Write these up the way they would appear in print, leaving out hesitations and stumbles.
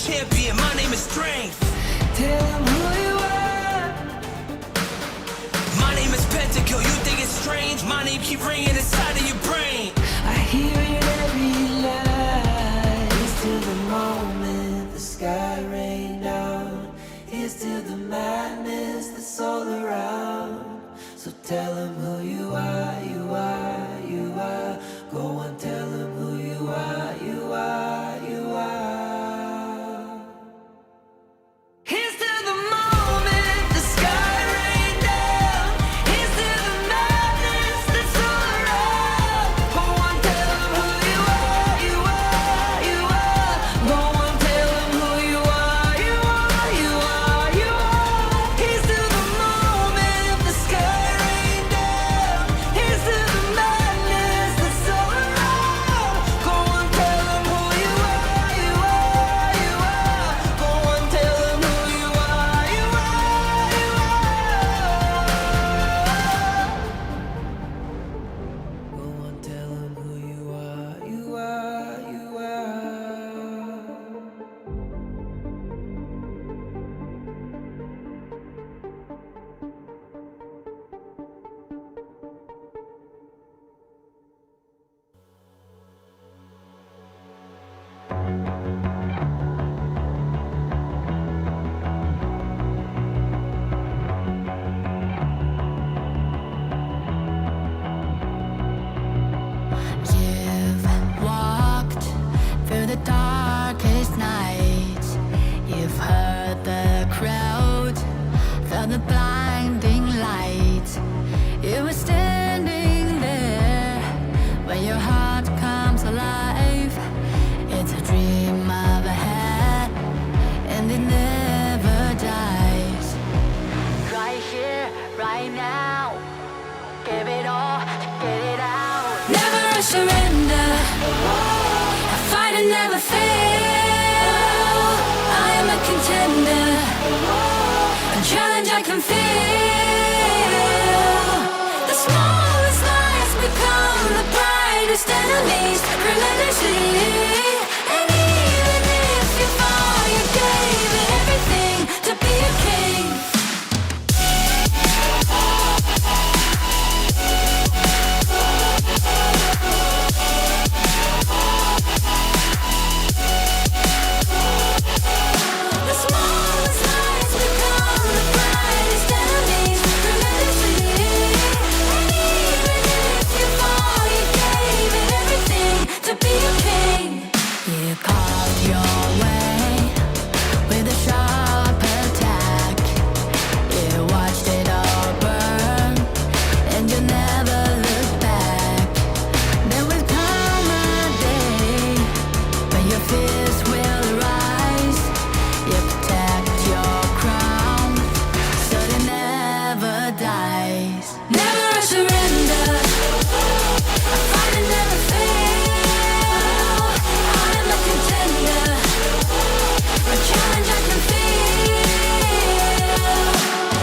champion, my name is Strength. Tell them who you are. My name is Pentakill, you think it's strange? My name keep ringing inside of your brain. I hear it every night. Here's to the moment the sky rained down. Here's to the madness that's all around. So tell them who you are, you are, you are. Go and tell them who you are, you are, you are. Here's to the moment the sky rained down. Here's to the madness that's all around. Go and tell them who you are, you are, you are. Go and tell them who you are, you are, you are, you are. Here's to the moment the sky rained down. Here's to the madness that's all around. Go and tell them who you are, you are, you are. Go and tell them who you are, you are, you are. Go and tell them who you are, you are, you are. You've walked through the darkest nights. You've heard the crowd, felt the blinding light. You were standing there when your heart comes alive. It's a dream of ahead, and it never dies. Right here, right now, give it all, get it out. Never surrender. I fight and never fail. I am a contender. A challenge I can feel. The smallest lies become the brightest enemies relentlessly. And even if you fall, you gave it everything to be a king. The smallest lies become the brightest enemies relentlessly. And even if you fall, you gave it everything to be a king. You carved your way with a sharp attack. You watched it all burn, and you never looked back. There will come a day when your fears will rise. You protect your crown, so it never dies. Never surrender. I fight and never fail. I am a contender. A challenge I can feel.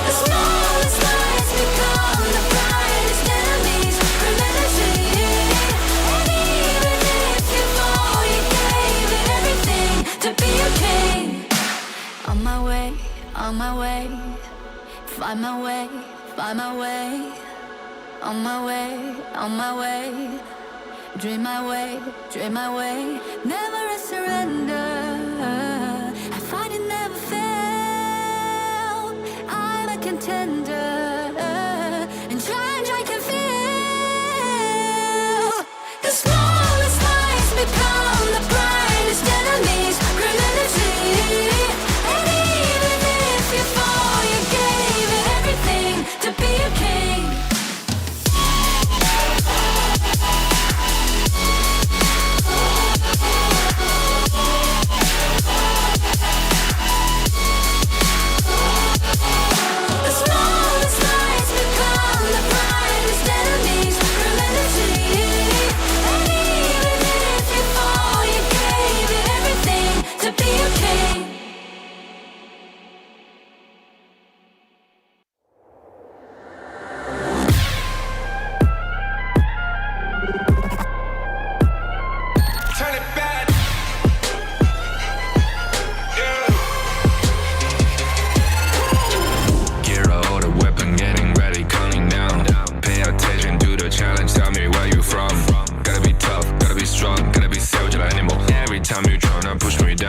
The smallest lies become the brightest enemies relentlessly. And even if you fall, you gave it everything to be a king. On my way, on my way, find my way, find my way. On my way, on my way, dream my way, dream my way. Never a surrender. I fight and never fail. I'm a contender. And challenge I can feel. The smallest lies become the brightest enemies relentlessly. And even if you fall, you gave it everything to be a king. The small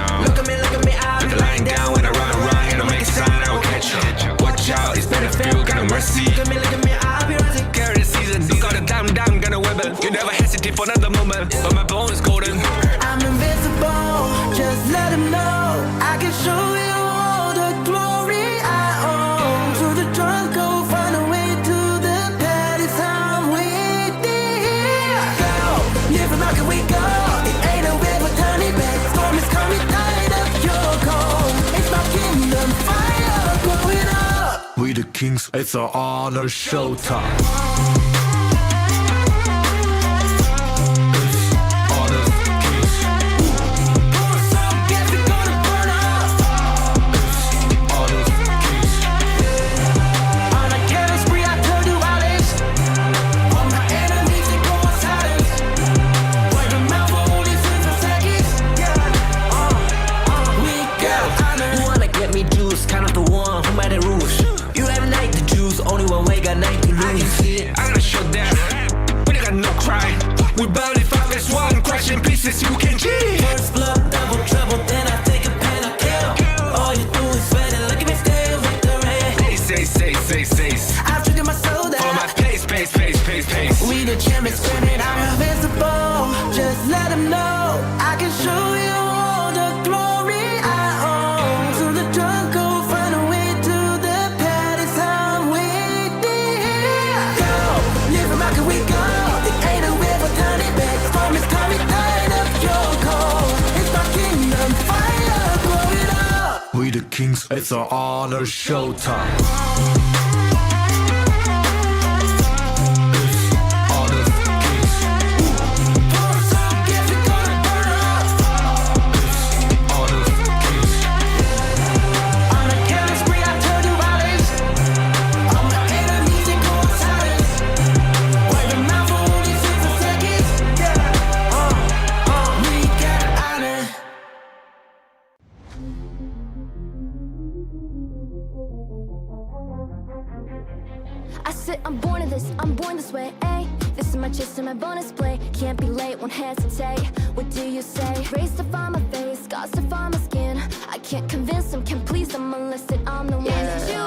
now. Look at me, I'll be lying down when I run around. And I'll make a sign, I will catch you. Watch out, it's better feel, got no mercy. Look at me, I'll be rising. Carry the season, you got a damn, gonna wibble. You never hesitate for another moment, but my bone is golden. I'm invincible, just let them know. I can show you all the glory I own. To the drunk, go find a way to the party time we did. Go, live from how can we go? It ain't a river turning back. Storm is coming, tired of your cold. It's my kingdom, fire going up. We the kings, it's our honor showtime. We barely found this one, crashing pieces, you can cheat. First blood, double trouble, then I take a pen, I kill. All you do is sweat and look at me still victory. Say. I've triggered my soul down. For my pace. We the champions screaming, I'm invincible. Just let them know I can show you all the glory I own. To the drunk, go find a way to the party time we did. Go, live from how can we go? It ain't a river turning back. Storm is coming, tired of your cold. It's my kingdom, fire blowing up. We the kings, it's our honor showtime. I said I'm born this way, ayy. This is my chest and my bonus play. Can't be late, won't hesitate. What do you say? Raised to find my face, scars to find my skin. I can't convince them, can't please them unless that I'm the one that you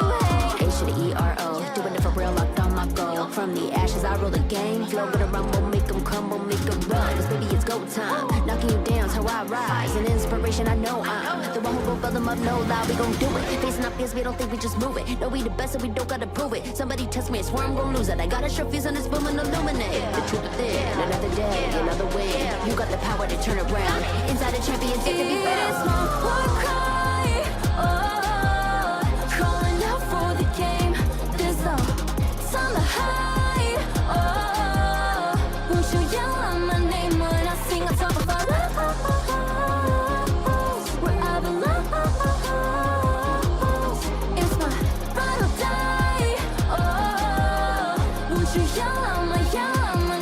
hate. H to the E-R-O, doing it for real, locked on my goal. From the ashes, I roll the game. Flow with a rumble, make them crumble, make them run. Cause baby, it's go time. Knocking you down's how I rise. An inspiration, I know I'm the one who gon' fill them up, no lie, we gon' do it. Facing our fears, we don't think we just move it. No, we the best and we don't gotta prove it. Somebody test me, I swear I'm gon' lose it. I got a sure fuse on this boom and illuminate the truth within. Another day, another win. You got the power to turn around. Inside a champion, to be found. It's my war cry. Oh, calling out for the game. There's no time to hide. Oh, won't you yell out my name when I sing on top of our lungs? Where I belong. It's my ride or die. Oh, won't you yell out my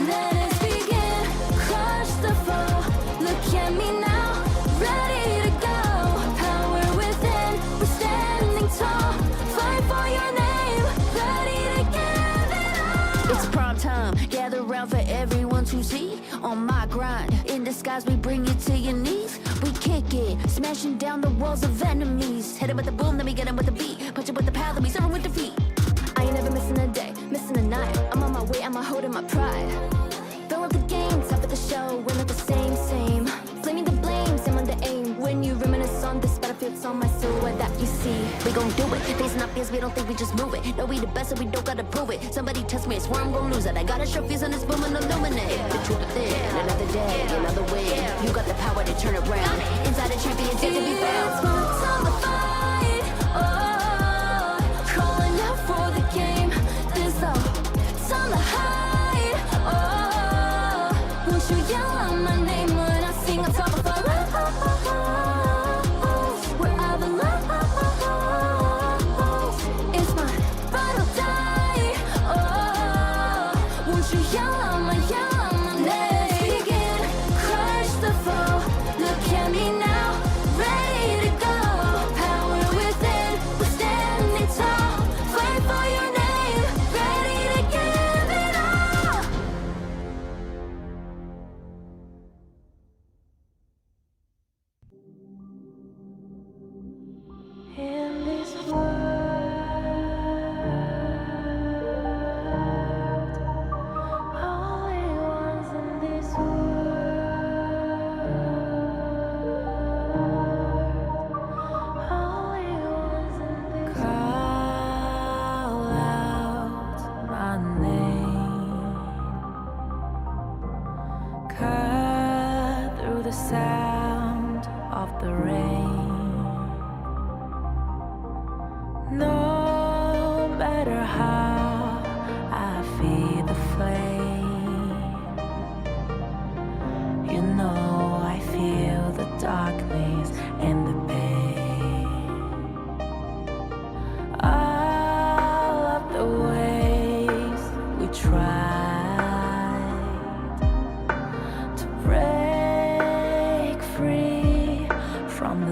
let us begin. Crush the foe. Look at me now, ready to go. Power within, we're standing tall. Fight for your name, ready to give it all. It's prime time, gather round for everyone to see. On my grind, in disguise we bring you to your knees. We kick it, smashing down the walls of enemies. Hit 'em with the boom, then we get 'em with the beat. Punch it with the power, then we serve 'em with defeat. I ain't never missing a day, missing a night. I'm on my way, I'm holding my pride. Fill up the game, top of the show, we're not the same. Flaming the blame, same on the aim. When you reminisce on this battlefield, it's on my silhouette that you see. We gon' do it, facing our fears, we don't think we just move it. No, we the best and we don't gotta prove it. Somebody test me, I swear I'm gon' lose it. I got a sure fuse on this boom and illuminate the truth within. Another day, another win. You got the power to turn around. Inside a champion, to be found. It's my time to fight. Oh, calling out for the game. There's no time to hide. Oh, won't you yell out my name when I sing on top of our lungs? Where I belong. It's my ride or die. Oh, won't you yell out my let us begin. Crush the foe. Look at me now, ready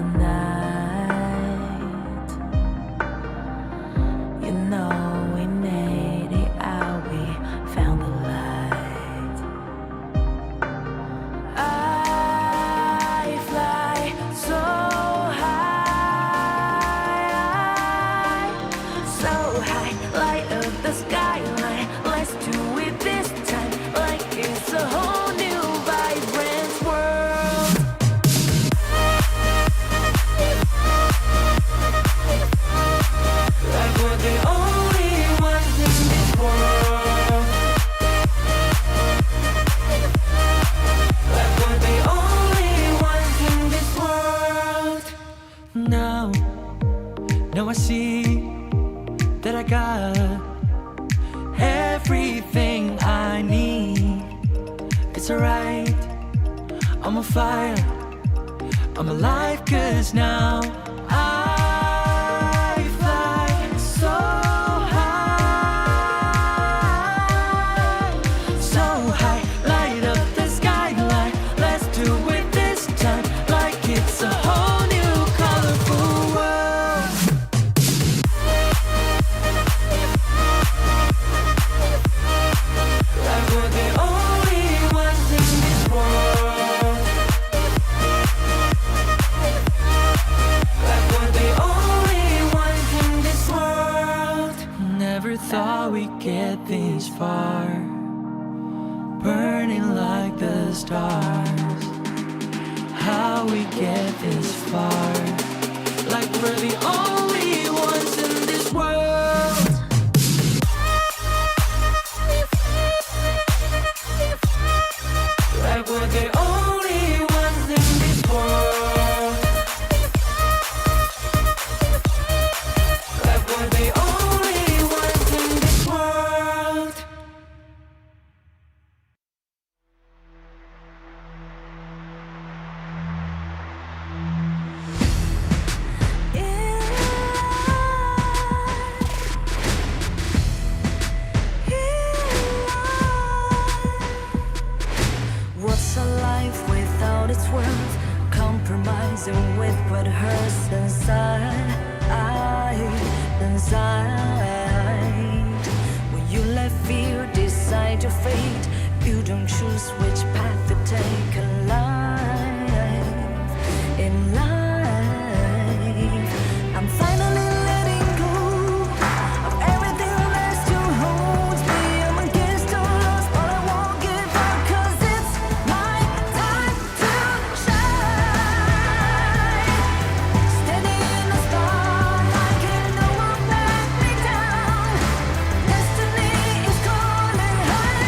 the night. You know we made it out, we found the light. I fly so high, light up the skyline. Let's do it this time, like it's a whole new vibrant world. Like we're the only ones in this world. Like we're the only ones in this world. Now I see that I got everything I need. It's alright, I'm on fire, I'm alive, 'cause now I fly so high, light up the skyline. Let's do it this time, like it's a whole new colorful world. Like we're the only ones in this world. Like we're the only ones in this world. Never thought we'd get this far, burning like the stars. How we get this far, like we're the only ones in this world. Like we're the only ones in this world. Like we're the only ones in this world. What's a life without its worth? Compromising with what hurts inside. When you let fear decide your fate, you don't choose which path to take in life. In life, I'm finally letting go of everything that still holds me. I'm against all odds, but I won't give up, 'cause it's my time to shine. Standing in the spotlight, and no one back me down. Destiny is calling high.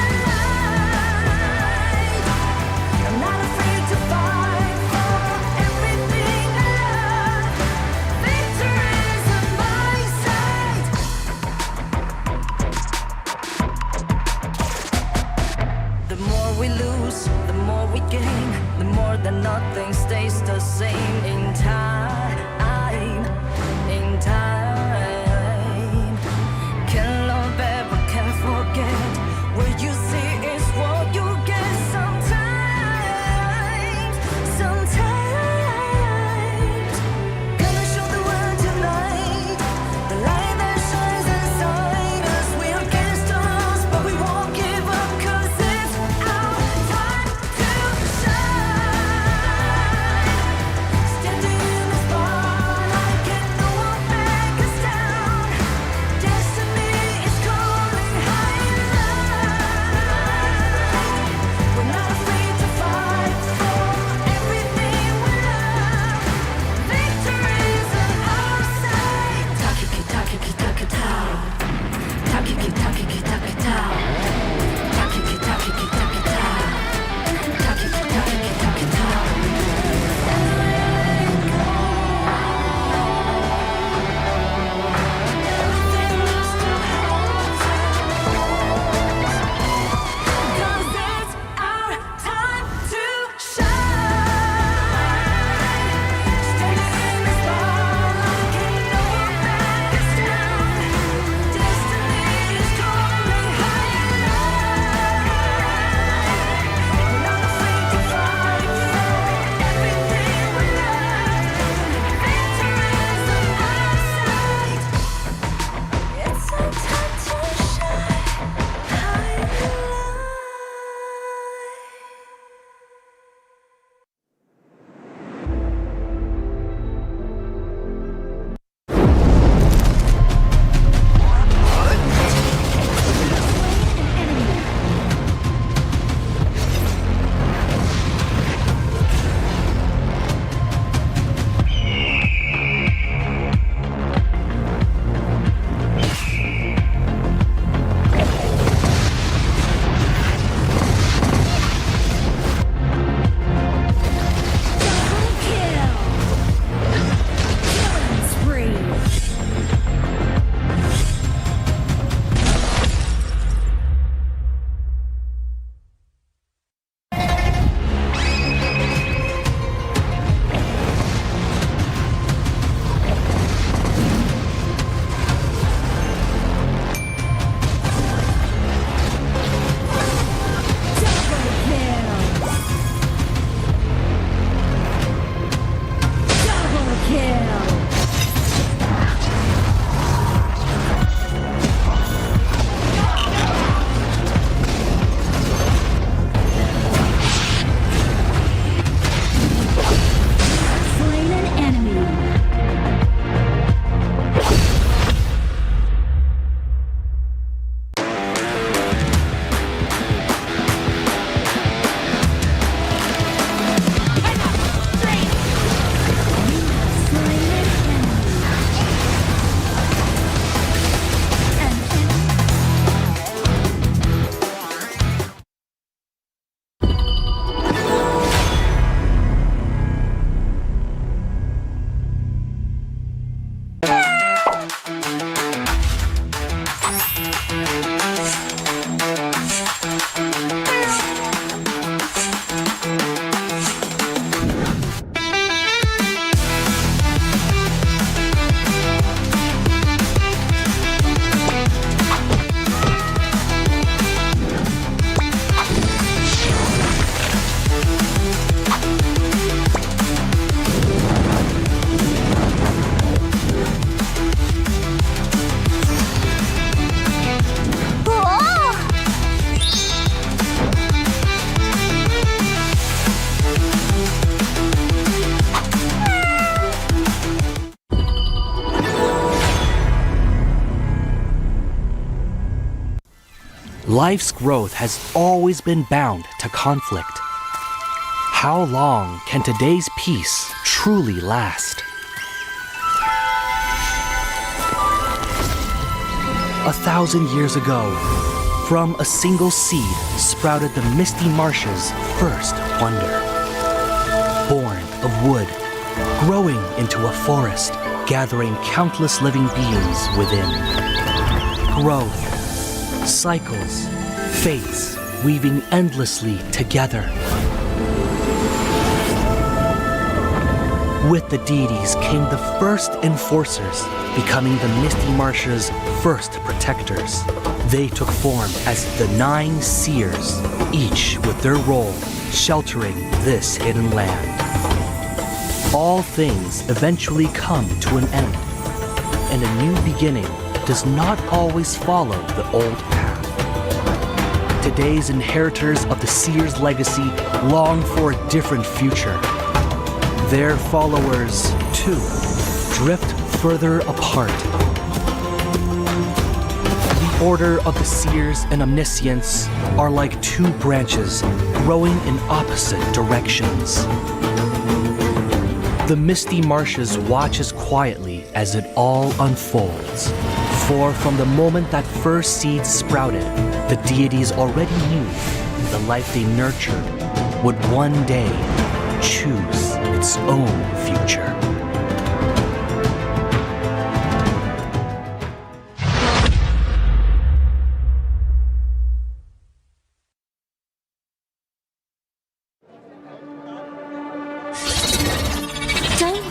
Life's growth has always been bound to conflict. How long can today's peace truly last? 1,000 years ago, from a single seed sprouted the misty marshes' first wonder. Born of wood, growing into a forest, gathering countless living beings within. Growth, cycles, fates weaving endlessly together. With the deities came the first enforcers, becoming the Misty Marsh's first protectors. They took form as the 9 seers, each with their role sheltering this hidden land. All things eventually come to an end, and a new beginning does not always follow the old path. Today's inheritors of the seers' legacy long for a different future. Their followers, too, drift further apart. The order of the seers and omniscients are like 2 branches growing in opposite directions. The Misty Marshes watches quietly as it all unfolds. For from the moment that first seed sprouted, the deities already knew the life they nurtured would one day choose its own future.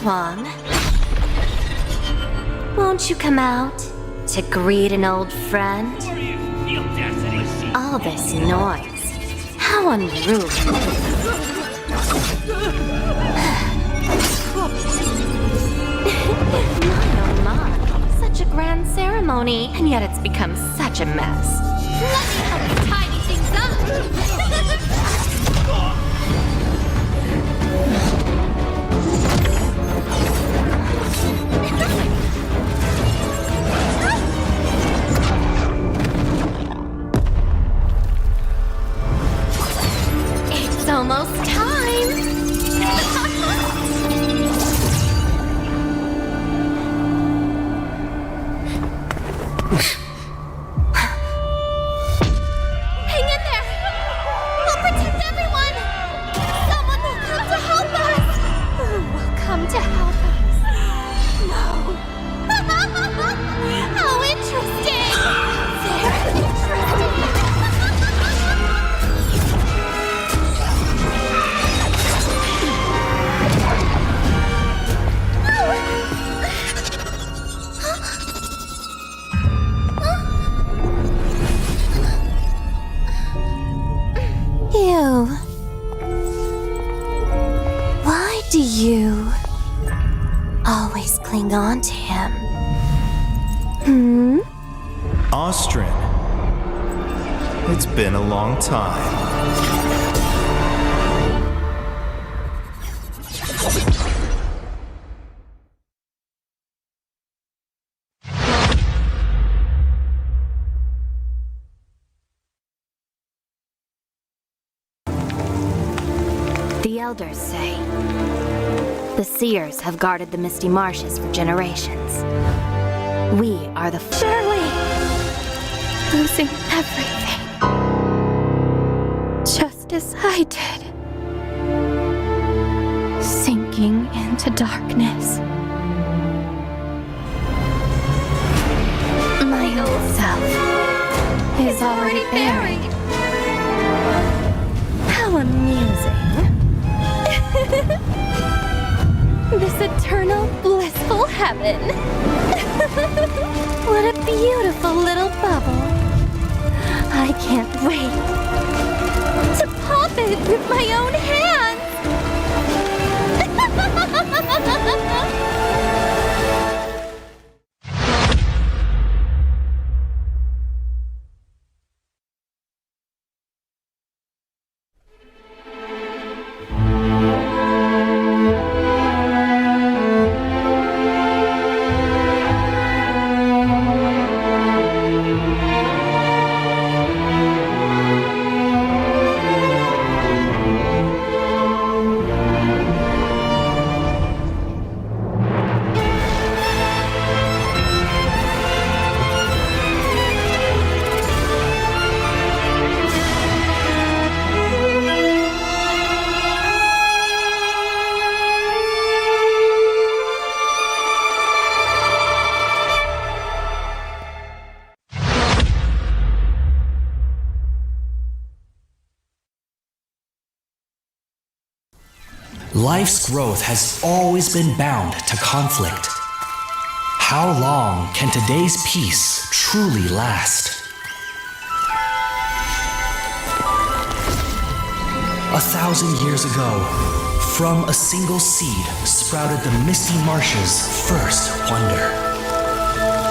Wong, won't you come out to greet an old friend? All this noise, how unruly. My, such a grand ceremony, and yet it's become such a mess. Let me help you tidy things up. It's almost time! Hang in there! We'll protect everyone! Someone will come to help us! Who will come to help us? No! How interesting! Very interesting! You. Why do you always cling on to him? Austrian. It's been a long time. The elders say the seers have guarded the Misty Marshes for generations. We are the surely losing everything, just as I did, sinking into darkness. My old self is already buried. How amusing. This eternal, blissful heaven. What a beautiful little bubble. I can't wait to pop it with my own hands. Life's growth has always been bound to conflict. How long can today's peace truly last? 1,000 years ago, from a single seed sprouted the misty marshes' first wonder.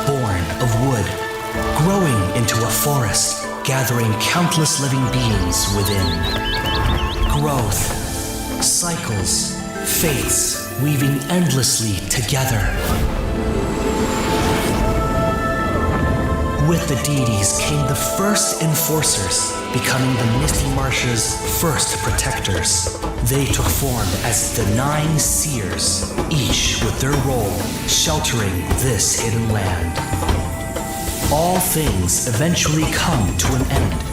Born of wood, growing into a forest, gathering countless living beings within. Growth, cycles, fates weaving endlessly together. With the deities came the first enforcers, becoming the misty marshes' first protectors. They took form as the 9 seers, each with their role sheltering this hidden land. All things eventually come to an end,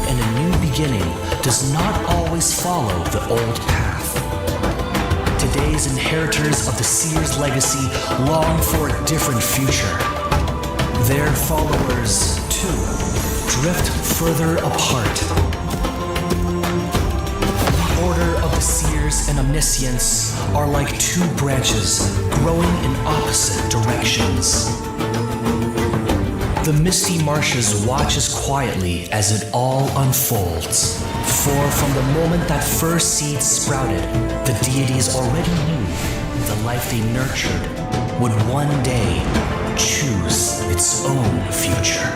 and a new beginning does not always follow the old path. Today's inheritors of the seers' legacy long for a different future. Their followers, too, drift further apart. The order of the seers and omniscients are like 2 branches growing in opposite directions. The misty marshes watches quietly as it all unfolds. For from the moment that first seed sprouted, the deities already knew the life they nurtured would one day choose its own future.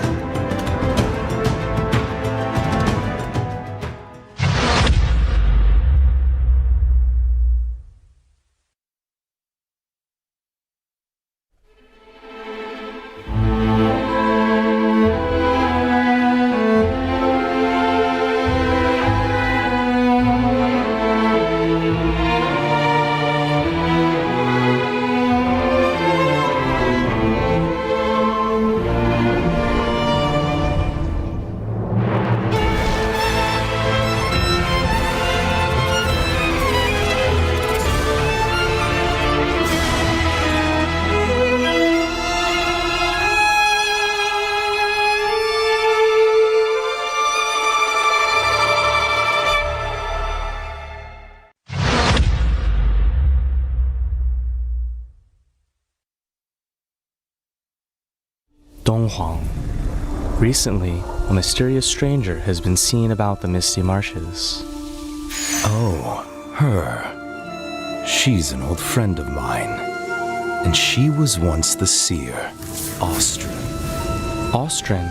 Donghuang. Recently, a mysterious stranger has been seen about the misty marshes. Oh, her. She's an old friend of mine. And she was once the seer, Austrin. Austrin,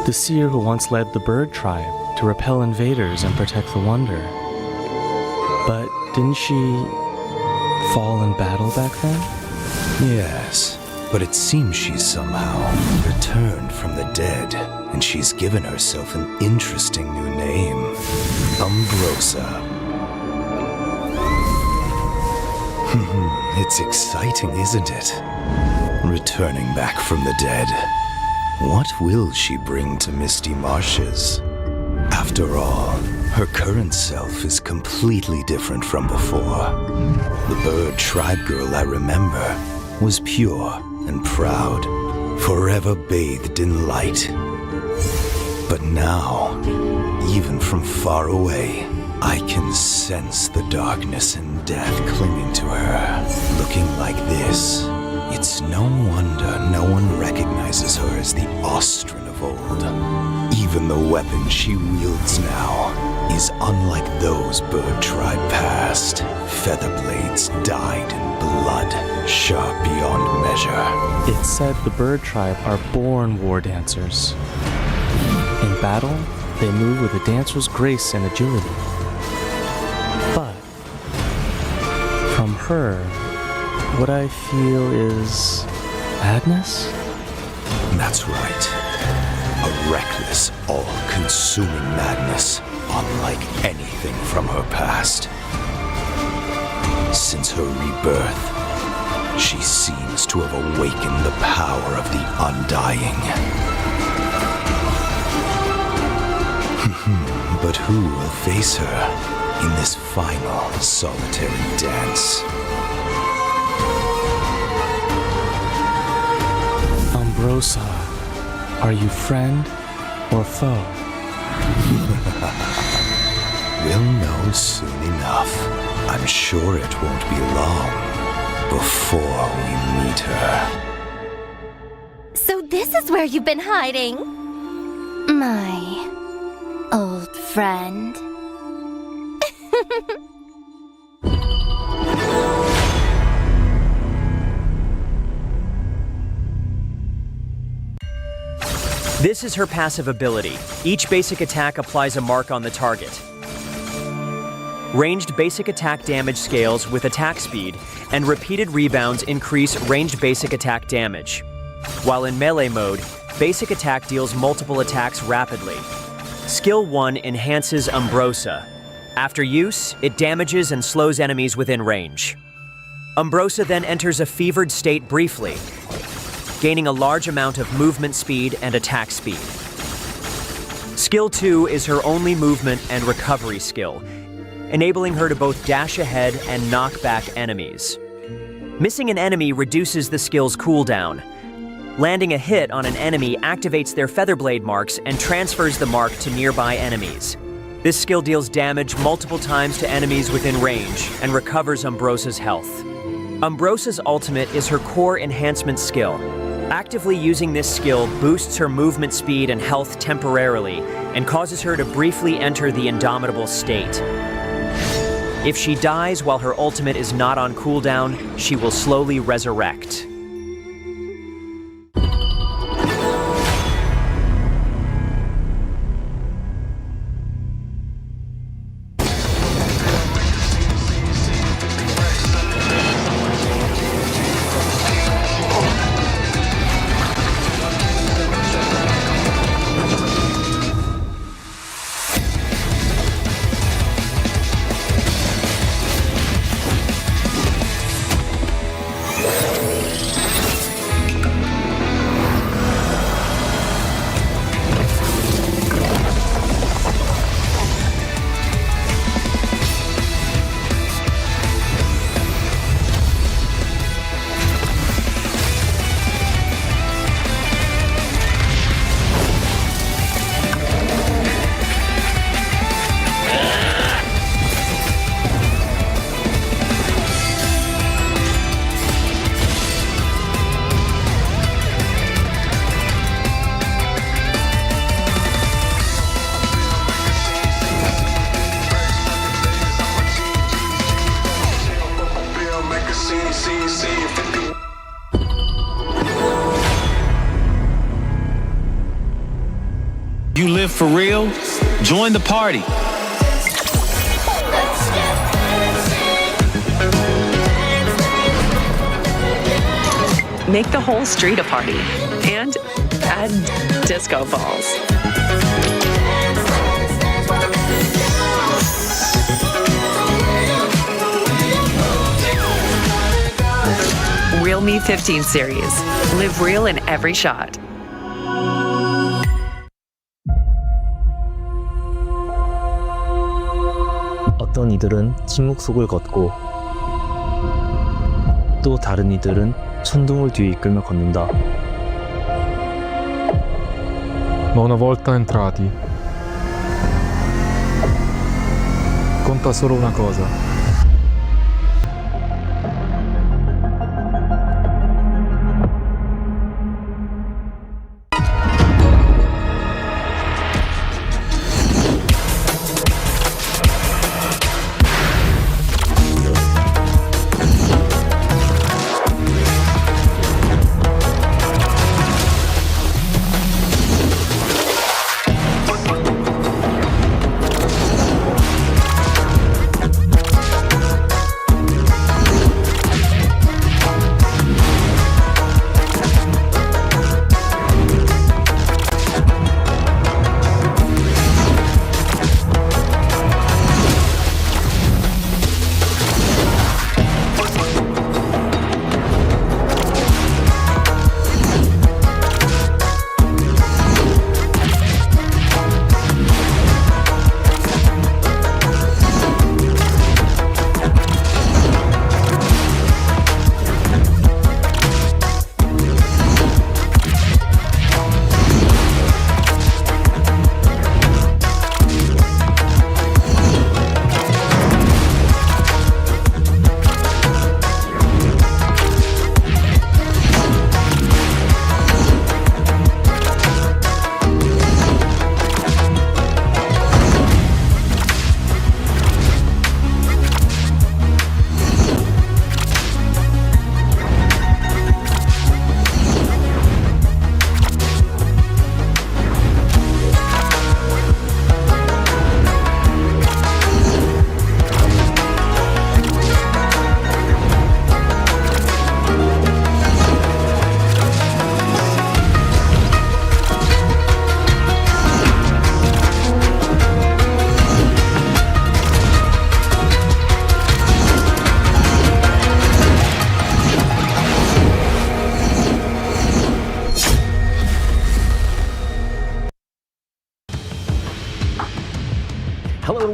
the seer who once led the bird tribe to repel invaders and protect the Wonder. But didn't she fall in battle back then? Yes, but it seems she's somehow returned from the dead, and she's given herself an interesting new name, Umbrosa. It's exciting, isn't it? Returning back from the dead. What will she bring to Misty Marshes? After all, her current self is completely different from before. The bird tribe girl I remember was pure and proud, forever bathed in light. But now, even from far away, I can sense the darkness and death clinging to her. Looking like this, it's no wonder no one recognizes her as the Austrin of old. Even the weapon she wields now is unlike those bird tribe past. Feather blades dyed in blood, sharp beyond measure. It's said the bird tribe are born war dancers. In battle, they move with a dancer's grace and agility. But from her, what I feel is madness? That's right. A reckless, all-consuming madness, unlike anything from her past. Since her rebirth, she seems to have awakened the power of the Undying. But who will face her in this final solitary dance? Umbrosa, are you friend or foe? We'll know soon enough. I'm sure it won't be long before we meet her. So this is where you've been hiding? My old friend. This is her passive ability. Each basic attack applies a mark on the target. Ranged basic attack damage scales with attack speed, and repeated rebounds increase ranged basic attack damage. While in melee mode, basic attack deals multiple attacks rapidly. Skill 1 enhances Umbrosa. After use, it damages and slows enemies within range. Umbrosa then enters a fevered state briefly, gaining a large amount of movement speed and attack speed. Skill 2 is her only movement and recovery skill, enabling her to both dash ahead and knock back enemies. Missing an enemy reduces the skill's cooldown. Landing a hit on an enemy activates their Featherblade marks and transfers the mark to nearby enemies. This skill deals damage multiple times to enemies within range and recovers Umbrosa's health. Umbrosa's ultimate is her core enhancement skill. Actively using this skill boosts her movement speed and health temporarily and causes her to briefly enter the Indomitable state. If she dies while her ultimate is not on cooldown, she will slowly resurrect. You live for real? Join the party. Make the whole street a party and add disco balls. Real Me 15 series. Live real in every shot. 어떤 이들은 침묵 속을 걷고 또 다른 이들은 천둥을 뒤에 이끌며 걷는다. Ma una volta entrati, conta solo una cosa.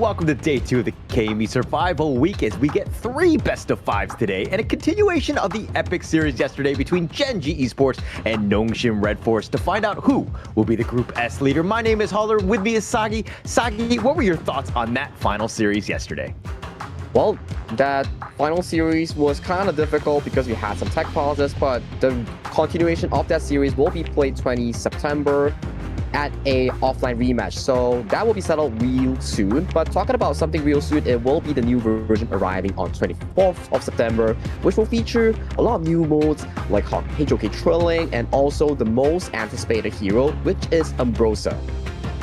welcome to day 2 of the KME Survival Week as we get 3 best of 5s today and a continuation of the epic series yesterday between Genji Esports and Nongshim Red Force to find out who will be the Group S leader. My name is Holler, with me is Sagi. Sagi, what were your thoughts on that final series yesterday? Well, that final series was kind of difficult because we had some tech pauses, but the continuation of that series will be played 20 September at a offline rematch. So that will be settled real soon. But talking about something real soon, it will be the new version arriving on 24th of September, which will feature a lot of new modes like HOK Trilling and also the most anticipated hero, which is Ambrosia.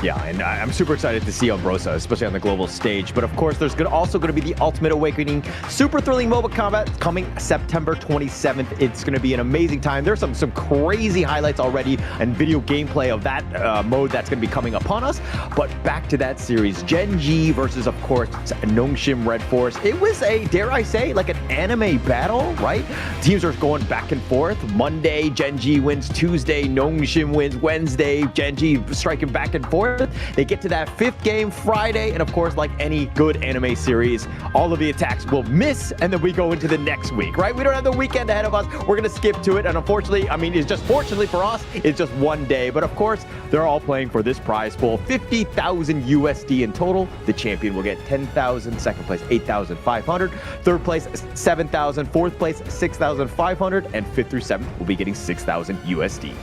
Yeah, and I'm super excited to see Ambrosia, especially on the global stage. But of course, there's also going to be the Ultimate Awakening super thrilling mobile combat coming September 27th. It's going to be an amazing time. There's some crazy highlights already and video gameplay of that mode that's going to be coming upon us. But back to that series, Genji versus, of course, Nongshim Red Force. It was a, dare I say, like an anime battle, right? Teams are going back and forth. Monday, Genji wins. Tuesday, Nongshim wins. Wednesday, Genji striking back and forth. They get to that 5th game Friday, and of course, like any good anime series, all of the attacks will miss, and then we go into the next week, right? We don't have the weekend ahead of us. We're gonna skip to it, and unfortunately, I mean, it's just fortunately for us, it's just one day. But of course, they're all playing for this prize pool, 50,000 USD in total. The champion will get 10,000, second place 8,500, third place 7,000, fourth place 6,500, and 5th through 7th will be getting 6,000 USD.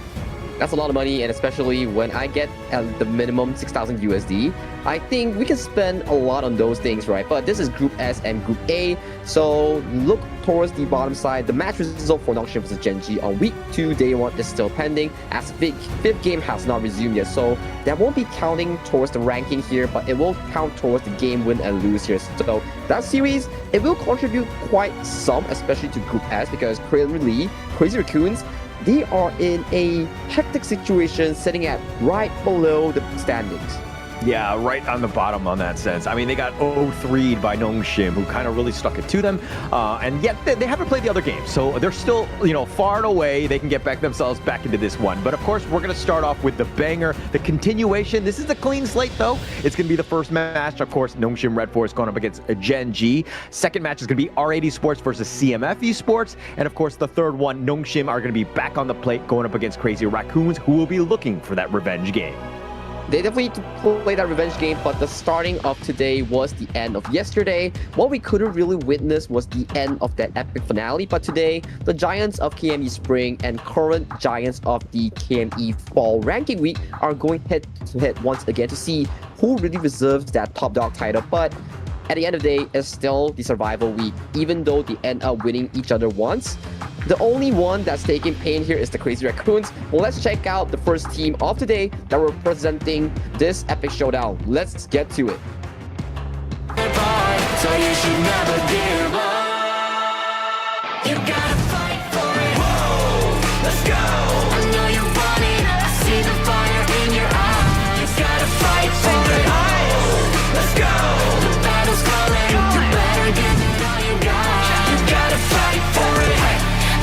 That's a lot of money, and especially when I get at the minimum 6,000 USD, I think we can spend a lot on those things, right? But this is Group S and Group A, so look towards the bottom side. The match result for Nongshim vs Genji on week 2, day 1 is still pending, as 5th game has not resumed yet, so that won't be counting towards the ranking here, but it will count towards the game win and lose here. So that series, it will contribute quite some, especially to Group S, because clearly, Crazy Raccoons, they are in a hectic situation sitting at right below the standings. Yeah, right on the bottom on that sense. I mean, they got 0-3'd by Nongshim, who kind of really stuck it to them. And yet they haven't played the other games. So they're still, far and away. They can get themselves back into this one. But of course, we're going to start off with the banger, the continuation. This is a clean slate, though. It's going to be the first match. Of course, Nongshim Red Force going up against Genji. Second match is going to be R80 Esports versus CMF Esports. And of course, the third one, Nongshim are going to be back on the plate going up against Crazy Raccoons, who will be looking for that revenge game. They definitely need to play that revenge game, but the starting of today was the end of yesterday. What we couldn't really witness was the end of that epic finale, but today, the Giants of KME Spring and current Giants of the KME Fall Ranking Week are going head-to-head once again to see who really deserves that top dog title. But at the end of the day, it's still the survival week, even though they end up winning each other once. The only one that's taking pain here is the Crazy Raccoons. Well, let's check out the first team of today that were presenting this epic showdown. Let's get to it. So you should never give up. You gotta fight for it. Whoa, let's go. I know you want it. I see the fire in your eyes. You gotta fight for it. Let's go. The battle's calling. You better give it all you got. You gotta fight for it.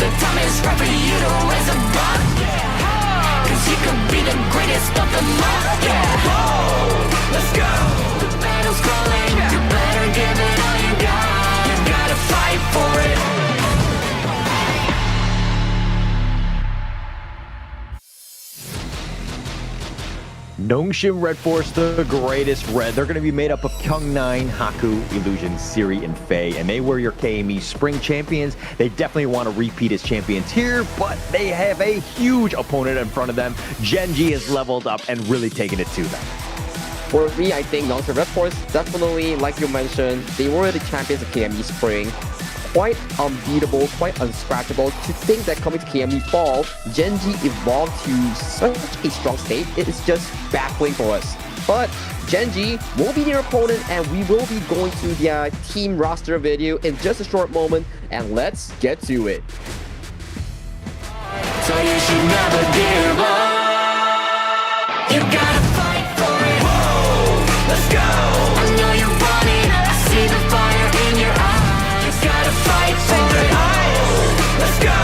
The time is right for you to raise a bar. Cause you could be the greatest of them all. Let's go. The battle's calling. You better give it all you got. You gotta fight for it. Nongshim Red Force, the greatest red. They're going to be made up of Kyung9, Haku, Illusion, Siri, and Faye. And they were your KME Spring champions. They definitely want to repeat as champions here, but they have a huge opponent in front of them. Genji has leveled up and really taken it to them. For me, I think Nongshim Red Force, definitely, like you mentioned, they were the champions of KME Spring. Quite unbeatable, quite unscratchable. To think that coming to KME Fall, Genji evolved to such a strong state, it is just baffling for us. But Genji will be their opponent, and we will be going to their team roster video in just a short moment, and let's get to it. So you should never give up. You gotta fight for it. Whoa, let's go. I know you want it. I see the fire in your eyes. You gotta fight for it. Let's go.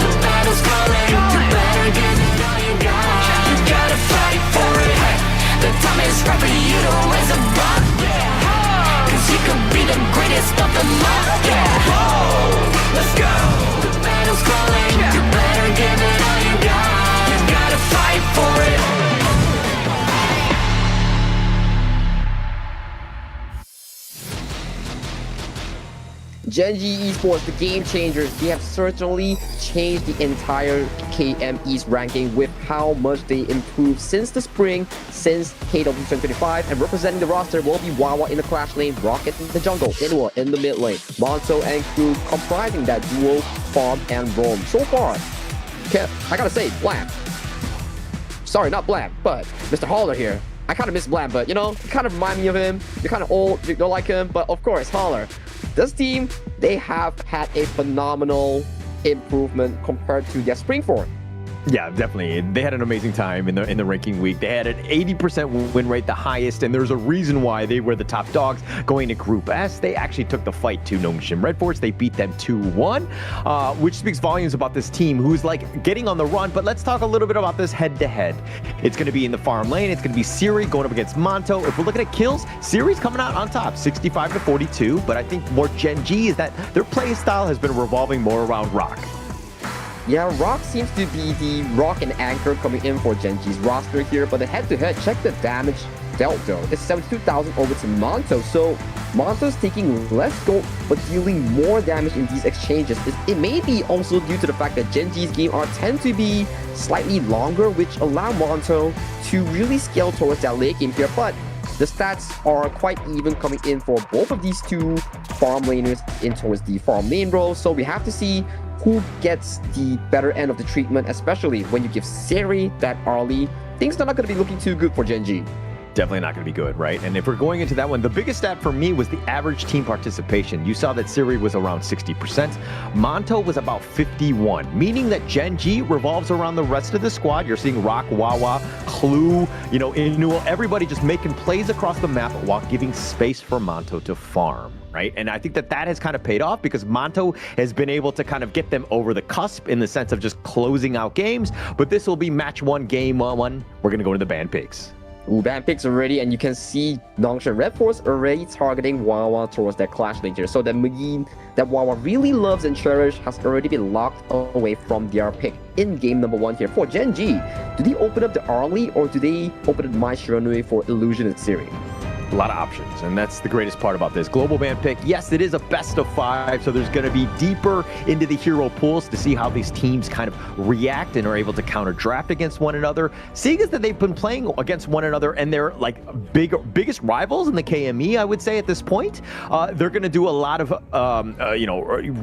The battle's calling. You better give it all you got. You gotta fight for it. The time is right for you to raise a bar. Genji Esports, the game changers, they have certainly changed the entire KME's ranking with how much they improved since the spring, since KW 2025, and representing the roster will be Wawa in the Clash lane, Rocket in the jungle, Inua in the mid lane, Monto and crew comprising that duo Farm and Roam. So far, I gotta say, Blam. Sorry, not Blam, but Mr. Holler here. I kind of miss Blam, but you know, you kind of remind me of him. You're kind of old, you don't like him, but of course, Holler. This team, they have had a phenomenal improvement compared to their spring form. Yeah, definitely. They had an amazing time in the ranking week. They had an 80% win rate, the highest, and there's a reason why they were the top dogs going to Group S. They actually took the fight to Nongshim Red Force. They beat them 2-1, which speaks volumes about this team who's like getting on the run. But let's talk a little bit about this head-to-head. It's going to be in the farm lane. It's going to be Siri going up against Monto. If we're looking at kills, Siri's coming out on top, 65-42. But I think more Gen G is that their play style has been revolving more around Rock. Yeah, Rock seems to be the rock and anchor coming in for Genji's roster here, but the head-to-head, check the damage dealt though. It's 72,000 over to Monto, so Monto's taking less gold but dealing more damage in these exchanges. It may be also due to the fact that Genji's game art tend to be slightly longer, which allow Monto to really scale towards that late game here, but the stats are quite even coming in for both of these two farm laners in towards the farm lane role, so we have to see who gets the better end of the treatment, especially when you give Siri that early. Things are not going to be looking too good for Genji. Definitely not going to be good, right? And if we're going into that one, the biggest stat for me was the average team participation. You saw that Siri was around 60%. Monto was about 51, meaning that Gen G revolves around the rest of the squad. You're seeing Rock, Wawa, Clue, you know, Inua, everybody just making plays across the map while giving space for Monto to farm. Right? And I think that has kind of paid off because Monto has been able to kind of get them over the cusp in the sense of just closing out games. But this will be match one, game one. We're going to go to the ban picks. Ooh, ban picks already, and you can see Nongshim Red Force already targeting Wawa towards that Clash lane here. So that Mugin that Wawa really loves and cherishes has already been locked away from their pick in game number 1 here. For Gen G, do they open up the early or do they open up Mai Shiranui for Illusion and Siri? A lot of options, and that's the greatest part about this. Global ban pick, yes, it is a best of 5, so there's going to be deeper into the hero pools to see how these teams kind of react and are able to counter draft against one another. Seeing as that they've been playing against one another and they're like biggest rivals in the KME, I would say at this point, they're going to do a lot of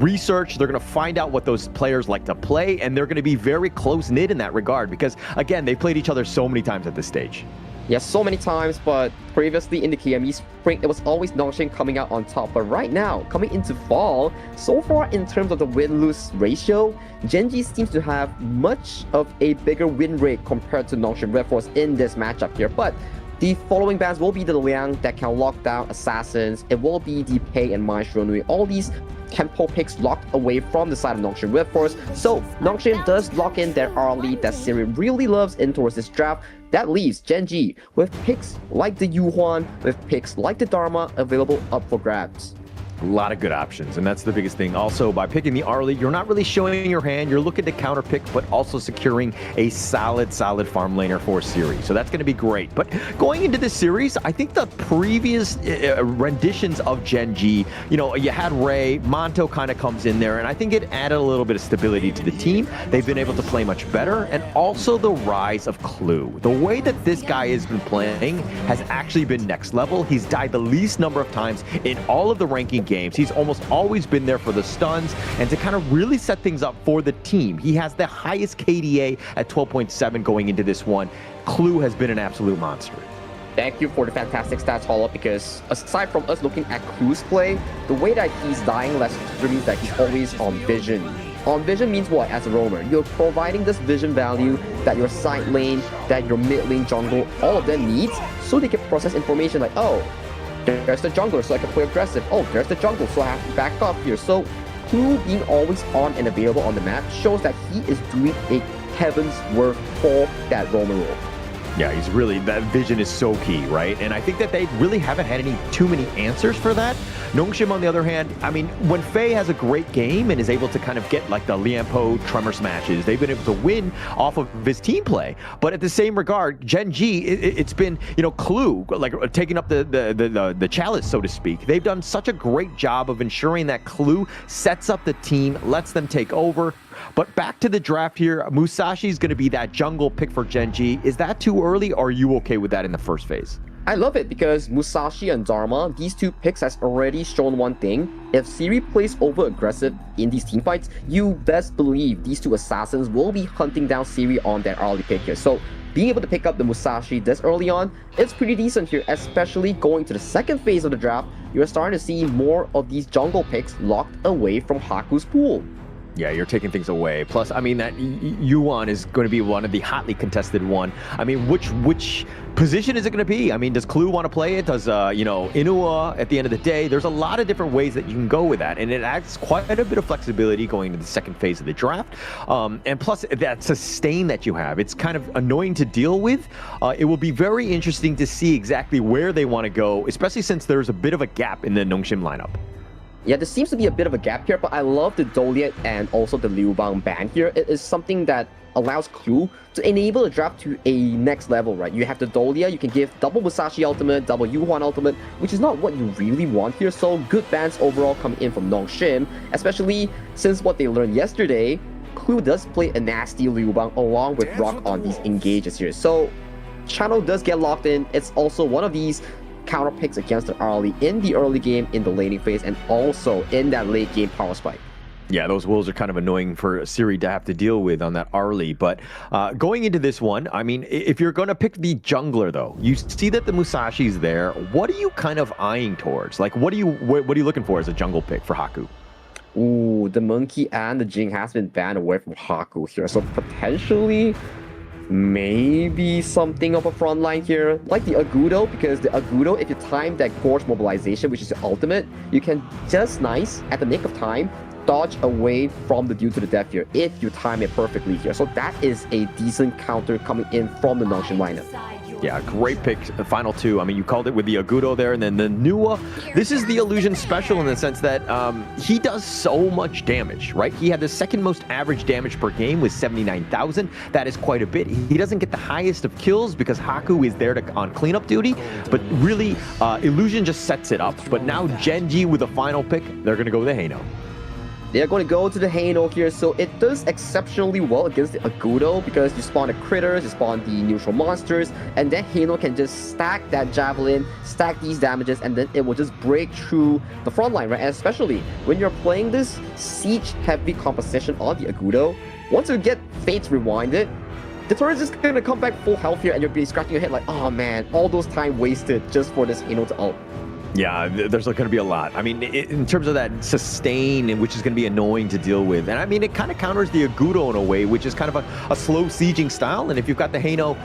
research. They're going to find out what those players like to play, and they're going to be very close-knit in that regard because, again, they've played each other so many times at this stage. Yes, so many times, but previously in the KME spring, it was always Nongshim coming out on top. But right now, coming into fall, so far in terms of the win-lose ratio, Genji seems to have much of a bigger win rate compared to Nongshim Red Force in this matchup here. But the following bans will be the Liang that can lock down assassins. It will be the Pei and Mai Shiranui. All these tempo picks locked away from the side of Nongshim Red Force. So Nongshim does lock in their early that Siri really loves in towards this draft. That leaves Gen G with picks like the Yuhuan, with picks like the Dharma available up for grabs. A lot of good options, and that's the biggest thing. Also, by picking the early, you're not really showing your hand. You're looking to counter pick, but also securing a solid farm laner for Siri. So that's going to be great. But going into this series, I think the previous renditions of Gen G, you had Ray, Monto kind of comes in there, and I think it added a little bit of stability to the team. They've been able to play much better, and also the rise of Clue. The way that this guy has been playing has actually been next level. He's died the least number of times in all of the ranking games. He's almost always been there for the stuns and to kind of really set things up for the team. He has the highest KDA at 12.7 going into this one. Clue has been an absolute monster. Thank you for the fantastic stats, Holla, because aside from us looking at Clue's play, the way that he's dying less means that he's always on vision. On vision means what? As a roamer, you're providing this vision value that your side lane, that your mid lane jungle, all of them needs, so they can process information like, oh, there's the jungler, so I can play aggressive. Oh, there's the jungle, so I have to back off here. So Clue being always on and available on the map shows that he is doing a heaven's worth for that roamer role. Yeah, he's really, that vision is so key, right? And I think that they really haven't had too many answers for that. Nongshim, on the other hand, I mean, when Faye has a great game and is able to kind of get like the Lianpo Tremor smashes, they've been able to win off of his team play. But at the same regard, Gen G, it's been, Clue, like taking up the chalice, so to speak. They've done such a great job of ensuring that Clue sets up the team, lets them take over. But back to the draft here, Musashi is going to be that jungle pick for Gen G. Is that too early, or are you okay with that in the first phase? I love it because Musashi and Dharma, these two picks has already shown one thing. If Siri plays over aggressive in these team fights, you best believe these two assassins will be hunting down Siri on their early pick here. So being able to pick up the Musashi this early on, it's pretty decent here, especially going to the second phase of the draft. You're starting to see more of these jungle picks locked away from Haku's pool. Yeah, you're taking things away. Plus, I mean, that Yuan is going to be one of the hotly contested one. I mean, which position is it going to be? I mean, does Clue want to play it? Does, Inua at the end of the day? There's a lot of different ways that you can go with that. And it adds quite a bit of flexibility going into the second phase of the draft. And plus, that sustain that you have, it's kind of annoying to deal with. It will be very interesting to see exactly where they want to go, especially since there's a bit of a gap in the Nongshim lineup. Yeah, there seems to be a bit of a gap here, but I love the Doliet and also the Liu Bang ban here. It is something that allows Clue to enable the draft to a next level, right? You have the Dolia, you can give double Musashi ultimate, double Yuan ultimate, which is not what you really want here. So good bans overall coming in from Nongshim, especially since what they learned yesterday, Clue does play a nasty Liu Bang along with Rock on these engages here. So Channel does get locked in. It's also one of these counter picks against the early in the early game in the laning phase and also in that late game power spike. Yeah, those wolves are kind of annoying for Siri to have to deal with on that early. But going into this one, I mean, if you're going to pick the jungler, though, you see that the Musashi's there. What are you kind of eyeing towards? Like, what are you looking for as a jungle pick for Haku? Ooh, the Monkey and the Jing has been banned away from Haku here. So potentially, maybe something of a front line here, like the Agudo, because the Agudo, if you time that Gorge mobilization, which is your ultimate, you can just nice, at the nick of time, dodge away from the Duel to the Death here, if you time it perfectly here. So that is a decent counter coming in from the Nongshim lineup. Yeah, great pick, the final two. I mean, you called it with the Agudo there, and then the Nua. This is the illusion special in the sense that he does so much damage, right? He had the second most average damage per game with 79,000. That is quite a bit. He doesn't get the highest of kills because Haku is there on cleanup duty, but really, illusion just sets it up. But now Gen G with the final pick, they're going to go with the Heino. They're going to go to the Heino here, so it does exceptionally well against the Agudo because you spawn the critters, you spawn the neutral monsters, and then Heino can just stack that javelin, stack these damages, and then it will just break through the front line, right? And especially when you're playing this siege-heavy composition on the Agudo, once you get Fates Rewinded, the turret is just going to come back full health here, and you'll be scratching your head like, oh man, all those time wasted just for this Heino to ult. Yeah, there's going to be a lot. I mean, in terms of that sustain, which is going to be annoying to deal with. And I mean, it kind of counters the Agudo in a way, which is kind of a slow sieging style. And if you've got the Heino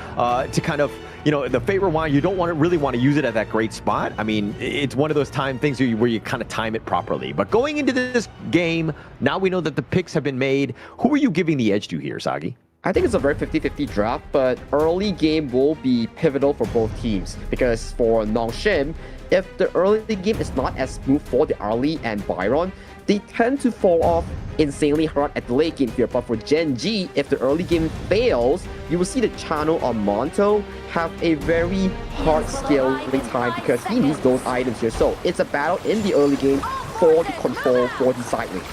to kind of, the Fate Rewind, you don't really want to use it at that great spot. I mean, it's one of those things where you kind of time it properly. But going into this game, now we know that the picks have been made. Who are you giving the edge to here, Sagi? I think it's a very 50-50 draft, but early game will be pivotal for both teams. Because for Nongshim, if the early game is not as smooth for the early and Byron, they tend to fall off insanely hard at the late game here. But for Gen G, if the early game fails, you will see the channel on Monto have a very hard scaling time because he needs those items here. So it's a battle in the early game for the control for the side lanes.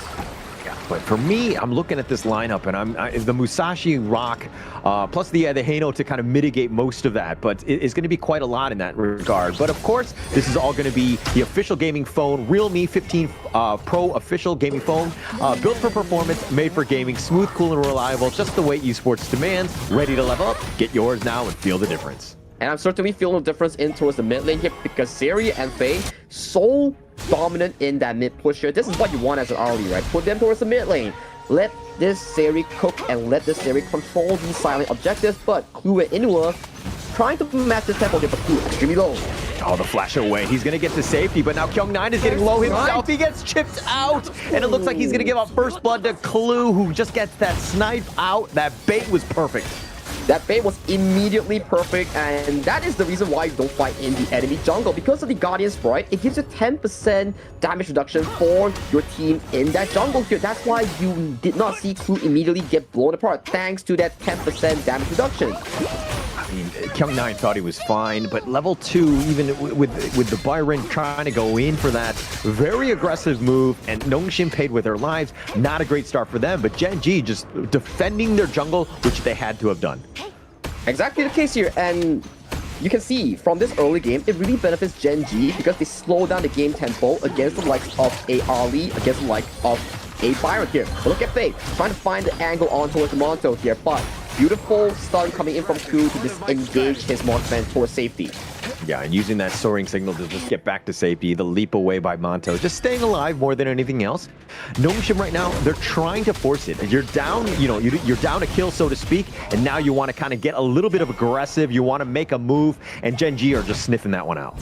But for me, I'm looking at this lineup, and the Musashi Rock, plus the Heino to kind of mitigate most of that. But it's going to be quite a lot in that regard. But of course, this is all going to be the official gaming phone, Realme 15 Pro official gaming phone, built for performance, made for gaming, smooth, cool, and reliable, just the way esports demands. Ready to level up? Get yours now and feel the difference. And I'm certainly feeling the difference in towards the mid lane here because Siri and Faye so dominant in that mid push here. This is what you want as an early, right? Put them towards the mid lane. Let this Siri cook and let this Siri control these silent objectives. But Clue and Inua trying to match this tempo here, but Clue extremely low. Oh, the flash away. He's going to get to safety, but now Kyung9 is getting low himself. He gets chipped out, and it looks like he's going to give up first blood to Clue, who just gets that snipe out. That bait was perfect. That bait was immediately perfect, and that is the reason why you don't fight in the enemy jungle. Because of the Guardian Sprite, it gives you 10% damage reduction for your team in that jungle here. That's why you did not see Clue immediately get blown apart, thanks to that 10% damage reduction. I mean, Kyung9 thought he was fine, but level 2, even with the Byron trying to go in for that very aggressive move, and Nongshim paid with their lives, not a great start for them, but Gen G just defending their jungle, which they had to have done. Exactly the case here, and you can see from this early game, it really benefits Gen G because they slow down the game tempo against the likes of a Ali, against the likes of a Byron here. But look at Faye, trying to find the angle on towards Monto here, but beautiful stun coming in from Ku to disengage his marksman towards safety. Yeah, and using that soaring signal to just get back to safety, the leap away by Monto, just staying alive more than anything else. Nongshim right now, they're trying to force it. You're down, you're down a kill, so to speak, and now you want to kind of get a little bit of aggressive, you want to make a move, and Gen G are just sniffing that one out.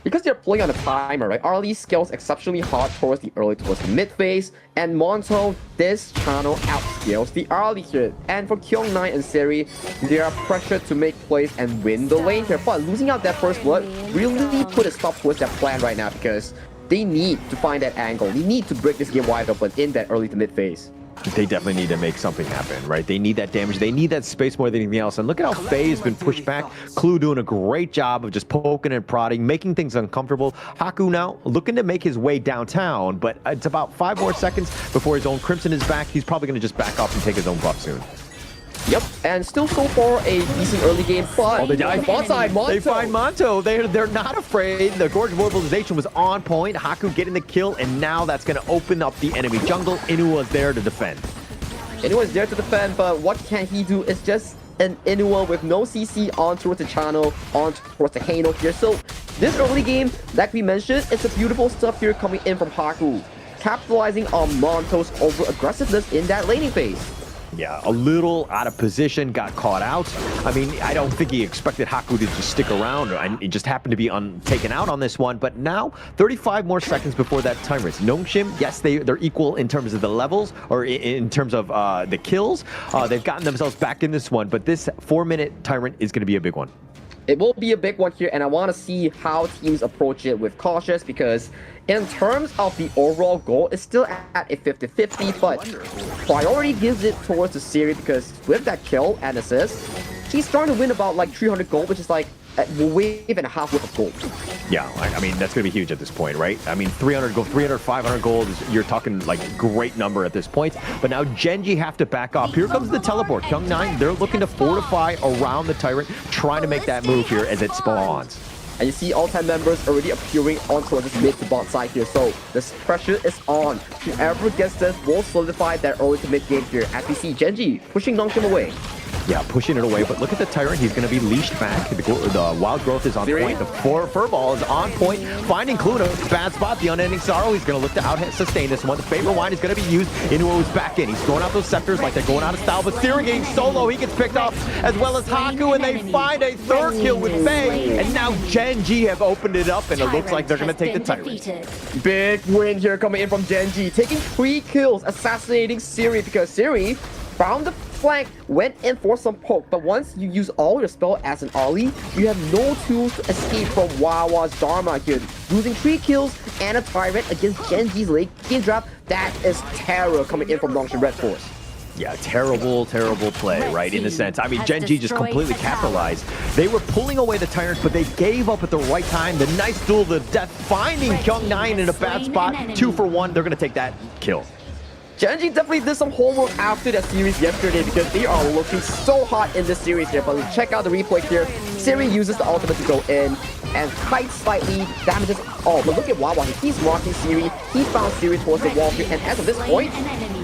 Because they're playing on a timer, right? Arlie scales exceptionally hard towards the early, towards the mid phase, and Monto, this channel outscales the Arlie here. And for Kyung9 and Seri, they are pressured to make plays and win the lane here. But losing out that first blood really put a stop towards their plan right now because they need to find that angle. They need to break this game wide open in that early to mid phase. They definitely need to make something happen, right? They need that damage. They need that space more than anything else. And look at how Faye has been pushed back. Clue doing a great job of just poking and prodding, making things uncomfortable. Haku now looking to make his way downtown, but it's about 5 more seconds before his own Crimson is back. He's probably going to just back off and take his own buff soon. Yep, and still so far a decent early game, but they die. Monto. They find Monto. They're not afraid. The Gorge Mobilization was on point. Haku getting the kill, and now that's going to open up the enemy jungle. Inua's there to defend. Inua's there to defend, but what can he do? It's just an Inua with no CC on towards the channel, on towards the Haino here. So this early game, like we mentioned, it's a beautiful stuff here coming in from Haku, capitalizing on Monto's over-aggressiveness in that laning phase. Yeah, a little out of position, got caught out. I mean, I don't think he expected Haku to just stick around, and it just happened to be taken out on this one. But now, 35 more seconds before that timer is. Nongshim, yes, they're equal in terms of the levels, or in terms of the kills. They've gotten themselves back in this one, but this 4-minute tyrant is going to be a big one. It will be a big one here, and I want to see how teams approach it with cautious, because in terms of the overall goal, it's still at a 50-50, but priority gives it towards the series because with that kill and assist, he's starting to win about like 300 gold, which is like a wave and a half worth of gold. Yeah, I mean, that's going to be huge at this point, right? I mean, 300 gold, 300, 500 gold, you're talking like great number at this point. But now Gen G have to back off. Here comes the teleport. Kyung9, they're looking to fortify around the Tyrant, trying to make that move here as it spawns. And you see all 10 members already appearing onto this mid to bot side here. So this pressure is on. Whoever gets this will solidify that early to mid game here. As we see Gen G pushing Nongshim away. Yeah, pushing it away, but look at the Tyrant. He's going to be leashed back. The Wild Growth is on point. The Furball is on point. Finding Clue in a bad spot. The Unending Sorrow, he's going to look to out-sustain this one. The Fate Rewind is going to be used. Inuo's back in. He's throwing out those scepters like they're going out of style, but Steering getting solo. He gets picked off, as well as Haku, and they find a third kill with Faye. And now Gen G have opened it up, and it looks like they're going to take the Tyrant. Big win here coming in from Gen G, taking 3 kills, assassinating Siri, because Siri found the flank, went in for some poke, but once you use all your spell as an Ollie, you have no tools to escape from Wawa's Dharma here. Losing 3 kills and a Tyrant against Gen G's late game draft, that is terror coming in from Nongshim Red Force. Yeah, terrible play, right, in a sense. I mean, Gen G just completely capitalized. They were pulling away the Tyrants, but they gave up at the right time. The nice duel to death, finding Kyung9 in a bad spot. 2 for 1, they're going to take that kill. Gen G definitely did some homework after that series yesterday because they are looking so hot in this series here. But we check out the replay here. Siri uses the ultimate to go in and kites slightly, damages all. But look at Wawa, he's marking Siri. He found Siri towards the wall here. And as of this point,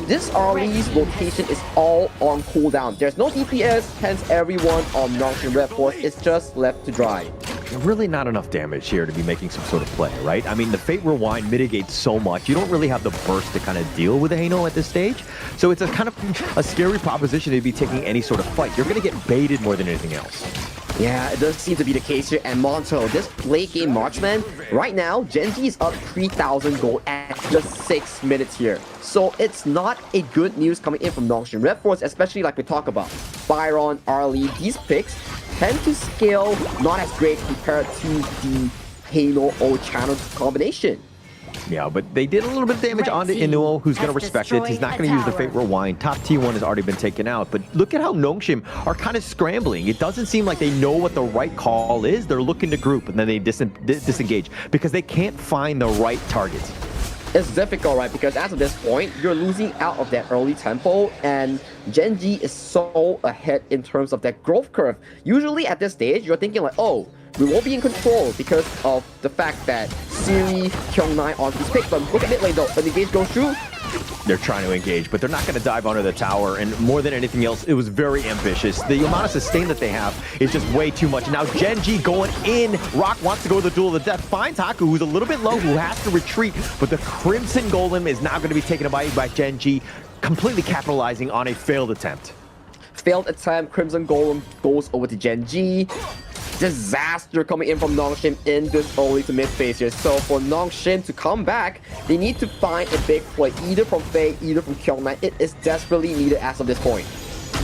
this Arlie's rotation is all on cooldown. There's no DPS, hence everyone on Nongshim Red Force is just left to dry. Really not enough damage here to be making some sort of play, right? I mean, the Fate Rewind mitigates so much. You don't really have the burst to kind of deal with a Haino at this stage. So it's a kind of a scary proposition to be taking any sort of fight. You're going to get baited more than anything else. Yeah, it does seem to be the case here. And Monto, this late game marksman, right now, Gen G is up 3,000 gold at just 6 minutes here. So it's not a good news coming in from Nongshim Red Force, especially like we talk about. Byron, Arlie, these picks tend to scale not as great compared to the Halo O channel combination. Yeah, but they did a little bit of damage onto Inuo, who's going to respect it. He's not going to use the Fate Rewind. Top T1 has already been taken out, but look at how Nongshim are kind of scrambling. It doesn't seem like they know what the right call is. They're looking to group, and then they disengage because they can't find the right targets. It's difficult, right? Because as of this point, you're losing out of that early tempo, and Genji is so ahead in terms of that growth curve. Usually at this stage, you're thinking like, oh, we won't be in control because of the fact that Siri, Kyung-Nai on these picks. But look at mid lane though, when the engage goes through, they're trying to engage, but they're not going to dive under the tower, and more than anything else, it was very ambitious. The amount of sustain that they have is just way too much. Now Genji going in. Rock wants to go to the duel of the death, finds Haku, who's a little bit low, who has to retreat, but the Crimson Golem is now going to be taken by Genji, completely capitalizing on a failed attempt. Failed attempt, Crimson Golem goes over to Genji. Disaster coming in from Nongshim in this early to mid phase here. So for Nongshim to come back, they need to find a big play, either from Faye, either from Kyung-Nai. It is desperately needed as of this point.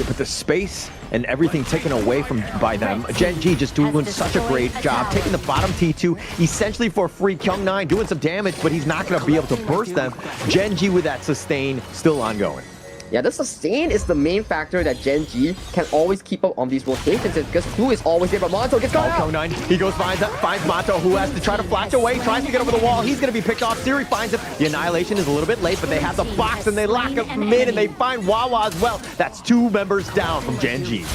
But the space and everything taken away by them. Genji just doing such a great job, taking the bottom T2 essentially for free. Kyung-Nai doing some damage, but he's not going to be able to burst them. Genji with that sustain still ongoing. Yeah, the sustain is the main factor that Genji can always keep up on these rotations because Clue is always there, but Monto gets caught out. Kyung-Nai, he goes, finds Monto, who has to try to flash away, tries to get over the wall. He's going to be picked off. Siri finds him. The Annihilation is a little bit late, but they have the box and they lock up mid and they find Wawa as well. That's 2 members down from Genji.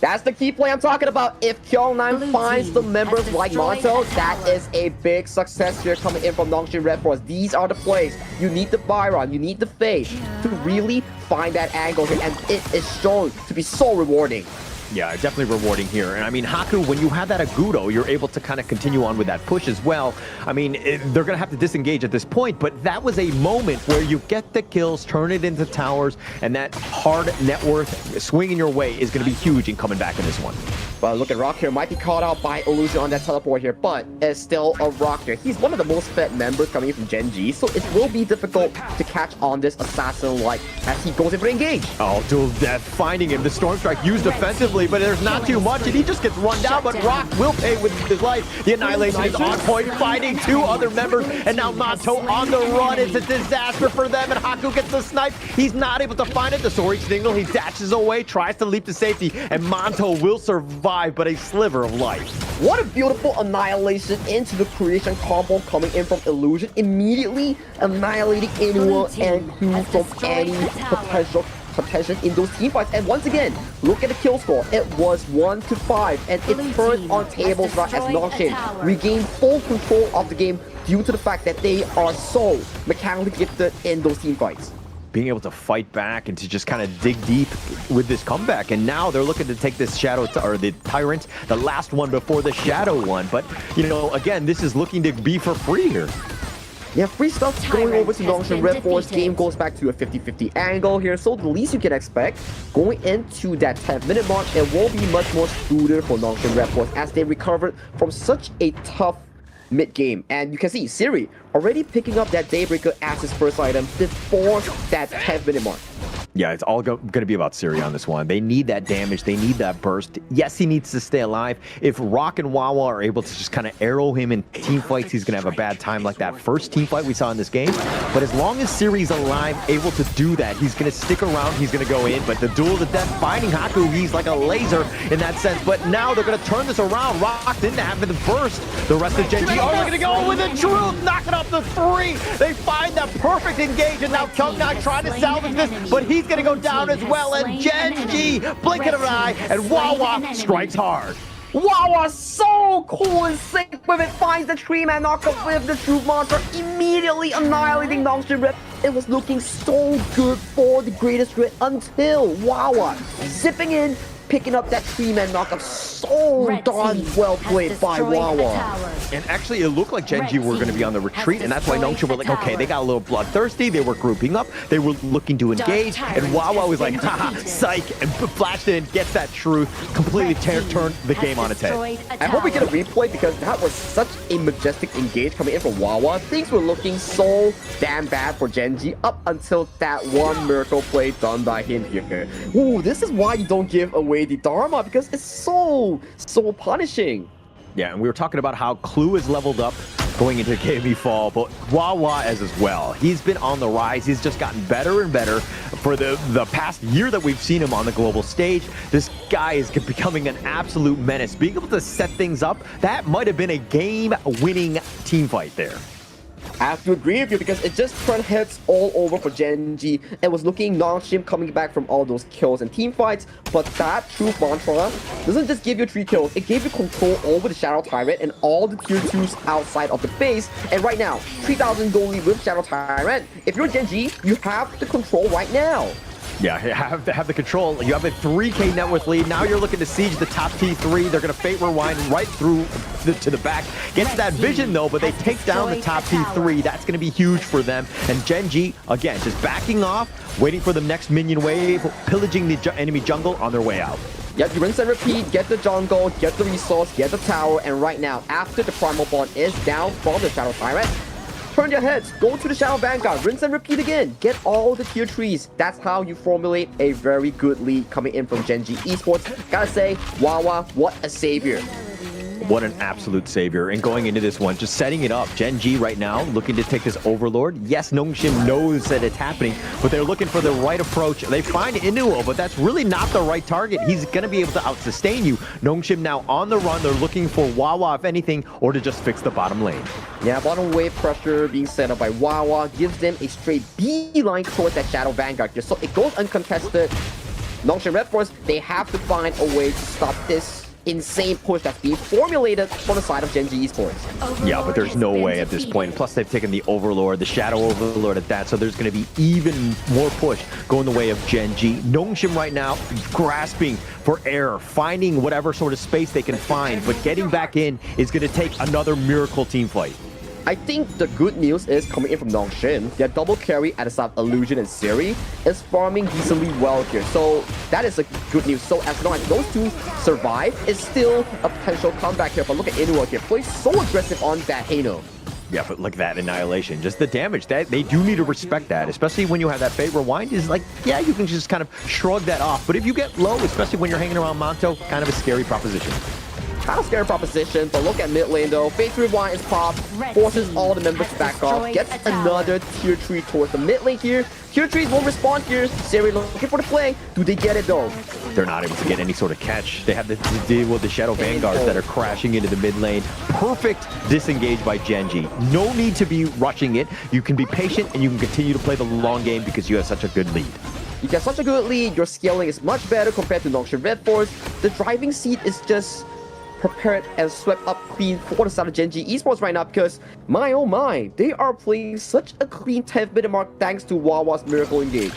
That's the key play I'm talking about. If Kyung-Nai finds the members like Monto, that is a big success here coming in from Nongshim Red Force. These are the plays. You need the Byron, you need the Faye to really find that angle here, and it is shown to be so rewarding. Yeah, definitely rewarding here. And I mean, Haku, when you have that Agudo, you're able to kind of continue on with that push as well. I mean, they're going to have to disengage at this point, but that was a moment where you get the kills, turn it into towers, and that hard net worth swinging your way is going to be huge in coming back in this one. But look at Rock here, might be caught out by Illusion on that teleport here, but it's still a Rock here. He's one of the most fed members coming in from Genji, so it will be difficult to catch on this assassin like as he goes in for engage. Oh, dual death finding him. The Storm Strike used defensively, but there's not too much, and he just gets run down, but Rock will pay with his life. The Annihilation is on point, finding 2 other members, and now Monto on the run. It's a disaster for them, and Haku gets the snipe. He's not able to find it. The Sori Signal, he dashes away, tries to leap to safety, and Monto will survive, but a sliver of life. What a beautiful Annihilation into the creation combo coming in from Illusion, immediately annihilating anyone and Clue from any potential in those team fights. And once again, look at the kill score. It was 1-5, and it turned on tables right as Nongshim regained full control of the game due to the fact that they are so mechanically gifted in those team fights. Being able to fight back and to just kind of dig deep with this comeback. And now they're looking to take this Shadow, or the Tyrant, the last one before the Shadow one. But, you know, again, this is looking to be for free here. Yeah, free stuff going over to Nongshim Red Force. Game goes back to a 50-50 angle here. So the least you can expect going into that 10-minute mark, it will be much more smoother for Nongshim Red Force as they recovered from such a tough mid-game. And you can see Siri already picking up that Daybreaker as his first item before that 10-minute mark. Yeah, it's all going to be about Siri on this one. They need that damage. They need that burst. Yes, he needs to stay alive. If Rock and Wawa are able to just kind of arrow him in team fights, he's going to have a bad time like that first team fight we saw in this game. But as long as Siri's alive, able to do that, he's going to stick around. He's going to go in. But the duel to death, finding Haku, he's like a laser in that sense. But now they're going to turn this around. Rock didn't have the burst. The rest of Genji are going to go with the truth, knocking off the 3. They find the perfect engage, and now Kyung-Nai trying to salvage this, but he's going to go down as well, and Genji, blink of an eye, and Wawa strikes hard. Wawa so cool and sick with it, finds the 3-man knockup with the Truth Monster, immediately annihilating Nongshim Red. It was looking so good for the greatest threat until Wawa zipping in, picking up that 3-man knockup. So darn well played by Wawa. And actually, it looked like Gen G were going to be on the retreat, and that's why Nongshim were like, okay, they got a little bloodthirsty. They were grouping up. They were looking to engage, and Wawa was like, haha, psych, and flashed in, gets that truth, completely turned the game on its head. I hope we get a replay because that was such a majestic engage coming in from Wawa. Things were looking so damn bad for Gen G up until that one miracle play done by him here. Ooh, this is why you don't give away the Dharma, because it's so punishing. Yeah, and we were talking about how Clue is leveled up going into KME Fall, but Wawa as well. He's been on the rise. He's just gotten better and better for the past year that we've seen him on the global stage. This guy is becoming an absolute menace. Being able to set things up, that might have been a game-winning team fight there. I have to agree with you because it just turned heads all over for Gen G. It was looking Nongshim coming back from all those kills and team fights, but that Truth Mantra doesn't just give you 3 kills, it gave you control over the Shadow Tyrant and all the tier 2s outside of the base. And right now, 3,000 gold lead with Shadow Tyrant. If you're Gen G, you have the control right now. Yeah, you have to have the control. You have a 3K net worth lead. Now you're looking to siege the top T3. They're going to Fate Rewind right through to the back. Gets that vision, though, but they take down the top T3. That's going to be huge for them. And Gen G, again, just backing off, waiting for the next minion wave, pillaging the enemy jungle on their way out. Yep, you rinse and repeat, get the jungle, get the resource, get the tower, and right now, after the Primal Bond is down from the Shadow Tyrant, turn your heads, go to the Shadow Vanguard, rinse and repeat again, get all the tier 3s. That's how you formulate a very good lead coming in from Gen G Esports. Gotta say, Wawa, what a savior. What an absolute savior. And going into this one, just setting it up. Gen G right now looking to take this Overlord. Yes, Nongshim knows that it's happening, but they're looking for the right approach. They find Inuo, but that's really not the right target. He's going to be able to out-sustain you. Nongshim now on the run. They're looking for Wawa, if anything, or to just fix the bottom lane. Yeah, bottom wave pressure being set up by Wawa gives them a straight beeline towards that Shadow Vanguard here. So it goes uncontested. Nongshim Red Force, they have to find a way to stop this insane push that's being formulated from the side of Gen G Esports. Yeah, but there's no way at this point. Plus, they've taken the Overlord, the Shadow Overlord at that, so there's going to be even more push going the way of Gen G. Nongshim right now grasping for air, finding whatever sort of space they can find, but getting back in is going to take another miracle team fight. I think the good news is coming in from Nongshim. Their double carry at the start of Illusion and Siri is farming decently well here. So that is a good news. So as long as those two survive, it's still a potential comeback here. But look at Inuo here. Plays so aggressive on that Hano. Yeah, but look at that Annihilation. Just the damage. That they do need to respect that, especially when you have that Fate Rewind. Is like, yeah, you can just kind of shrug that off. But if you get low, especially when you're hanging around Monto, kind of a scary proposition. Kind of scary proposition, but look at mid lane though. Fate Rewind is popped, forces all the members to back off, gets another tier 3 towards the mid lane here. Tier 3s won't respond here. Siri looking for the play. Do they get it though? They're not able to get any sort of catch. They have to deal with the Shadow Vanguards that are crashing into the mid lane. Perfect disengage by Gen G. No need to be rushing it. You can be patient and you can continue to play the long game because you have such a good lead. You get such a good lead, your scaling is much better compared to Nongshim Red Force. The driving seat is just prepared and swept up clean for the side of Gen G Esports right now because, my oh my, they are playing such a clean 10th minute mark thanks to Wawa's Miracle Engage.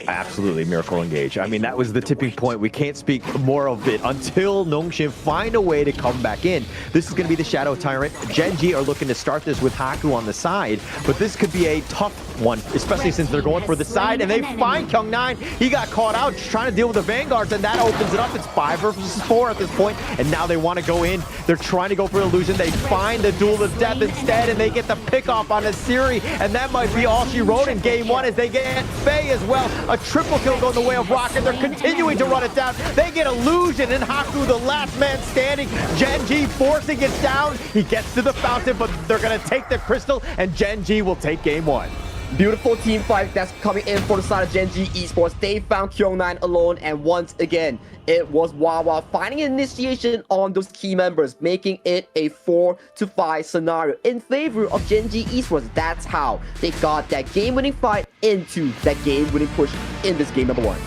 Absolutely, Miracle Engage. I mean, that was the tipping point. We can't speak more of it until Nongshim find a way to come back in. This is going to be the Shadow Tyrant. Gen G are looking to start this with Haku on the side, but this could be a tough one, especially since they're going for the side, and they find Kyung9. He got caught out trying to deal with the Vanguards, and that opens it up. It's 5 versus 4 at this point, and now they want to go in. They're trying to go for Illusion. They find the Duel of Death instead, and they get the pick off on Asiri, and that might be all she wrote in game 1 as they get Faye as well. A triple kill going the way of Rocket. They're continuing to run it down. They get Illusion, and Haku, the last man standing. Gen G forcing it down. He gets to the fountain, but they're going to take the crystal, and Gen G will take game 1. Beautiful team fight that's coming in for the side of Gen G Esports. They found Kyung9 alone, and once again, it was Wawa finding initiation on those key members, making it a 4-5 scenario in favor of Gen G Esports. That's how they got that game-winning fight into that game-winning push in this game number 1.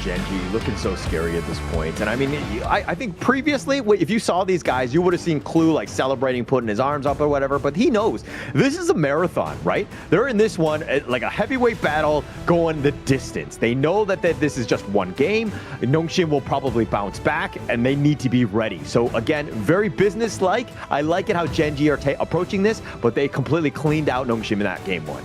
Genji looking so scary at this point. And I mean, I think previously, if you saw these guys, you would have seen Clue like celebrating, putting his arms up or whatever, but he knows this is a marathon, right? They're in this one, like a heavyweight battle going the distance. They know that this is just one game. Nongshim will probably bounce back and they need to be ready. So again, very business-like. I like it how Genji are approaching this, but they completely cleaned out Nongshim in that game one.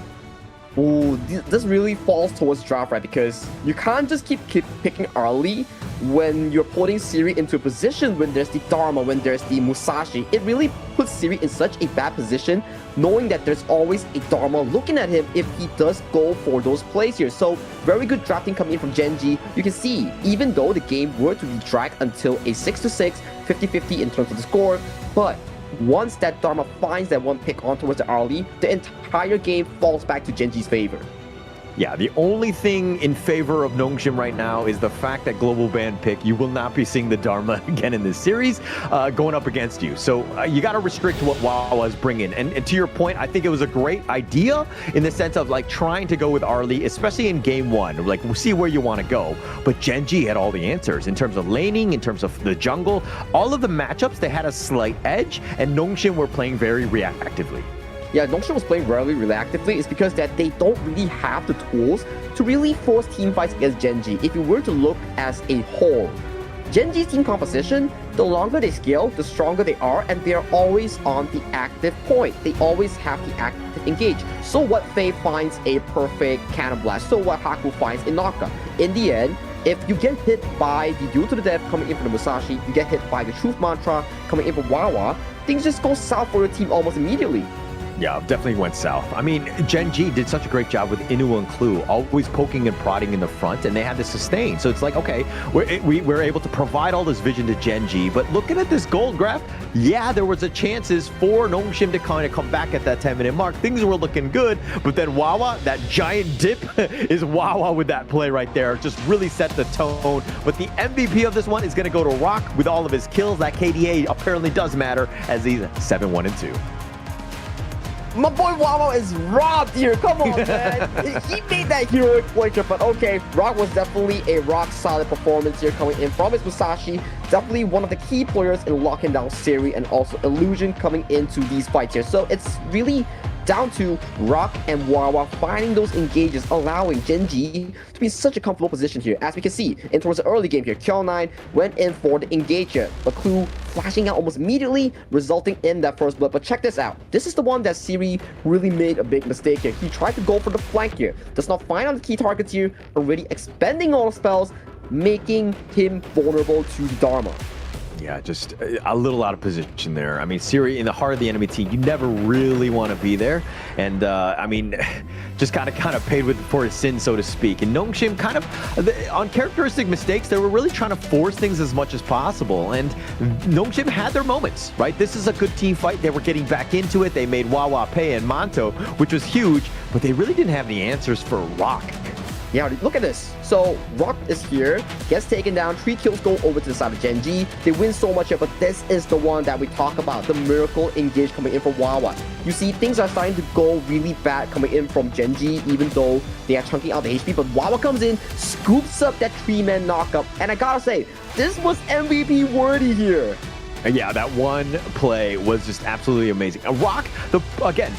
Ooh, this really falls towards draft, right? Because you can't just keep picking early when you're putting Siri into a position when there's the Dharma, when there's the Musashi. It really puts Siri in such a bad position, knowing that there's always a Dharma looking at him if he does go for those plays here. So very good drafting coming in from Genji. You can see, even though the game were to be dragged until a 6-6, 50-50 in terms of the score, but once that Dharma finds that one pick on towards the early, the entire game falls back to Genji's favor. Yeah, the only thing in favor of Nongshim right now is the fact that Global Band pick, you will not be seeing the Dharma again in this series going up against you. So you got to restrict what Wawa's bringing. And to your point, I think it was a great idea in the sense of like trying to go with Arlie, especially in game one. Like, we'll see where you want to go. But Genji had all the answers in terms of laning, in terms of the jungle. All of the matchups, they had a slight edge, and Nongshim were playing very reactively. Yeah, Nongshim was playing very reactively. It's because that they don't really have the tools to really force team fights against Genji. If you were to look as a whole, Genji's team composition, the longer they scale, the stronger they are, and they're always on the active point. They always have the active engage. So what Faye finds a perfect cannon blast, so what Haku finds a knockup. In the end, if you get hit by the duel to the death coming in from the Musashi, you get hit by the truth mantra coming in from Wawa, things just go south for your team almost immediately. Yeah, definitely went south. I mean, Genji did such a great job with Inu and Clue, always poking and prodding in the front, and they had to sustain. So it's like, okay, we're able to provide all this vision to Genji, but looking at this gold graph, yeah, there was a chances for Nongshim to kind of come back at that 10-minute mark. Things were looking good, but then Wawa, that giant dip is Wawa with that play right there. Just really set the tone. But the MVP of this one is going to go to Rock with all of his kills. That KDA apparently does matter as he's 7-1-2. My boy Wawa is robbed here. Come on, man. He made that heroic play, but okay. Rock was definitely a rock-solid performance here coming in from his Musashi. Definitely one of the key players in locking down Siri and also Illusion coming into these fights here. So it's really down to Rock and Wawa finding those engages, allowing Genji to be in such a comfortable position here. As we can see, in towards the early game here, Kyo9 went in for the engage here, but Clue flashing out almost immediately, resulting in that first blood. But check this out. This is the one that Siri really made a big mistake here. He tried to go for the flank here, does not find on the key targets here, already expending all the spells, making him vulnerable to the Dharma. Yeah, just a little out of position there. I mean, Siri in the heart of the enemy team, you never really want to be there. And I mean, just kind of paid for his sin, so to speak. And Nongshim kind of, on characteristic mistakes, they were really trying to force things as much as possible. And Nongshim had their moments, right? This is a good team fight. They were getting back into it. They made Wawa pay and Manto, which was huge, but they really didn't have any answers for Rock. Yeah, look at this. So Rock is here, gets taken down, 3 kills go over to the side of Genji. They win so much here, but this is the one that we talk about, the miracle engage coming in from Wawa. You see, things are starting to go really bad coming in from Genji, even though they are chunking out the HP, but Wawa comes in, scoops up that 3-man knockup, and I gotta say, this was MVP worthy here. Yeah, that one play was just absolutely amazing. Rock, again,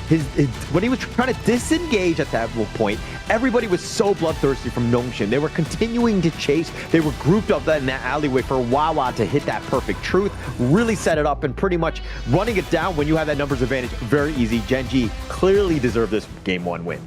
when he was trying to disengage at that point, everybody was so bloodthirsty from Nongshim. They were continuing to chase. They were grouped up in that alleyway for Wawa to hit that perfect truth, really set it up, and pretty much running it down when you have that numbers advantage, very easy. Genji clearly deserved this game 1 win.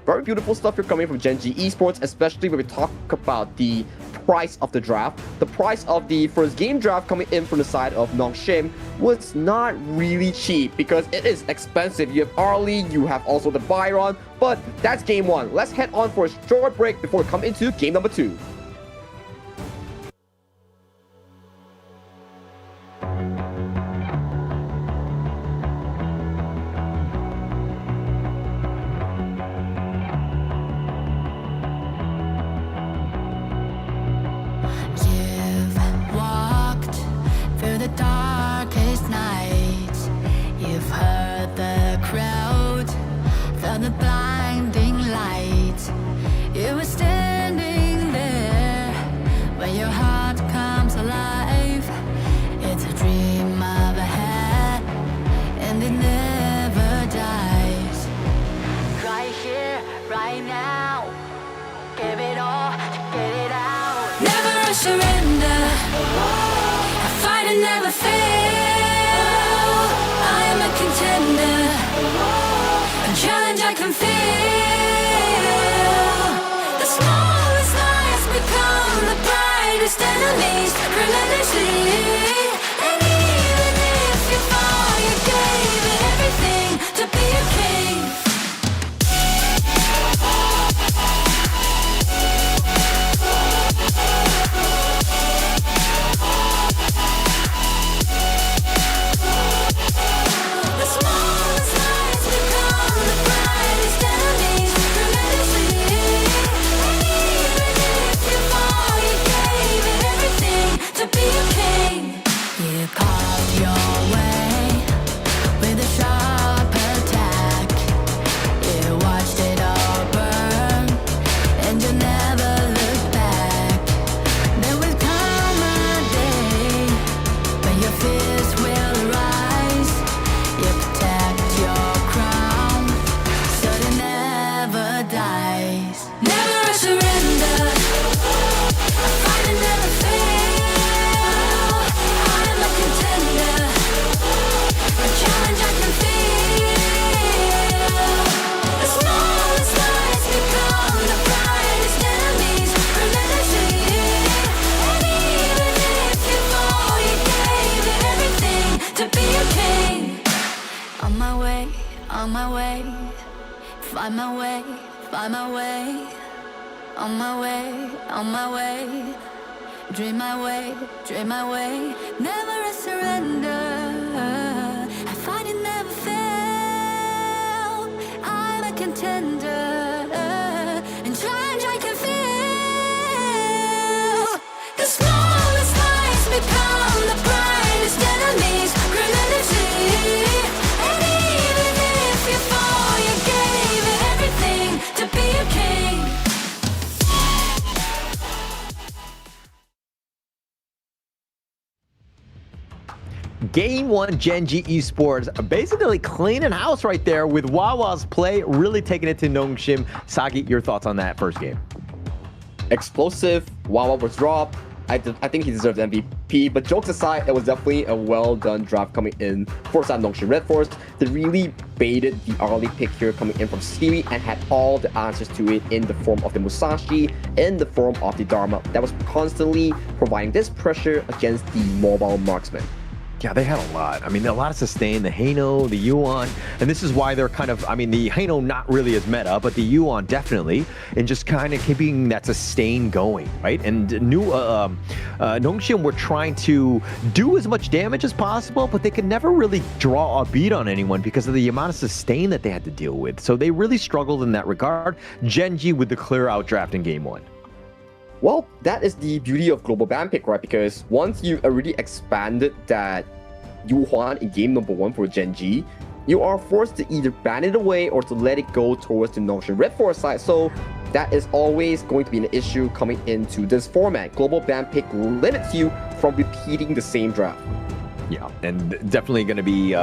Very beautiful stuff here coming from Genji Esports, especially when we talk about the price of the draft. The price of the first game draft coming in from the side of Nongshim was not really cheap because it is expensive. You have Arlie, you have also the Byron, but that's game 1. Let's head on for a short break before we come into game number 2. You've walked through the darkest night. You've heard the crowd, felt the blinding light. You were standing there heart comes alive. It's a dream I've had, and it never dies. Right here, right now, give it all, get it out. Never a surrender, I fight and never fail. I am a contender, a challenge I can feel. The smallest lies become the brightest enemies, relentlessly. And even if you fall, you gave it everything to be a king. The smallest lies become the brightest enemies, relentlessly. And even if you fall, you gave it everything to be a king. You carved your way with a sharp attack. You watched it all burn, and you never looked back. There will come a day when your fears will rise. You protect your crown, so it never dies. Never a surrender, I fight and never fail. I am a contender, a challenge I can feel. The smallest lies become the brightest enemies, relentlessly. And even if you fall, you gave it everything to be a king. On my way, on my way, find my way, find my way. On my way, on my way, dream my way, dream my way. Never a surrender, I fight and never fail. I'm a contender, and challenge I can feel. The smallest lies become the brightest enemies, relentlessly. And even if you fall, you gave it everything to be a king. Game 1 Gen G Esports basically cleaning house right there with Wawa's play really taking it to Nongshim. Sagi, your thoughts on that first game? Explosive. Wawa was dropped. I think he deserved MVP, but jokes aside, it was definitely a well done draft coming in for San Nongshim Red Force. They really baited the early pick here coming in from Stewie and had all the answers to it in the form of the Musashi, in the form of the Dharma that was constantly providing this pressure against the mobile marksman. Yeah, they had a lot. I mean, a lot of sustain, the Hano, the Yuan, and this is why they're kind of, I mean, the Hano not really as meta, but the Yuan definitely, and just kind of keeping that sustain going, right? And Nongshim were trying to do as much damage as possible, but they could never really draw a beat on anyone because of the amount of sustain that they had to deal with. So they really struggled in that regard. Genji with the clear out draft in game 1. Well, that is the beauty of global ban pick, right? Because once you already expanded that Yu Huan in game number 1 for Gen G, you are forced to either ban it away or to let it go towards the Nongshim Red Force side. So that is always going to be an issue coming into this format. Global ban pick limits you from repeating the same draft. Yeah, and definitely going to be,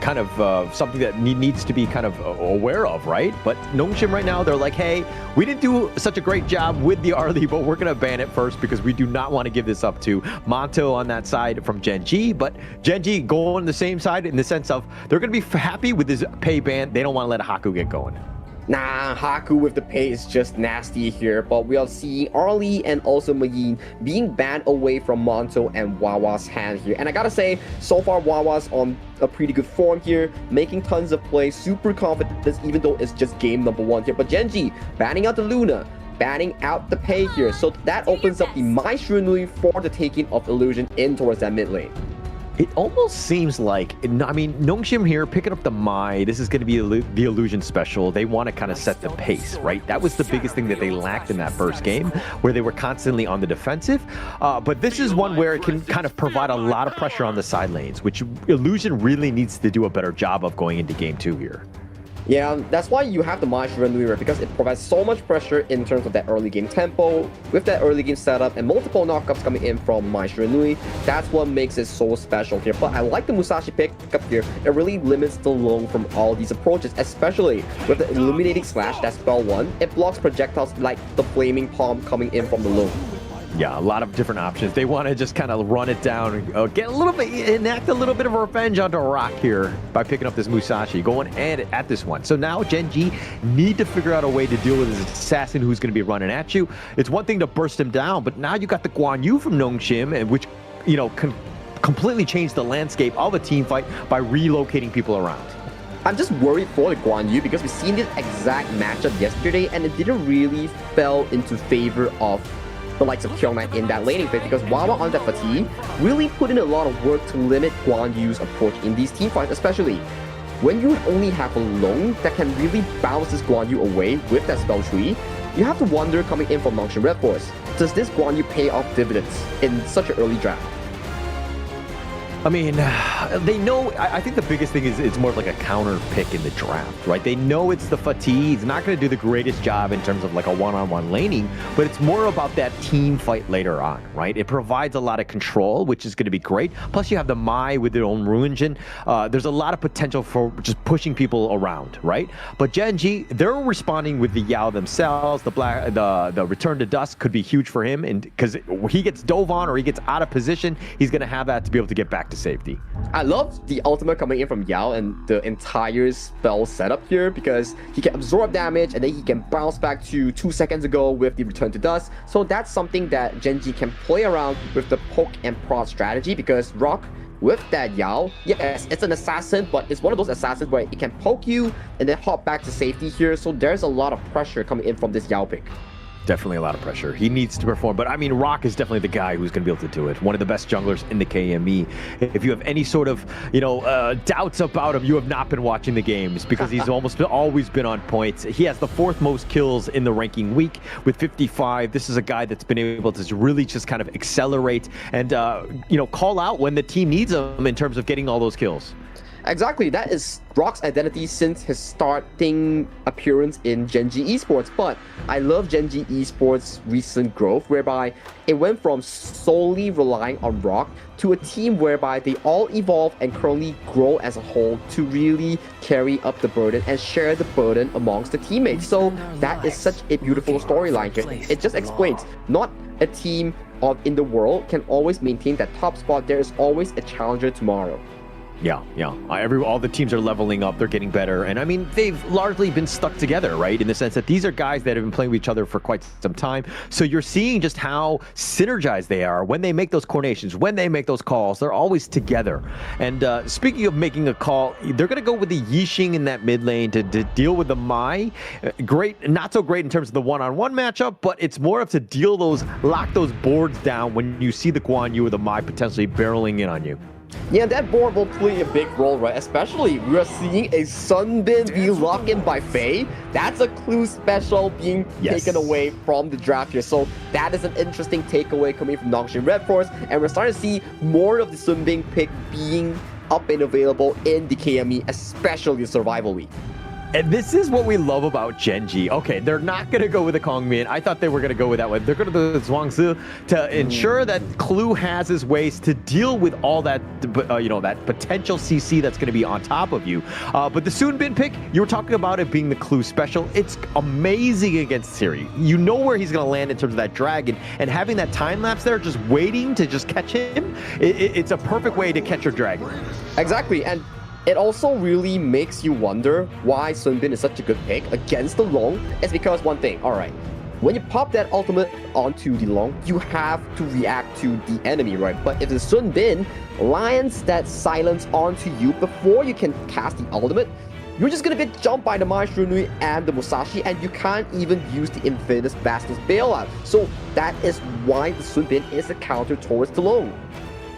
kind of something that needs to be kind of aware of, right? But Nongshim right now, they're like, hey, we didn't do such a great job with the Arlie, but we're going to ban it first because we do not want to give this up to Monto on that side from Gen G. But Gen G go on the same side in the sense of they're going to be happy with this pay ban. They don't want to let Haku get going. Nah, Haku with the pay is just nasty here, but we are seeing Arlie and also Magin being banned away from Monto and Wawa's hand here. And I gotta say, so far Wawa's on a pretty good form here, making tons of plays, super confident, even though it's just game number 1 here. But Genji banning out the Luna, banning out the pay here, so that opens up the Maestro Nui for the taking of Illusion in towards that mid lane. It almost seems like, I mean, Nongshim here picking up the Mai. This is going to be the Illusion special. They want to kind of set the pace, right? That was the biggest thing that they lacked in that first game, where they were constantly on the defensive. But this is one where it can kind of provide a lot of pressure on the side lanes, which Illusion really needs to do a better job of going into game 2 here. Yeah, that's why you have the Mai Shiranui, right? Because it provides so much pressure in terms of that early game tempo, with that early game setup and multiple knockups coming in from Mai Shiranui. That's what makes it so special here. But I like the Musashi pick up here. It really limits the Long from all these approaches, especially with the Illuminating Slash, that's spell 1. It blocks projectiles like the Flaming Palm coming in from the Long. Yeah, a lot of different options. They want to just kind of run it down, get a little bit, enact a little bit of revenge onto Rock here by picking up this Musashi, going at this one. So now Gen.G need to figure out a way to deal with this assassin who's going to be running at you. It's one thing to burst him down, but now you got the Guan Yu from Nongshim, which, you know, can completely change the landscape of a team fight by relocating people around. I'm just worried for the Guan Yu because we've seen this exact matchup yesterday and it didn't really fell into favor of the likes of Kyung-Knight in that laning phase, because Wawa on that fatigue really put in a lot of work to limit Guan Yu's approach in these team fights, especially when you only have a Long that can really bounce this Guan Yu away with that spell tree. You have to wonder, coming in from Nongshim Red Force, does this Guan Yu pay off dividends in such an early draft? I mean, they know, I think the biggest thing is it's more of like a counter pick in the draft, right? They know it's the fatigue. He's not going to do the greatest job in terms of like a one-on-one laning, but it's more about that team fight later on, right? It provides a lot of control, which is going to be great. Plus you have the Mai with their own Ruin Jin. There's a lot of potential for just pushing people around, right? But Gen.G, they're responding with the Yao themselves. The Return to Dust could be huge for him, and because he gets dove on or he gets out of position, he's going to have that to be able to get back to safety. I love the ultimate coming in from Yao and the entire spell setup here, because he can absorb damage and then he can bounce back to 2 seconds ago with the Return to Dust. So that's something that Gen.G can play around with the poke and prod strategy, because Rock with that Yao, yes, it's an assassin, but it's one of those assassins where it can poke you and then hop back to safety here. So there's a lot of pressure coming in from this Yao pick. Definitely a lot of pressure. He needs to perform, but I mean, Rock is definitely the guy who's going to be able to do it. One of the best junglers in the KME. If you have any sort of, doubts about him, you have not been watching the games, because he's always been on points. He has the 4th most kills in the ranking week with 55. This is a guy that's been able to really just kind of accelerate and, call out when the team needs him in terms of getting all those kills. Exactly, that is Rock's identity since his starting appearance in Gen.G Esports. But I love Gen.G Esports' recent growth, whereby it went from solely relying on Rock to a team whereby they all evolve and currently grow as a whole to really carry up the burden and share the burden amongst the teammates. So that is such a beautiful storyline here. It just explains, not a team in the world can always maintain that top spot. There is always a challenger tomorrow. Yeah. All the teams are leveling up. They're getting better. And I mean, they've largely been stuck together, right? In the sense that these are guys that have been playing with each other for quite some time. So you're seeing just how synergized they are when they make those coordinations, when they make those calls. They're always together. And speaking of making a call, they're going to go with the Yixing in that mid lane to deal with the Mai. Great, not so great in terms of the one-on-one matchup, but it's more of to lock those boards down when you see the Guan Yu or the Mai potentially barreling in on you. Yeah, that board will play a big role, right? Especially we are seeing a Sunbin be locked in by Faye. That's a clue special being taken away from the draft here. So that is an interesting takeaway coming from Nongshim Red Force. And we're starting to see more of the Sunbin pick being up and available in the KME, especially Survival Week. And this is what we love about Gen.G. Okay, they're not going to go with the Kongmin. I thought they were going to go with that one. They're going to the Zhuangzi to ensure that Clue has his ways to deal with all that, that potential CC that's going to be on top of you. But the Sunbin pick, you were talking about it being the Clue special. It's amazing against Siri. You know where he's going to land in terms of that dragon, and having that time lapse there, just waiting to just catch him, it's a perfect way to catch your dragon. Exactly, and it also really makes you wonder why Sunbin is such a good pick against the Long. It's because one thing, alright, when you pop that ultimate onto the Long, you have to react to the enemy, right? But if the Sunbin lands that silence onto you before you can cast the ultimate, you're just gonna get jumped by the Mai Shiranui and the Musashi, and you can't even use the Infinitus Bastos bailout. So that is why the Sunbin is a counter towards the Long.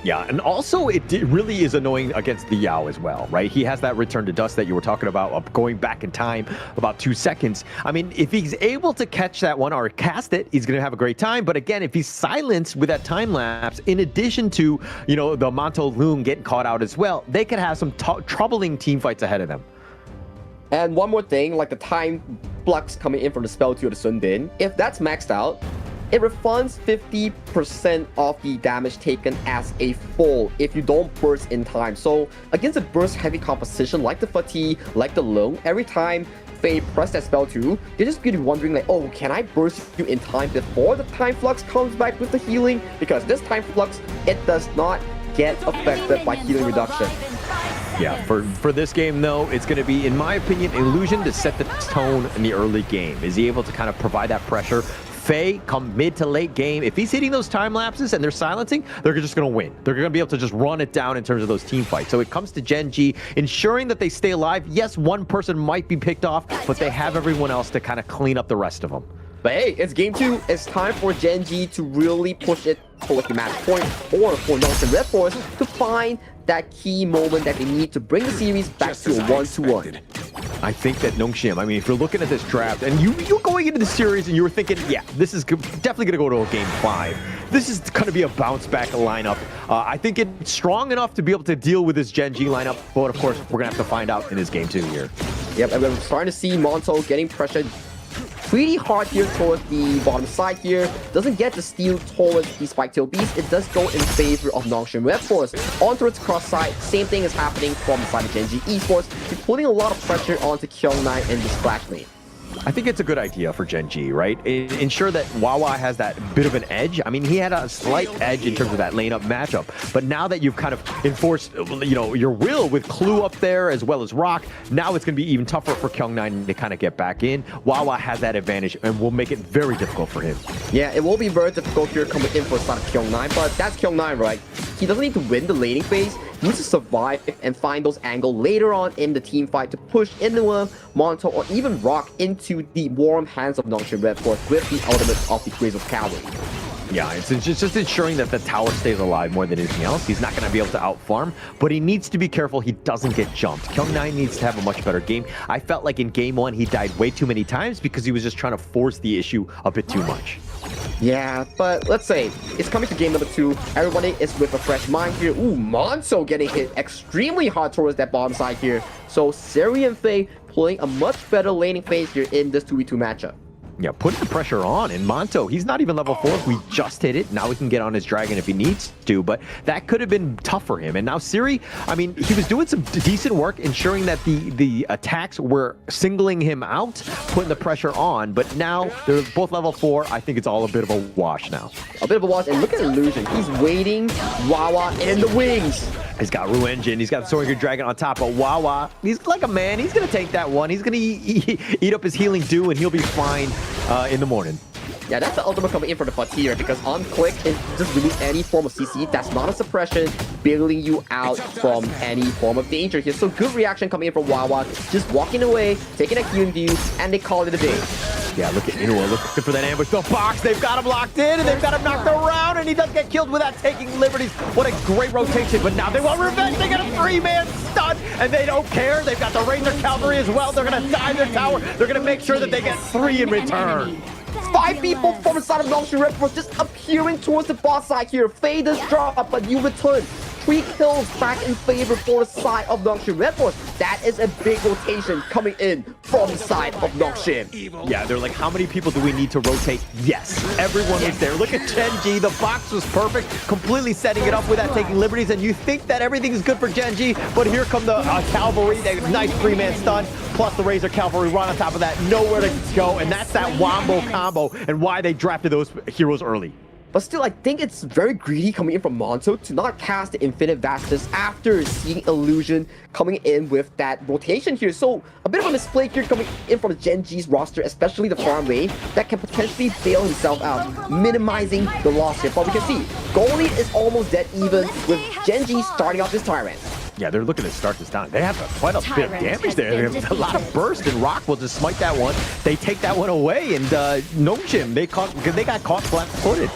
Yeah, and also it really is annoying against the Yao as well, right? He has that Return to Dust that you were talking about, going back in time about 2 seconds. I mean, if he's able to catch that one or cast it, he's going to have a great time. But again, if he's silenced with that time lapse, in addition to, the Manto Loon getting caught out as well, they could have some troubling team fights ahead of them. And one more thing, like the time flux coming in from the spell to the Sundin, if that's maxed out, it refunds 50% of the damage taken as a full if you don't burst in time. So against a burst heavy composition like the Fatigue, like the Lung, every time Faye press that spell too, you're just gonna be wondering like, oh, can I burst you in time before the time flux comes back with the healing? Because this time flux, it does not get affected by healing reduction. Yeah, for this game though, it's going to be, in my opinion, Illusion to set the tone in the early game. Is he able to kind of provide that pressure? Faye, come mid to late game, if he's hitting those time lapses and they're silencing, they're just going to win. They're going to be able to just run it down in terms of those team fights. So it comes to Gen G, ensuring that they stay alive. Yes, one person might be picked off, but they have everyone else to kind of clean up the rest of them. But hey, it's game 2. It's time for Gen G to really push it for the match point or for Nongshim Red Force to find that key moment that they need to bring the series back to a 1-1. I think that Nongshim, I mean, if you're looking at this draft and you're going into the series and you were thinking, yeah, this is definitely going to go to a game 5. This is going to be a bounce back lineup. I think it's strong enough to be able to deal with this Gen G lineup, but of course, we're going to have to find out in this game 2 here. Yep, and we're starting to see Monto getting pressured pretty hard here towards the bottom side here. Doesn't get the steal towards the Spike-tailed Beast. It does go in favor of Nongshim Red Force. On towards cross side, same thing is happening from the side of Gen G Esports. He's putting a lot of pressure onto Kyung9 in this splash lane. I think it's a good idea for Gen G, right? Ensure that Wawa has that bit of an edge. I mean, he had a slight edge in terms of that lane-up matchup, but now that you've kind of enforced, you know, your will with Clue up there as well as Rock, now it's going to be even tougher for Kyung9 to kind of get back in. Wawa has that advantage and will make it very difficult for him. Yeah, it will be very difficult here coming in for a side of Kyung9, but that's Kyung9, right? He doesn't need to win the laning phase. He needs to survive and find those angles later on in the team fight to push into Monto or even Rock into the warm hands of Nongshim Red Force with the ultimate of the Grace of Cavalry. Yeah, it's just ensuring that the tower stays alive more than anything else. He's not going to be able to outfarm, but he needs to be careful he doesn't get jumped. Kyung9 needs to have a much better game. I felt like in game 1 he died way too many times because he was just trying to force the issue a bit too much. Yeah, but let's say it's coming to game number 2. Everybody is with a fresh mind here. Ooh, Monso getting hit extremely hard towards that bottom side here. So Seri and Faye playing a much better laning phase here in this 2v2 matchup. Yeah, putting the pressure on. And Monto, he's not even level 4. We just hit it. Now he can get on his dragon if he needs to, but that could have been tough for him. And now Siri, I mean, he was doing some decent work ensuring that the attacks were singling him out, putting the pressure on, but now they're both level 4. I think it's all a bit of a wash now. A bit of a wash, and look at Illusion. He's waiting Wawa in the wings. He's got Ru Engine. He's got the Soaring Dragon on top of Wawa. He's like a man. He's going to take that one. He's going to eat up his healing dew, and he'll be fine in the morning. Yeah, that's the ultimate coming in for the Fatir, because on click, it just remove any form of CC. That's not a suppression, bailing you out from any form of danger here. So good reaction coming in from Wawa, just walking away, taking a healing view, and they call it a day. Yeah, look at Inuo looking for that ambush. The box, they've got him locked in, and they've got him knocked around, and he does get killed without taking liberties. What a great rotation, but now they want revenge. They got a 3-man stun, and they don't care. They've got the Razor Cavalry as well. They're going to dive their tower. They're going to make sure that they get 3 in return. 5 people from the side of Nongshim Red Force just appearing towards the boss side here. Faye does drop, but you return. 3 kills back in favor for the side of Nongshim Red Force. That is a big rotation coming in from the side of Nongshim. Yeah, they're like, how many people do we need to rotate? Yes, everyone was there. Look at Gen G. The box was perfect, completely setting it up without taking liberties, and you think that everything is good for Gen G, but here come the Cavalry. They nice 3-man stun, plus the Razor Cavalry right on top of that. Nowhere to go, and that's that Wombo combo and why they drafted those heroes early. But still, I think it's very greedy coming in from Monto to not cast the Infinite Vastus after seeing Illusion coming in with that rotation here. So a bit of a misplay here coming in from Gen G's roster, especially the farm lane, that can potentially bail himself out, minimizing the loss here. But we can see, goal lead is almost dead even with Gen G starting off this Tyrant. Yeah, they're looking to start this down. They have quite a bit of damage there. They have a lot of burst, and Rock will just smite that one. They take that one away, and Nongshim, they got caught flat-footed.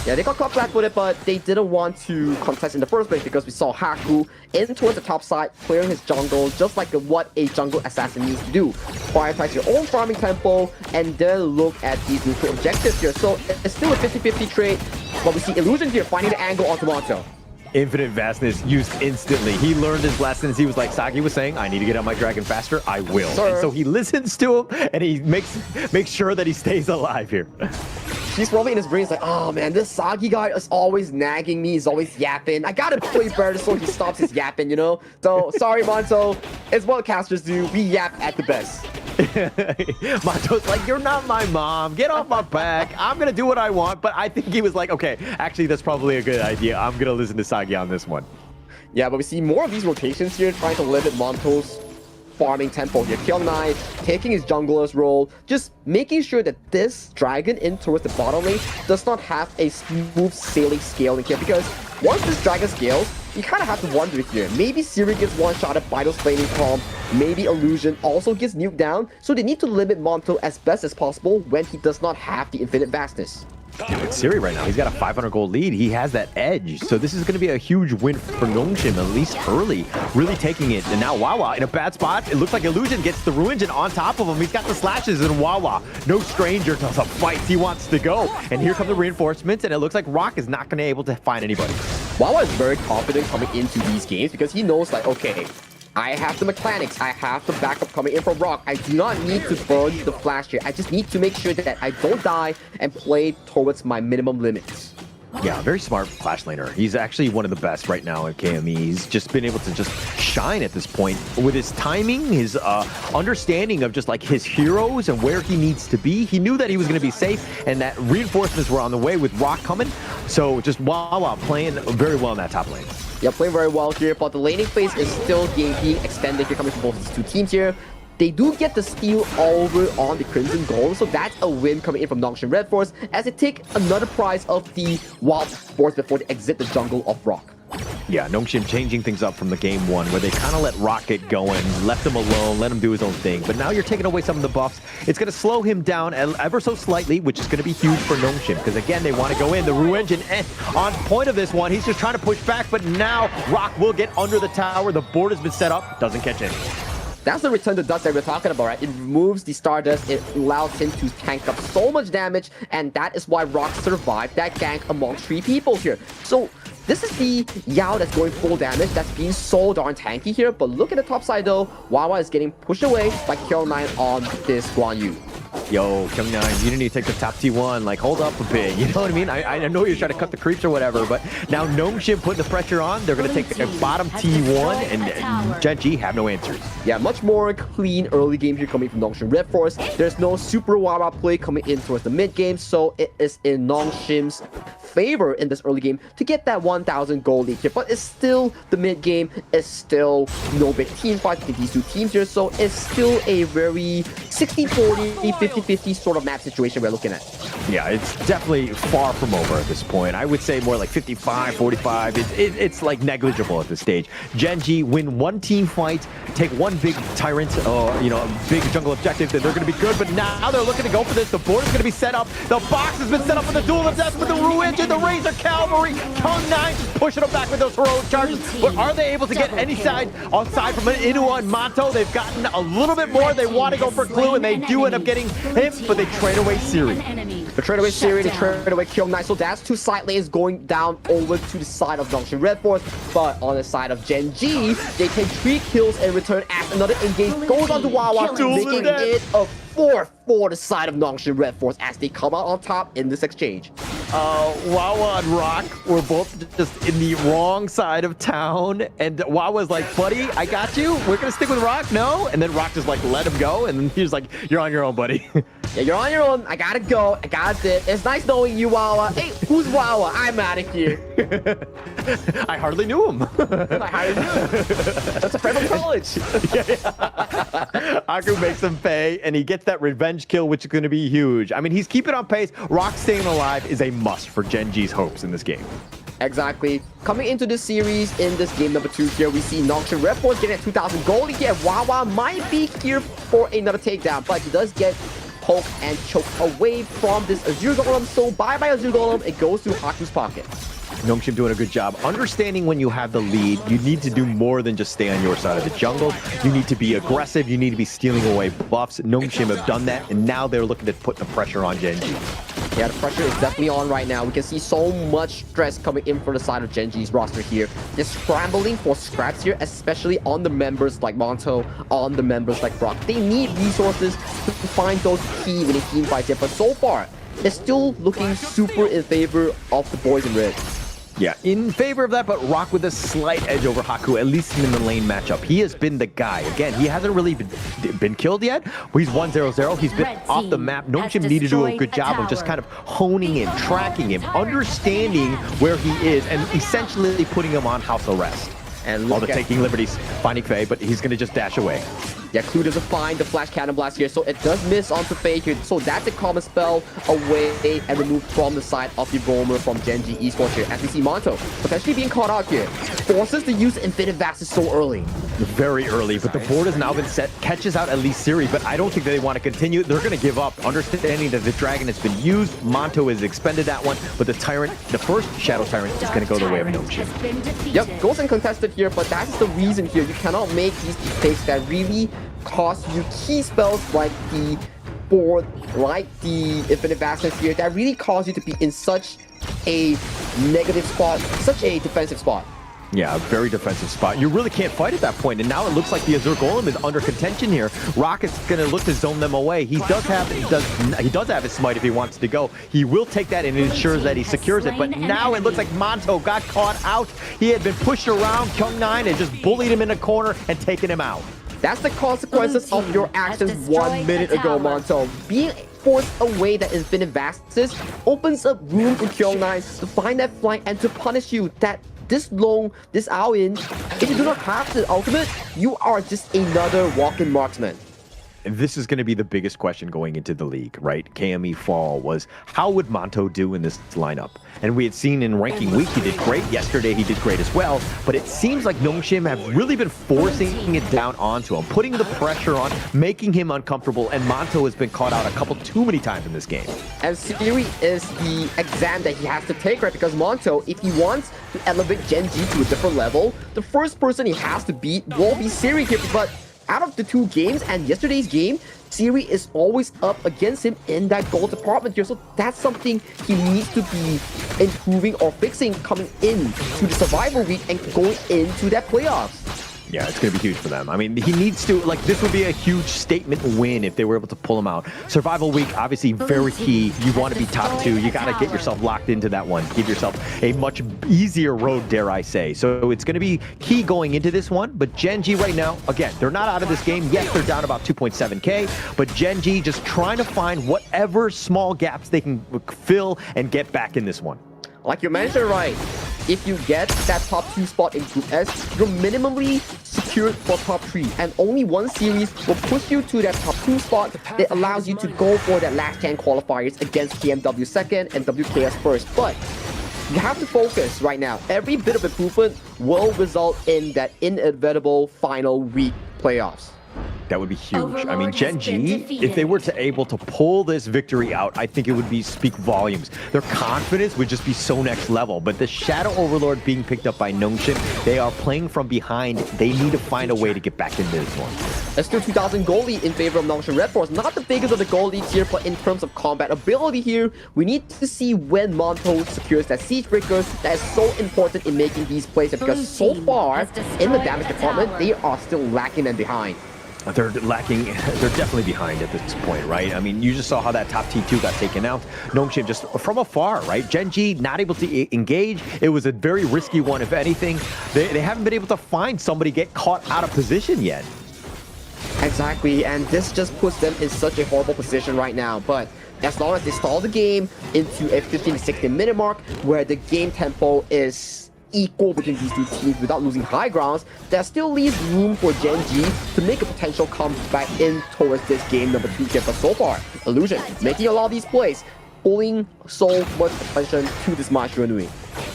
Yeah, they got caught flat-footed, but they didn't want to contest in the first place because we saw Haku in towards the top side, clearing his jungle, just like what a jungle assassin needs to do. Prioritize your own farming tempo, and then look at these neutral objectives here. So it's still a 50-50 trade, but we see Illusion here finding the angle onto Monto. Infinite Vastness used instantly. He learned his lessons. He was like, Sagi was saying, I need to get on my dragon faster. I will. Sir. And so he listens to him, and he makes sure that he stays alive here. He's probably in his brain, he's like, oh man, this Sagi guy is always nagging me, he's always yapping. I gotta play better so he stops his yapping, you know? So, sorry, Monto. It's what casters do. We yap at the best. Monto's like, you're not my mom. Get off my back. I'm going to do what I want. But I think he was like, okay, actually, that's probably a good idea. I'm going to listen to Sagi on this one. Yeah, but we see more of these rotations here, trying to limit Monto's farming tempo here. KME taking his jungler's role, just making sure that this dragon in towards the bottom lane does not have a smooth sailing scaling here, because once this dragon scales, you kind of have to wonder here. Maybe Siri gets one-shotted by those flaming palm, maybe Illusion also gets nuked down, so they need to limit Monto as best as possible when he does not have the infinite vastness. Dude, it's Siri right now. He's got a 500 gold lead. He has that edge. So this is going to be a huge win for Nongshim, at least early. Really taking it. And now Wawa in a bad spot. It looks like Illusion gets the Ruinjin on top of him. He's got the slashes, and Wawa, no stranger to the fights. He wants to go. And here come the reinforcements, and it looks like Rock is not going to be able to find anybody. Wawa is very confident coming into these games because he knows, like, okay, I have the mechanics, I have the backup coming in from Rock. I do not need to burn the flash here. I just need to make sure that I don't die and play towards my minimum limits. Yeah, very smart flash laner. He's actually one of the best right now at KME. He's just been able to just shine at this point with his timing, his understanding of just like his heroes and where he needs to be. He knew that he was going to be safe and that reinforcements were on the way with Rock coming. So just Wawa playing very well in that top lane. Yeah, playing very well here, but the laning phase is still being extended here, coming from both these two teams here. They do get the steal over on the Crimson Golem, so that's a win coming in from Nongshim Red Force as they take another prize of the Wild Force before they exit the jungle of Rock. Yeah, Nongshim changing things up from the game one where they kind of let Rock get going, left him alone, let him do his own thing. But now you're taking away some of the buffs. It's going to slow him down ever so slightly, which is going to be huge for Nongshim because, again, they want to go in. The Ruinjin on point of this one. He's just trying to push back, but now Rock will get under the tower. The board has been set up. Doesn't catch it. That's the return to dust that we're talking about, right? It removes the Stardust, it allows him to tank up so much damage, and that is why Rock survived that gank among 3 people here. So this is the Yao that's going full damage, that's being so darn tanky here, but look at the top side though, Wawa is getting pushed away by KME on this Guan Yu. Yo, KME, you need to take the top T1, like, hold up a bit, you know what I mean? I know you're trying to cut the creeps or whatever, but now Nongshim putting the pressure on, they're going to take a bottom T1, and Gen G have no answers. Yeah, much more clean early game here coming from Nongshim Red Force. There's no super Wawa play coming in towards the mid game, so it is in Nongshim's favor in this early game to get that 1,000 gold lead here, but it's still the mid game, it's still no big team fight between these two teams here, so it's still a very 60-40, 50-50 sort of map situation we're looking at. Yeah, it's definitely far from over at this point. I would say more like 55-45. It's like negligible at this stage. Gen G win one team fight, take one big tyrant, you know, a big jungle objective, then they're going to be good, but now they're looking to go for this. The board is going to be set up. The box has been set up for the duel of death with the Ruinjin, the Razor Cavalry. KME just pushing them back with those heroic charges, but are they able to get any side aside from Inua and Monto? They've gotten a little bit more. They want to go for Clue, and they do end up getting him, but they trade away Siri. They trade away Siri, they trade away KME, so that's 2 side lanes going down over to the side of Nongshim Red Force, but on the side of Gen G, they take 3 kills in return as another engage goes on to Wawa, making it a 4 for the side of Nongshim Red Force as they come out on top in this exchange. Wawa and Rock were both just in the wrong side of town, and Wawa's like, buddy, I got you. We're gonna stick with Rock, no? And then Rock just like let him go, and then he's like, you're on your own, buddy. Yeah, you're on your own. I gotta go. I got it. It's nice knowing you, Wawa. Hey, who's Wawa? I'm out of here. I hardly knew him. I hardly knew him. That's a friend from college. Aku makes him pay, and he gets that revenge kill, which is going to be huge. I mean, he's keeping on pace. Rock staying alive is a must for Gen G's hopes in this game. Exactly. Coming into this series, in this game number 2 here, we see Nongshim Red Force getting at 2,000 gold. Yeah, Wawa might be here for another takedown, but he does get poked and choked away from this Azure Golem. So bye-bye Azure Golem. It goes to Haku's pocket. Nongshim doing a good job. Understanding when you have the lead, you need to do more than just stay on your side of the jungle. You need to be aggressive. You need to be stealing away buffs. Nongshim have done that, and now they're looking to put the pressure on Gen G. Yeah, the pressure is definitely on right now. We can see so much stress coming in for the side of Gen G's roster here. They're scrambling for scraps here, especially on the members like Monto, on the members like Brock. They need resources to find those key winning team fights here, but so far, they're still looking super in favor of the boys in red. Yeah, in favor of that, but Rock with a slight edge over Haku, at least in the lane matchup. He has been the guy. Again, he hasn't really been killed yet. He's 1-0-0. He's been off the map. Gnome need to do a good job of just kind of honing him, tracking him, understanding where he is, and essentially putting him on house arrest. And All the taking liberties, finding Faye, but he's going to just dash away. Yeah, Clue doesn't find the Flash Cannon Blast here, so it does miss onto Faye here. So that's a common spell away and removed from the side of the roamer from Gen G Esports here. As we see Monto potentially being caught out here. Forces to use Infinite Vaxes so early. Very early, but the board has now been set. Catches out at least Siri, but I don't think they want to continue. They're going to give up, understanding that the Dragon has been used. Monto has expended that one, but the Tyrant, the first Shadow Tyrant, is going to go the way of Gnome. Yep, goes uncontested here, but that's the reason here. You cannot make these mistakes that really cost you key spells like the board, like the Infinite Vastness here, that really cause you to be in such a negative spot, such a defensive spot. Yeah, a very defensive spot. You really can't fight at that point, and now it looks like the Azure Golem is under contention here. Rocket's going to look to zone them away. He does have his smite if he wants to go. He will take that and ensures that he secures it, but now it looks like Monto got caught out. He had been pushed around, Kyung9 and just bullied him in a corner and taken him out. That's the consequences of your actions 1 minute ago, Monto. Being forced away that Infinite Vaxes opens up room for Kyung9 to find that flank and to punish you. That this long, this hour in, if you do not have the ultimate, you are just another walk-in marksman. And this is going to be the biggest question going into the league, right? KME fall was, how would Monto do in this lineup? And we had seen in ranking week, he did great. Yesterday, he did great as well. But it seems like Gnome have really been forcing it down onto him, putting the pressure on, making him uncomfortable. And Monto has been caught out a couple too many times in this game. And Siri is the exam that he has to take, right? Because Monto, if he wants to elevate Gen G to a different level, the first person he has to beat will be Siri here. But out of the two games and yesterday's game, Siri is always up against him in that gold department here. So that's something he needs to be improving or fixing coming in to the survival week and going into that playoffs. Yeah, it's going to be huge for them. I mean, he needs to, like, this would be a huge statement win if they were able to pull him out. Survival week, obviously very key. You want to be top 2. You got to get yourself locked into that one. Give yourself a much easier road, dare I say. So it's going to be key going into this one. But Gen G right now, again, they're not out of this game. Yes, they're down about 2.7K. But Gen G just trying to find whatever small gaps they can fill and get back in this one. Like you mentioned, right? If you get that top 2 spot in Group S, you're minimally secured for top 3. And only one series will push you to that top 2 spot that allows you to go for that last 10 qualifiers against KMW second and WKS first. But you have to focus right now. Every bit of improvement will result in that inevitable final week playoffs. That would be huge. I mean, Gen G, if they were to able to pull this victory out, I think it would be speak volumes. Their confidence would just be so next level. But the Shadow Overlord being picked up by Nongshim, they are playing from behind. They need to find a way to get back into this one. Let's do 2,000 gold lead in favor of Nongshim Red Force. Not the biggest of the gold leads here, but in terms of combat ability here, we need to see when Monto secures that Siege Breaker that is so important in making these plays. Because so far, in the damage department, they are still lacking and behind. They're lacking, they're definitely behind at this point, right? I mean, you just saw how that top T2 got taken out. Gnome just from afar, right? Gen G not able to engage. It was a very risky one, if anything. They haven't been able to find somebody get caught out of position yet. Exactly, and this just puts them in such a horrible position right now. But as long as they stall the game into a 15 to 16 minute mark, where the game tempo is equal between these two teams without losing high grounds, there still leaves room for Gen G to make a potential comeback in towards this game number 2 here. But so far, Illusion making a lot of these plays, pulling so much attention to this Majima Nui.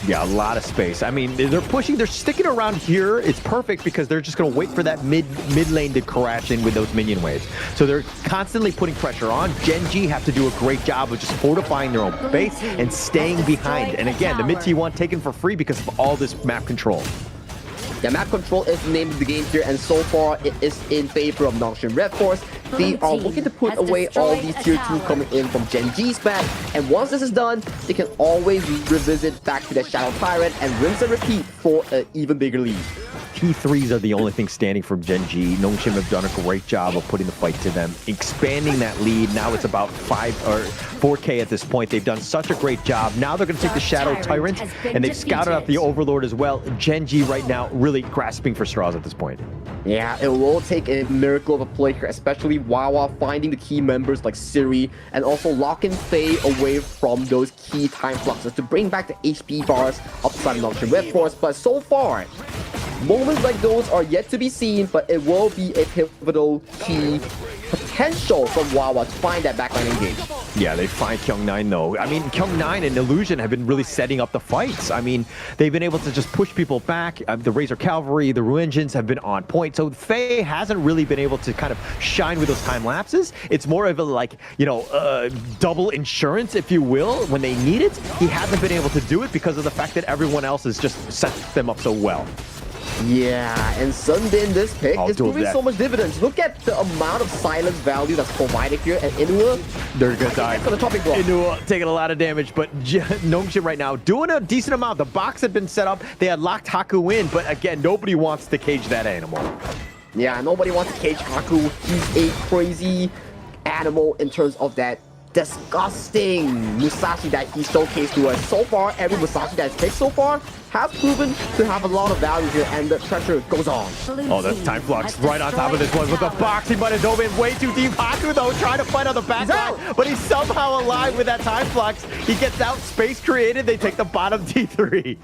Yeah, a lot of space. I mean, they're pushing, they're sticking around here. It's perfect because they're just going to wait for that mid lane to crash in with those minion waves. So they're constantly putting pressure on. Gen G have to do a great job of just fortifying their own base and staying behind. And again, the mid T1 taken for free because of all this map control. Yeah, map control is the name of the game here, and so far it is in favor of Nongshim Red Force. They are looking to put away all these tier 2 coming in from Gen G's map, and once this is done, they can always revisit back to that Shadow Tyrant and rinse and repeat for an even bigger lead. T3s are the only thing standing from Gen G. Nongshim have done a great job of putting the fight to them, expanding that lead. Now it's about 5 or 4K at this point. They've done such a great job. Now they're going to take the Shadow Tyrant, and they've scouted out the Overlord as well. Gen G right now really grasping for straws at this point. Yeah, it will take a miracle of a play here, especially Wawa finding the key members like Siri and also locking Faye away from those key time fluxes to bring back the HP bars of the side of Nongshim Red Force. But so far, moments like those are yet to be seen, but it will be a pivotal key potential from Wawa to find that backline engage. Yeah, they find Kyung9 though. I mean, Kyung9 and Illusion have been really setting up the fights. I mean, they've been able to just push people back. The Razor Cavalry, the Ruinjins have been on point. So Faye hasn't really been able to kind of shine with those time lapses. It's more of a like, you know, double insurance, if you will, when they need it. He hasn't been able to do it because of the fact that everyone else has just set them up so well. Yeah, and Sunbin, this pick is proving so much dividends. Look at the amount of silence value that's provided here, and Inua, they're gonna die. For the topic block. Inua taking a lot of damage, but Nongshim right now doing a decent amount. The box had been set up. They had locked Haku in, but again, nobody wants to cage that animal. Yeah, nobody wants to cage Haku. He's a crazy animal in terms of that disgusting Musashi that he showcased to us. So far, every Musashi that's picked so far has proven to have a lot of value here, and the pressure goes on. Oh, that's time flux right on top of this one with the box. He might have dove in way too deep. Haku, though, trying to fight on the back line, but he's somehow alive with that time flux. He gets out, space created. They take the bottom T3.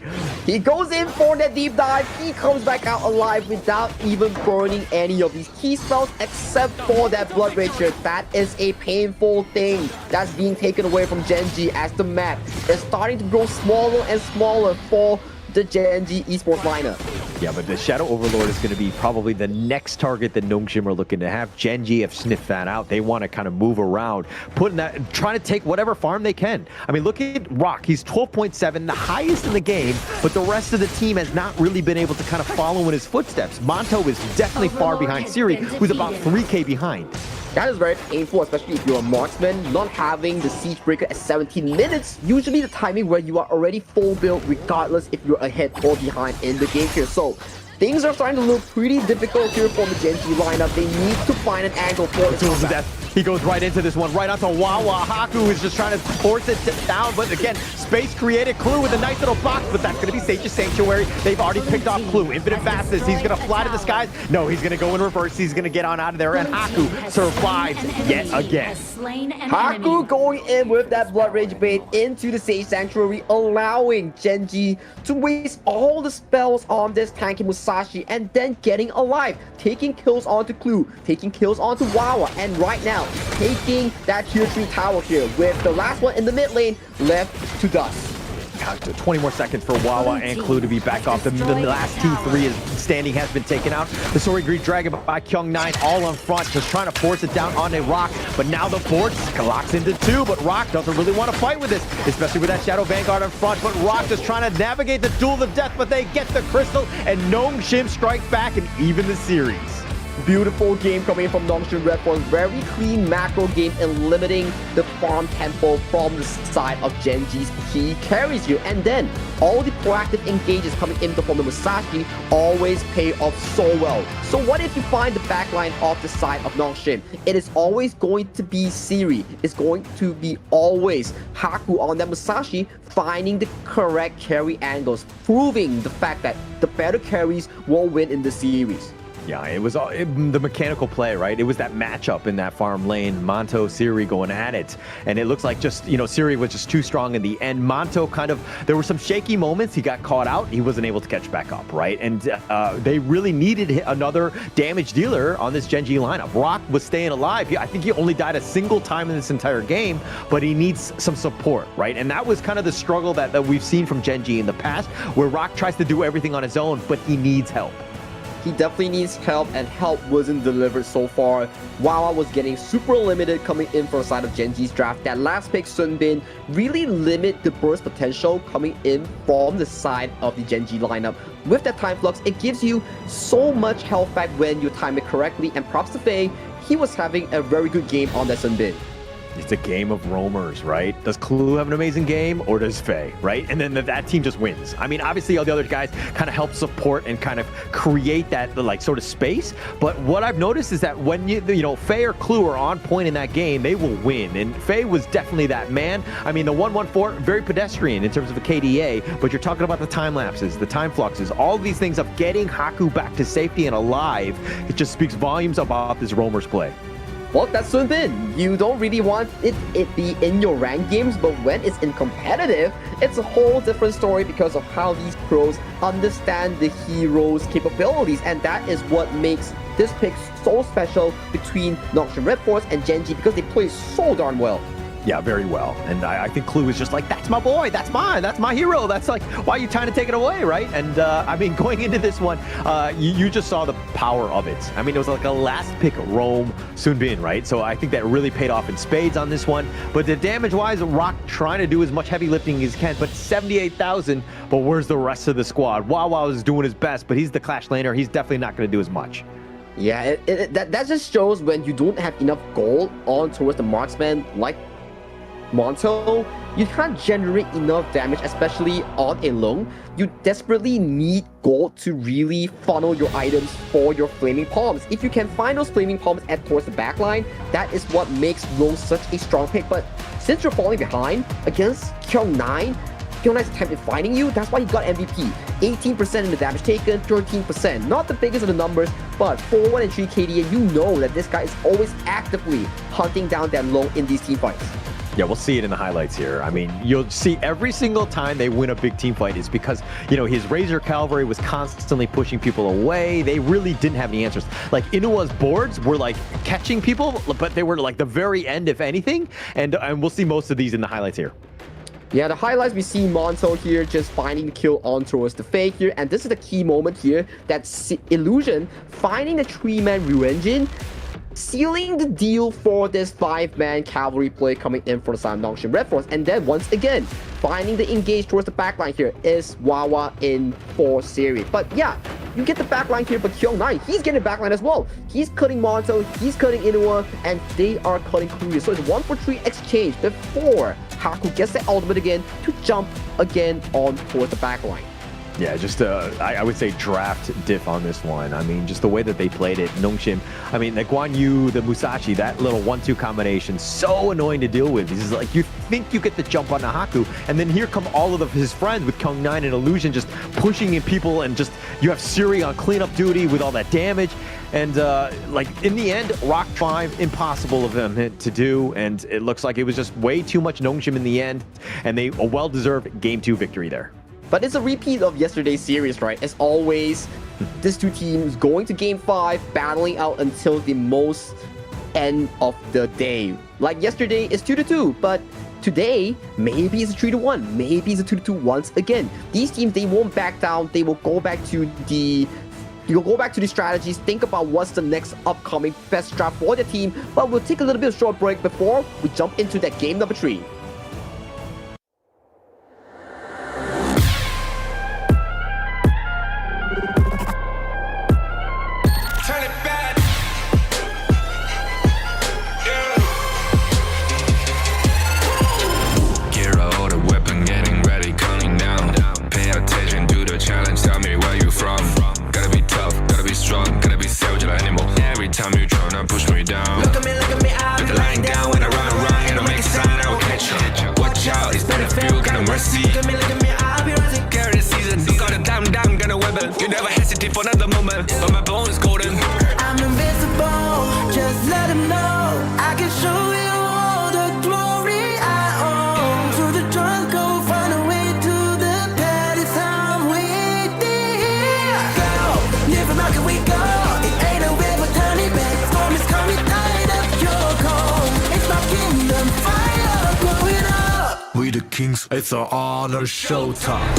He goes in for that deep dive. He comes back out alive without even burning any of these key spells except for that Blood Rage here. That is a painful thing that's being taken away from Gen G as the map is starting to grow smaller and smaller for the Gen G esports lineup. Yeah, but the Shadow Overlord is going to be probably the next target that Nongshim are looking to have. Gen G have sniffed that out. They want to kind of move around, putting that, trying to take whatever farm they can. I mean, look at Rock. He's 12.7, the highest in the game, but the rest of the team has not really been able to kind of follow in his footsteps. Monto is definitely far behind Siri, who's about 3K behind. That is very painful, especially if you're a marksman. Not having the siege breaker at 17 minutes, usually the timing where you are already full build regardless if you're ahead or behind in the game here. So things are starting to look pretty difficult here for the Gen G lineup. They need to find an angle for the He goes right into this one, right onto Wawa. Haku is just trying to force it down, but again, space created. Clue with a nice little box, but that's going to be Sage's Sanctuary. They've already picked off Clue. Infinite fastness. He's going to fly to the skies. No, he's going to go in reverse. He's going to get on out of there, and Haku survives yet again. Haku going in with that Blood Rage bait into the Sage Sanctuary, allowing Gen G to waste all the spells on this tanky Musashi and then getting alive, taking kills onto Clue, taking kills onto Wawa, and right now taking that tier 3 tower here with the last one in the mid lane left to dust. 20 more seconds for Wawa and Clue to be back off. The last T3 is standing has been taken out. The Sorry Greed Dragon by Kyung9 all on front, just trying to force it down on a Rock. But now the force locks into 2, but Rock doesn't really want to fight with this, especially with that Shadow Vanguard in front. But Rock just trying to navigate the duel of death, but they get the crystal, and Nongshim strikes back and even the series. Beautiful game coming from Nongshim Red Force. Very clean macro game in limiting the farm tempo from the side of Gen G's key carries here. And then all the proactive engages coming in from the Musashi always pay off so well. So what if you find the backline off the side of Nongshim? It is always going to be Siri. It's going to be always Haku on that Musashi, finding the correct carry angles, proving the fact that the better carries will win in the series. Yeah, it was the mechanical play, right? It was that matchup in that farm lane, Monto, Siri going at it. And it looks like just, you know, Siri was just too strong in the end. Monto kind of, there were some shaky moments. He got caught out. He wasn't able to catch back up, right? And they really needed another damage dealer on this Gen G lineup. Rock was staying alive. I think he only died a single time in this entire game, but he needs some support, right? And that was kind of the struggle that we've seen from Gen G in the past, where Rock tries to do everything on his own, but he needs help. he definitely needs help, and help wasn't delivered so far. Wawa was getting super limited coming in from the side of Genji's draft. That last pick, Sun Bin, really limit the burst potential coming in from the side of the Genji lineup. With that time flux, it gives you so much health back when you time it correctly, and props to Faye, he was having a very good game on that Sun Bin. It's a game of roamers, right? Does Clue have an amazing game, or does Faye, right? And then that team just wins. I mean, obviously all the other guys kind of help support and kind of create that like sort of space. But what I've noticed is that when you know, Faye or Clue are on point in that game, they will win. And Faye was definitely that man. I mean, the 114, very pedestrian in terms of a KDA, but you're talking about the time lapses, the time fluxes, all these things of getting Haku back to safety and alive. It just speaks volumes about this roamers play. Well, that's Sun Bin. You don't really want it be in your ranked games, but when it's in competitive, it's a whole different story because of how these pros understand the hero's capabilities, and that is what makes this pick so special between Noxian Red Force and Genji, because they play so darn well. Yeah, very well. And I think Clue is just like, that's my boy, that's my hero. That's like, why are you trying to take it away, right? And I mean, going into this one, you just saw the power of it. I mean, it was like a last pick roam Sun Bin, right? So I think that really paid off in spades on this one. But the damage-wise, Rock trying to do as much heavy lifting as he can, but 78,000, but where's the rest of the squad? Wawa is doing his best, but he's the Clash laner. He's definitely not going to do as much. Yeah, that just shows when you don't have enough gold on towards the marksman, like Monto, you can't generate enough damage, especially on a Lung. You desperately need gold to really funnel your items for your Flaming Palms. If you can find those Flaming Palms towards the backline, that is what makes Lung such a strong pick. But since you're falling behind against Kyung9, Kyung9's attempt at fighting you, that's why he got MVP. 18% in the damage taken, 13%. Not the biggest of the numbers, but 4-1 and 3 KDA, you know that this guy is always actively hunting down that Lung in these team fights. Yeah, we'll see it in the highlights here. I mean, you'll see every single time they win a big team fight is because, you know, his Razor Cavalry was constantly pushing people away. They really didn't have any answers. Like, Inua's boards were, like, catching people, but they were, like, the very end, if anything. And we'll see most of these in the highlights here. Yeah, the highlights, we see Monto here just finding the kill on towards the Fake here. And this is the key moment here, that Illusion finding the 3-man Ryu Engine, sealing the deal for this 5-man cavalry play coming in for the side of Noxian Red Force. And then once again, finding the engage towards the backline here is Wawa in 4 series. But yeah, you get the backline here, but Kyung9, he's getting backline as well. He's cutting Monto, he's cutting Inua, and they are cutting Kuya. So it's 1-for-3 exchange before Haku gets the ultimate again to jump again on towards the backline. Yeah, just I would say draft diff on this one. I mean, just the way that they played it, Nongshim. I mean, the Guan Yu, the Musashi, that little 1-2 combination, so annoying to deal with. This is like, you think you get the jump on Haku, and then here come all of his friends with Kyung9 and Illusion just pushing in people, and just, you have Siri on cleanup duty with all that damage. And like, in the end, Rock 5, impossible of him to do, and it looks like it was just way too much Nongshim in the end, and a well-deserved Game 2 victory there. But it's a repeat of yesterday's series, right? As always, these two teams going to Game 5, battling out until the most end of the day. Like yesterday, it's 2-2, but today, maybe it's a 3-1, maybe it's a 2-2 once again. These teams, they won't back down. They will go back to the strategies, think about what's the next upcoming best draft for the team. But we'll take a little bit of short break before we jump into that game number 3. Kings, it's an honor showtime.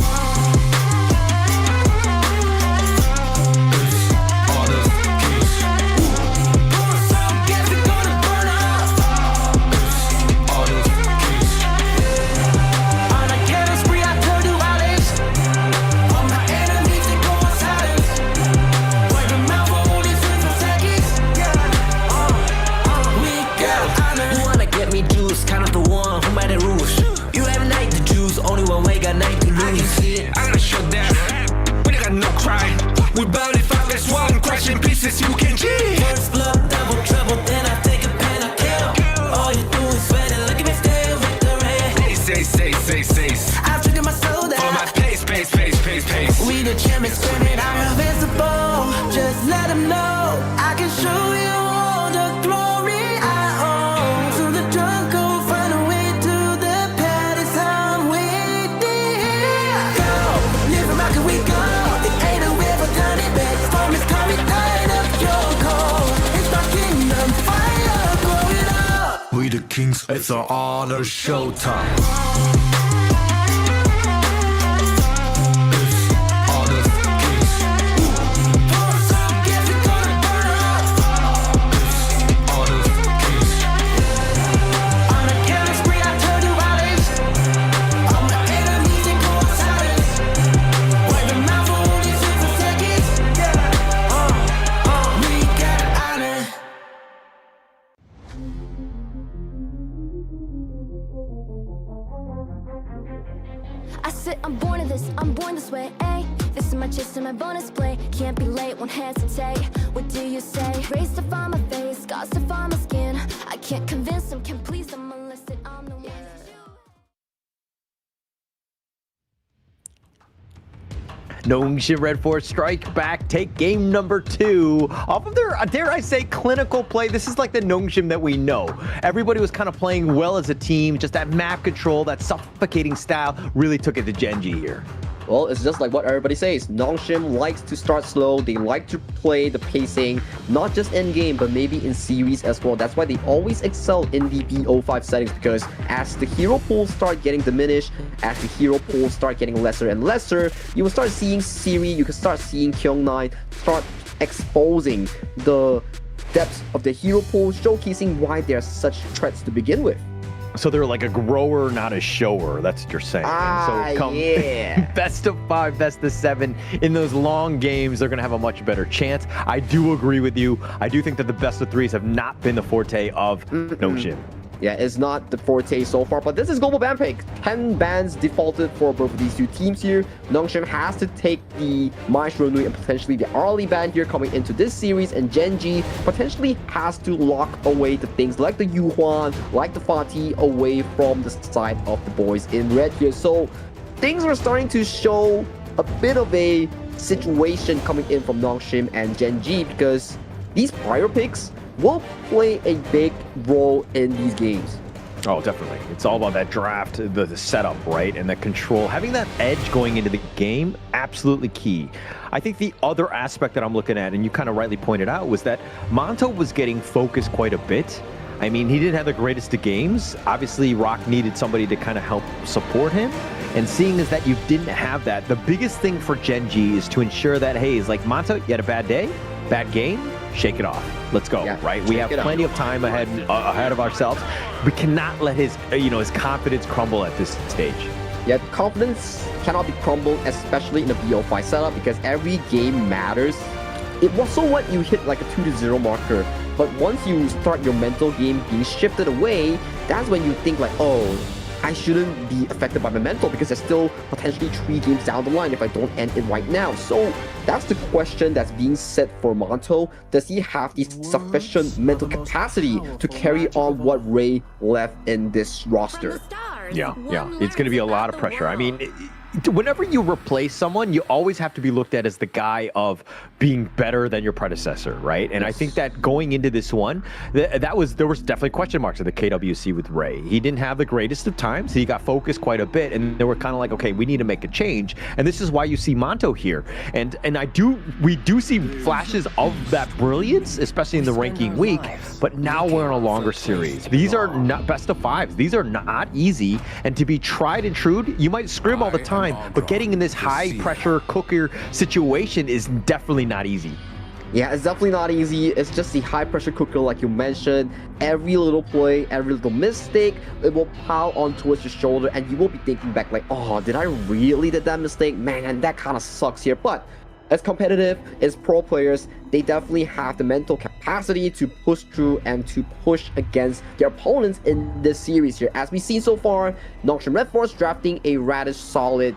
in pieces, you can cheat. First blood, double trouble, then I take a pen, I kill. All you do is sweat and look at me still with the rain. Say. I've triggered my soul down. For my pace. We the champions, screaming, I'm invincible. Just let them know I can show you all the glory I own. So the drunk go find a way to the palace. I'm waiting here. Go, live from rock and we go. It ain't a way for turning back. Storm is coming, tired of your call. It's my kingdom, fire, blow it up. We the kings, it's our honor showtime. I said I'm born of this, I'm born this way, ayy. This is my chest and my bonus play. Can't be late, won't hesitate. What do you say? Race to find my face, scars to find my skin. I can't convince them, can't please them unless that I'm the one. Nongshim Red Force strike back, take game number 2 off of their, dare I say, clinical play. This is like the Nongshim that we know. Everybody was kind of playing well as a team. Just that map control, that suffocating style really took it to Genji here. Well, it's just like what everybody says. Nongshim likes to start slow. They like to play the pacing, not just in game, but maybe in series as well. That's why they always excel in the BO5 settings, because as the hero pools start getting diminished, as the hero pools start getting lesser and lesser, you will start seeing Siri, you can start seeing Kyung9 start exposing the depths of the hero pool, showcasing why they are such threats to begin with. So they're like a grower, not a shower. That's what you're saying. So come yeah. best of 5, best of 7. In those long games, they're going to have a much better chance. I do agree with you. I do think that the best of 3s have not been the forte of Nongshim. Yeah, it's not the forte so far, but this is global ban pick. 10 bans defaulted for both of these two teams here. Nongshim has to take the Maestro Nui and potentially the early ban here coming into this series, and Genji potentially has to lock away the things like the Yuhuan, like the Fatih away from the side of the boys in red here. So things are starting to show a bit of a situation coming in from Nongshim and Genji, because these prior picks will play a big role in these games. Oh, definitely. It's all about that draft, the setup, right? And the control. Having that edge going into the game, absolutely key. I think the other aspect that I'm looking at, and you kind of rightly pointed out, was that Monto was getting focused quite a bit. I mean, he didn't have the greatest of games. Obviously, Rock needed somebody to kind of help support him. And seeing as that you didn't have that, the biggest thing for Genji is to ensure that, hey, it's like, Monto, you had a bad day, bad game, shake it off. Let's go, right? We have plenty of time ahead of ourselves. We cannot let his, his confidence crumble at this stage. Yeah, confidence cannot be crumbled, especially in a BO5 setup, because every game matters. It was so what you hit like a 2-0 marker, but once you start your mental game being shifted away, that's when you think like, oh, I shouldn't be affected by my mental, because there's still potentially 3 games down the line if I don't end it right now. So that's the question that's being set for Monto. Does he have the sufficient mental capacity to carry on what Ray left in this roster? Yeah. It's going to be a lot of pressure. I mean, whenever you replace someone, you always have to be looked at as the guy of being better than your predecessor, right? And I think that going into this one, there was definitely question marks at the KWC with Ray. He didn't have the greatest of times. He got focused quite a bit, and they were kind of like, okay, we need to make a change. And this is why you see Monto here. And we do see flashes of that brilliance, especially in the ranking week. But now we're in a longer series. These are not best of 5s. These are not easy. And to be tried and true, you might scrim all the time, but getting in this high pressure cooker situation is definitely not easy. Yeah, it's definitely not easy. It's just the high pressure cooker like you mentioned. Every little play, every little mistake, it will pile on towards your shoulder, and you will be thinking back like, oh, did I really did that mistake? Man, that kind of sucks here. But as competitive as pro players, they definitely have the mental capacity to push through and to push against their opponents in this series here. As we've seen so far, Nongshim Red Force drafting a rather solid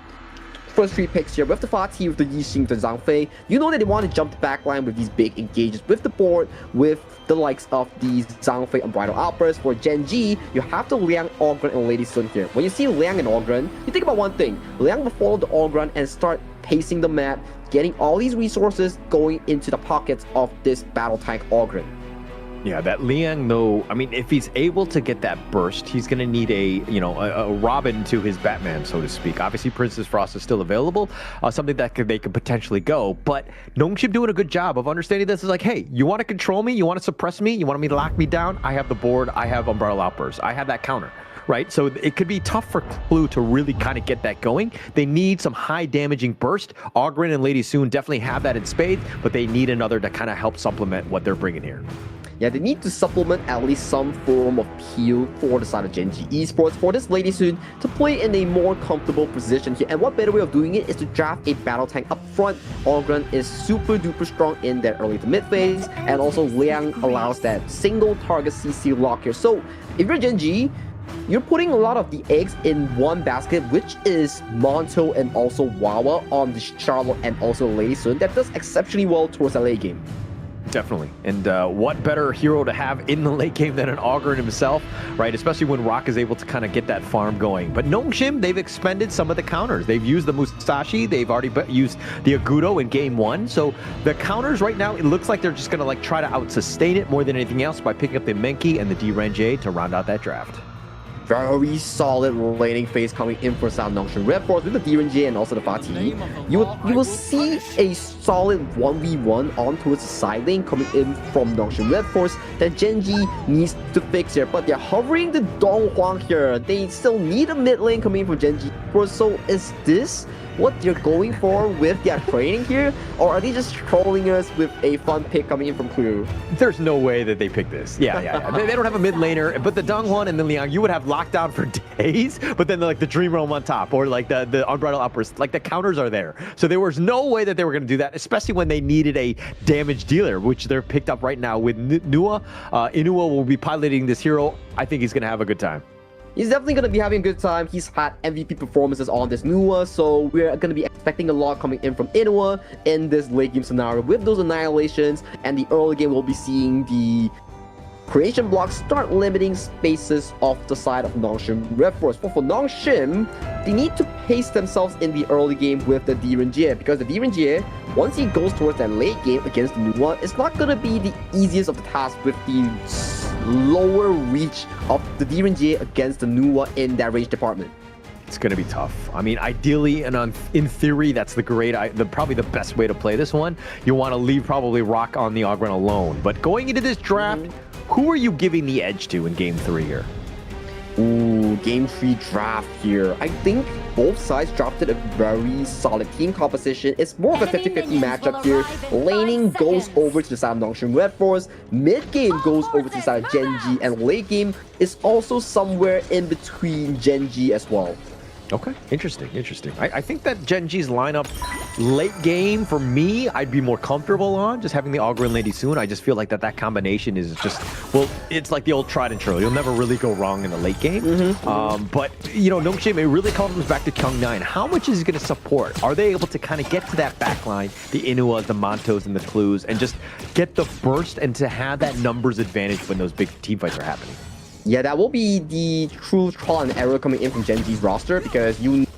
first 3 picks here with the Fatih, with the Yixing, with the Zhang Fei. You know that they want to jump the backline with these big engages with the board, with the likes of these Zhang Fei Unbridled Outbursts. For Gen G, you have the Liang, Ogren, and Lady Sun here. When you see Liang and Ogren, you think about one thing. Liang will follow the Ogren and start pacing the map, getting all these resources going into the pockets of this battle tank Ogren. Yeah, that Liang, though, I mean, if he's able to get that burst, he's going to need a Robin to his Batman, so to speak. Obviously, Princess Frost is still available, something that they could potentially go. But Nongshim doing a good job of understanding this is like, hey, you want to control me? You want to suppress me? You want me to lock me down? I have the board. I have Umbrella Outburst. I have that counter. Right, so it could be tough for Clue to really kind of get that going. They need some high damaging burst. Ogren and Lady Soon definitely have that in spades, but they need another to kind of help supplement what they're bringing here. Yeah, they need to supplement at least some form of peel for the side of Gen G Esports for this Lady Soon to play in a more comfortable position here. And what better way of doing it is to draft a battle tank up front. Ogren is super duper strong in that early to mid phase, and also Liang allows that single target CC lock here. So if you're Gen G, you're putting a lot of the eggs in one basket, which is Monto and also Wawa on the Charlotte and also Lady Sun. That does exceptionally well towards the late game. Definitely. And what better hero to have in the late game than an Ogren himself, right? Especially when Rock is able to kind of get that farm going. But Nongshim, they've expended some of the counters. They've used the Musashi. They've already used the Agudo in game 1. So the counters right now, it looks like they're just going to like try to out-sustain it more than anything else by picking up the Menki and the D-Renjie to round out that draft. Very solid laning phase coming in for South Nongshim Red Force with the D-Renjie and also the Fatih. You will see a solid 1v1 on towards the side lane coming in from Nongshim Red Force that Gen G needs to fix here. But they're hovering the Dong Huang here. They still need a mid lane coming in from Gen G. So is this what they're going for with their training here? Or are they just trolling us with a fun pick coming in from Clue? There's no way that they pick this. Yeah. They don't have a mid laner, but the Donghuan and the Liang, you would have lockdown for days, but then like the Dream Realm on top, or like the Unbridled Outburst, like the counters are there. So there was no way that they were going to do that, especially when they needed a damage dealer, which they're picked up right now with Nua. Inua will be piloting this hero. I think he's going to have a good time. He's definitely going to be having a good time. He's had MVP performances on this Nua, so we're going to be expecting a lot coming in from Inua in this late game scenario with those annihilations, and the early game we'll be seeing the creation blocks start limiting spaces off the side of Nongshim Red Force. But for Nongshim, they need to pace themselves in the early game with the D-Renjie, because the D-Renjie, once he goes towards that late game against the Nua, it's not going to be the easiest of the task with the lower reach of the D-Renjie against the Nua in that range department. It's going to be tough. I mean, ideally and in theory, that's probably the best way to play this one. You want to leave probably Rock on the Ogren alone. But going into this draft, who are you giving the edge to in game 3 here? Ooh, game 3 draft here. I think both sides drafted a very solid team composition. It's more of a 50-50 matchup here. Laning goes over to the side of Nongshim Red Force. Mid game goes over to the side of Gen G. And late game is also somewhere in between Gen G as well. Okay, interesting. I think that Gen G's lineup late game, for me, I'd be more comfortable on just having the Augur and Lady Soon. I just feel like that combination is just, well, it's like the old tried and true. You'll never really go wrong in the late game. But, you know, Nongshim, it really comes back to Kyung9. How much is he going to support? Are they able to kind of get to that back line, the Inuas, the Montos, and the Clues, and just get the burst and to have that numbers advantage when those big team fights are happening? Yeah, that will be the true trial and error coming in from Gen G's roster, because you need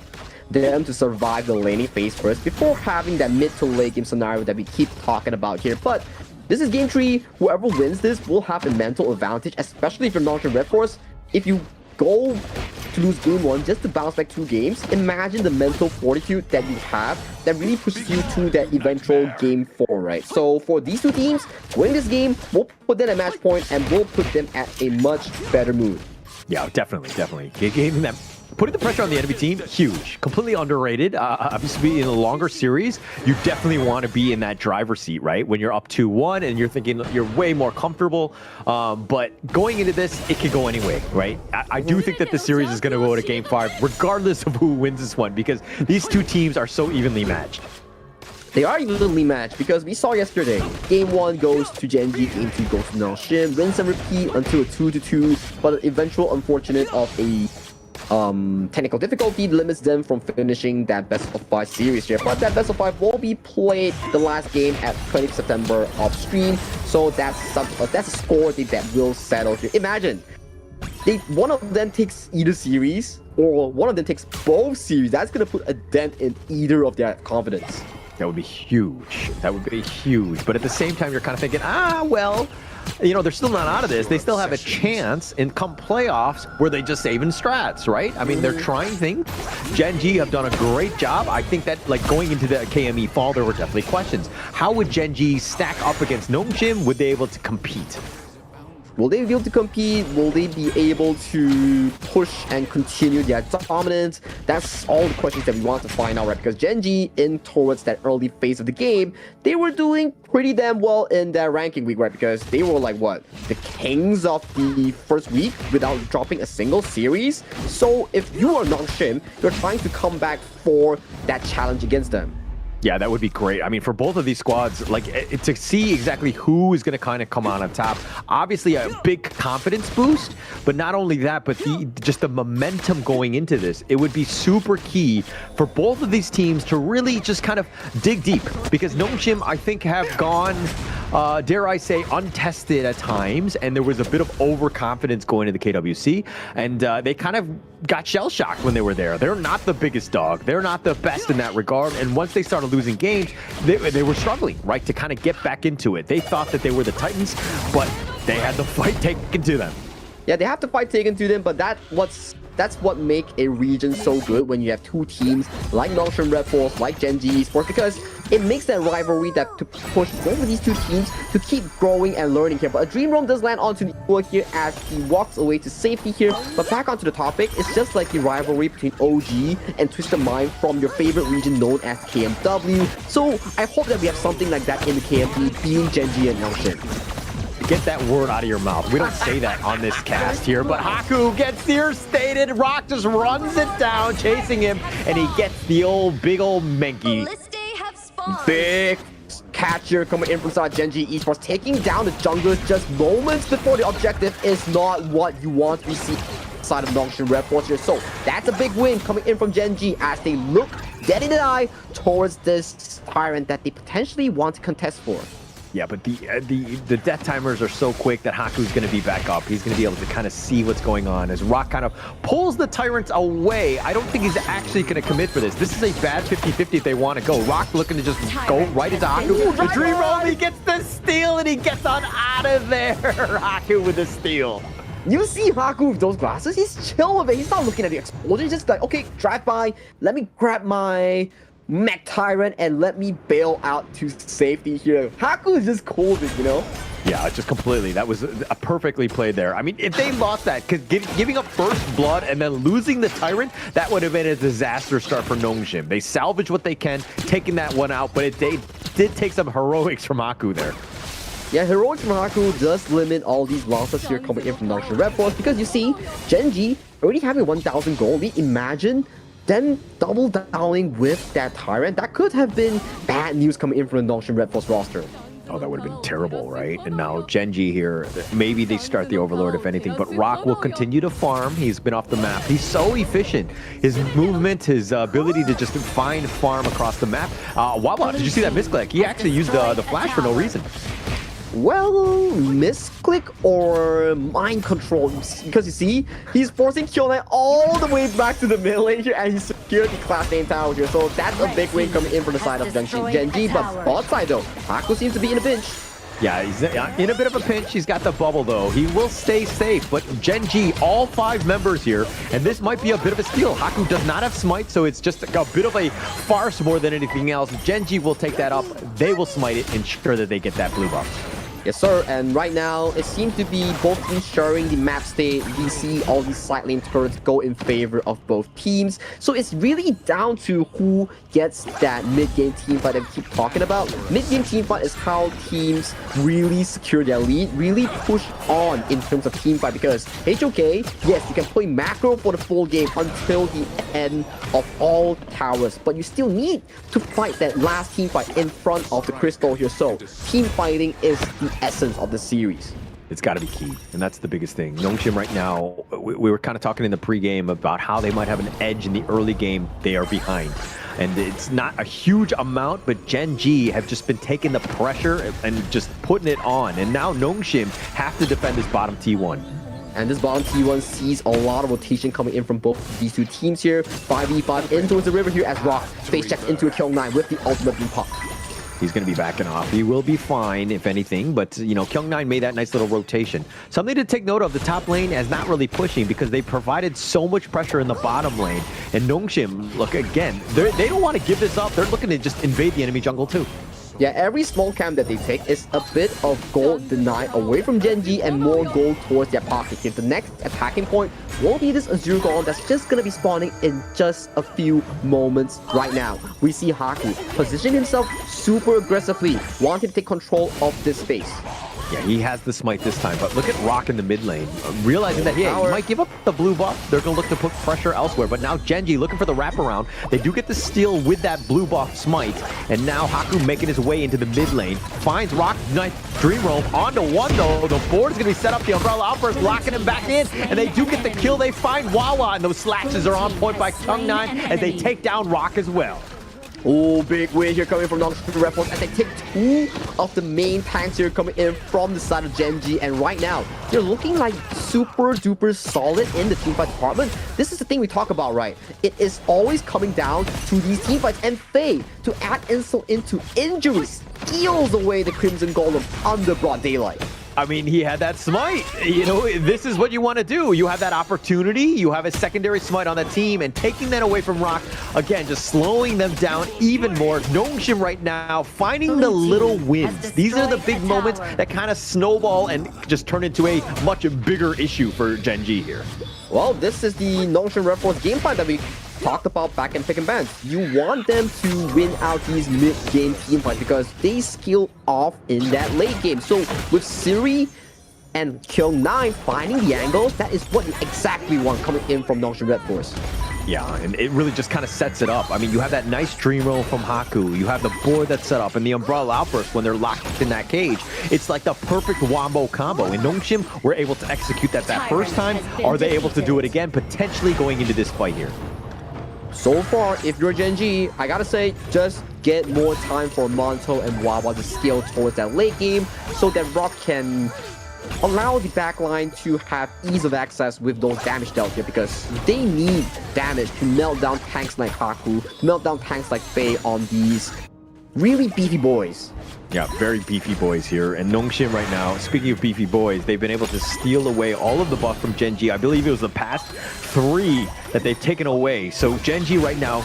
them to survive the laning phase first before having that mid to late game scenario that we keep talking about here. But this is game 3. Whoever wins this will have a mental advantage, especially if you're Nongshim Red Force. If you go to lose game 1 just to bounce back 2 games, imagine the mental fortitude that you have that really pushes you to that eventual game 4, right? So for these 2 teams, winning this game will put them at match point and will put them at a much better mood. Yeah, definitely. Giving them, putting the pressure on the enemy team, huge. Completely underrated. Obviously, in a longer series, you definitely want to be in that driver's seat, right? When you're up 2-1 and you're thinking you're way more comfortable. But going into this, it could go anyway, right? I do think that the series is going to go to game 5, regardless of who wins this one, because these 2 teams are so evenly matched. They are evenly matched, because we saw yesterday, game 1 goes to Gen G, game 2 goes to Nongshim, rinse and repeat until a 2-2, but an eventual unfortunate of a technical difficulty limits them from finishing that best of 5 series here. But that best of 5 will be played the last game at 20th September off stream. So that's a score that will settle here. Imagine one of them takes either series or one of them takes both series. That's going to put a dent in either of their confidence. That would be huge. That would be huge. But at the same time, you're kind of thinking, well, you know, they're still not out of this. They still have a chance in come playoffs where they just save in strats, right? I mean, they're trying things. Gen G have done a great job. I think that, like, going into the KME fall, there were definitely questions. How would Gen G stack up against Gnome Gym? Would they be able to compete? Will they be able to compete? Will they be able to push and continue their dominance? That's all the questions that we want to find out, right? Because Gen G, in towards that early phase of the game, they were doing pretty damn well in their ranking week, right? Because they were like, what? The kings of the first week without dropping a single series? So if you are Nongshim, you're trying to come back for that challenge against them. Yeah, that would be great. I mean, for both of these squads, like, to see exactly who is going to kind of come out on top. Obviously, a big confidence boost, but not only that, but just the momentum going into this. It would be super key for both of these teams to really just kind of dig deep, because Gnome Gym, I think, have gone, dare I say, untested at times, and there was a bit of overconfidence going into the KWC, and they kind of got shell-shocked when they were there. They're not the biggest dog. They're not the best in that regard, and once they started losing games, they were struggling, right, to kind of get back into it. They thought that they were the Titans, but they had the fight taken to them. Yeah, they have the fight taken to them, but that's what make a region so good when you have two teams like Nongshim Red Force, like Gen G Esports, because it makes that rivalry that to push both of these two teams to keep growing and learning here. But a Dream Roam does land onto the Eagle here as he walks away to safety here. But back onto the topic, it's just like the rivalry between OG and Twisted Mind from your favorite region known as KMW. So I hope that we have something like that in the KME, being Gen G and Nongshim. Get that word out of your mouth. We don't say that on this cast here, but Haku gets devastated. Rock just runs it down, chasing him, and he gets the big old Menki. Big catcher coming in from side Gen G Esports, taking down the junglers just moments before the objective is not what you want to see side of Nongshim Red Force here. So that's a big win coming in from Gen G as they look dead in the eye towards this Tyrant that they potentially want to contest for. Yeah, but the death timers are so quick that Haku's going to be back up. He's going to be able to kind of see what's going on as Rock kind of pulls the Tyrants away. I don't think he's actually going to commit for this. This is a bad 50-50 if they want to go. Rock looking to just go right into Haku. The Dream Roam, he gets the steal and he gets on out of there. Haku with the steal. You see Haku with those glasses, he's chill with it. He's not looking at the explosion. He's just like, okay, drive by, let me grab my Mech Tyrant and let me bail out to safety here. Haku is just cool with it, you know? Yeah, just completely. That was a perfectly played there. I mean, if they lost that, because giving up first blood and then losing the Tyrant, that would have been a disaster start for Nongshim. They salvaged what they can, taking that one out, but they did take some heroics from Haku there. Yeah, heroics from Haku does limit all these losses here coming in from Nongshim Red Force, because you see, Gen G already having 1,000 gold. We imagine them double downing with that Tyrant. That could have been bad news coming in from the Nongshim Red Force roster. Oh, that would have been terrible, right? And now Gen G here, maybe they start the Overlord if anything, but Rock will continue to farm. He's been off the map. He's so efficient. His movement, his ability to just find farm across the map. Wawa, did you see that misclick? He actually used the flash for no reason. Well, misclick or mind control, because you see, he's forcing Kyo9 all the way back to the mid lane here, and he secured the class name tower here, so that's a big win coming in from the side of Gen G, but bot side though, Haku seems to be in a pinch. Yeah, he's in a bit of a pinch. He's got the bubble, though. He will stay safe, but Gen G, all 5 members here, and this might be a bit of a steal. Haku does not have smite, so it's just a bit of a farce more than anything else. Gen G will take that up. They will smite it, ensure that they get that blue buff. Yes, sir. And right now, it seems to be both ensuring the map state. We see all these side lane turrets go in favor of both teams. So it's really down to who gets that mid-game team fight that we keep talking about. Mid-game team fight is how teams really secure their lead, really push on in terms of team fight. Because HOK, yes, you can play macro for the full game until the end of all towers. But you still need to fight that last team fight in front of the crystal here. So team fighting is the essence of the series. It's got to be key, and that's the biggest thing. Nongshim right now, we were kind of talking in the pregame about how they might have an edge in the early game. They are behind. And it's not a huge amount, but Gen G have just been taking the pressure and just putting it on. And now Nongshim have to defend this bottom T1. And this bottom T1 sees a lot of rotation coming in from both these two teams here. 5v5 in towards the river here as Rock face checks into a Kyung9 with the ultimate beam pop. He's going to be backing off. He will be fine, if anything, but, you know, Kyung9 made that nice little rotation. Something to take note of, the top lane is not really pushing because they provided so much pressure in the bottom lane. And Nongshim, look, again, they don't want to give this up. They're looking to just invade the enemy jungle, too. Yeah, every small camp that they take is a bit of gold denied away from Gen G and more gold towards their pocket. If the next attacking point won't be this Azure Golem that's just going to be spawning in just a few moments right now. We see Haku position himself super aggressively, wanting to take control of this space. Yeah, he has the smite this time, but look at Rock in the mid lane, realizing that, yeah, he might give up the blue buff. They're going to look to put pressure elsewhere, but now Genji looking for the wraparound. They do get the steal with that blue buff smite, and now Haku making his way into the mid lane, finds Rock, nice Dream Roam, onto one though. The board is going to be set up, the Umbrella Outburst locking him back in, and they do get the kill. They find Wawa, and those slashes are on point by Kyung9 as they take down Rock as well. Oh, big win here coming from Nongshim Red Force as they take two of the main tanks here coming in from the side of Gen G. And right now, they're looking like super duper solid in the teamfight department. This is the thing we talk about, right? It is always coming down to these teamfights. And Faye, to add insult into injury, steals away the Crimson Golem under broad daylight. I mean, he had that smite. You know, this is what you want to do. You have that opportunity. You have a secondary smite on the team, and taking that away from Rock, again, just slowing them down even more. Nongshim right now finding the little wins. These are the big moments that kind of snowball and just turn into a much bigger issue for Gen G here. Well, this is the Nongshim Red Force game plan that we talked about back in Pick and Ban. You want them to win out these mid-game team fights because they skill off in that late game. So with Siri and Kyung9 finding the angles, that is what you exactly want coming in from Nongshim Red Force. Yeah, and it really just kind of sets it up. I mean, you have that nice Dream Roll from Haku. You have the board that's set up, and the Umbrella Outburst when they're locked in that cage. It's like the perfect wombo combo. And Nongshim were able to execute that first time. Are they able to do it again, potentially going into this fight here? So far, if you're Gen G, I gotta say, just get more time for Monto and Wawa to scale towards that late game so that Rock can allow the backline to have ease of access with those damage dealt here, because they need damage to melt down tanks like Haku, melt down tanks like Faye on these really beefy boys. Yeah, very beefy boys here. And Nongshim right now, speaking of beefy boys, they've been able to steal away all of the buff from Gen G. I believe it was the past 3 that they've taken away. So Gen G right now,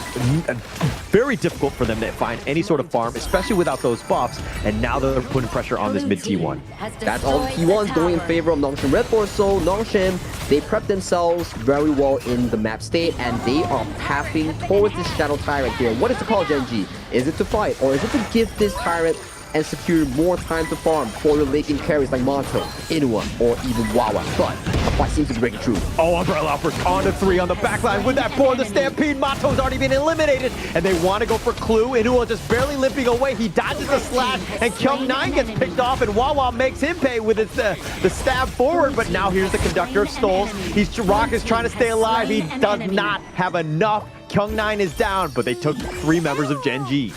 very difficult for them to find any sort of farm, especially without those buffs. And now they're putting pressure on this mid T1. That's all the T1s going in favor of Nongshim Red Force. So Nongshim, they prep themselves very well in the map state, and they are pathing towards this Shadow Tyrant here. What is the call, Gen G? Is it to fight, or is it to give this Tyrant and secure more time to farm for your late game carries like Monto, Inua, or even Wawa? But the fight seems to be breaking through. Oh, Umbrella Outburst on to 3 on the backline with that board. The Stampede, Monto's already been eliminated, and they want to go for Clue. Inua just barely limping away. He dodges the slash, and Kyung9 gets picked off, and Wawa makes him pay with his, the stab forward. But now here's the Conductor of Stoles. Rock is trying to stay alive. He does not have enough. Kyung9 is down, but they took 3 members of Gen G.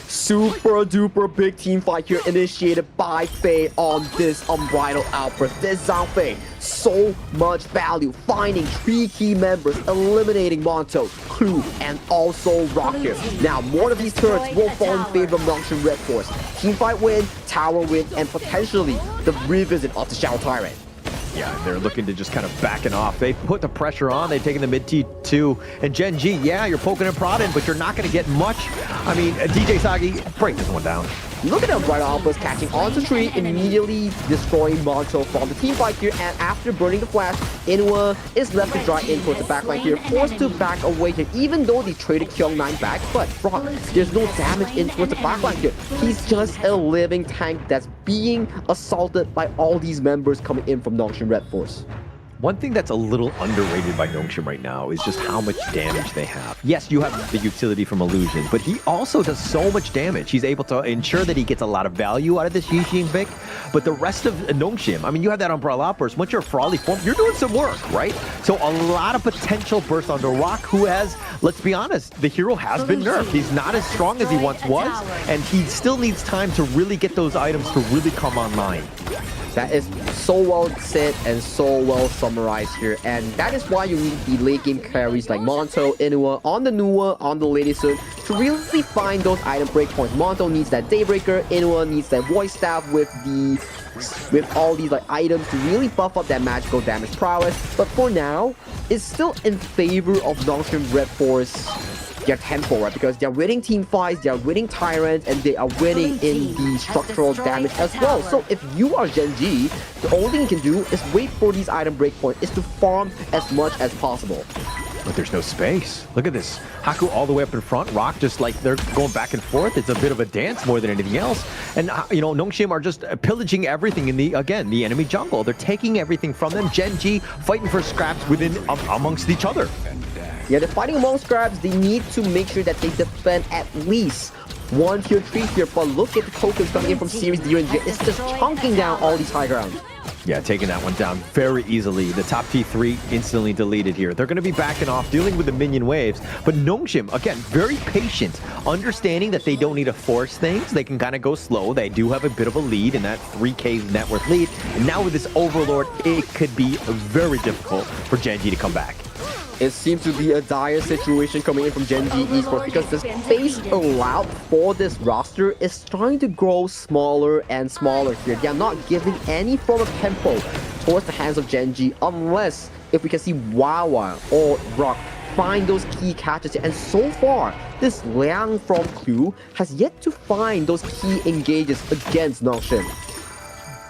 Super duper big team fight here initiated by Faye on this Unbridled Outburst. This Zhang Fei, so much value, finding 3 key members, eliminating Monto, Clue, and also Rock here. Now, more of these turrets will fall in favor of Nongshim Red Force. Team fight win, tower win, and potentially the revisit of the Shadow Tyrant. Yeah, they're looking to just kind of backing off. They put the pressure on. They've taken the mid T2. And Gen G, yeah, you're poking and prodding, but you're not going to get much. I mean, DJ Sagi, break this one down. Look at Umbrella Outburst catching onto tree, immediately destroying Monto from the team fight here, and after burning the flash, Inua is left to dry in towards the backline here, forced to back away here, even though they traded Kyung9 back. But Rock, there's no damage in towards the backline here. He's just a living tank that's being assaulted by all these members coming in from Nongshim Red Force. One thing that's a little underrated by Nongshim right now is just how much damage they have. Yes, you have the utility from Illusion, but he also does so much damage. He's able to ensure that he gets a lot of value out of this Yixin Vic, but the rest of Nongshim, I mean, you have that Umbrella Outburst. Once you're Frawley form, you're doing some work, right? So a lot of potential burst onto Rock, who has, let's be honest, the hero has been nerfed. He's not as strong as he once was, and he still needs time to really get those items to really come online. That is so well said and so well summarized here, and that is why you need the late game carries like Monto, Inua, on the Nua, on the Lady Sun to really find those item breakpoints. Monto needs that Daybreaker, Inua needs that Voice Staff with all these like items to really buff up that magical damage prowess. But for now, it's still in favor of Nongshim Red Force their tempo, right? Because they're winning team fights, they're winning Tyrants, and they are winning in the structural damage as well. So if you are Gen G, the only thing you can do is wait for these item breakpoints, is to farm as much as possible. But there's no space. Look at this. Haku all the way up in front. Rock just like they're going back and forth. It's a bit of a dance more than anything else. And, you know, Nongshim are just pillaging everything in the enemy jungle. They're taking everything from them. Gen G fighting for scraps within, amongst each other. Yeah, they're fighting among scraps. They need to make sure that they defend at least 1 tier 3 here. But look at the tokens coming in from Series D and G. It's just chunking down all these high ground. Yeah, taking that one down very easily. The top T3 instantly deleted here. They're going to be backing off, dealing with the minion waves. But Nongshim, again, very patient, understanding that they don't need to force things. They can kind of go slow. They do have a bit of a lead in that 3k net worth lead. And now with this Overlord, it could be very difficult for Gen G to come back. It seems to be a dire situation coming in from Gen G Esports because the space allowed for this roster is starting to grow smaller and smaller here. They are not giving any form of tempo towards the hands of Gen G unless if we can see Wawa or Rock find those key catches. And so far, this Liang from Clue has yet to find those key engages against Nongshim.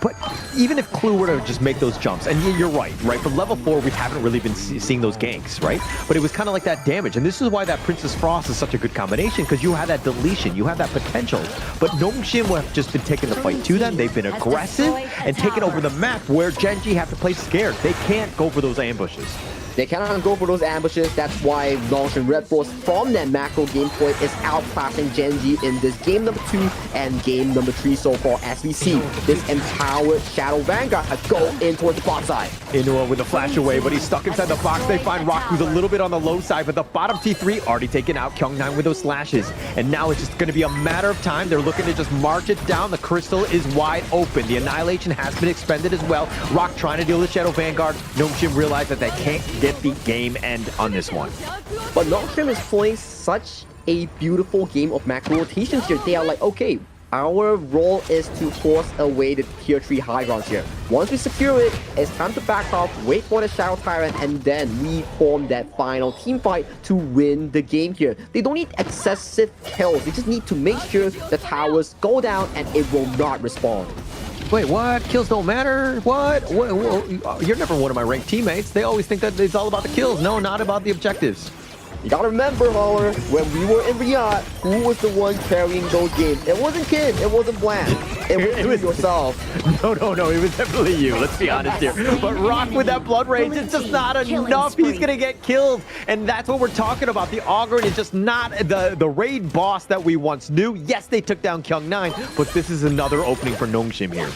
But even if Clue were to just make those jumps, and you're right? From level 4, we haven't really been seeing those ganks, right? But it was kind of like that damage, and this is why that Princess Frost is such a good combination, because you have that deletion, you have that potential. But Nongshim have just been taking the fight to them. They've been aggressive and taking over the map where Gen G have to play scared. They can't go for those ambushes. They cannot go for those ambushes. That's why Nongshim Red Force from that macro game point is outclassing Gen G in this game number 2 and game number 3 so far, as we see this empowered Shadow Vanguard go in towards the bot side. Inua with a flash away, but he's stuck inside the box. They find Rock, who's a little bit on the low side, but the bottom T3 already taken out. Kyung9 with those slashes. And now it's just going to be a matter of time. They're looking to just march it down. The crystal is wide open. The Annihilation has been expended as well. Rock trying to deal with Shadow Vanguard. Nongshim realize that they can't get the game end on this one. But Nongshim is playing such a beautiful game of macro rotations here. They are like, okay, our role is to force away the tier 3 high grounds here. Once we secure it, it's time to back off, wait for the Shadow Tyrant, and then we form that final team fight to win the game here. They don't need excessive kills. They just need to make sure the towers go down and it will not respawn. Wait, what? Kills don't matter? What? You're never one of my ranked teammates. They always think that it's all about the kills. No, not about the objectives. You gotta remember, Holler, when we were in Riyadh, who was the one carrying those games? It wasn't Kid, it wasn't Bland. It was yourself. No, it was definitely you. Let's be honest here. But Rock with that Blood Rage, it's just not enough. He's gonna get killed. And that's what we're talking about. The Augurin is just not the raid boss that we once knew. Yes, they took down Kyung9, but this is another opening for Nongshim here.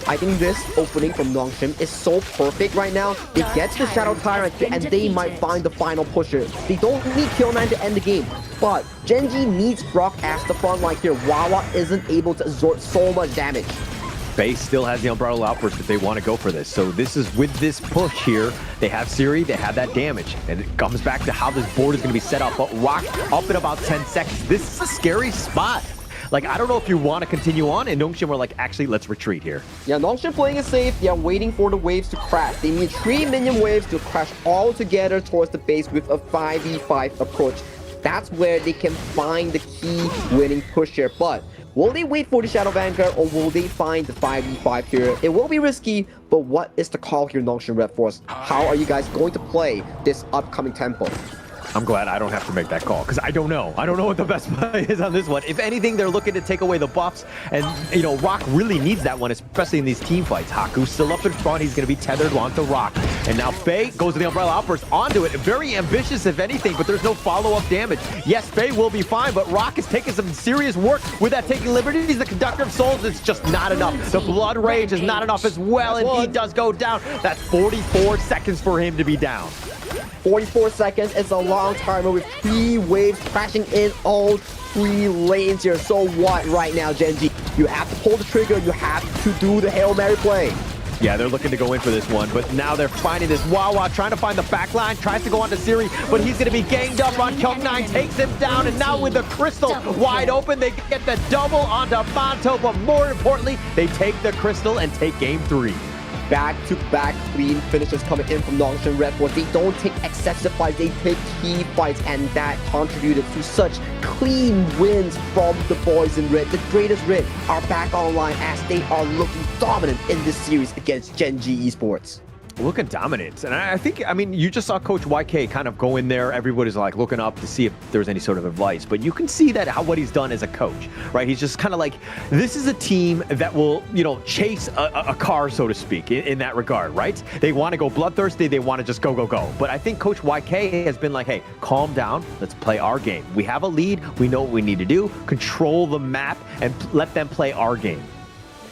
I think this opening from Nongshim is so perfect right now. They get to the Shadow Tyrant and they might find the final pusher. They don't need Kill9 to end the game, but Gen G needs Brock as the front line here. Wawa isn't able to absorb so much damage. Base still has the Umbrella Outburst if they want to go for this. So this is with this push here. They have Siri, they have that damage. And it comes back to how this board is going to be set up. But Rock up in about 10 seconds. This is a scary spot. Like, I don't know if you want to continue on, and Nongshim were like, actually, let's retreat here. Yeah, Nongshim playing it safe. They are waiting for the waves to crash. They need 3 minion waves to crash all together towards the base with a 5v5 approach. That's where they can find the key winning push here. But will they wait for the Shadow Vanguard, or will they find the 5v5 here? It will be risky, but what is the call here, Nongshim Red Force? How are you guys going to play this upcoming tempo? I'm glad I don't have to make that call because I don't know. I don't know what the best play is on this one. If anything, they're looking to take away the buffs, and Rock really needs that one, especially in these team fights. Haku's still up in front. He's going to be tethered onto Rock, and now Faye goes to the Umbrella Outburst onto it. Very ambitious, if anything, but there's no follow-up damage. Yes, Faye will be fine, but Rock is taking some serious work with that taking liberties. He's the Conductor of Souls. It's just not enough. The Blood Rage is not enough as well, and he does go down. That's 44 seconds for him to be down. 44 seconds is a long timer with 3 waves crashing in all 3 lanes here. So what right now, Gen.G? You have to pull the trigger. You have to do the Hail Mary play. Yeah, they're looking to go in for this one, but now they're finding this Wawa, trying to find the back line, tries to go on to Siri, but he's going to be ganged up on Kyung9, takes him down, and now with the Crystal wide open, they get the double onto Monto, but more importantly, they take the Crystal and take game 3. Back-to-back clean finishes coming in from Nongshim Red Force. They don't take excessive fights, they take key fights, and that contributed to such clean wins from the boys in red. The greatest red are back online as they are looking dominant in this series against Gen.G Esports. Looking dominant. And I think, you just saw Coach YK kind of go in there. Everybody's like looking up to see if there's any sort of advice. But you can see that what he's done as a coach, right? He's just kind of like, this is a team that will, chase a car, so to speak, in that regard, right? They want to go bloodthirsty. They want to just go. But I think Coach YK has been like, hey, calm down. Let's play our game. We have a lead. We know what we need to do. Control the map and let them play our game.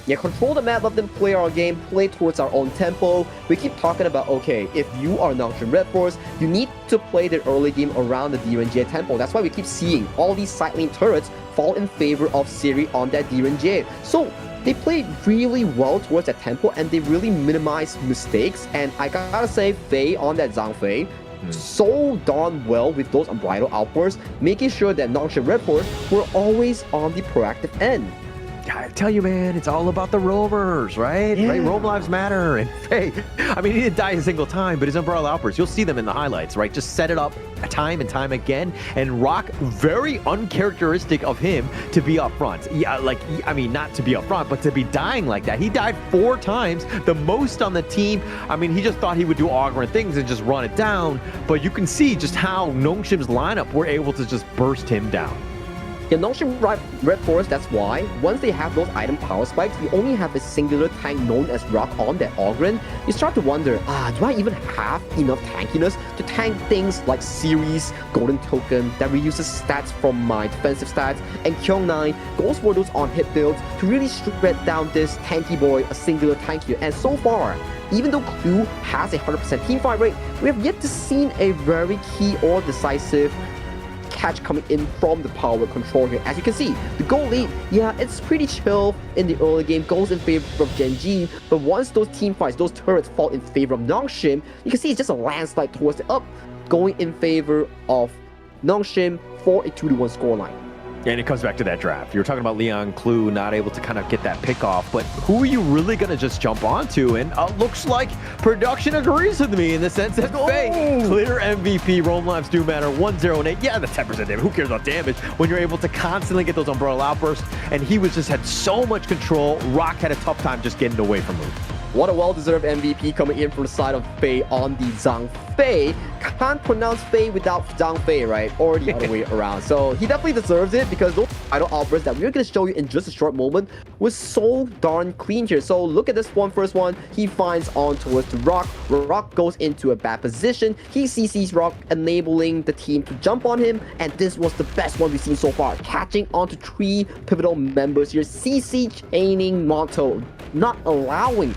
Yeah, control the map, let them play our game, play towards our own tempo. We keep talking about, okay, if you are Nongshim Red Force, you need to play the early game around the DRNJ tempo. That's why we keep seeing all these side lane turrets fall in favor of Siri on that DRNJ. So they play really well towards that tempo and they really minimize mistakes. And I gotta say, Faye on that Zhang Fei, so darn well with those unbridled outbursts, making sure that Nongshim Red Force were always on the proactive end. I tell you, man, it's all about the roamers, right? Yeah. Right? Roam lives matter. And hey, he didn't die a single time, but his Umbrella Outbursts, you'll see them in the highlights, right? Just set it up time and time again. And Rock, very uncharacteristic of him to be up front. Yeah, not to be up front, but to be dying like that. He died 4 times, the most on the team. He just thought he would do Augur and things and just run it down. But you can see just how Nongshim's lineup were able to just burst him down. Yeah, Nongshim Red Force, that's why, once they have those item power spikes, you only have a singular tank known as Rock on that Ogren. You start to wonder, do I even have enough tankiness to tank things like Series, Golden Token, that reuses stats from my defensive stats, and Kyung9 goes for those on-hit builds to really shred down this tanky boy, a singular tank here. And so far, even though Clue has a 100% team fight rate, we have yet to see a very key or decisive catch coming in from the power control here. As you can see, the gold lead, yeah, it's pretty chill in the early game, goes in favor of Gen.G, but once those team fights, those turrets fall in favor of Nongshim, you can see it's just a landslide towards the up, going in favor of Nongshim for a 2-1 scoreline. And it comes back to that draft. You were talking about Leon Clue not able to kind of get that pick off, but who are you really going to just jump onto? And looks like production agrees with me in the sense that Faye, clear MVP, roam lives do matter, 1-0-8. Yeah, the 10% damage. Who cares about damage when you're able to constantly get those Umbrella Outbursts? And he just had so much control. Rock had a tough time just getting away from him. What a well-deserved MVP coming in from the side of Faye on the Zhang Fei. Can't pronounce Faye without Zhang Fei, right? Or the other way around. So he definitely deserves it because those idle outbursts that we're going to show you in just a short moment was so darn clean here. So look at this first one. He finds on towards the Rock. Rock goes into a bad position. He CCs Rock, enabling the team to jump on him. And this was the best one we've seen so far. Catching onto 3 pivotal members here. CC chaining Monto, not allowing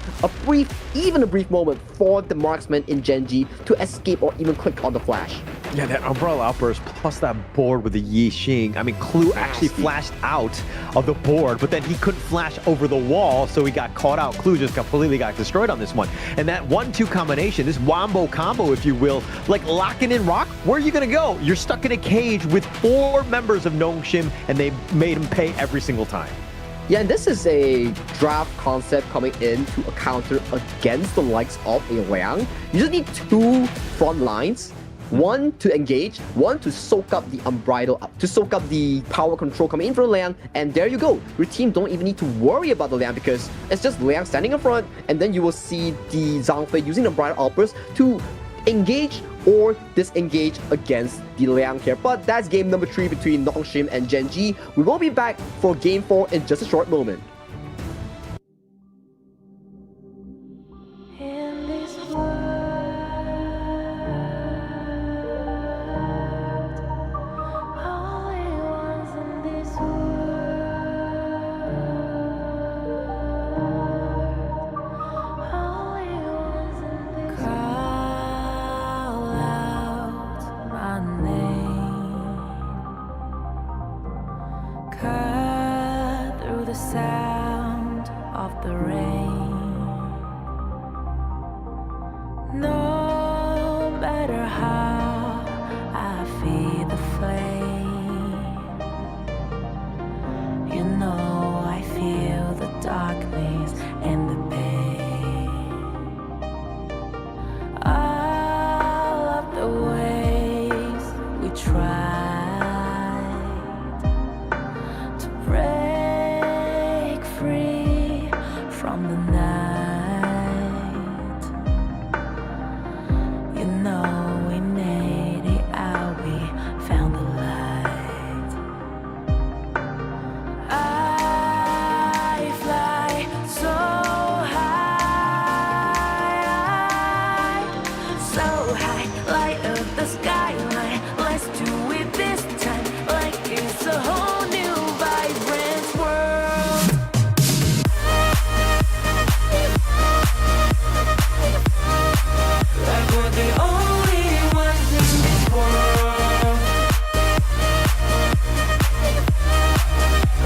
even a brief moment for the marksman in Gen.G to escape or even click on the flash. Yeah, that Umbrella Outburst plus that board with the Yi Xing. Clue actually flashed out of the board, but then he couldn't flash over the wall, so he got caught out. Clue just completely got destroyed on this one. And that 1-2 combination, this wombo combo, if you will, like locking in Rock, where are you going to go? You're stuck in a cage with 4 members of Nongshim, and they made him pay every single time. Yeah, and this is a draft concept coming in to a counter against the likes of a Liang. You just need 2 front lines. 1 to engage, 1 to soak up the unbridled, to soak up the power control coming in from Liang, and there you go. Your team don't even need to worry about the Liang because it's just Liang standing in front, and then you will see the Zhang Fei using the unbridled outburst to engage or disengage against the Liang here. But that's game number 3 between Nongshim and Genji. We will be back for game 4 in just a short moment. In this world, only ones in this world, only ones in this call out my name, cut through the sound of the rain. No matter how I feed the flame, you know I feel the darkness and the pain. All of the ways we tried to break free from the night. You know we made it out, we found the light. I fly so high, light up the skyline. Let's do it this time, like it's a whole new vibrant world. Like we're the only ones in this world.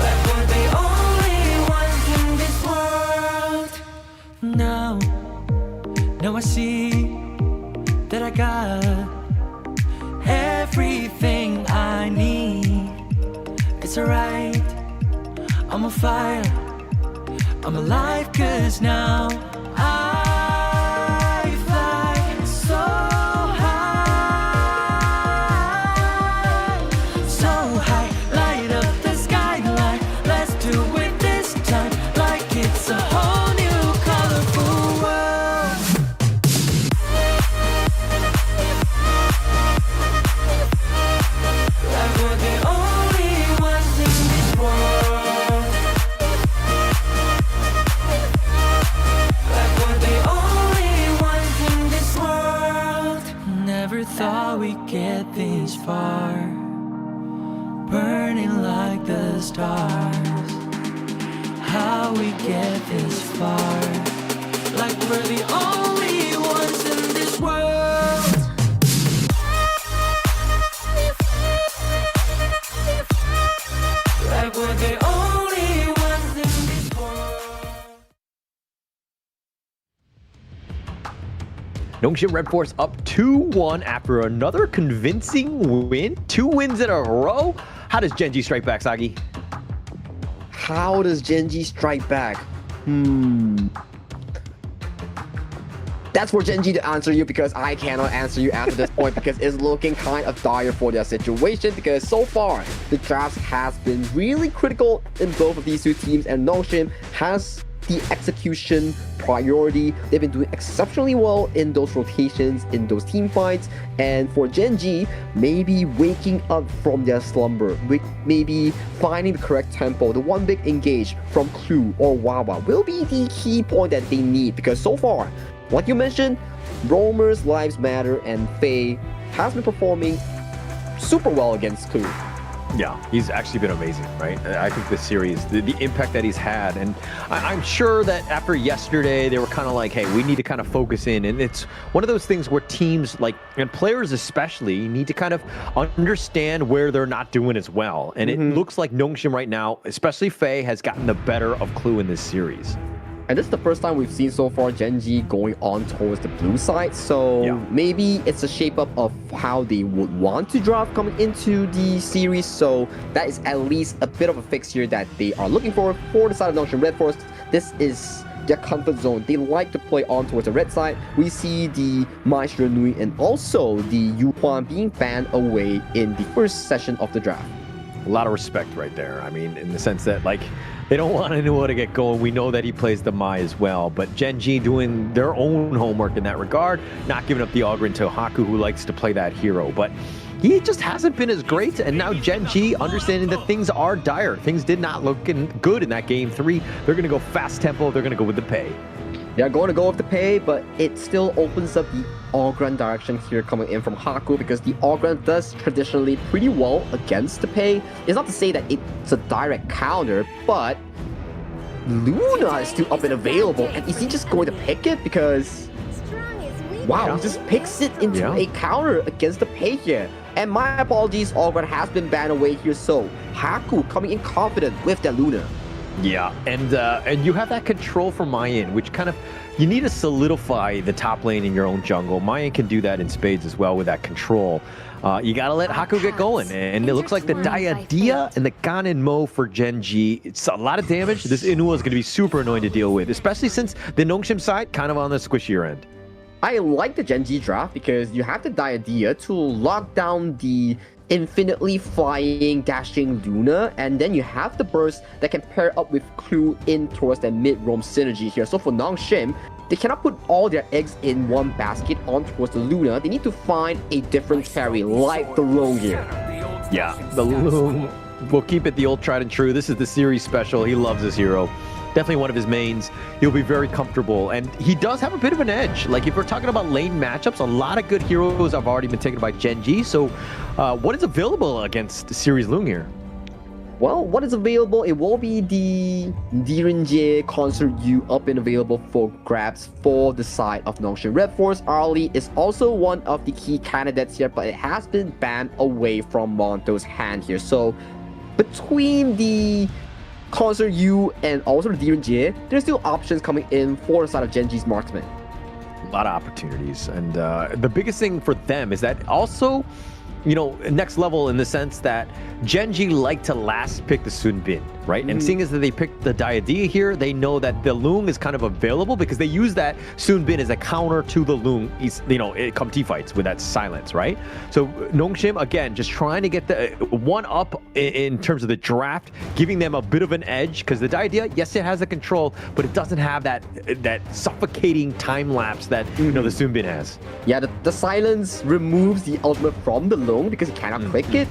Like we're the only ones in this world. Now I see that I got everything I need. It's alright, I'm on fire, I'm alive, 'cause now I fly so high, light up the skyline. Let's do it this time, like it's a whole new colorful world. Like we're the only ones in this world. Like we're the only ones in this world. Never thought we'd get this far, burning like the stars. How we get this far, like we're the only ones in this world. Like we're the only ones in this world. Nongshim Red Force up 2-1 after another convincing win. 2 wins in a row. How does Genji strike back, Sagi? How does Genji strike back? That's for Genji to answer you, because I cannot answer you after this point, because it's looking kind of dire for their situation, because so far the draft has been really critical in both of these two teams, and Nongshim has the execution priority. They've been doing exceptionally well in those rotations, in those team fights, and for Genji, maybe waking up from their slumber, maybe finding the correct tempo, the one big engage from Clue or Wawa will be the key point that they need, because so far, like you mentioned, Roamer's Lives Matter and Faye has been performing super well against Clue. Yeah, he's actually been amazing, right? I think this series, the impact that he's had, and I'm sure that after yesterday, they were kind of like, hey, we need to kind of focus in, and it's one of those things where teams, like, and players especially, need to kind of understand where they're not doing as well, and it looks like Nongshim right now, especially Faye, has gotten the better of Clue in this series. And this is the first time we've seen so far Genji going on towards the blue side, so maybe it's a shape up of how they would want to draft coming into the series, so that is at least a bit of a fix here that they are looking for the side of Nongshim Red Force. This is their comfort zone. They like to play on towards the red side. We see the Maestro Nui and also the Yu Huan being banned away in the first session of the draft. A lot of respect right there. I mean, in the sense that, like, They don't want Inua to get going. We know that he plays the Mai as well, but Gen G doing their own homework in that regard, not giving up the Ogryn to Haku, who likes to play that hero. But he just hasn't been as great, and now Gen G understanding that things are dire. Things did not look good in that game 3. They're going to go fast tempo. They're going to go with the pay. They're going to go with the pay, but it still opens up the Ogryn direction here coming in from Haku, because the Ogryn does traditionally pretty well against the pay. It's not to say that it's a direct counter, but Luna is still up and available, and is he just going to pick it? Because wow, he just picks it into a counter against the pay here. And my apologies, Ogryn has been banned away here, so Haku coming in confident with that Luna. Yeah, and you have that control from Mayan, which kind of, you need to solidify the top lane in your own jungle. Mayan can do that in spades as well with that control. You gotta let Haku get going, and it looks like the Diadia and the Ganon Mo for Gen G. It's a lot of damage. This Inua is gonna be super annoying to deal with, especially since the Nongshim side kind of on the squishier end. I like the Gen G draft because you have the Diadia to lock down the infinitely flying, dashing Luna, and then you have the burst that can pair up with Clue in towards that mid-roam synergy here. So for Nongshim, they cannot put all their eggs in one basket on towards the Luna. They need to find a different carry, like the Loom here. Yeah, the Loom. We'll keep it the old tried and true. This is the series special. He loves this hero. Definitely one of his mains. He'll be very comfortable, and he does have a bit of an edge. Like, if we're talking about lane matchups, a lot of good heroes have already been taken by Gen G. So what is available against Series Loom here? Well, what is available? It will be the Direnjie Concert U up and available for grabs for the side of Nongshim. Red Force Arlie is also one of the key candidates here, but it has been banned away from Monto's hand here. So between the Concert U and also the Direnjie, there's still options coming in for the side of Gen G's marksman. A lot of opportunities, and the biggest thing for them is that also, you know, next level in the sense that Gen G like to last pick the Sun Bin, right? And seeing as that they picked the Diadia here, they know that the Loom is kind of available because they use that Sun Bin as a counter to the Loom, you know, come T-fights with that silence, right? So Nongshim, again, just trying to get the one up in terms of the draft, giving them a bit of an edge, because the Diadia, yes, it has the control, but it doesn't have that suffocating time lapse that, you know, the Sun Bin has. Yeah, the silence removes the ultimate from the Loom because he cannot click it.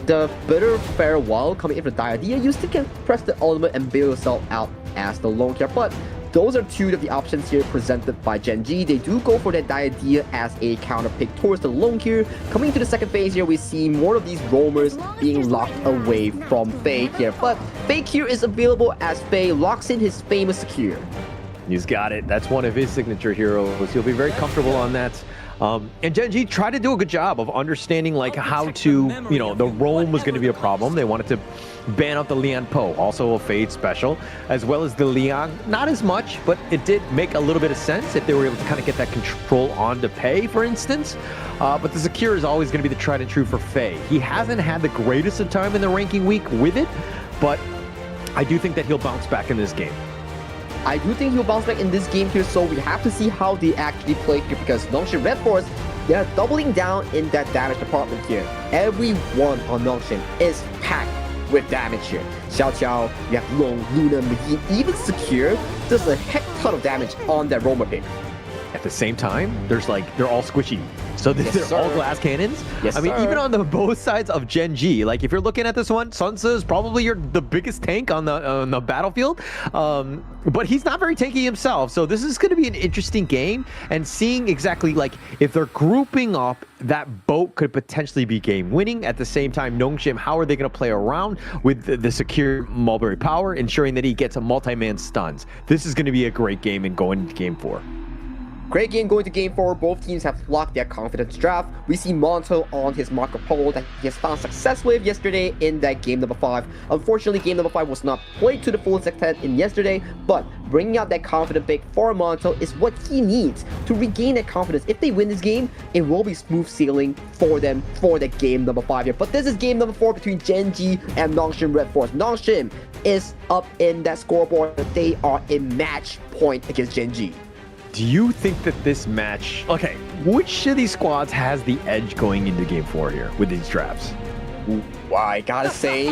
The bitter farewell coming in from Diadia, you still can press the ultimate and bail yourself out as the lone care. But those are two of the options here presented by Gen G. They do go for that Diadia as a counter pick towards the lone here. Coming to the second phase here, we see more of these roamers being locked away from Faye here. But Faye here is available as Faye locks in his famous secure. He's got it. That's one of his signature heroes. He'll be very comfortable on that. And Gen G tried to do a good job of understanding like how to, you know, the roam was going to be a problem. They wanted to ban out the Lian Po, also a Fade special, as well as the Liang. Not as much, but it did make a little bit of sense if they were able to kind of get that control on to Pei, for instance. But the Secure is always going to be the tried and true for Faye. He hasn't had the greatest of time in the ranking week with it, but I do think that he'll bounce back in this game. I do think he'll bounce back in this game here, so we have to see how they actually play here, because Nongshim Red Force, they're doubling down in that damage department here. Everyone on Nongshim is packed with damage here. Xiao Xiao, you have Long, Luna, McGee, even Secure, there's a heck ton of damage on that Roma pick. At the same time, they're all squishy. So they're all glass cannons. Yes, I mean, even on the both sides of Gen G, like if you're looking at this one, Sansa is probably the biggest tank on the battlefield, but he's not very tanky himself. So this is going to be an interesting game, and seeing exactly like if they're grouping up, that boat could potentially be game winning. At the same time, Nongshim, how are they going to play around with the secure Mulberry power, ensuring that he gets a multi-man stuns? This is going to be a great game and going into game 4. Great game going to game 4. Both teams have locked their confidence draft. We see Monto on his Marco Polo that he has found success with yesterday in that game number 5. Unfortunately, game number 5 was not played to the full extent in yesterday, but bringing out that confident pick for Monto is what he needs to regain that confidence. If they win this game, it will be smooth sailing for them for that game number 5 here. But this is game number 4 between Gen G and Nongshim Red Force. Nongshim is up in that scoreboard. They are in match point against Gen G. Do you think that this match, okay, which of these squads has the edge going into game 4 here with these drafts? Ooh, I gotta say,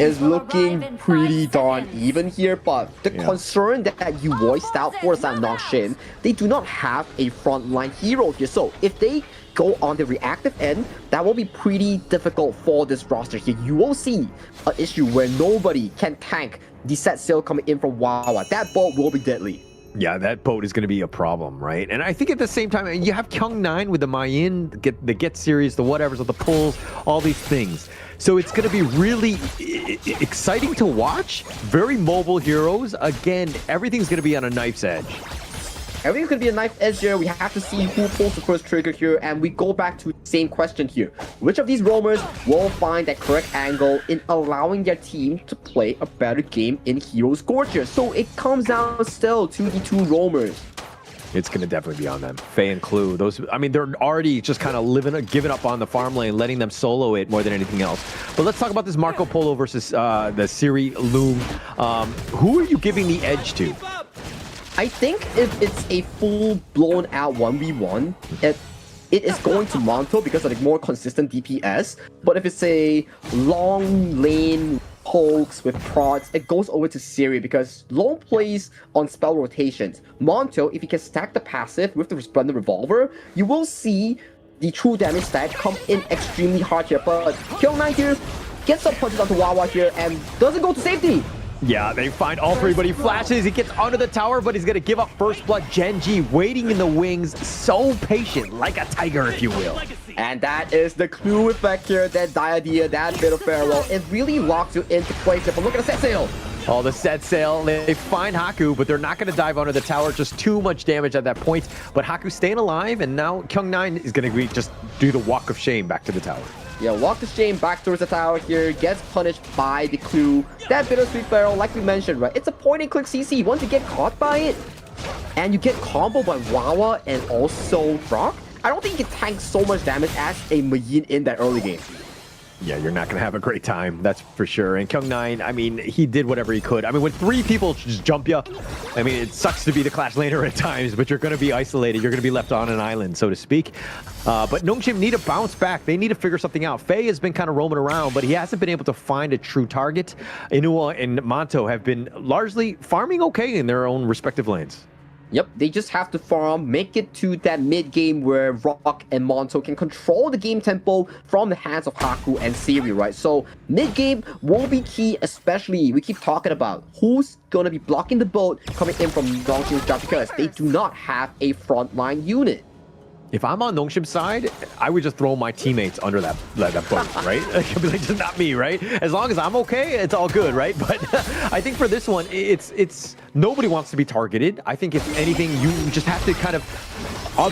is looking pretty darn even here, but the concern that you voiced out for Nongshim, they do not have a frontline hero here. So if they go on the reactive end, that will be pretty difficult for this roster here. You will see an issue where nobody can tank the set sail coming in from Wawa. That boat will be deadly. Yeah, that boat is going to be a problem, right? And I think at the same time, you have Kyung9 with the Mayin, the Get Series, the whatevers of the pulls, all these things. So it's going to be really exciting to watch. Very mobile heroes. Again, everything's going to be on a knife's edge. Everything's going to be a knife edge here. We have to see who pulls the first trigger here, and we go back to the same question here. Which of these roamers will find that correct angle in allowing their team to play a better game in Hero Scorcher? So it comes down still to the two roamers. It's going to definitely be on them. Faye and Clue, those, I mean, they're already just kind of giving up on the farm lane, letting them solo it more than anything else. But let's talk about this Marco Polo versus the Siri Loom. Who are you giving the edge to? I think if it's a full-blown out 1v1, it is going to Monto because of the more consistent DPS. But if it's a long lane pokes with prods, it goes over to Siri because Lone plays on spell rotations. Monto, if he can stack the passive with the Resplendent Revolver, you will see the true damage stack come in extremely hard here. But Kyung9 here gets some punches onto Wawa here and doesn't go to safety. Yeah, they find all three, but he flashes. He gets under the tower, but he's going to give up first blood. Genji waiting in the wings, so patient, like a tiger, if you will. And that is the clue effect here, that Diadea, that bit of farewell. It really locks you into place. But look at the set sail. Oh, the set sail. They find Haku, but they're not going to dive under the tower. Just too much damage at that point. But Haku's staying alive, and now Kyung9 is going to just do the walk of shame back to the tower. Yeah, walk the shame back towards the tower here, gets punished by the clue. That bittersweet barrel, like we mentioned, right? It's a point-and-click CC. Once you get caught by it, and you get comboed by Wawa and also Rock, I don't think you can tank so much damage as a Mayin in that early game. Yeah, you're not going to have a great time, that's for sure. And Kyung9, I mean, he did whatever he could. I mean, when three people just jump you, I mean, it sucks to be the Clash laner at times, but you're going to be isolated. You're going to be left on an island, so to speak. But Nongshim need to bounce back. They need to figure something out. Faye has been kind of roaming around, but he hasn't been able to find a true target. Inua and Monto have been largely farming okay in their own respective lanes. Yep, they just have to farm, make it to that mid-game where Rock and Monto can control the game tempo from the hands of Haku and Siri, right? So mid-game will be key, especially we keep talking about who's going to be blocking the boat coming in from Nongshim's job because they do not have a frontline unit. If I'm on Nongshim's side, I would just throw my teammates under that boat, right? I'd be like, just not me, right? As long as I'm okay, it's all good, right? But I think for this one, it's nobody wants to be targeted. I think if anything, you just have to kind of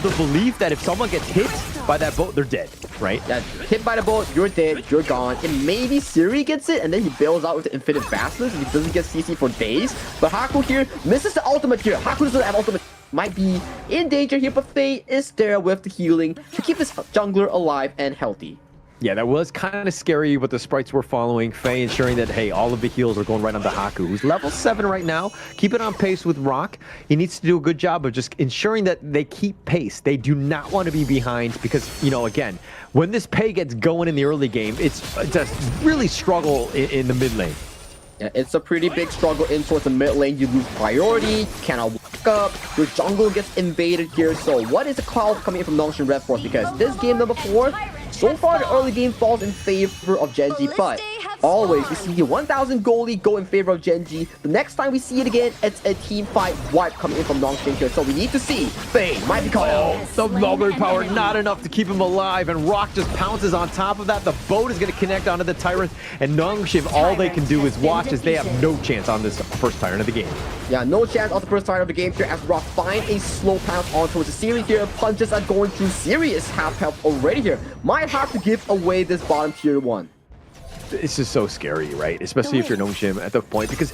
the belief that if someone gets hit by that boat, they're dead, right? That hit by the boat, you're dead, you're gone. And maybe Siri gets it, and then he bails out with the Infinite Basilisk, and he doesn't get CC for days. But Haku here misses the ultimate here. Haku doesn't have ultimate. Might be in danger here, but Faye is there with the healing to keep his jungler alive and healthy. Yeah, that was kind of scary, but the sprites were following. Faye ensuring that, hey, all of the heals are going right onto Haku, who's level 7 right now. Keep it on pace with Rock. He needs to do a good job of just ensuring that they keep pace. They do not want to be behind because, you know, again, when this pay gets going in the early game, it's a really struggle in the mid lane. Yeah, it's a pretty big struggle in towards the mid lane. You lose priority, cannot walk up, your jungle gets invaded here. So what is the call coming in from Nongshim Red Force? Because this game number 4, so far the early game falls in favor of Genji, but always we see 1000 goalie go in favor of Genji. The next time we see it again, it's a team fight wipe coming in from Nongshim here. So we need to see Faye might be called. The Mulberry power not enough to keep him alive, and Rock just pounces on top of that. The boat is going to connect onto the Tyrant, and Nongshim, all they can do is watch as they have no chance on this first Tyrant of the game. Yeah, no chance on the first Tyrant of the game here as Rock find a slow pounce on towards the Siri here. Punches are going through. Serious half health already here. Might have to give away this bottom tier 1. It's just so scary, right? Especially if you're Nongshim at the point, because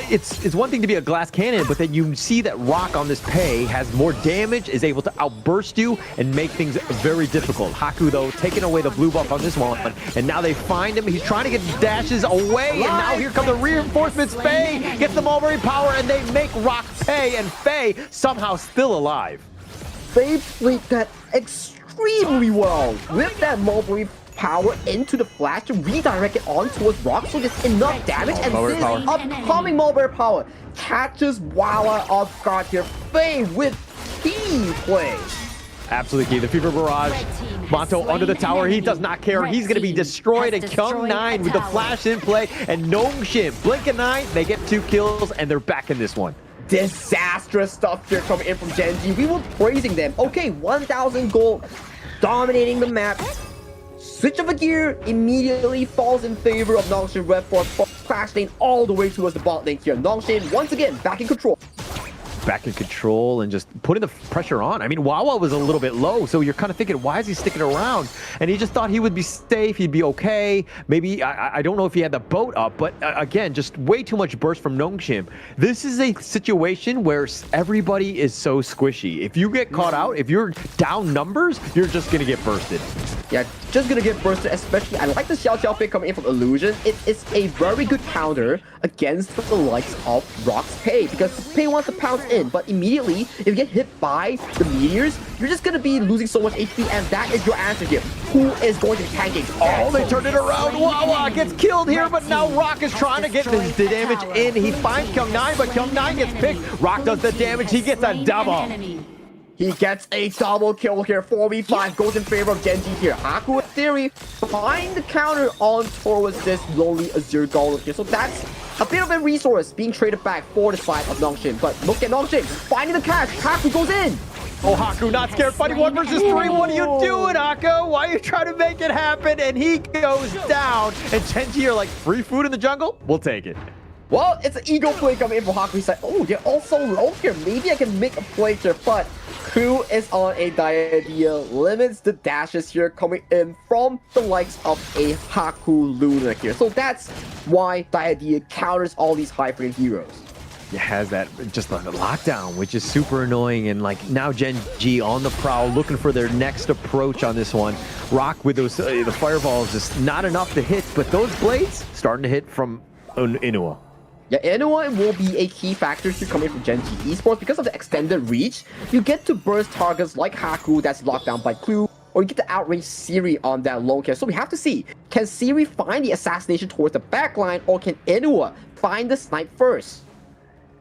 it's one thing to be a glass cannon, but then you see that Rock on this pay has more damage, is able to outburst you and make things very difficult. Haku, though, taking away the blue buff on this one, and now they find him. He's trying to get dashes away, and now here come the reinforcements. Faye gets the Mulberry power, and they make Rock pay, and Faye somehow still alive. Faye played that extremely well with that Mulberry power into the flash to redirect it on towards Rock, so there's enough damage, and Mulberry this power. upcoming Mulberry power catches Wawa off guard here. Faye with key play. Absolutely key. The Fever Barrage. Monto under the tower. He does not care. He's going to be destroyed. And Kyung9 with the flash in play. And Nongshim, blink of 9. They get 2 kills, and they're back in this one. Disastrous stuff here coming in from Genji. We were praising them. Okay, 1,000 gold, dominating the map. Switch of a gear immediately falls in favor of Nongshim Red Force. Crash lane all the way towards the bot lane here. Nongshim once again back in control. Back in control and just putting the pressure on. I mean, Wawa was a little bit low, so you're kind of thinking, why is he sticking around? And he just thought he would be safe, he'd be okay. Maybe, I don't know if he had the boat up, but again, just way too much burst from Nongshim. This is a situation where everybody is so squishy. If you get caught out, if you're down numbers, you're just going to get bursted. Yeah, just gonna get bursted, especially. I like the Xiao Xiao pick coming in from Illusion. It is a very good counter against the likes of Rock's Pei, because Pei wants to pounce in, but immediately, if you get hit by the meteors, you're just gonna be losing so much HP, and that is your answer here. Who is going to be tanking? Oh, they turned it around. Wawa gets killed here, but now Rock is trying to get the damage in. He finds Kyung9, but Kyung9 gets picked. Rock does the damage. He gets a double. He gets a double kill here. 4v5 goes in favor of Genji here. Haku, in theory, find the counter on towards this lonely Azure Golem here. So that's a bit of a resource being traded back for the side of Nongshim. But look at Nongshim finding the catch. Haku goes in. Oh, Haku not scared, fighting 1 versus 3. What are you doing, Haku? Why are you trying to make it happen? And he goes down. And Genji are like, free food in the jungle? We'll take it. Well, it's an ego play coming in for Haku. He's like, oh, they're all so low here. Maybe I can make a play here, but Crew is on a Diadea, limits the dashes here coming in from the likes of a Haku Luna here. So that's why Diadea counters all these high-frame heroes. It has that just like a lockdown, which is super annoying. And like now Genji on the prowl, looking for their next approach on this one. Rock with those the fireballs, just not enough to hit, but those blades starting to hit from Inua. Yeah, Inua will be a key factor here coming from Genji Esports because of the extended reach. You get to burst targets like Haku that's locked down by Clue, or you get to outrange Siri on that lone kill. So we have to see, can Siri find the assassination towards the backline, or can Inua find the snipe first?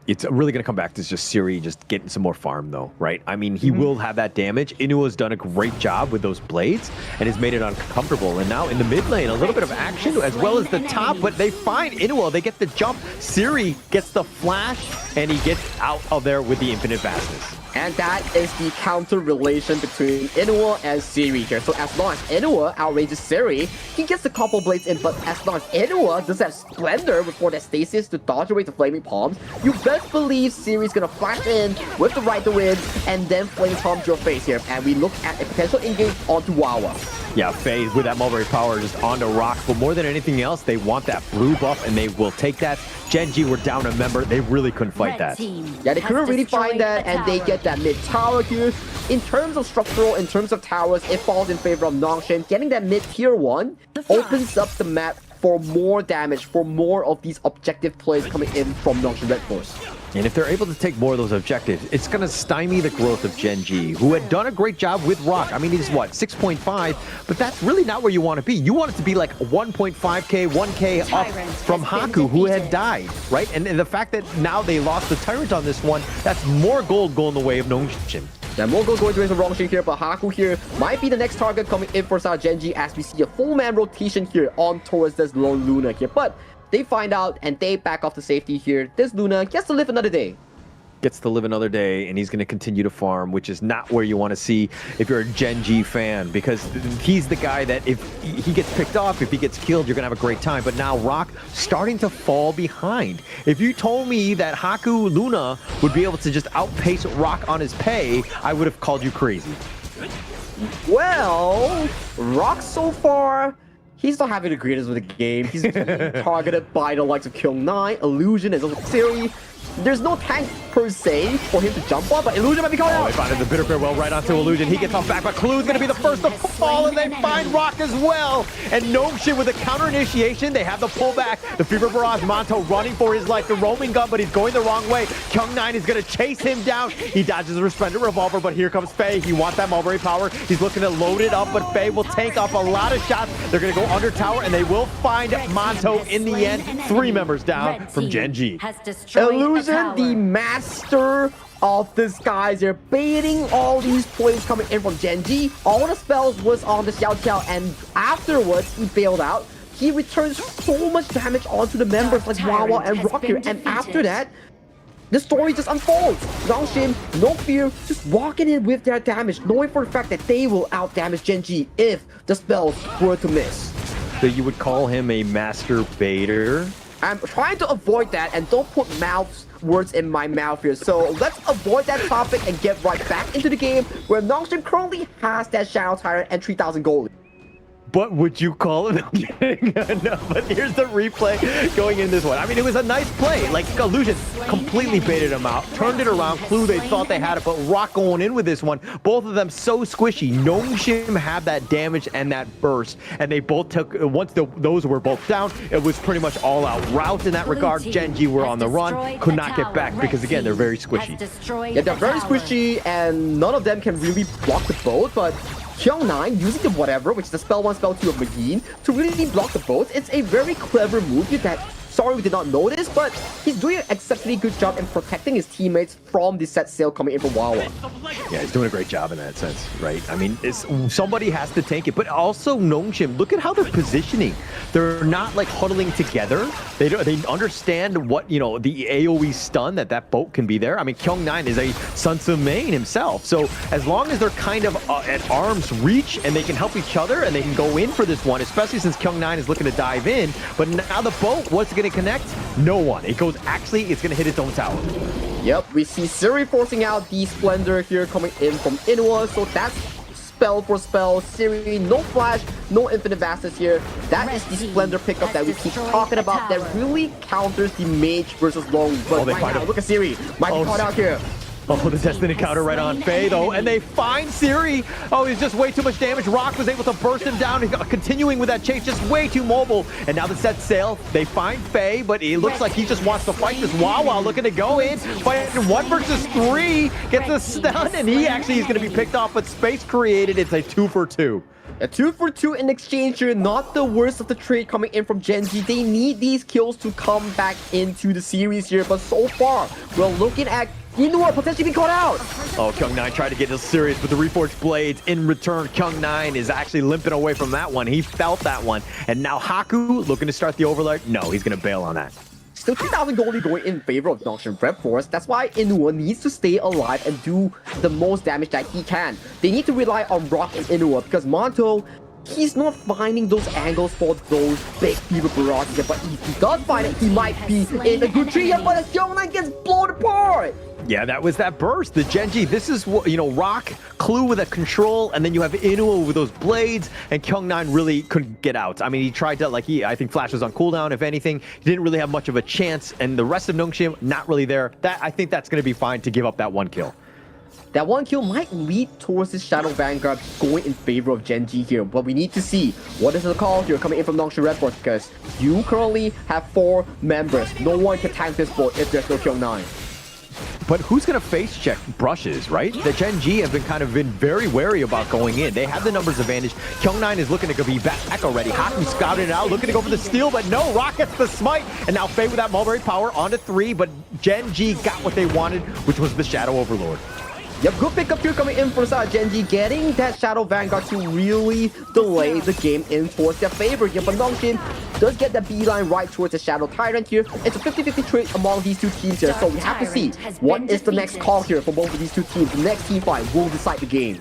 It's really going to come back to just Siri just getting some more farm, though, right? I mean, he will have that damage. Inua's done a great job with those blades and has made it uncomfortable. And now in the mid lane, a little bit of action as well as the top, but they find Inua. They get the jump. Siri gets the flash, and he gets out of there with the infinite vastness. And that is the counter relation between Inua and Siri here. So as long as Inua outranges Siri, he gets the couple blades in, but as long as Inua does have Splendor before that stasis to dodge away the Flaming Palms, you best believe Siri's gonna flash in with the right to win, and then Flaming Palm to your face here. And we look at a potential engage onto Wawa. Yeah, Faye with that Mulberry power just onto Rock, but more than anything else, they want that blue buff, and they will take that. Genji were down a member. They really couldn't fight that. Yeah, they couldn't really find that, and they get that mid tower here. In terms of structural, in terms of towers, it falls in favor of Nongshim. Getting that mid tier 1 opens up the map for more damage, for more of these objective plays coming in from Nongshim Red Force. And if they're able to take more of those objectives, it's going to stymie the growth of Genji, who had done a great job with Rock. I mean, he's what, 6.5? But that's really not where you want to be. You want it to be like 1.5k, 1k up from Haku, who had died, right? And the fact that now they lost the Tyrant on this one, that's more gold going the way of Nongshim. Yeah, more gold going towards the wrong shade here, but Haku here might be the next target coming in for Genji, as we see a full man rotation here on towards this lone Luna here. But they find out and they back off the safety here. This Luna gets to live another day. Gets to live another day, and he's going to continue to farm, which is not where you want to see if you're a Genji fan, because he's the guy that if he gets picked off, if he gets killed, you're going to have a great time. But now Rock starting to fall behind. If you told me that Haku Luna would be able to just outpace Rock on his pay, I would have called you crazy. Well, Rock so far, he's not having the greatest with the game. He's being targeted by the likes of Kyung9, Illusion, and also Siri. There's no tank per se for him to jump on, but Illusion might be caught They out. find the bitter farewell right onto Illusion. He gets off back, but Clue's going to be the first to fall, and they find Rock as well. And Nongshin with a counter initiation. They have the pullback. The Fever Barrage Monto running for his life. The roaming gun, but he's going the wrong way. Kyung9 is going to chase him down. He dodges the Resplendent Revolver, but here comes Faye. He wants that Mulberry Power. He's looking to load it up, but Faye will tank off a lot of shots. They're going to go under tower, and they will find Monto in the end. 3 members down from Genji. Illusion, the master of disguise. They're baiting all these plays coming in from Genji. All the spells was on the Xiao Qiao, and afterwards he bailed out. He returns so much damage onto the members like Wawa and Rock here, and after that, the story just unfolds. Nongshin, no fear, just walking in with their damage, knowing for the fact that they will out-damage Genji if the spells were to miss. So you would call him a master baiter? I'm trying to avoid that and don't put words in my mouth here. So let's avoid that topic and get right back into the game where Nongshin currently has that Shadow Tyrant and 3,000 gold. But would you call it? No, but here's the replay going in this one. I mean, it was a nice play. Like, Illusion completely baited him out, turned it around. Clue, they thought they had it, but Rock going in with this one. Both of them so squishy. Nongshin had that damage and that burst, and they both took, once those were both down, it was pretty much all out rout in that regard. Genji were on the run, could not get back because, again, they're very squishy. Yeah, they're very squishy, and none of them can really block the boat, but Kyung9 using the whatever, which is the spell 1, spell 2 of Magin, to really block the boats. It's a very clever move that, sorry we did not notice, but he's doing an exceptionally good job in protecting his teammates from the set sail coming in from Wawa. Yeah, he's doing a great job in that sense, right? I mean, somebody has to tank it, but also Nongshin, look at how they're positioning. They're not like huddling together. They understand what, you know, the AoE stun that boat can be there. I mean, Kyung9 is a Sun Tzu main himself. So as long as they're kind of at arm's reach and they can help each other and they can go in for this one, especially since Kyung9 is looking to dive in. But now the boat, what's it going to connect? No one. It goes, actually, it's going to hit its own tower. Yep, we see Siri forcing out the Splendor here coming in from Inua. So that's spell for spell. Siri, no flash, no infinite vastness here. That is the Splendor pickup that we keep talking about that really counters the mage versus long. But right now, look at Siri. Might be caught out here. Oh, the Destiny counter right on Faye, though, and they find Siri. Oh, he's just way too much damage. Rock was able to burst him down, continuing with that chase, just way too mobile. And now the set sail, they find Faye, but it looks like he just wants to fight this Wawa, looking to go in, fighting 1 versus 3, gets a stun, and he actually is going to be picked off, but space created. It's a 2 for 2. A 2 for 2 in exchange here, not the worst of the trade coming in from Genji. They need these kills to come back into the series here, but so far, we're looking at Inua potentially being caught out. Oh, Kyung9 tried to get this serious, but the Reforged Blades in return. Kyung9 is actually limping away from that one. He felt that one. And now Haku looking to start the overlord. No, he's going to bail on that. Still 2,000 goldie going in favor of Nongshin Red Force. That's why Inua needs to stay alive and do the most damage that he can. They need to rely on Rock and Inua because Monto, he's not finding those angles for those big Fever Barrages. But if he does find it, he might be in a good tree. But Kyung9 gets blown apart. Yeah, that was that burst. The Genji, this is what, you know, Rock, Clue with a control, and then you have Inua with those blades, and Kyung9 really couldn't get out. I mean, he tried to, like, I think Flash was on cooldown, if anything. He didn't really have much of a chance, and the rest of Nongshin, not really there. I think that's going to be fine to give up that 1 kill. That 1 kill might lead towards this Shadow Vanguard going in favor of Genji here, but we need to see what is the call here coming in from Nongshin Red Force, because you currently have 4 members. No one can tank this boat if there's no Kyung9. But who's going to face check Brushes, right? The Genji have been very wary about going in. They have the numbers advantage. Kyung9 is looking to be back already. Haku scouted it out, looking to go for the steal, but no, Rock gets the smite. And now Faye with that Mulberry Power onto 3, but Genji got what they wanted, which was the Shadow Overlord. Yep, good pickup here coming in for Genji, getting that Shadow Vanguard to really delay the game in towards their favor here. But Nongshin does get the beeline right towards the Shadow Tyrant here. It's a 50-50 trade among these two teams here, so we have to see what is the next call here for both of these two teams. The next team fight will decide the game.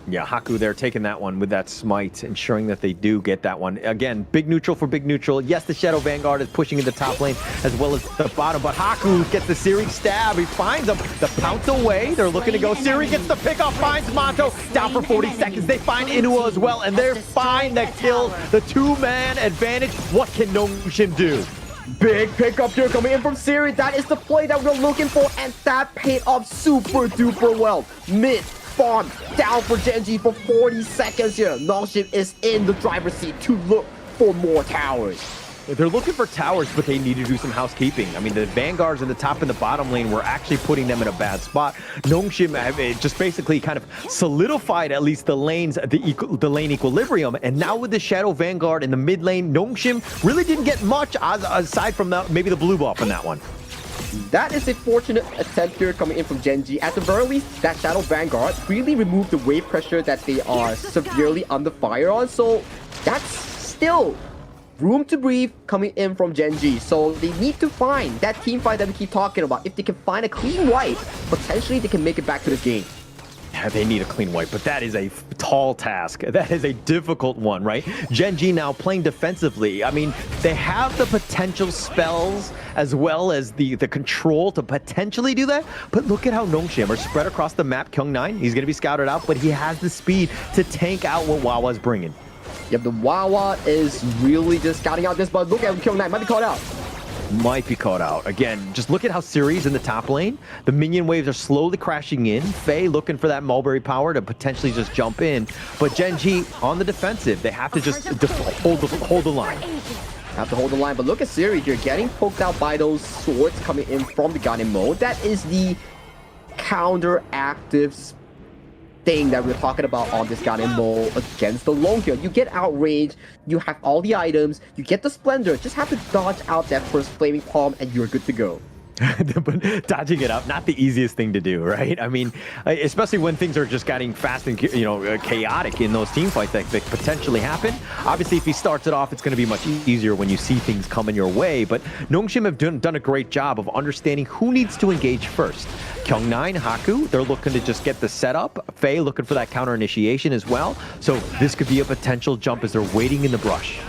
Yeah, Haku there taking that one with that smite, ensuring that they do get that one. Again, big neutral for big neutral. Yes, the Shadow Vanguard is pushing in the top lane as well as the bottom, but Haku gets the Siri stab. He finds him. The pounce away. They're looking to go. Siri gets the pickoff, finds Monto. Down for 40 seconds. They find Inua as well, and they find the kill. The 2-man advantage. What can Nongshin do? Big pickup here coming in from Siri. That is the play that we're looking for, and that paid off super duper well. Mid farm down for Genji for 40 seconds here. Nongshim is in the driver's seat to look for more towers. They're looking for towers, but they need to do some housekeeping. I mean, the Vanguards in the top and the bottom lane were actually putting them in a bad spot. Nongshim have just basically kind of solidified at least the lanes, the lane equilibrium. And now with the Shadow Vanguard in the mid lane, Nongshim really didn't get much aside from maybe the blue buff in that one. That is a fortunate attempt here coming in from Genji. At the very least, that Shadow Vanguard really removed the wave pressure that they are severely under fire on. So that's still room to breathe coming in from Genji. So they need to find that team fight that we keep talking about. If they can find a clean wipe, potentially they can make it back to this game. Yeah, they need a clean wipe, but that is a tall task. That is a difficult one, right? Genji now playing defensively. I mean, they have the potential spells as well as the control to potentially do that, but look at how Nongshim are spread across the map. Kyung9, he's going to be scouted out, but he has the speed to tank out what Wawa's bringing. Yep, the Wawa is really just scouting out this, but look at Kyung9, might be caught out. Might be caught out. Again, just look at how Siri's in the top lane. The minion waves are slowly crashing in. Faye looking for that Mulberry power to potentially just jump in. But Genji on the defensive. They have to just hold the line. Have to hold the line, but look at Siri here, getting poked out by those swords coming in from the Ganem mode. That is the counteractive thing that we're talking about on this Ganem mode against the long kill. You get outraged, you have all the items, you get the Splendor, just have to dodge out that first Flaming Palm and you're good to go. But dodging it up, not the easiest thing to do, right? I mean, especially when things are just getting fast and chaotic in those team fights that potentially happen. Obviously, if he starts it off, it's going to be much easier when you see things coming your way. But Nongshim have done a great job of understanding who needs to engage first. Kyung9, Haku, they're looking to just get the setup. Faye looking for that counter initiation as well. So this could be a potential jump as they're waiting in the brush.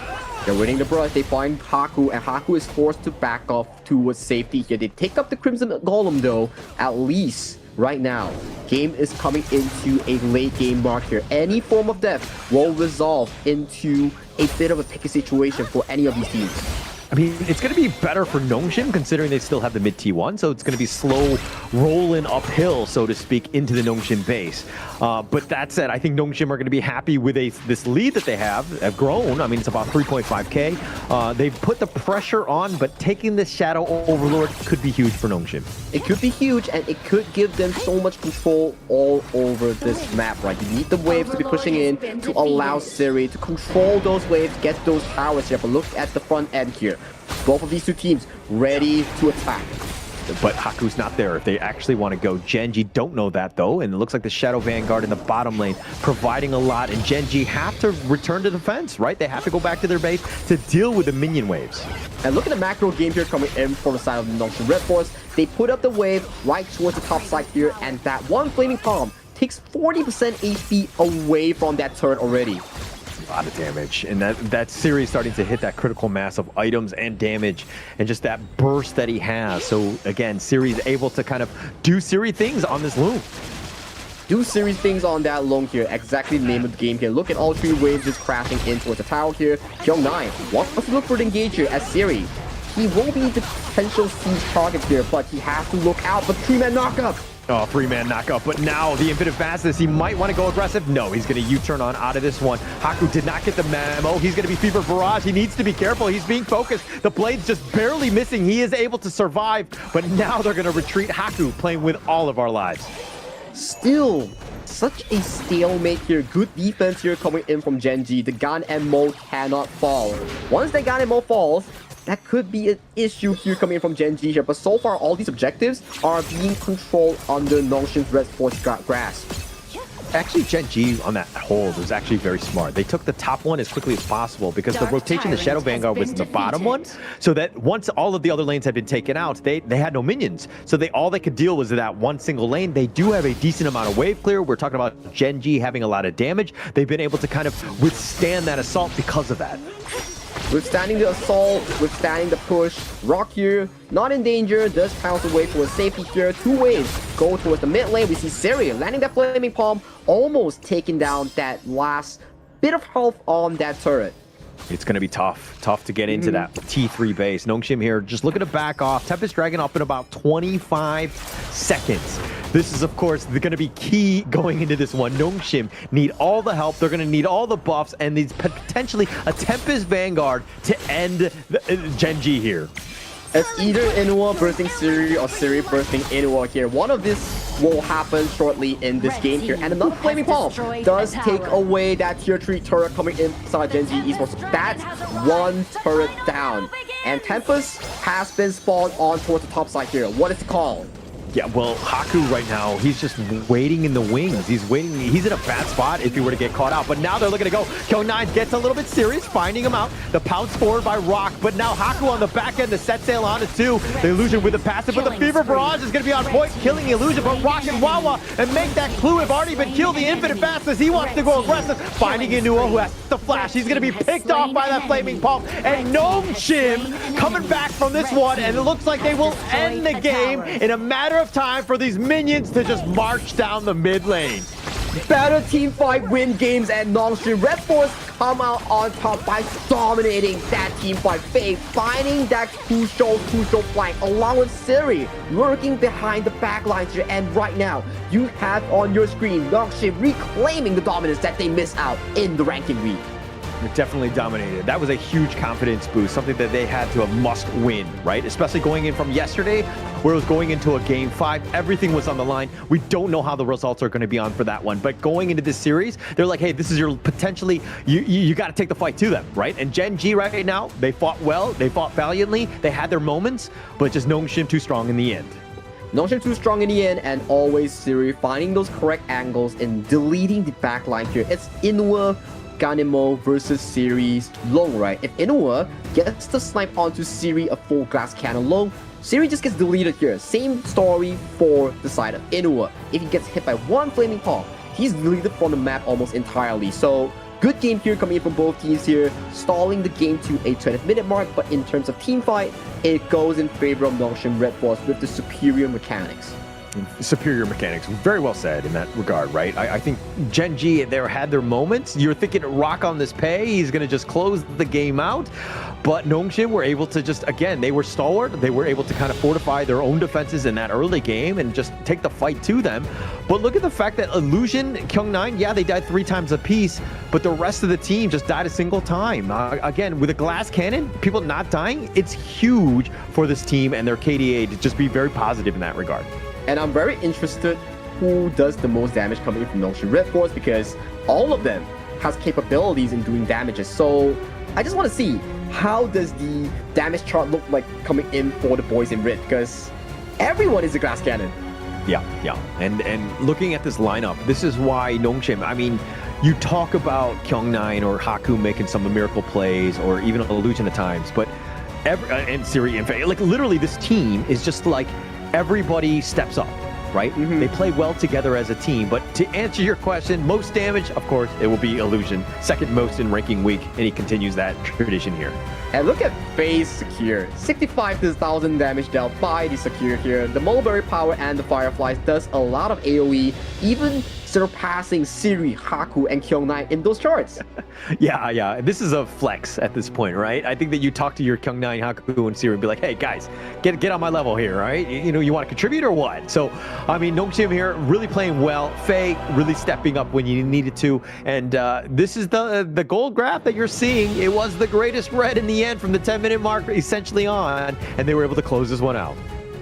They're winning the brush, they find Haku, and Haku is forced to back off towards safety here. They take up the Crimson Golem though, at least right now. Game is coming into a late game mark here. Any form of death will resolve into a bit of a picky situation for any of these teams. I mean, it's going to be better for Nongshim considering they still have the mid T1, so it's going to be slow rolling uphill, so to speak, into the Nongshim base. But that said, I think Nongshim are going to be happy with this lead that they have grown. I mean, it's about 3.5k. They've put the pressure on, but taking this Shadow Overlord could be huge for Nongshim. It could be huge, and it could give them so much control all over this map, right? You need the waves to be pushing in to allow Siri to control those waves, get those powers here. But look at the front end here. Both of these two teams ready to attack. But Haku's not there if they actually want to go. Genji don't know that though, and it looks like the Shadow Vanguard in the bottom lane providing a lot, and Genji have to return to defense, right? They have to go back to their base to deal with the minion waves. And look at the macro game here coming in from the side of the Nongshim Red Force. They put up the wave right towards the top side here, and that one Flaming Palm takes 40% HP away from that turret already. A lot of damage, and that series starting to hit that critical mass of items and damage and just that burst that he has. So again, Siri's able to kind of do Siri things on this loom. Do Siri things on that loom here, exactly the name of the game here. Look at all three waves just crashing in towards the tower here. Kyung9 wants to look for the engager as Siri. He will be the potential siege target here, but he has to look out for 3-man knockup. Oh, 3-man knockup, but now the infinite fastness, he might want to go aggressive. No, he's going to U-turn on out of this one. Haku did not get the memo. He's going to be Fever Barrage. He needs to be careful. He's being focused. The blade's just barely missing. He is able to survive, but now they're going to retreat. Haku playing with all of our lives. Still, such a stalemate here. Good defense here coming in from Genji. The Ganem mode cannot fall. Once the Ganem mode falls, that could be an issue here coming in from Genji here, but so far all these objectives are being controlled under Nongshim's Red Force grasp. Actually, Genji on that hold was actually very smart. They took the top one as quickly as possible because the rotation, the Shadow Vanguard was in the bottom one, so that once all of the other lanes had been taken out, they had no minions. So all they could deal was that one single lane. They do have a decent amount of wave clear. We're talking about Genji having a lot of damage. They've been able to kind of withstand that assault because of that. Withstanding the assault, withstanding the push. Rock here, not in danger, does pounce away towards safety here. Two waves go towards the mid lane. We see Siri landing that Flaming Palm, almost taking down that last bit of health on that turret. It's going to be tough to get into that T3 base. Nongshim here just looking to back off. Tempest Dragon up in about 25 seconds. This is, of course, going to be key going into this one. Nongshim need all the help. They're going to need all the buffs and needs potentially a Tempest Vanguard to end Genji here. It's either Inuwa bursting Siri or Siri bursting Inuwa here. One of this will happen shortly in this game here. And another Flaming Palm does take away that tier 3 turret coming inside Genji Esports. That's one turret down. And Tempest has been spawned on towards the top side here. What is it called? Yeah, well, Haku right now, he's just waiting in the wings. He's waiting. He's in a bad spot if he were to get caught out. But now they're looking to go. Kyung9 gets a little bit serious, finding him out. The pounce forward by Rock. But now Haku on the back end, the set sail on it too. The Illusion with the passive, but the Fever Barrage is going to be on point, killing the Illusion. But Rock and Wawa and make that clue have already been killed. The Infinite Fastness, he wants to go aggressive. Finding Inua, who has the flash. He's going to be picked off by that Flaming Palm. And Nongshim coming back from this one. And it looks like they will end the game in a matter of time for these minions to just march down the mid lane. Better team fight win games and Nongshim. Red Force come out on top by dominating that team fight. Faye finding that crucial flank along with Siri lurking behind the back lines here. And right now, you have on your screen Nongshim reclaiming the dominance that they missed out in the ranking week. Definitely dominated. That was a huge confidence boost, something that they had to a must win, right? Especially going in from yesterday, where it was going into a game 5, everything was on the line. We don't know how the results are going to be on for that one, but going into this series, they're like, hey, this is your potentially, you got to take the fight to them, right? And Gen G right now, they fought well, they fought valiantly, they had their moments, but just Nongshim too strong in the end. Nongshim too strong in the end, and always Siri finding those correct angles and deleting the backline here. It's Inuwa Ganemo versus Siri's Long, right? If Inuwa gets the snipe onto Siri a full glass cannon Long, Siri just gets deleted here. Same story for the side of Inuwa. If he gets hit by one Flaming Palm, he's deleted from the map almost entirely. So good game here coming in from both teams here, stalling the game to a 20th minute mark, but in terms of team fight, it goes in favor of Nongshim Red Force with the superior mechanics. Superior mechanics. Very well said in that regard, right? I think Gen G, they had their moments. You're thinking Rock on this pay, he's going to just close the game out. But Nongshim were able to just, again, they were stalwart. They were able to kind of fortify their own defenses in that early game and just take the fight to them. But look at the fact that Illusion, Kyung9, yeah, they died 3 times apiece, but the rest of the team just died a single time. Again, with a glass cannon, people not dying, it's huge for this team and their KDA to just be very positive in that regard. And I'm very interested who does the most damage coming in from Nongshim Red Force, because all of them has capabilities in doing damages. So I just want to see, how does the damage chart look like coming in for the boys in red? Because everyone is a glass cannon. Yeah. And looking at this lineup, this is why Nongshim, I mean, you talk about Kyung9 or Haku making some miracle plays, or even Illusion at times, but and Siri, in fact, like literally this team is just like, everybody steps up, right? They play well together as a team. But to answer your question, most damage, of course, it will be Illusion. Second most in ranking week, and he continues that tradition here. And look at Faye's Secure. 65,000 damage dealt by the Secure here. The Mulberry Power and the Fireflies does a lot of AoE, even surpassing Siri, Haku, and Kyung9 in those charts. Yeah. This is a flex at this point, right? I think that you talk to your Kyung9, Haku, and Siri and be like, hey, guys, get on my level here, right? You want to contribute or what? So, I mean, Nongshim here really playing well. Faye really stepping up when you needed to. And this is the gold graph that you're seeing. It was the greatest red in the end from the 10-minute mark essentially on, and they were able to close this one out.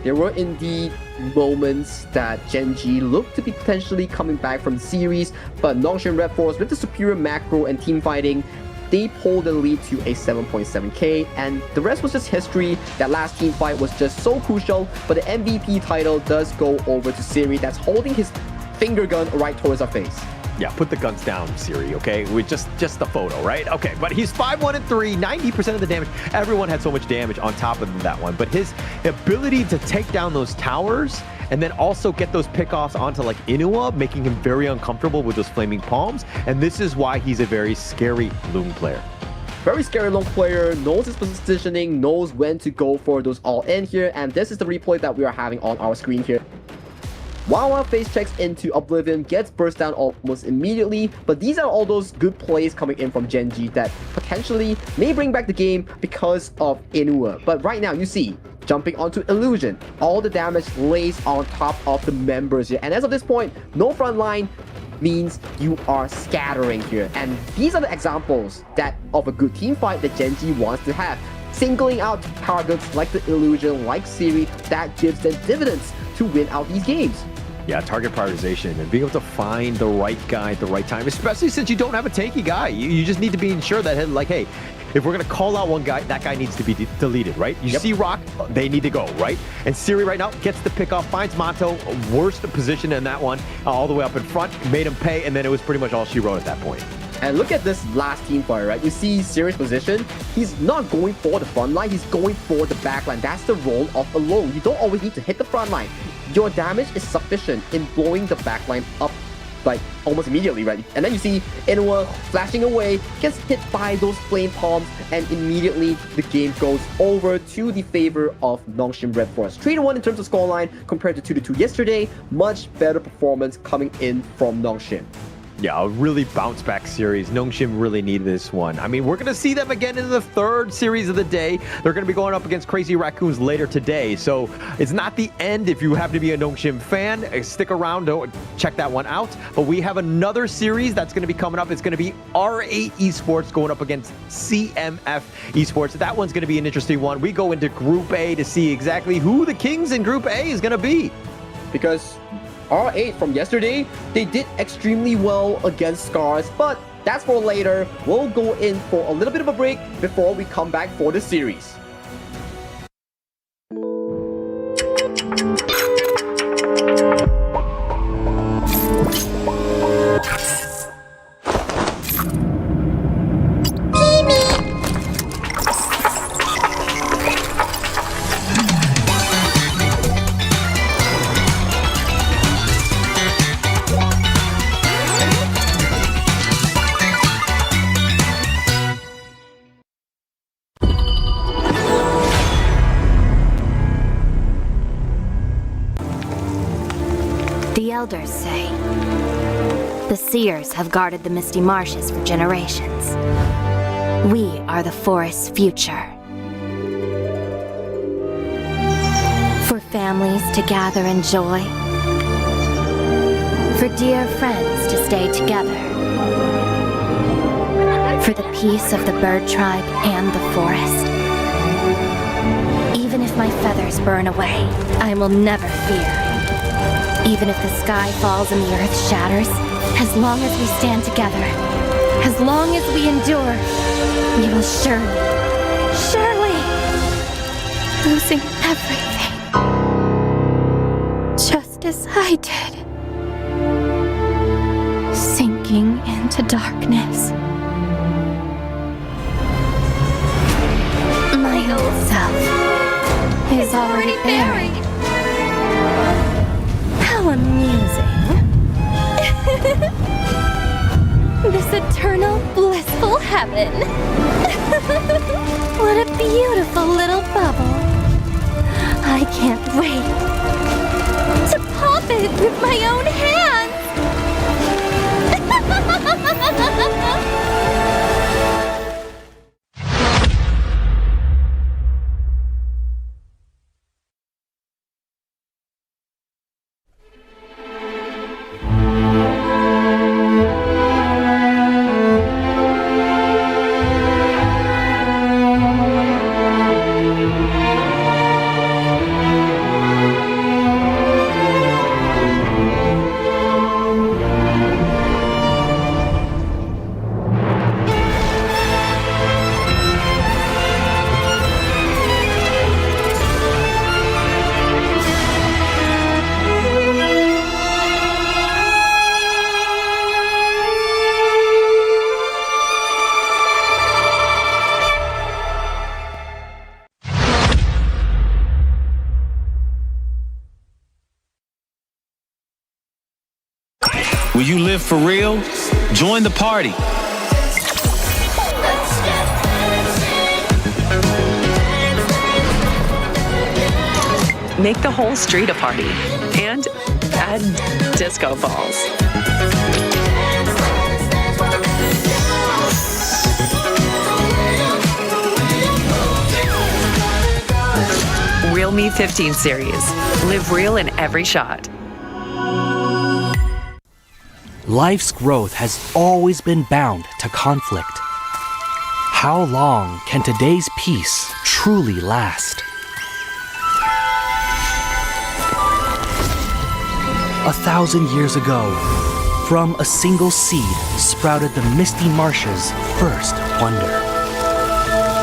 There were indeed moments that Gen G looked to be potentially coming back from the series, but Nongshim Red Force with the superior macro and team fighting, they pulled the lead to a 7.7k, and the rest was just history. That last team fight was just so crucial, but the MVP title does go over to Siri, that's holding his finger gun right towards our face. Yeah, put the guns down, Siri, okay? With just the photo, right? Okay, but he's 5-1-3, 90% of the damage. Everyone had so much damage on top of that one, but his ability to take down those towers and then also get those pickoffs onto like Inuwa, making him very uncomfortable with those flaming palms, and this is why he's a very scary Loom player. Very scary long player, knows his positioning, knows when to go for those all in here, and this is the replay that we are having on our screen here. Wawa face checks into Oblivion, gets burst down almost immediately, but these are all those good plays coming in from Genji that potentially may bring back the game because of Inua. But right now, you see, jumping onto Illusion, all the damage lays on top of the members here. And as of this point, no front line means you are scattering here. And these are the examples that of a good team fight that Genji wants to have. Singling out targets like the Illusion, like Siri, that gives them dividends to win out these games. Yeah, target prioritization and being able to find the right guy at the right time, especially since you don't have a tanky guy. You just need to be sure that, like, hey, if we're going to call out one guy, that guy needs to be deleted, right? You see Rock, they need to go, right? And Siri right now gets the pick off, finds Monto, worst position in that one, all the way up in front, made him pay, and then it was pretty much all she wrote at that point. And look at this last team fight, right? You see Siri's position. He's not going for the front line, he's going for the back line. That's the role of Alone. You don't always need to hit the front line. Your damage is sufficient in blowing the back line up like almost immediately, right? And then you see Inua flashing away, gets hit by those flame palms, and immediately the game goes over to the favor of Nongshim Red Forest. 3-1 in terms of scoreline compared to 2-2 yesterday. Much better performance coming in from Nongshim. Yeah, a really bounce back series. Nongshim really needed this one. I mean, we're going to see them again in the third series of the day. They're going to be going up against Crazy Raccoons later today. So it's not the end if you happen to be a Nongshim fan. Stick around, check that one out. But we have another series that's going to be coming up. It's going to be R8 Esports going up against CMF Esports. That one's going to be an interesting one. We go into Group A to see exactly who the kings in Group A is going to be. Because R8 from yesterday, they did extremely well against Scars, but that's for later. We'll go in for a little bit of a break before we come back for the series. The elders say the seers have guarded the misty marshes for generations. We are the forest's future. For families to gather in joy. For dear friends to stay together. For the peace of the bird tribe and the forest. Even if my feathers burn away, I will never fear. Even if the sky falls and the earth shatters, as long as we stand together, as long as we endure, we will surely, losing everything. Just as I did. Sinking into darkness. My old self is already buried. How amusing. This eternal, blissful heaven. What a beautiful little bubble. I can't wait to pop it with my own hands. Will you live for real? Join the party. Make the whole street a party. and add disco balls. Real Me 15 series. Live real in every shot. Life's growth has always been bound to conflict. How long can today's peace truly last? 1,000 years ago, from a single seed sprouted the misty marshes' first wonder.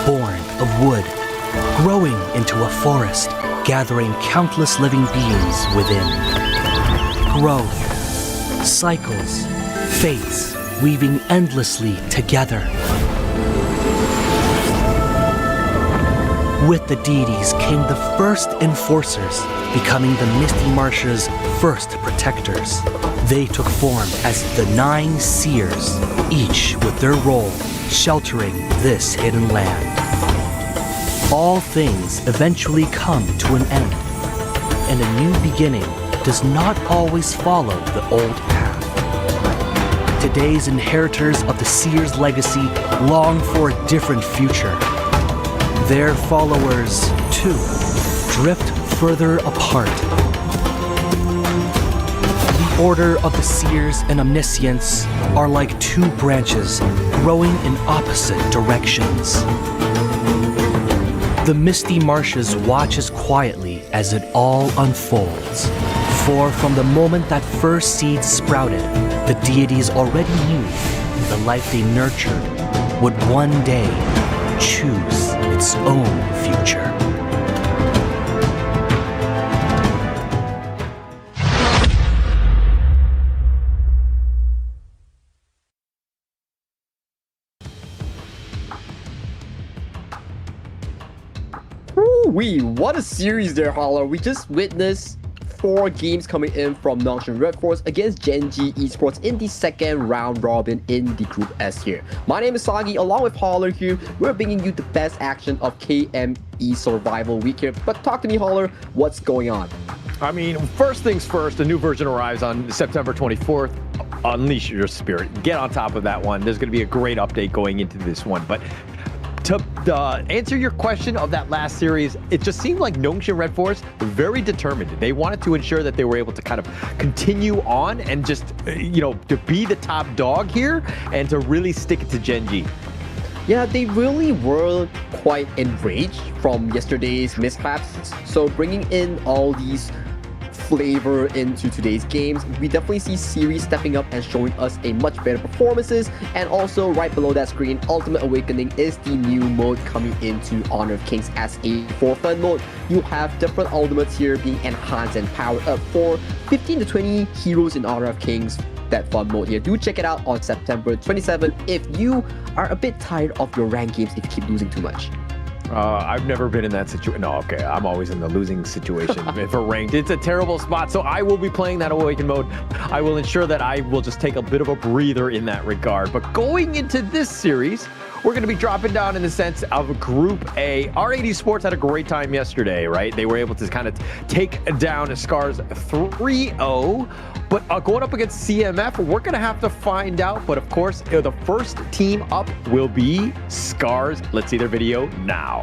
Born of wood, growing into a forest, gathering countless living beings within. Growth, cycles, fates weaving endlessly together. With the deities came the first enforcers, becoming the misty marshes' first protectors. They took form as the 9 seers, each with their role sheltering this hidden land. All things eventually come to an end, and a new beginning does not always follow the old path. Today's inheritors of the seer's legacy long for a different future. Their followers, too, drift further apart. The order of the seers and omniscients are like 2 branches growing in opposite directions. The misty marshes watches quietly as it all unfolds. For from the moment that first seed sprouted, the deities already knew the life they nurtured would one day choose its own future. What a series there, Holler. We just witnessed 4 games coming in from Nongshan Red Force against Genji Esports in the second round robin in the Group S here. My name is Sagi, along with Holler here. We're bringing you the best action of KME Survival Week here. But talk to me, Holler, what's going on? I mean, first things first, a new version arrives on September 24th. Unleash your spirit. Get on top of that one. There's going to be a great update going into this one. But to answer your question of that last series, it just seemed like Nongshan Red Force were very determined. They wanted to ensure that they were able to kind of continue on and just, to be the top dog here and to really stick it to Genji. Yeah, they really were quite enraged from yesterday's mishaps. So bringing in all these flavor into today's games, we definitely see series stepping up and showing us a much better performances. And also right below that screen, Ultimate Awakening is the new mode coming into Honor of Kings as a for-fun mode. You have different ultimates here being enhanced and powered up for 15 to 20 heroes in Honor of Kings. That fun mode here. Do check it out on September 27th if you are a bit tired of your rank games if you keep losing too much. I've never been in that situation. No, okay. I'm always in the losing situation for ranked. It's a terrible spot. So I will be playing that Awaken mode. I will ensure that I will just take a bit of a breather in that regard. But going into this series, we're going to be dropping down in the sense of Group A. R80 Sports had a great time yesterday, right? They were able to kind of take down Scars 3-0. But going up against CMF, we're going to have to find out. But of course, the first team up will be Scars. Let's see their video now.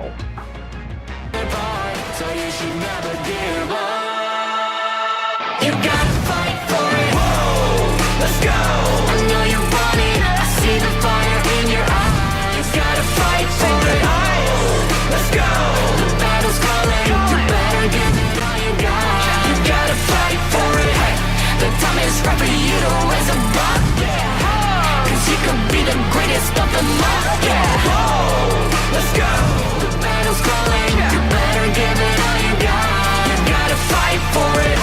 So you should never give up. You gotta fight for it. Whoa, let's go. I know you want it. I see the fire in your eyes. You gotta fight for it. Let's go. The battle's calling. You better give it all you got. You gotta fight for it. The time is right for you to raise a bar. Cause you could be the greatest of them all. Let's go. The battle's calling. You better give it all you got. You gotta fight for it.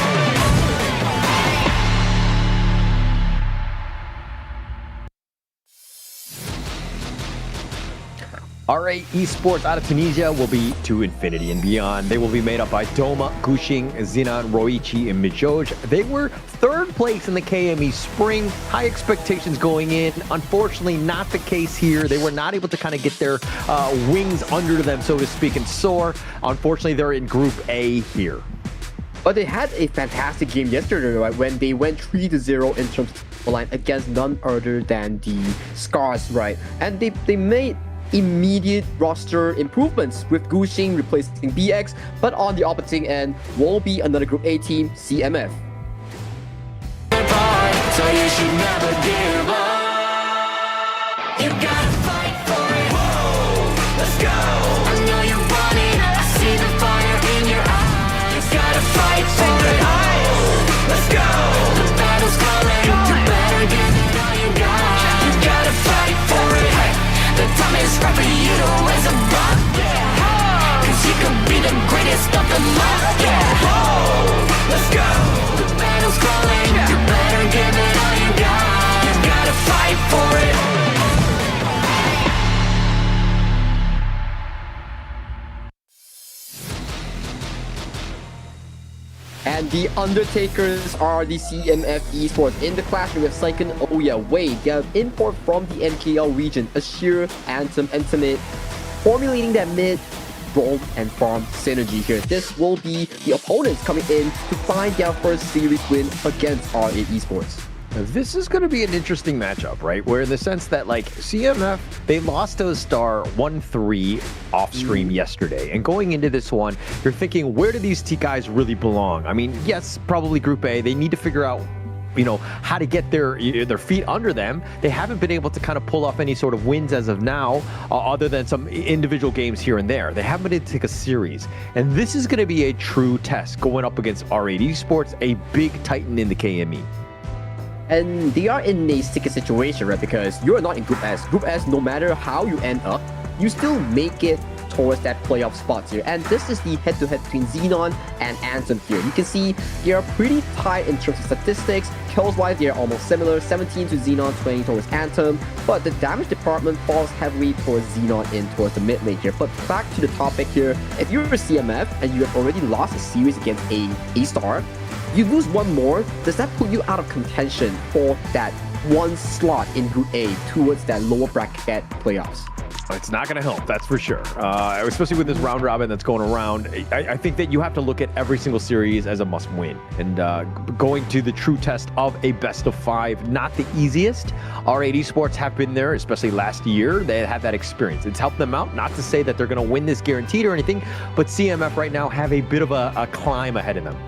RA Esports out of Tunisia will be to infinity and beyond. They will be made up by Doma, Gushing, Zinan, Roichi, and Mijoj. They were third place in the KME Spring. High expectations going in. Unfortunately, not the case here. They were not able to kind of get their wings under them, so to speak, and soar. Unfortunately, they're in Group A here. But they had a fantastic game yesterday, right? When they went 3-0 in terms of line against none other than the Scars, right? And they made immediate roster improvements with Gushing replacing BX, but on the opposite end will be another Group A team, CMF. So you should never give up. You gotta fight for it. Whoa, let's go. I know you want it. I see the fire in your eyes. You gotta fight for it. Oh, let's go. The battle's calling. You better give it all you got. You gotta fight for it. The time is right for you to raise a buck. Yeah. Cause you could be the greatest of them all. Yeah. Whoa, let's go. The battle's calling. You better give it all you got. You gotta fight for it. And the Undertakers are the CMF esports in the clashing with Saiken Oya Wei. They are import from the NKL region, Ashir, Anthem, and Timid, formulating that mid, roam, and farm synergy here. This will be the opponents coming in to find their first series win against R8 Esports. This is going to be an interesting matchup, right? Where in the sense that, like, CMF, they lost to a Star 1-3 off stream yesterday. And going into this one, you're thinking, where do these T guys really belong? I mean, yes, probably Group A. They need to figure out, you know, how to get their feet under them. They haven't been able to kind of pull off any sort of wins as of now, other than some individual games here and there. They haven't been able to take a series. And this is going to be a true test going up against R8 Esports, a big titan in the KME. And they are in a sticky situation, right? Because you're not in Group S. Group S, no matter how you end up, you still make it towards that playoff spot here. And this is the head-to-head between Xenon and Anthem here. You can see they are pretty tight in terms of statistics. Kills-wise, they are almost similar, 17 to Xenon, 20 towards Anthem. But the damage department falls heavily towards Xenon in towards the mid lane here. But back to the topic here, if you're a CMF and you have already lost a series against a A-star, you lose one more, does that put you out of contention for that one slot in Group A towards that lower bracket playoffs? It's not going to help, that's for sure. Especially with this round robin that's going around. I think that you have to look at every single series as a must win. And going to the true test of a best of 5, not the easiest. R8 Esports have been there, especially last year. They had that experience. It's helped them out. Not to say that they're going to win this guaranteed or anything, but CMF right now have a bit of a climb ahead of them.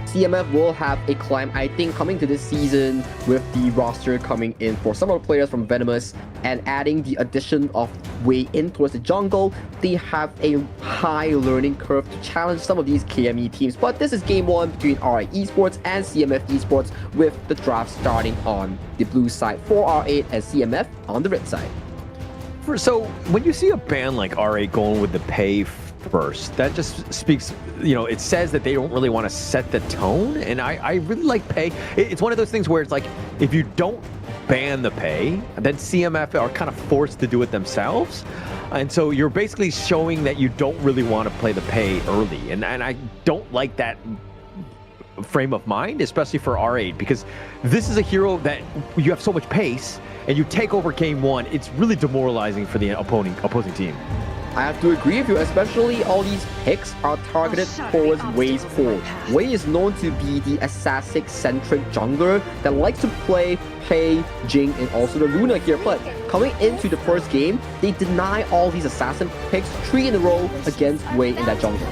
CMF will have a climb, I think, coming to this season with the roster coming in for some of the players from Venomous and adding the addition of Wei in towards the jungle. They have a high learning curve to challenge some of these KME teams. But this is game 1 between R8 Esports and CMF Esports, with the draft starting on the blue side for R8 and CMF on the red side. So when you see a band like R8 going with the pay first, that just speaks, you know, it says that they don't really want to set the tone. And I really like pay. It's one of those things where it's like, if you don't ban the pay, then CMF are kind of forced to do it themselves. And so you're basically showing that you don't really want to play the pay early. And I don't like that frame of mind, especially for R8, because this is a hero that you have so much pace and you take over game 1. It's really demoralizing for the opposing team. I have to agree with you, especially all these picks are targeted towards Wei's forward. Wei is known to be the assassin-centric jungler that likes to play Pei, Jing, and also the Luna here. But coming into the first game, they deny all these assassin picks 3 in a row against Wei in that jungle.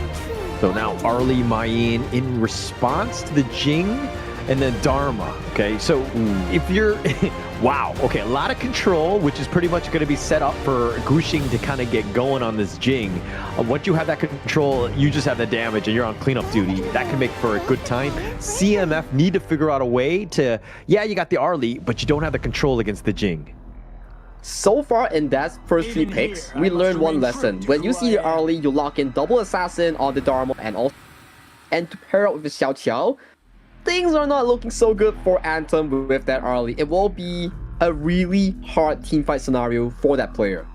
So now Arlie Mayin in response to the Jing and then Dharma. Okay, so if you're wow, okay, a lot of control, which is pretty much going to be set up for Gushing to kind of get going on this Jing. Once you have that control, you just have the damage and you're on cleanup duty. That can make for a good time. CMF need to figure out a way to, yeah, you got the Arlie, but you don't have the control against the Jing. So far in that first 3 picks, we learned one lesson. When you see the Arlie, you lock in double assassin on the Dharma and to pair up with the Xiao Qiao, things are not looking so good for Anthem with that Arlie. It will be a really hard teamfight scenario for that player.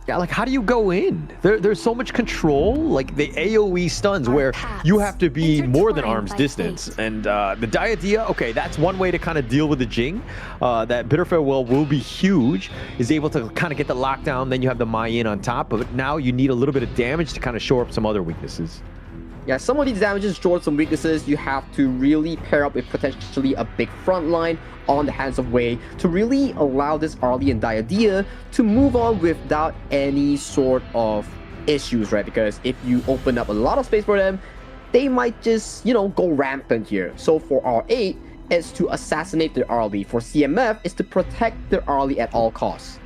Yeah, like how do you go in? There's so much control, like the AoE stuns where you have to be more than arm's distance. And the Diadea, okay, that's one way to kind of deal with the Jing. That Bitter Farewell will be huge, is able to kind of get the lockdown, then you have the Mayin on top, but now you need a little bit of damage to kind of shore up some other weaknesses. Yeah, some of these damages showed some weaknesses. You have to really pair up with potentially a big front line on the hands of Wei to really allow this Arlie and Diadea to move on without any sort of issues, right? Because if you open up a lot of space for them, they might just, go rampant here. So for R8, it's to assassinate their Arlie. For CMF, it's to protect their Arlie at all costs.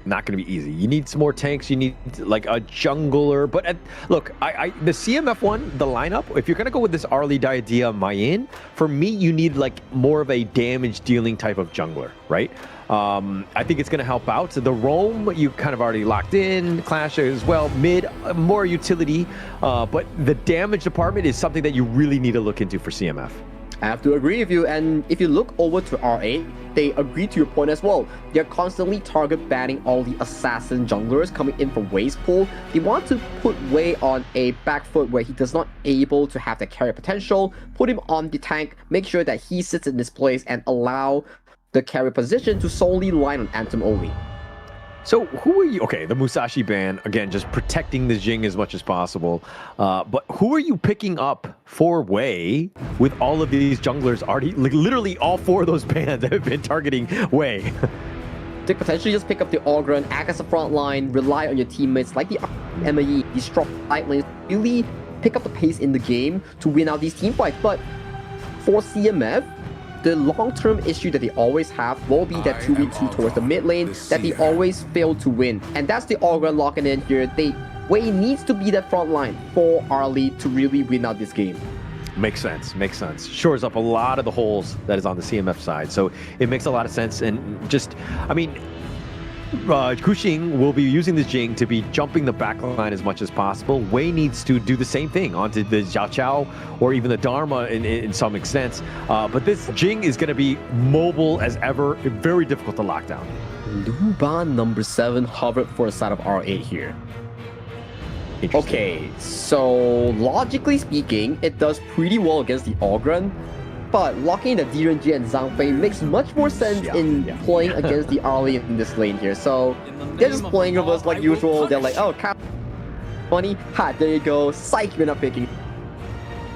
Not going to be easy. You need some more tanks. You need like a jungler. But look, the CMF one, the lineup, if you're going to go with this Arlie, Diadea, Mayin, for me, you need like more of a damage dealing type of jungler, right? I think it's going to help out. The roam, you kind of already locked in. Clash as well. Mid, more utility. But the damage department is something that you really need to look into for CMF. I have to agree with you, and if you look over to R8, they agree to your point as well. They're constantly target banning all the assassin junglers coming in from Wei's pool. They want to put Wei on a back foot where he does not able to have the carry potential, put him on the tank, make sure that he sits in this place and allow the carry position to solely lie on Anthem only. So who are you? Okay, the Musashi ban, again, just protecting the Jing as much as possible. But who are you picking up for Wei with all of these junglers already? Like, literally all 4 of those bans that have been targeting Wei. To potentially just pick up the Ogrun, act as a front line, rely on your teammates like the KME, these strong side lanes, really pick up the pace in the game to win out these team fights. But for CMF, the long-term issue that they always have will be that 2v2 towards the mid lane that they always fail to win. And that's the Ogrun locking in here. Wei needs to be that front line for Arlie to really win out this game. Makes sense. Makes sense. Shores up a lot of the holes that is on the CMF side. So it makes a lot of sense. And just, I mean, Kuxing will be using the Jing to be jumping the back line as much as possible. Wei needs to do the same thing onto the Xiao Chao or even the Dharma in some extent. But this Jing is going to be mobile as ever. Very difficult to lock down. Luban number 7 hovered for the side of R8 here. Okay, so logically speaking, it does pretty well against the Ogrun. But locking the Direnji and Zhang Fei makes much more sense in playing against the Arlie in this lane here. So they're just playing with us like usual. They're like, oh, money, ha, there you go. Psych, you're not picking.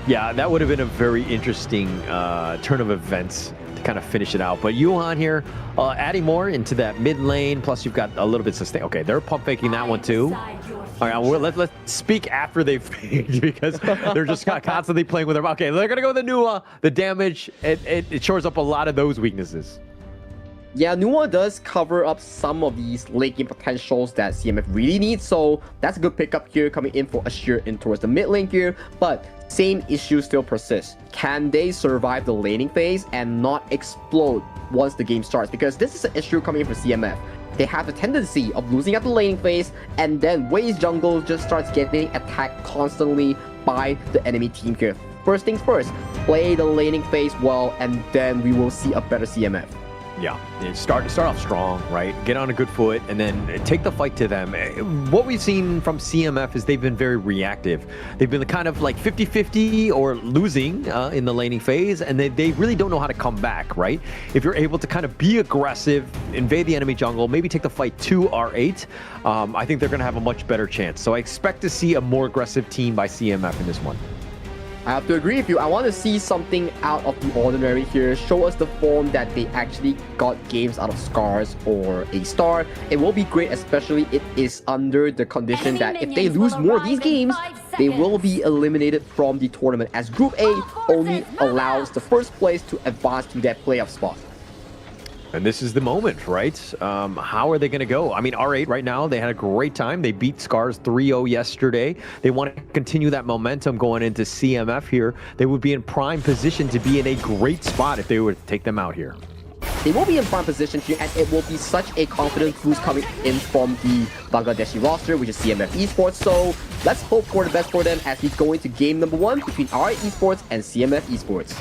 Yeah, that would have been a very interesting turn of events to kind of finish it out. But Yuhan here, adding more into that mid lane. Plus, you've got a little bit of sustain. Okay, they're pump faking that one too. All right, well, let's speak after they've faked because they're just constantly playing with them. Okay, they're gonna go with the Nua. The damage, it shores up a lot of those weaknesses. Yeah, Nua does cover up some of these late game potentials that CMF really needs, so that's a good pickup here coming in for Ashir in towards the mid lane here, but same issue still persists. Can they survive the laning phase and not explode once the game starts? Because this is an issue coming in for CMF. They have the tendency of losing at the laning phase, and then Wei's jungle just starts getting attacked constantly by the enemy team here. First things first, play the laning phase well, and then we will see a better CMF. Yeah, start off strong, right? Get on a good foot, and then take the fight to them. What we've seen from CMF is they've been very reactive. They've been kind of like 50-50 or losing in the laning phase, and they really don't know how to come back, right? If you're able to kind of be aggressive, invade the enemy jungle, maybe take the fight to R8, I think they're going to have a much better chance. So I expect to see a more aggressive team by CMF in this one. I have to agree with you. I want to see something out of the ordinary here. Show us the form that they actually got games out of Scars or a star. It will be great, especially it is under the condition that if they lose more of these games, they will be eliminated from the tournament, as Group A only allows the first place to advance to that playoff spot. And this is the moment, right? How are they going to go? I mean, R8 right now, they had a great time. They beat Scars 3-0 yesterday. They want to continue that momentum going into CMF here. They would be in prime position to be in a great spot if they were to take them out here. They will be in prime position here, and it will be such a confident boost coming in from the Bangladeshi roster, which is CMF Esports. So let's hope for the best for them as we go into game number 1 between R8 Esports and CMF Esports.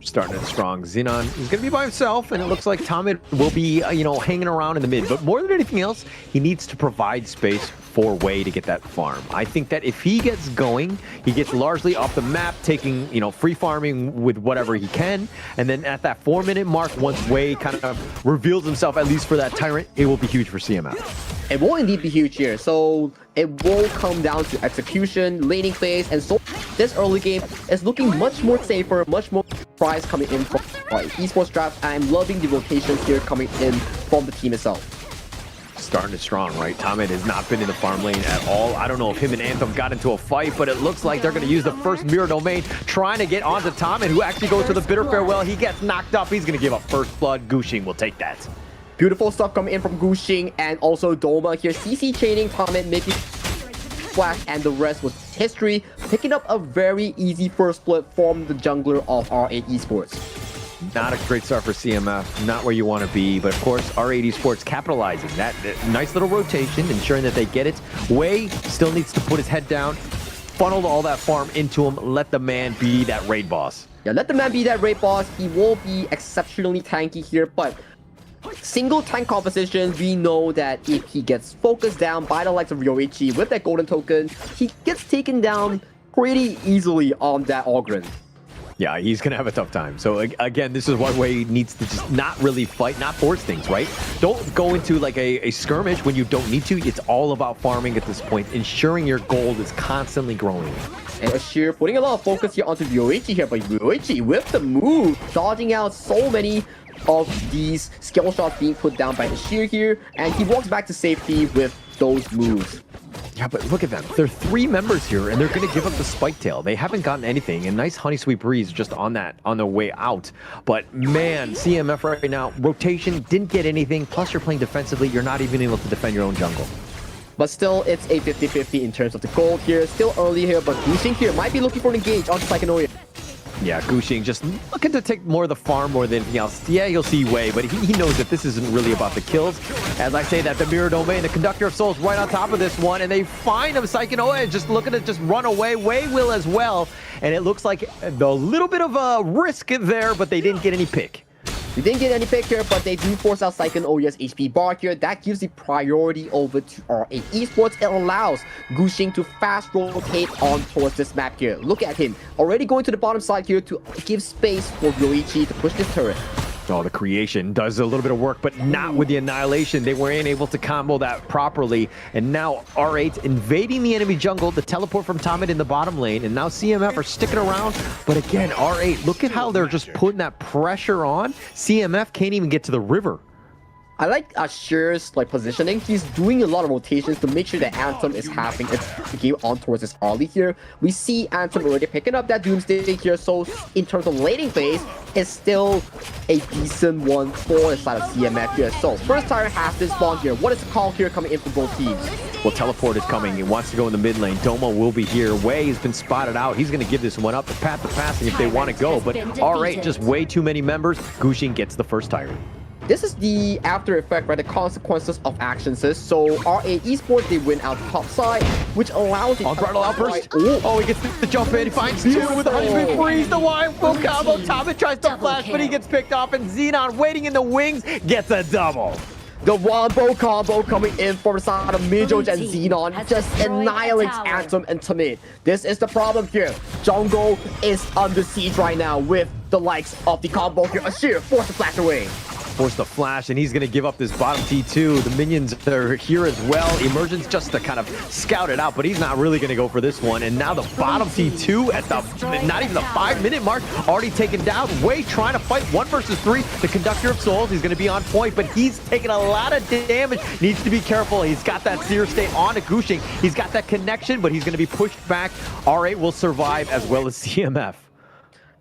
Starting it strong. Xenon is going to be by himself, and it looks like Tomid will be, hanging around in the mid. But more than anything else, he needs to provide space for Wei to get that farm. I think that if he gets going, he gets largely off the map, taking, free farming with whatever he can. And then at that 4-minute mark, once Wei kind of reveals himself, at least for that Tyrant, it will be huge for CMF. It will indeed be huge here. So it will come down to execution, laning phase, and so this early game is looking much more safer, much more prize coming in from our esports draft. I'm loving the rotations here coming in from the team itself. Starting it strong, right? Tomid has not been in the farm lane at all. I don't know if him and Anthem got into a fight, but it looks like they're going to use the first mirror domain, trying to get onto Tomid, who actually goes to the bitter farewell. He gets knocked up. He's going to give up first blood. Gushing will take that. Beautiful stuff coming in from Gushing and also Doma here. CC chaining Tomid, making flash, and the rest was history. Picking up a very easy first blood from the jungler of R8 Esports. Not a great start for CMF, not where you want to be, but of course R8 Esports capitalizing. That nice little rotation, ensuring that they get it. Wei still needs to put his head down, funnel all that farm into him, let the man be that raid boss. Yeah, let the man be that raid boss. He will be exceptionally tanky here, but single tank composition, we know that if he gets focused down by the likes of Ryoichi with that golden token, he gets taken down pretty easily on that Ogren. Yeah, he's going to have a tough time. So again, this is one way he needs to just not really fight, not force things, right? Don't go into like a skirmish when you don't need to. It's all about farming at this point, ensuring your gold is constantly growing. And Ashir putting a lot of focus here onto Ryoichi here, but Ryoichi with the move, dodging out so many of these skill shots being put down by Ashir here, and he walks back to safety with those moves. Yeah, but look at them. There are 3 members here, and they're going to give up the Spike Tail. They haven't gotten anything. A nice Honey Sweet Breeze just on their way out. But man, CMF right now, rotation, didn't get anything. Plus, you're playing defensively. You're not even able to defend your own jungle. But still, it's a 50-50 in terms of the gold here. Still early here, but Gushing here might be looking for an engage on Psychonoia. Yeah, Gushing just looking to take more of the farm more than anything else. Yeah, you'll see Wei, but he knows that this isn't really about the kills. As I say that, the Mirror Domain, the Conductor of Souls right on top of this one, and they find him, Psychonoia, just looking to just run away. Wei will as well, and it looks like a little bit of a risk there, but they didn't get any pick. They didn't get any pick here, but they do force out Psychonoia's HP bar here. That gives the priority over to R8 Esports. It allows Gushing to fast rotate on towards this map here. Look at him, already going to the bottom side here to give space for Ryoichi to push this turret. Oh, the creation does a little bit of work, but not with the annihilation. They weren't able to combo that properly. And now R8 invading the enemy jungle, the teleport from Tomid in the bottom lane, and now CMF are sticking around. But again, R8, look at how they're just putting that pressure on. CMF can't even get to the river. I like Ashir's positioning. He's doing a lot of rotations to make sure that Anthem is having its game on towards his early here. We see Anthem already picking up that Doomsday here, so in terms of laning phase, it's still a decent one for the side of CMF here. So first Tyrant has this spawn here. What is the call here coming in from both teams? Well, Teleport is coming. He wants to go in the mid lane. Doma will be here. Wei has been spotted out. He's going to give this one up. The path to passing if they want to go, but R8 just way too many members. Gushing gets the first Tyrant. This is the after effect, right? The consequences of actions. So R8 Esports, they win out top side, which allows the Unbridled Outburst. Oh, he gets the jump in. He finds 2 with the Honey Sweet Breeze. The wide full combo. Tomid tries to flash, but he gets picked off. And Xenon, waiting in the wings, gets a double. The Wombo combo coming in from the side of Midge and Xenon just annihilates Anthem and Tomid. This is the problem here. Jungle is under siege right now with the likes of the combo here. Ashir forced to flash away. Force the flash, and he's going to give up this bottom T2. The minions are here as well. Emergence just to kind of scout it out, but he's not really going to go for this one. And now the bottom T2 at the not even the 5-minute mark, already taken down. Wei trying to fight 1 versus 3. The Conductor of Souls, he's going to be on point, but he's taking a lot of damage. Needs to be careful. He's got that Seer State on to Gushing. He's got that connection, but he's going to be pushed back. R8 will survive as well as CMF.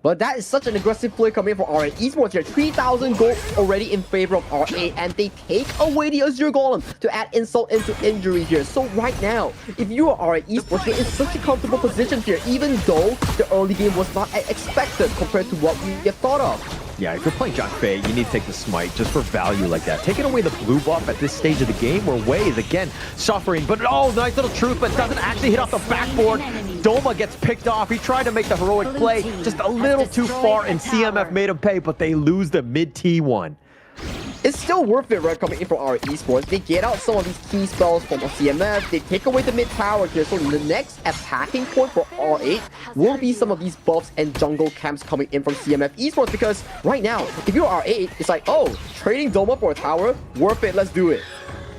But that is such an aggressive play coming in from R8 Esports here. 3,000 gold already in favor of R8, and they take away the Azure Golem to add insult into injury here. So right now, if you are R8 Esports, you're in such a comfortable position here, even though the early game was not expected compared to what we have thought of. Yeah, if you're playing John Fei, you need to take the smite just for value like that. Taking away the blue buff at this stage of the game where Wei is again suffering, but oh, nice little truth, but doesn't actually hit off the backboard. Doma gets picked off. He tried to make the heroic play, just a little too far, and CMF made him pay, but they lose the mid T1. It's still worth it, right, coming in from our esports. They get out some of these key spells from CMF. They take away the mid tower here. So the next attacking point for R8 will be some of these buffs and jungle camps coming in from CMF esports. Because right now, if you're R8, it's like, oh, trading Doma for a tower, worth it, let's do it.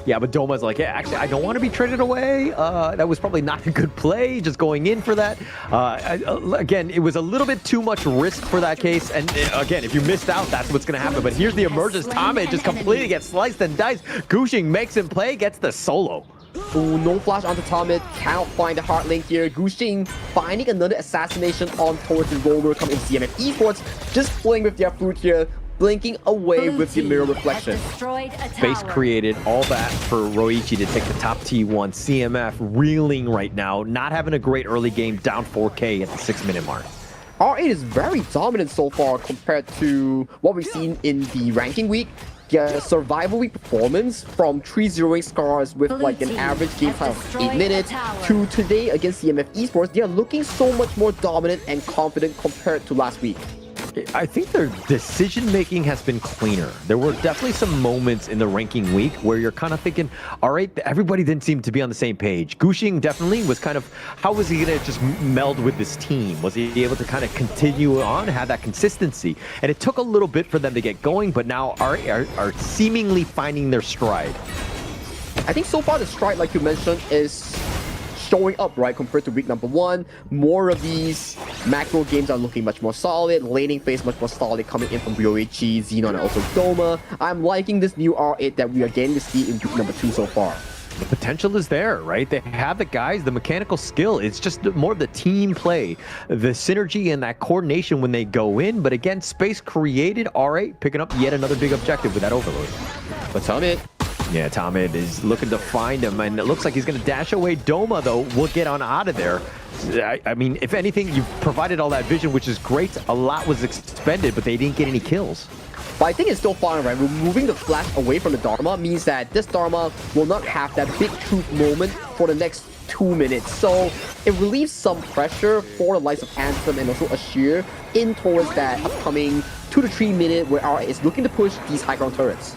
Yeah, but Doma's like, yeah, actually, I don't want to be traded away. That was probably not a good play, just going in for that. Again, it was a little bit too much risk for that case. And again, if you missed out, that's what's going to happen. But here's the emergence. Tame just completely gets sliced and diced. Gushing makes him play, gets the solo. Ooh, no flash onto Tame, cannot find the hard link here. Gushing finding another assassination on towards the roller coming in CMF esports, just playing with their food here. Blinking away with the mirror reflection. Space created all that for Roichi to take the top T1. CMF reeling right now, not having a great early game, down 4K at the 6-minute mark. R8 is very dominant so far compared to what we've seen in the ranking week. The survival week performance from 3-0ing Scars with like an average game time of 8 minutes to today against CMF esports, they are looking so much more dominant and confident compared to last week. I think their decision-making has been cleaner. There were definitely some moments in the ranking week where you're kind of thinking, all right, everybody didn't seem to be on the same page. Gushing definitely was kind of, how was he going to just meld with this team? Was he able to kind of continue on, have that consistency? And it took a little bit for them to get going, but now are seemingly finding their stride. I think so far the stride, like you mentioned, is showing up, right, compared to week number 1. More of these macro games are looking much more solid. Laning phase much more solid coming in from Ryoichi, Xenon, and also Doma. I'm liking this new R8 that we are getting to see in week number 2 so far. The potential is there, right? They have the guys, the mechanical skill. It's just more of the team play, the synergy and that coordination when they go in. But again, space created, R8 picking up yet another big objective with that overload. But Tame, yeah, Tame is looking to find him, and it looks like he's going to dash away. Doma, though, will get on out of there. I mean, if anything, you've provided all that vision, which is great. A lot was expended, but they didn't get any kills. But I think it's still fine, right? Removing the flash away from the Dharma means that this Dharma will not have that big truth moment for the next 2 minutes. So it relieves some pressure for the likes of Anthem and also Ashir in towards that upcoming 2 to 3 minute where R8 is looking to push these high ground turrets.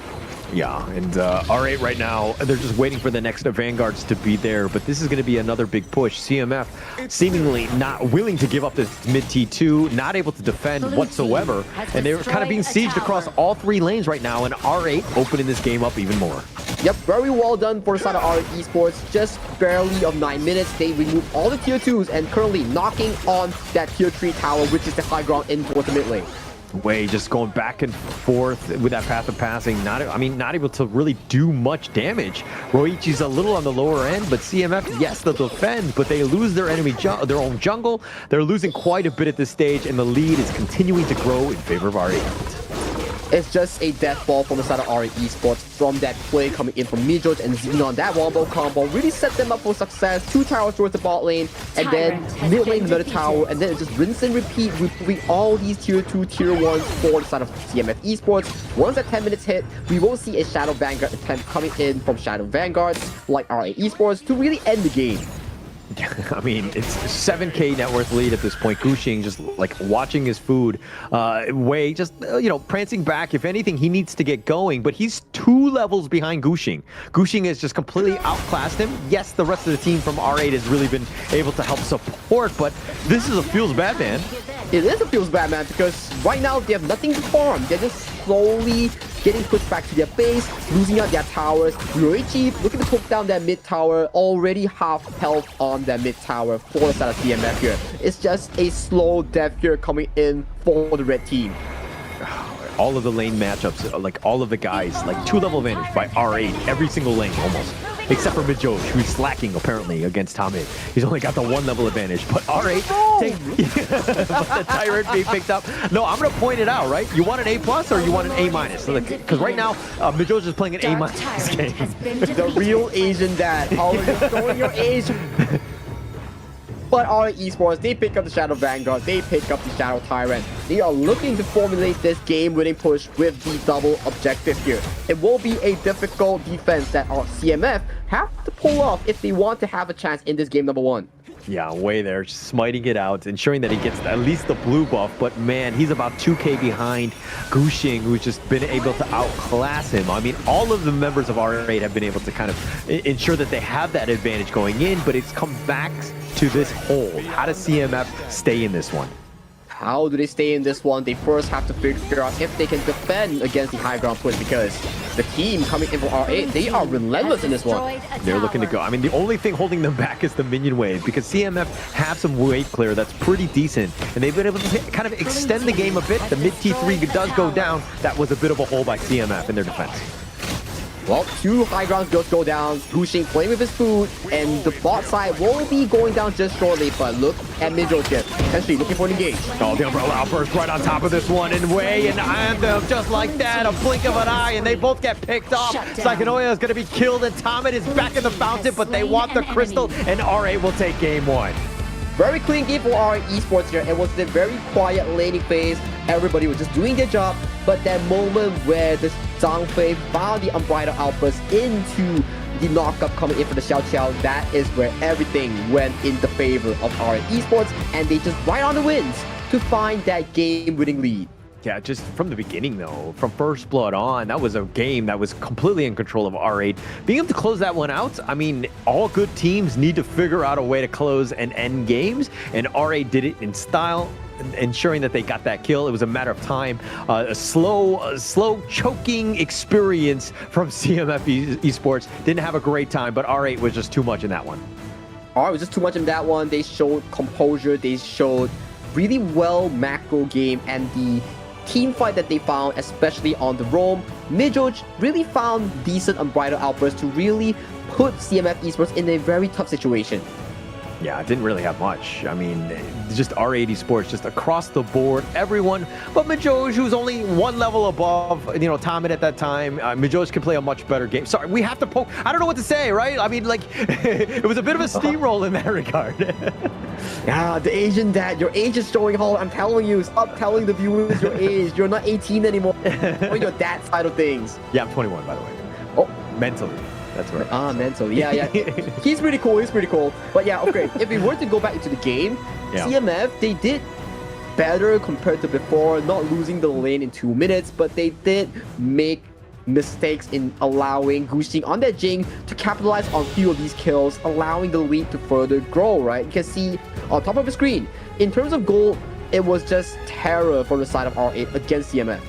Yeah, and R8 right now, they're just waiting for the next Vanguards to be there, but this is going to be another big push. CMF seemingly not willing to give up this mid T2, not able to defend whatsoever, and they're kind of being sieged across all 3 lanes right now, and R8 opening this game up even more. Yep, very well done for the side of R8 esports. Just barely of 9 minutes, they remove all the tier 2s and currently knocking on that tier 3 tower, which is the high ground in towards the mid lane. Wei just going back and forth with that path of passing, not able to really do much damage. Roichi's a little on the lower end, but CMF, yes, they'll defend, but they lose their their own jungle. They're losing quite a bit at this stage, and the lead is continuing to grow in favor of R8. It's just a death ball from the side of R8 esports from that play coming in from Mijoj and Xenon. That wombo combo really set them up for success. 2 towers towards the bot lane, and then mid lane another tower, and then it's just rinse and repeat, removing all these tier 2, tier 1s for the side of CMF esports. Once that 10 minutes hit, we will see a Shadow Vanguard attempt coming in from Shadow Vanguards like R8 esports to really end the game. I mean, it's 7K net worth lead at this point. Gushing just like watching his food. Wei just, prancing back. If anything, he needs to get going, but he's 2 levels behind Gushing. Gushing has just completely outclassed him. Yes, the rest of the team from R8 has really been able to help support, but this is a feels bad man. It is a feels bad man because right now they have nothing to farm. They're just slowly getting pushed back to their base, losing out their towers. Ryoichi looking to poke down that mid tower, already half health on that mid tower for the side of CMF here. It's just a slow death here coming in for the red team. All of the lane matchups, like all of the guys, like 2-level advantage by R8, every single lane almost. Except for Mijoj, who's slacking apparently against Tame. He's only got the 1-level advantage, but R8 but the tyrant being picked up. No, I'm gonna point it out, right? You want an A+ or you want an A-? So because right now, Mijoj is playing an A- this game. The real Asian dad. Oh, you're throwing your Asian. But RA Esports, they pick up the Shadow Vanguard, they pick up the Shadow Tyrant. They are looking to formulate this game-winning push with the double objective here. It will be a difficult defense that our CMF have to pull off if they want to have a chance in this game number 1. Yeah, way there, smiting it out, ensuring that he gets at least the blue buff. But man, he's about 2k behind Gushing, who's just been able to outclass him. I mean, all of the members of R8 have been able to kind of ensure that they have that advantage going in, but it's come back to this hold. How does CMF stay in this one? How do they stay in this one? They first have to figure out if they can defend against the high ground push, because the team coming in from R8, they are relentless in this one. They're looking to go. I mean, the only thing holding them back is the minion wave, because CMF have some wave clear that's pretty decent, and they've been able to kind of extend the game a bit. The mid T3 does go down. That was a bit of a hole by CMF in their defense. Well, 2 high grounds just go down. Gushing playing with his food, and the bot side will be going down just shortly. But look at Midro here, potentially looking for an engage. Oh, the Umbrella Outburst right on top of this one, and Wei and Anthem just like that, a blink of an eye, and they both get picked off. Psychonoia is going to be killed, and Tomet is back in the fountain, but they want the crystal, and RA will take game 1. Very clean game for RA Esports here. It was a very quiet laning phase. Everybody was just doing their job, but that moment where the Zhangfei found the Unbridled Outburst into the knockup coming in for the Xiao Qiao, that is where everything went in the favor of RA Esports, and they just right on the wins to find that game-winning lead. Yeah, just from the beginning, though, from first blood on, that was a game that was completely in control of R8. Being able to close that one out, I mean, all good teams need to figure out a way to close and end games, and R8 did it in style, ensuring that they got that kill. It was a matter of time. A slow choking experience from CMF Esports. Didn't have a great time, but R8 was just too much in that one. R8 was just too much in that one. They showed composure. They showed really well macro game, and the team fight that they found, especially on the roam, Midjoj really found decent Unbridled Outbursts to really put CMF Esports in a very tough situation. Yeah, it didn't really have much. I mean, just R8 Esports, just across the board, everyone. But Midjoj, who's only one level above, you know, Tomet at that time. Midjoj can play a much better game. Sorry, we have to poke. I don't know what to say, right? I mean, like, it was a bit of a steamroll in that regard. Yeah, the Asian dad, your age is showing, Hall. I'm telling you, stop telling the viewers your age. You're not 18 anymore. On your dad side of things. Yeah, I'm 21, by the way. Oh, mentally. That's right. Ah, mentally. Yeah. He's pretty cool. But yeah, okay. If we were to go back into the game, CMF, they did better compared to before, not losing the lane in 2 minutes, but they did make mistakes in allowing Gushing on that Jing to capitalize on a few of these kills, allowing the lead to further grow, right? You can see on top of the screen, in terms of goal, it was just terror from the side of R8 against CMF.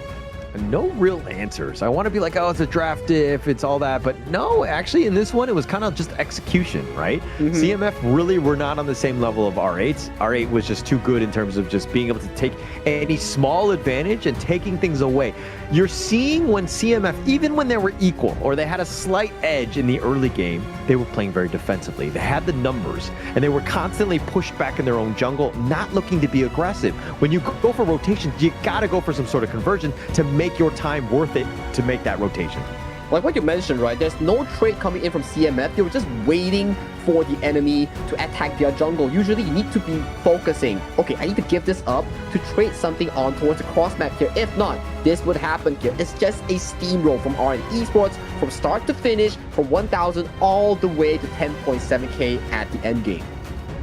No real answers. I want to be like, oh, it's a draft diff, it's all that, but no, actually in this one, it was kind of just execution, right? CMF really were not on the same level of R8. R8 was just too good in terms of just being able to take any small advantage and taking things away. You're seeing when CMF, even when they were equal or they had a slight edge in the early game, they were playing very defensively. They had the numbers and they were constantly pushed back in their own jungle, not looking to be aggressive. When you go for rotations, you got to go for some sort of conversion to make your time worth it to make that rotation. Like what you mentioned, right? There's no trade coming in from CMF. They were just waiting for the enemy to attack their jungle. Usually you need to be focusing. Okay, I need to give this up to trade something on towards the cross map here. If not, this would happen here. It's just a steamroll from RN Esports from start to finish, from 1,000 all the way to 10.7k at the end game.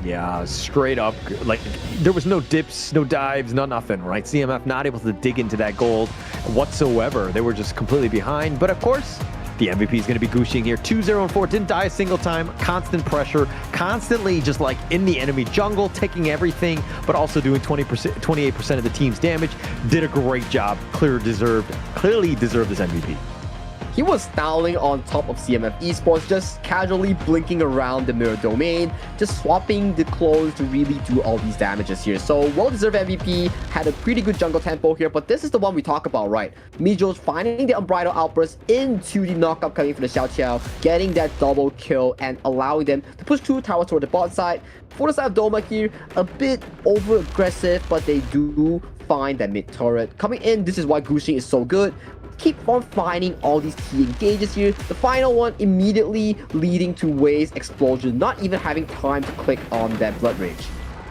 Yeah, straight up, like, there was no dips, no dives, no nothing, right? CMF not able to dig into that gold whatsoever. They were just completely behind. But of course, the MVP is going to be Gushing here. 2-0-4, didn't die a single time. Constant pressure, constantly just like in the enemy jungle, taking everything, but also doing 28% of the team's damage. Did a great job. Clearly deserved this MVP. He was styling on top of CMF Esports, just casually blinking around the mirror domain, just swapping the clothes to really do all these damages here. So well-deserved MVP, had a pretty good jungle tempo here, but this is the one we talk about, right? Midjoj finding the Unbridled Outburst into the knockup coming from the Xiao Qiao, getting that double kill and allowing them to push 2 towers toward the bot side. For the side of Doma here, a bit over-aggressive, but they do find that mid turret. Coming in, this is why Gushing is so good. keep on finding all these key engages here. The final one immediately leading to Wei's explosion, not even having time to click on that Blood Rage.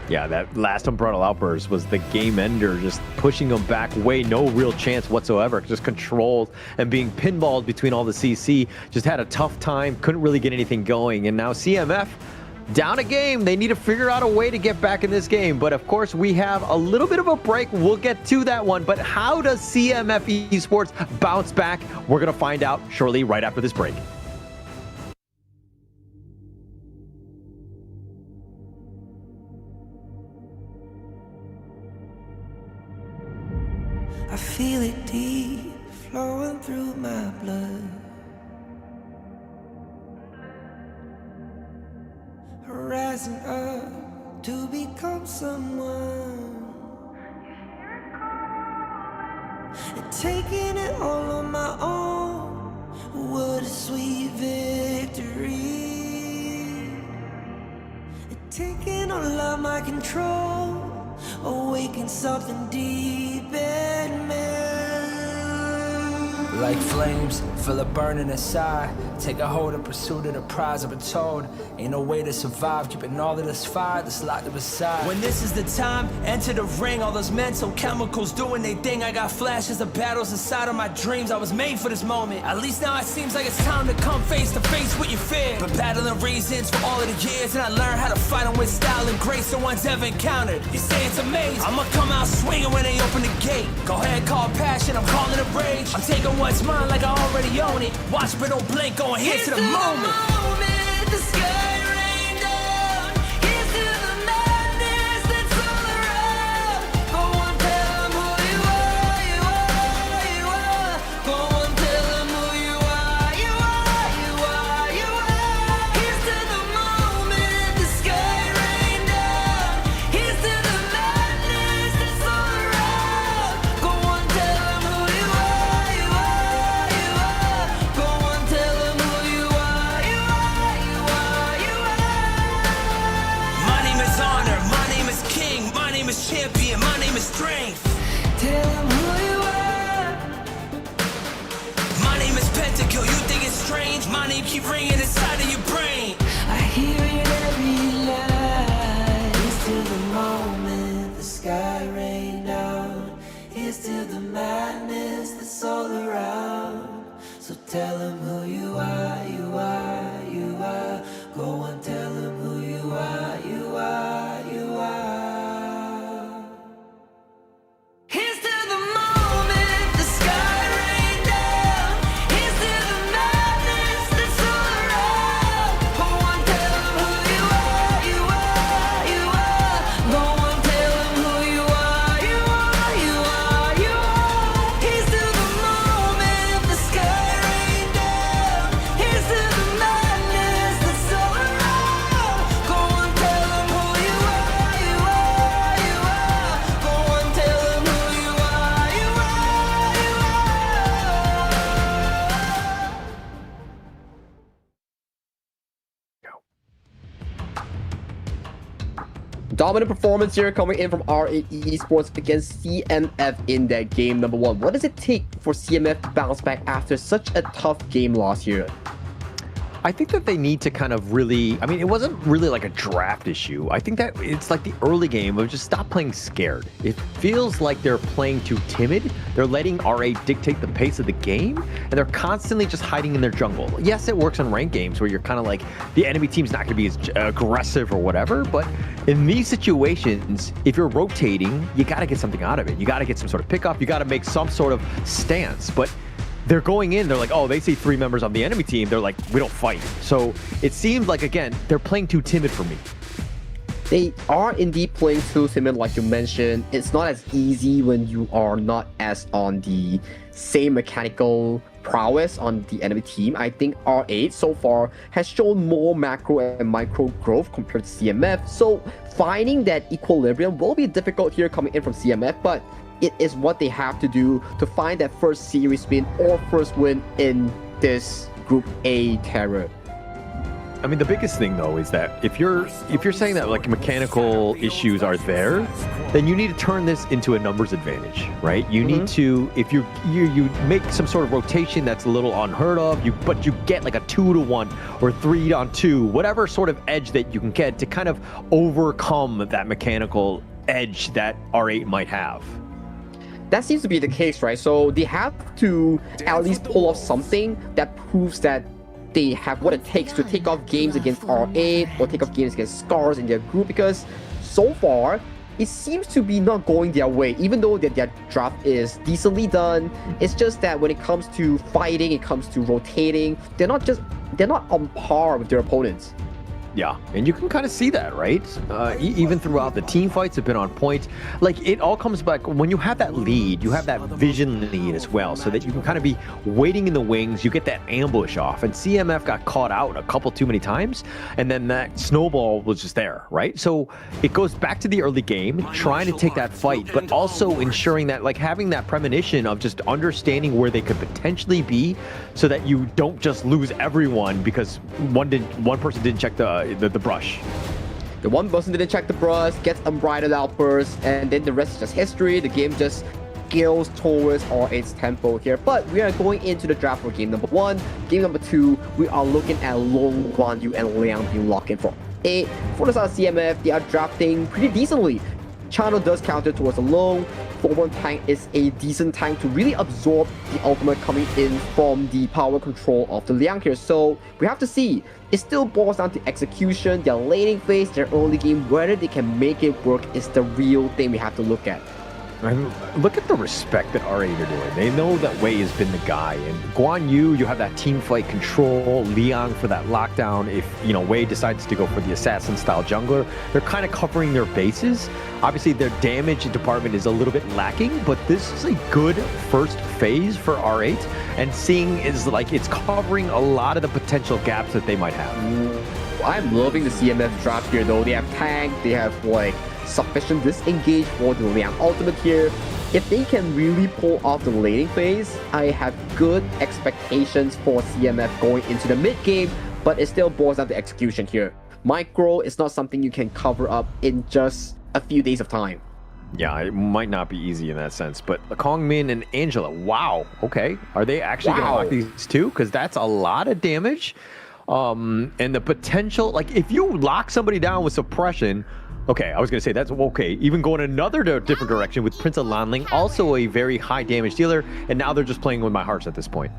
Yeah, that last Umbrella Outburst was the game ender, just pushing him back. Wei, no real chance whatsoever, just controlled and being pinballed between all the CC. Just had a tough time, couldn't really get anything going. And now CMF down a game. They need to figure out a way to get back in this game. But of course, we have a little bit of a break. We'll get to that one. But how does CMF Esports bounce back? We're going to find out shortly right after this break. I feel it deep flowing through my blood. Rising up to become someone, and taking it all on my own. What a sweet victory. And taking all of my control, awaken something deep in me. Like flames, feel it burning inside. Take a hold of pursuit of the prize. I've been told ain't no way to survive, keeping all of this fire that's locked up inside. When this is the time, enter the ring. All those mental chemicals doing their thing. I got flashes of battles inside of my dreams. I was made for this moment. At least now it seems like it's time to come face to face with your fear. But battling reasons for all of the years, and I learned how to fight them with style and grace no one's ever encountered. You say it's amazing, I'ma come out swinging when they open the gate. Go ahead, call passion, I'm calling it rage. I'm taking what's mine like I already own it. Watch but don't blink, going here to the moment. The sky rained down. Here's to the madness that's all around. Go on, tell them who you are, you are, you are. Go on, tell them who you are, you are, you are, you are. Here's to the moment, the sky rained down. Here's to the madness that's all around. Go on, tell them who you are, you are, you are. Go on, tell them who you are, you are, you are, you are. My name is honor, my name is king, my name is champion, my name is strength. Tell them who you are. My name is Pentakill, you think it's strange? My name keep ringing inside of your brain. I hear it every night. Here's to the moment the sky rained down. Here's to the madness that's all around. So tell them who you are, you are, you are. Go and tell them who you are, you are, you are. Here's to the moment the sky rained down. Here's to the madness that's all around. Go on, tell them who you are, you are, you are. Go on, tell them who you are, you are, you are, you are. Here's to the moment the sky rained down. Here's to the madness that's all around. Go on, tell them who you are, you are, you are. Go on, tell them who you are, you are, you are. Dominant performance here coming in from R8 Esports against CMF in that game number 1. What does it take for CMF to bounce back after such a tough game last year? I think that they need to kind of really, I mean, it wasn't really like a draft issue. I think that it's like the early game of just stop playing scared. It feels like they're playing too timid. They're letting R8 dictate the pace of the game, and they're constantly just hiding in their jungle. Yes, it works on ranked games where you're kind of like, the enemy team's not going to be as aggressive or whatever, but in these situations, if you're rotating, you got to get something out of it. You got to get some sort of pickup. You got to make some sort of stance, but they're going in, they're like, oh, they see 3 members on the enemy team. They're like, we don't fight. So it seems like, again, they're playing too timid for me. They are indeed playing too timid, like you mentioned. It's not as easy when you are not as on the same mechanical prowess on the enemy team. I think R8 so far has shown more macro and micro growth compared to CMF. So finding that equilibrium will be difficult here coming in from CMF, but it is what they have to do to find that first series win or first win in this Group A terror. I mean, the biggest thing though is that if you're saying that like mechanical issues are there, then you need to turn this into a numbers advantage, right? You need to, if you make some sort of rotation that's a little unheard of, but you get like a 2-to-1 or 3-on-2, whatever sort of edge that you can get to kind of overcome that mechanical edge that R8 might have. That seems to be the case, right? So they have to at least pull off something that proves that they have what it takes to take off games against R8 or take off games against Scars in their group, because so far it seems to be not going their way, even though their draft is decently done. It's just that when it comes to fighting, it comes to rotating, they're not on par with their opponents. Yeah, and you can kind of see that, right? Even throughout the team fights have been on point. Like, it all comes back when you have that lead, you have that vision lead as well, so that you can kind of be waiting in the wings, you get that ambush off. And CMF got caught out a couple too many times, and then that snowball was just there, right? So it goes back to the early game, trying to take that fight, but also ensuring that, like, having that premonition of just understanding where they could potentially be, so that you don't just lose everyone because one person didn't check the brush. The one person didn't check the brush, gets unbridled outburst, and then the rest is just history. The game just scales towards R8's tempo here. But we are going into the draft for game number 1. Game number 2, we are looking at Long, Guan Yu, and Liang being locked in for 8. For the side of CMF, they are drafting pretty decently. Channel does counter towards the Long. Floorborne tank is a decent tank to really absorb the ultimate coming in from the power control of the Liang here. So we have to see. It still boils down to execution, their laning phase, their early game, whether they can make it work is the real thing we have to look at. And look at the respect that R8 are doing. They know that Wei has been the guy. And Guan Yu, you have that team fight control. Liang for that lockdown. If, Wei decides to go for the assassin-style jungler, they're kind of covering their bases. Obviously, their damage department is a little bit lacking, but this is a good first phase for R8. And seeing is like it's covering a lot of the potential gaps that they might have. I'm loving the CMF draft here, though. They have tank, they have, like, sufficient disengage for the Liang ultimate here. If they can really pull off the laning phase, I have good expectations for CMF going into the mid game, but it still boils down to execution here. Micro is not something you can cover up in just a few days of time. Yeah, it might not be easy in that sense, but Kong Min and Angela, wow, okay. Are they actually going to lock these two? Because that's a lot of damage. And the potential, like, if you lock somebody down with suppression, okay, I was going to say that's okay. Even going another different direction with Prince of Lanling, also a very high damage dealer, and now they're just playing with my hearts at this point.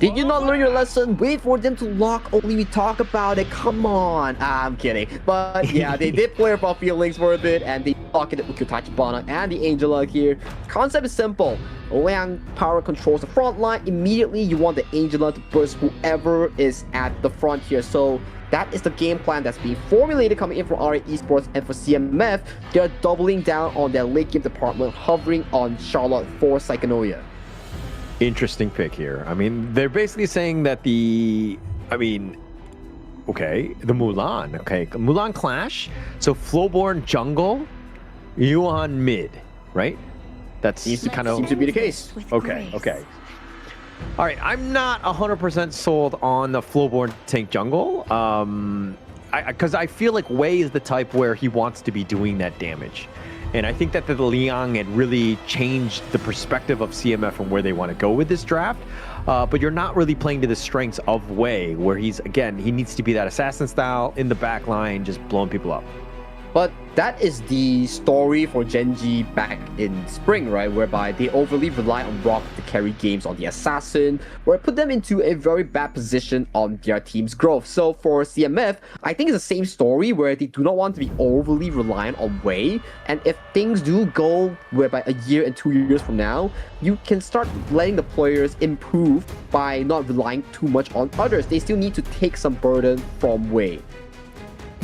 Did you not learn your lesson? Wait for them to lock, only we talk about it. Come on. I'm kidding. But yeah, they did play about feelings for a bit, and they lock it with Tachibana and the Angela here. Concept is simple. Liang power controls the front line. Immediately, you want the Angela to burst whoever is at the front here. So that is the game plan that's being formulated coming in from R8 Esports, and for CMF, they're doubling down on their late game department, hovering on Charlotte for Psychonoia. Interesting pick here. I mean, they're basically saying that the Mulan, Mulan Clash. So Flowborn jungle, Yuan mid, right? That seems to be the case. Okay. All right, I'm not 100% sold on the Flowborn tank jungle. Because I feel like Wei is the type where he wants to be doing that damage. And I think that the Liang had really changed the perspective of CMF and where they want to go with this draft. But you're not really playing to the strengths of Wei, where he needs to be that assassin style in the back line, just blowing people up. But that is the story for Genji back in spring, right? Whereby they overly rely on Rock to carry games on the assassin, where it put them into a very bad position on their team's growth. So for CMF, I think it's the same story where they do not want to be overly reliant on Wei. And if things do go whereby a year and 2 years from now, you can start letting the players improve by not relying too much on others. They still need to take some burden from Wei.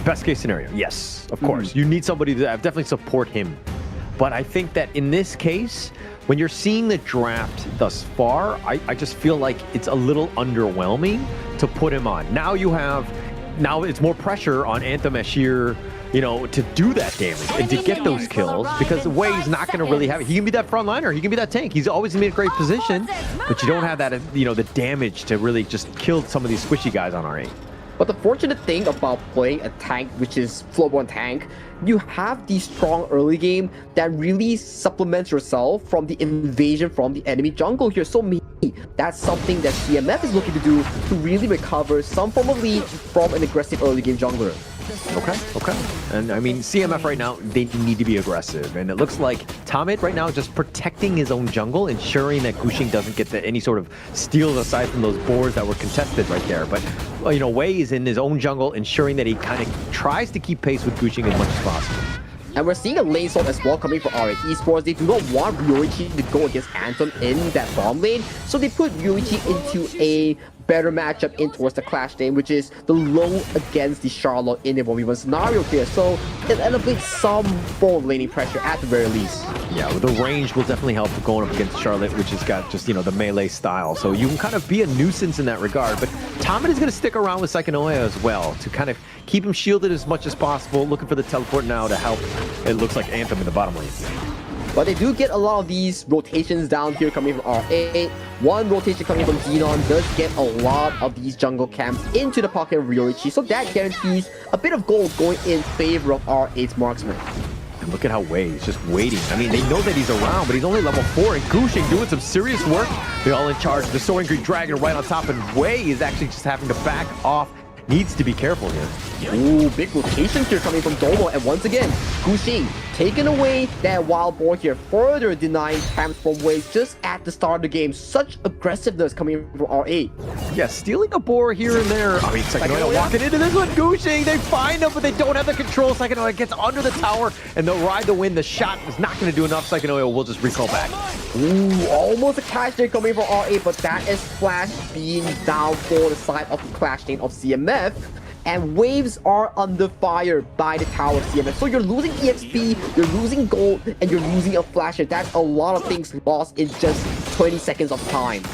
Best case scenario, yes, of course. You need somebody to definitely support him. But I think that in this case, when you're seeing the draft thus far, I just feel like it's a little underwhelming to put him on. Now it's more pressure on Anthem Ashir, to do that damage and to get those kills, because Wei's not going to really have it. He can be that front liner, he can be that tank. He's always going to be in a great position, but you don't have that, the damage to really just kill some of these squishy guys on R8. But the fortunate thing about playing a tank, which is Floatborne tank, you have the strong early game that really supplements yourself from the invasion from the enemy jungle here. So maybe that's something that CMF is looking to do to really recover some form of lead from an aggressive early game jungler. Okay. And I mean, CMF right now, they need to be aggressive. And it looks like Tamid right now is just protecting his own jungle, ensuring that Gushing doesn't get any sort of steals aside from those boards that were contested right there. But, well, you know, Wei is in his own jungle, ensuring that he kind of tries to keep pace with Gushing as much as possible. And we're seeing a lane swap as well coming from RA Esports. They do not want Ryoichi to go against Anthem in that bottom lane, so they put Ryoichi into a better matchup in towards the Clash lane, which is the low against the Charlotte in a 1v1 scenario here. So it elevates some form of laning pressure at the very least. Yeah, well, the range will definitely help going up against Charlotte, which has got just, you know, the melee style. So you can kind of be a nuisance in that regard. But Tamid is going to stick around with Psychonoia as well to kind of keep him shielded as much as possible, looking for the teleport now to help. It looks like Anthem in the bottom lane. But they do get a lot of these rotations down here coming from RA. One rotation coming from Xenon does get a lot of these jungle camps into the pocket of Ryoichi, so that guarantees a bit of gold going in favor of R8's marksman. And look at how Wei is just waiting. I mean, they know that he's around, but he's only level 4, and Gushing doing some serious work. They're all in charge. The Soaring Great Dragon right on top, and Wei is actually just having to back off. Needs to be careful here. Ooh, big rotations here coming from Domo, and once again, Gushing taking away that wild boar here, further denying camps from Wei just at the start of the game. Such aggressiveness coming from R8. Yeah, stealing a boar here and there. I mean, Psychonoia walking into this one. Gushing, they find him, but they don't have the control. Psychonoia gets under the tower, and they'll ride the wind. The shot is not going to do enough. Psychonoia will just recall back. Ooh, almost a Clash there coming from R8, but that is Flash being down for the side of the Clash lane of CMF. And waves are under fire by the tower of CMF. So you're losing EXP, you're losing gold, and you're losing a flasher. That's a lot of things lost in just 20 seconds of time.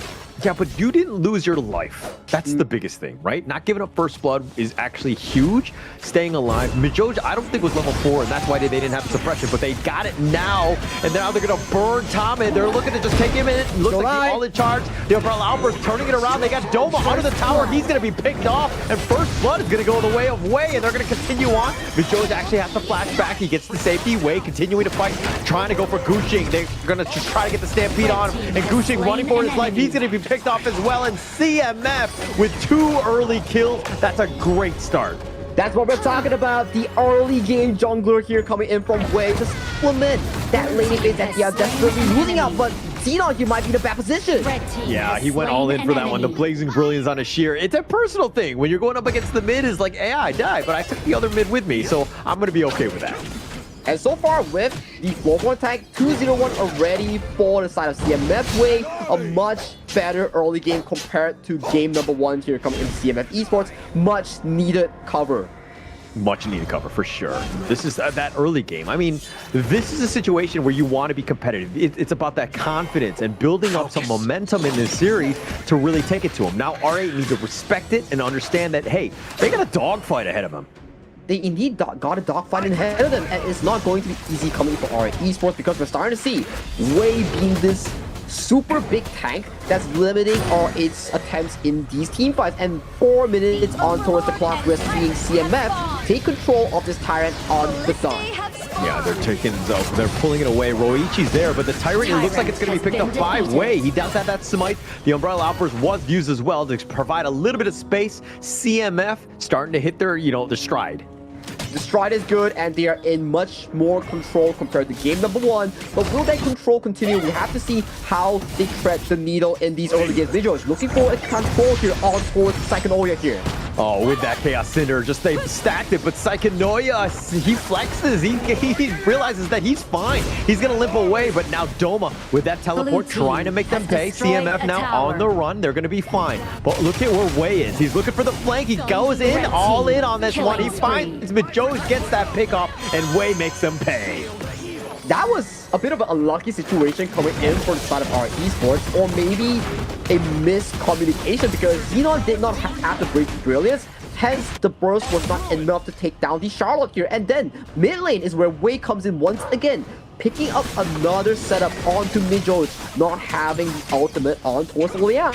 Yeah, but you didn't lose your life. That's the biggest thing, right? Not giving up first blood is actually huge. Staying alive. Mijoj, I don't think was level 4, and that's why they didn't have suppression, but they got it now, and now they're going to burn Tamid. They're looking to just take him in. Looks like he's all in charge. The Umbrella Outburst turning it around. They got Doma under the tower. He's going to be picked off, and first blood is going to go the way of Wei, and they're going to continue on. Mijoj actually has to flash back. He gets the safety. Wei continuing to fight, trying to go for Gushing. They're going to just try to get the stampede on him, and Gushing running for his life. He's going to be picked off as well, and CMF with 2 early kills. That's a great start. That's what we're talking about. The early game jungler here coming in from Wei to supplement that laning phase that they are desperately losing out. But Xenon here might be in a bad position. Yeah, he went all in for that one. The Blazing Brilliance on a sheer. It's a personal thing. When you're going up against the mid, it's like, hey, I died, but I took the other mid with me, so I'm going to be okay with that. And so far with the Floatborne tank, 2-0-1 already for the side of CMF. Wei, a much better early game compared to game number 1 here coming in CMF Esports. Much needed cover. Much needed cover for sure. This is that early game. I mean, this is a situation where you want to be competitive. It's about that confidence and building up some momentum in this series to really take it to them. Now, R8 need to respect it and understand that, hey, they got a dogfight ahead of them. They indeed got a dogfight ahead of them, and it's not going to be easy coming for RA Esports because we're starting to see Wei being this super big tank that's limiting R8's attempts in these team fights. And 4 minutes on towards the clock, we're seeing CMF take control of this Tyrant on the dot. Yeah, they're pulling it away. Roichi's there, but the Tyrant, it looks like it's going to be picked up by Wei. He does have that smite. The Umbrella Outburst was used as well to provide a little bit of space. CMF starting to hit their, their stride. The stride is good, and they are in much more control compared to game number 1. But will that control continue? We have to see how they thread the needle in these early games. Mijoj looking for a control here on towards Psychonoia here. Oh, with that Chaos Cinder, just they stacked it, but Psychonoia, he flexes, he realizes that he's fine. He's gonna limp away, but now Doma, with that teleport, trying to make them pay. CMF now on the run, they're gonna be fine. But look at where Wei is. He's looking for the flank, he goes in, all in on this one. He finds Mijoj, gets that pick off, and Wei makes them pay. That was a bit of a lucky situation coming in for the side of our esports, or maybe a miscommunication because Xenon did not have the Blazing Brilliance, hence the burst was not enough to take down the Charlotte here. And then mid lane is where Wei comes in once again, picking up another setup onto Mijoj, not having the ultimate on towards Liang.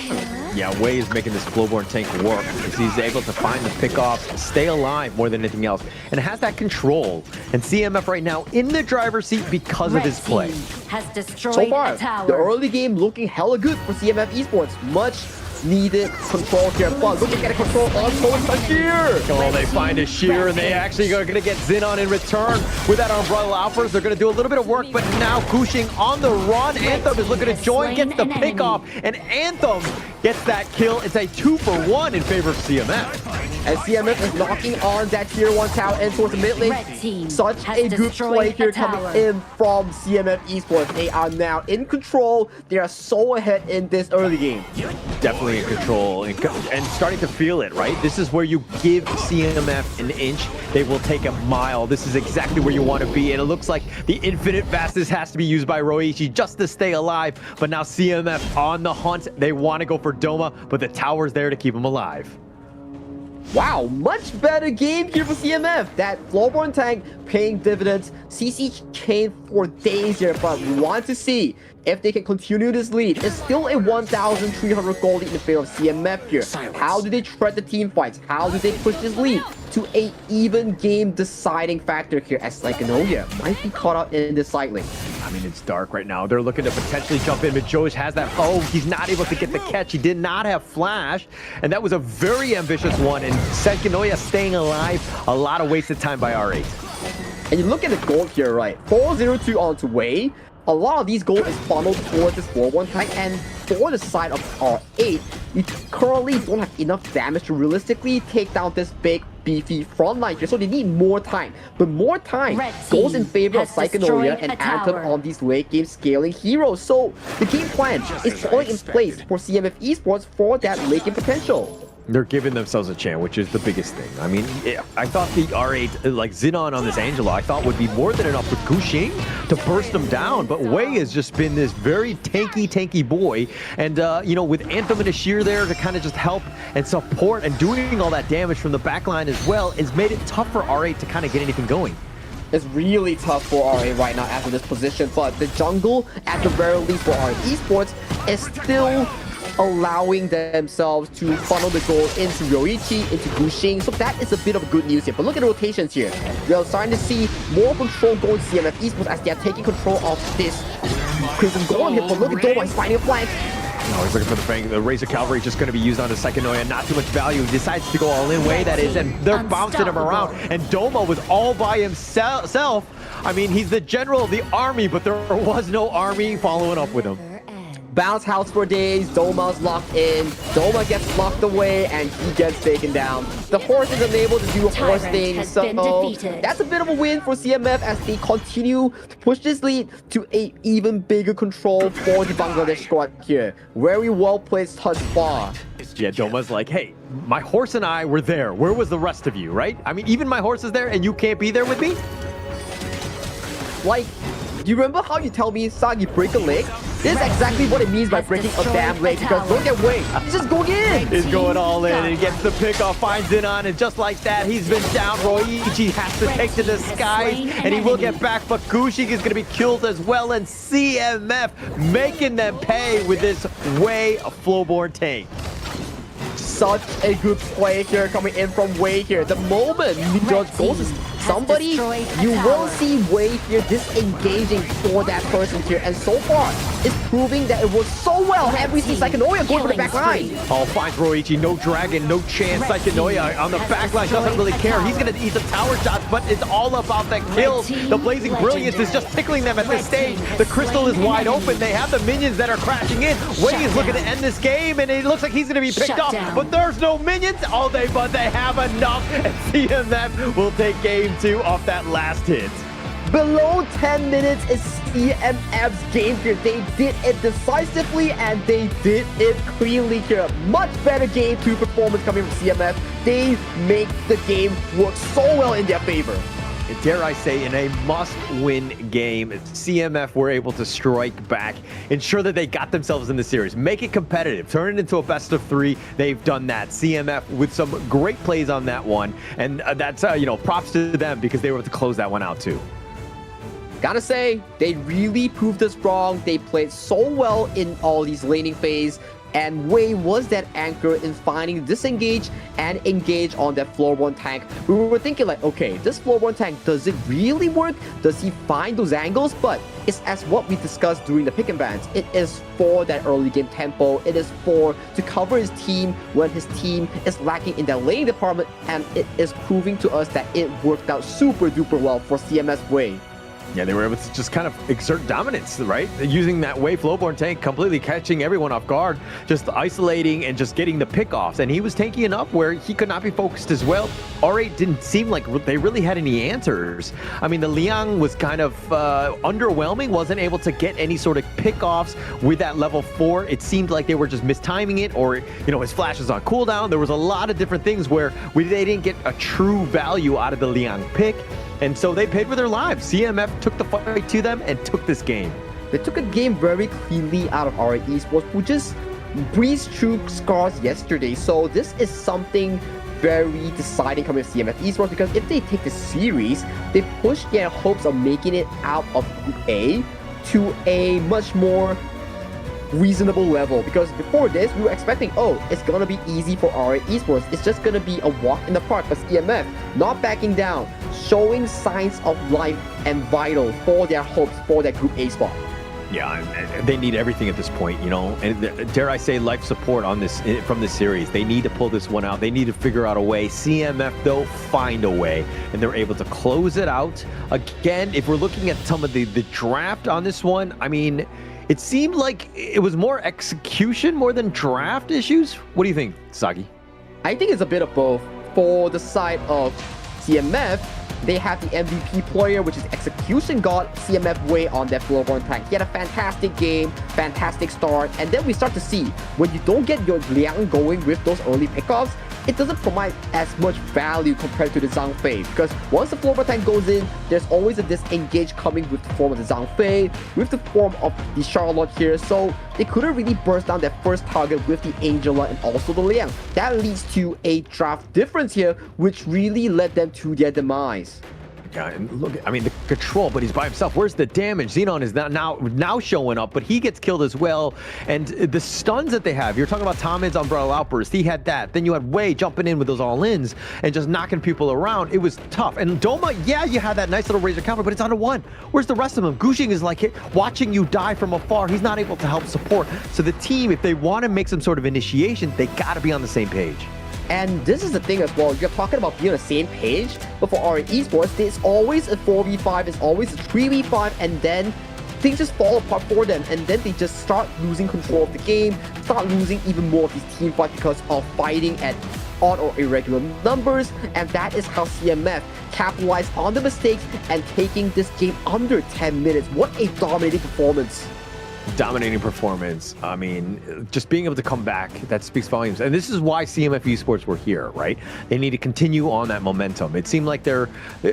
Yeah, Wei is making this Flowborn tank work because he's able to find the pickoffs, stay alive more than anything else, and has that control. And CMF right now in the driver's seat because of his play. Has destroyed So far, a tower. the early game looking hella good for CMF Esports. Much needed control here, but looking at the control on Toast here. Oh, they find a shear, and they actually are going to get Xenon in return with that Umbrella Alphas. They're going to do a little bit of work, but now Gushing on the run. Anthem is looking to join, gets the pick off, and Anthem gets that kill. It's a 2-for-1 in favor of CMF. And CMF is knocking on that tier 1 tower and towards the mid lane. Such a good play here coming in from CMF Esports. They are now in control. They are so ahead in this early game. Definitely in control and starting to feel it, right? This is where you give CMF an inch, they will take a mile. This is exactly where you want to be, and it looks like the infinite fastness has to be used by Roichi just to stay alive. But now CMF on the hunt. They want to go for Doma, but the tower's there to keep him alive. Wow, much better game here for CMF. That Flowborn tank paying dividends. CC chain for days here, but we want to see if they can continue this lead. It's still a 1,300 gold lead in favor of CMF here. How do they tread the team fights? How do they push this lead to a even game deciding factor here, as Psychonoia might be caught out in this side lane? I mean, it's dark right now. They're looking to potentially jump in, but Joe has that. Oh, he's not able to get the catch. He did not have flash, and that was a very ambitious one. And Psychonoia staying alive. A lot of wasted time by R8. And you look at the gold here, right? 402 onto Wei. A lot of these gold is funneled towards this 4-1 tank, and for the side of R8, you currently don't have enough damage to realistically take down this big, beefy front line here, so they need more time. But more time goes in favor of Psychonoia and Anthem on these late game scaling heroes. So the game plan is falling in place for CMF Esports for that late game potential. They're giving themselves a chance, which is the biggest thing. I mean, I thought the R8, like Xenon on this Angela, I thought would be more than enough for Gushing to burst them down. But Wei has just been this very tanky boy. And, you know, with Anthem and Ashir there to kind of just help and support and doing all that damage from the backline as well, has made it tough for R8 to kind of get anything going. It's really tough for RA right now after this position, but the jungle, at the very least for RA Esports, is still allowing themselves to funnel the goal into Ryoichi, into Gushing. So that is a bit of good news here. But look at the rotations here. We are starting to see more control going to CMF Esports as they are taking control of this Crimson Golem here. But look at Doma, he's finding a flank. No, he's looking for the fang. The Razor Cavalry is just going to be used on the Psychonoia. Not too much value. He decides to go all in way, that is, and they're bouncing him around. And Doma was all by himself. I mean, he's the general of the army, but there was no army following up with him. Bounce house for days, Doma's locked in, Doma gets locked away, and he gets taken down. The horse is unable to do horse things, so that's a bit of a win for CMF as they continue to push this lead to an even bigger control for the Bangladesh squad here. Very well placed thus far. Yeah, Doma's like, hey, my horse and I were there. Where was the rest of you, right? I mean, even my horse is there and you can't be there with me? Like, do you remember how you tell me, Sagi, break a leg? This is exactly what it means by breaking a damn leg, because look at Wei. He's just going in. He's going all in, and he gets the pickoff, finds it on, and just like that, he's been down. Roichi has to take to the skies, and he will get back, but Gushing is going to be killed as well, and CMF making them pay with this Wei Flowborn tank. Such a good play here coming in from Wei here. The moment Ninja goes to somebody, you will see Wei here disengaging for that person here. And so far, it's proving that it works so well. Every Psychonoia going for the back line. Oh, finds Roichi. No dragon, no chance. Psychonoia on the back line doesn't really care. He's going to eat some tower shots, but it's all about the kills. The Blazing Brilliance is just tickling them at this stage. The crystal is wide open. They have the minions that are crashing in. Wei is looking to end this game, and it looks like he's going to be picked off. But there's no minions. Oh, but they have enough. And CMF will take game 2 off that last hit. Below 10 minutes is CMF's game here. They did it decisively and they did it cleanly here. Much better game 2 performance coming from CMF. They make the game work so well in their favor. And dare I say, in a must-win game, CMF were able to strike back, ensure that they got themselves in the series, make it competitive, turn it into a best-of-3. They've done that. CMF with some great plays on that one, and that's you know, props to them because they were able to close that one out too. Gotta say, they really proved us wrong. They played so well in all these laning phase, and Wei was that anchor in finding disengage and engage on that floorborne tank. We were thinking like, okay, this floorborne tank, does it really work? Does he find those angles? But it's as what we discussed during the pick and bans. It is for that early game tempo. It is for to cover his team when his team is lacking in that laning department, and it is proving to us that it worked out super duper well for CMS Wei. Yeah, they were able to just kind of exert dominance, right? Using that Wei flowborne tank, completely catching everyone off guard, just isolating and just getting the pickoffs. And he was tanky enough where he could not be focused as well. R8 didn't seem like they really had any answers. I mean, the Liang was kind of underwhelming, wasn't able to get any sort of pickoffs with that level 4. It seemed like they were just mistiming it, or, you know, his flash was on cooldown. There was a lot of different things where they didn't get a true value out of the Liang pick. And so they paid with their lives. CMF took the fight to them and took this game. They took a game very cleanly out of R8 Esports, who just breezed through scars yesterday. So this is something very deciding coming from CMF Esports, because if they take the series, they push their hopes of making it out of Group A to a much more reasonable level. Because before this, we were expecting, oh, it's gonna be easy for R8 Esports. It's just gonna be a walk in the park. But CMF not backing down, showing signs of life and vital for their hopes for that Group A spot. Yeah, and they need everything at this point, you know, and dare I say life support on this from this series. They need to pull this one out. They need to figure out a way. CMF, though, find a way, and they're able to close it out. Again, if we're looking at some of the draft on this one, I mean, it seemed like it was more execution more than draft issues. What do you think, Sagi? I think it's a bit of both. For the side of CMF, they have the MVP player, which is Execution God, CMF Wei on that floorborne tank. He had a fantastic game, fantastic start, and then we start to see when you don't get your Liang going with those early pickoffs, it doesn't provide as much value compared to the Zhang Fei, because once the floorborne tank goes in, there's always a disengage coming with the form of the Zhang Fei, with the form of the Charlotte here, so they couldn't really burst down that first target with the Angela and also the Liang. That leads to a draft difference here, which really led them to their demise. Yeah, and look, I mean, the control, but he's by himself. Where's the damage? Xenon is now showing up, but he gets killed as well. And the stuns that they have, you're talking about Tommen's Umbrella Outburst. He had that. Then you had Wei jumping in with those all-ins and just knocking people around. It was tough. And Doma, yeah, you had that nice little razor counter, but it's on a 1. Where's the rest of them? Gushing is like watching you die from afar. He's not able to help support. So the team, if they want to make some sort of initiation, they got to be on the same page. And this is the thing as well, you're talking about being on the same page, but for R8 Esports, it's always a 4v5, it's always a 3v5, and then things just fall apart for them, and then they just start losing control of the game, start losing even more of these team fights because of fighting at odd or irregular numbers, and that is how CMF capitalized on the mistakes and taking this game under 10 minutes. What a dominating performance. Dominating performance. I mean, just being able to come back, that speaks volumes. And this is why CMF Esports were here, right? They need to continue on that momentum. It seemed like their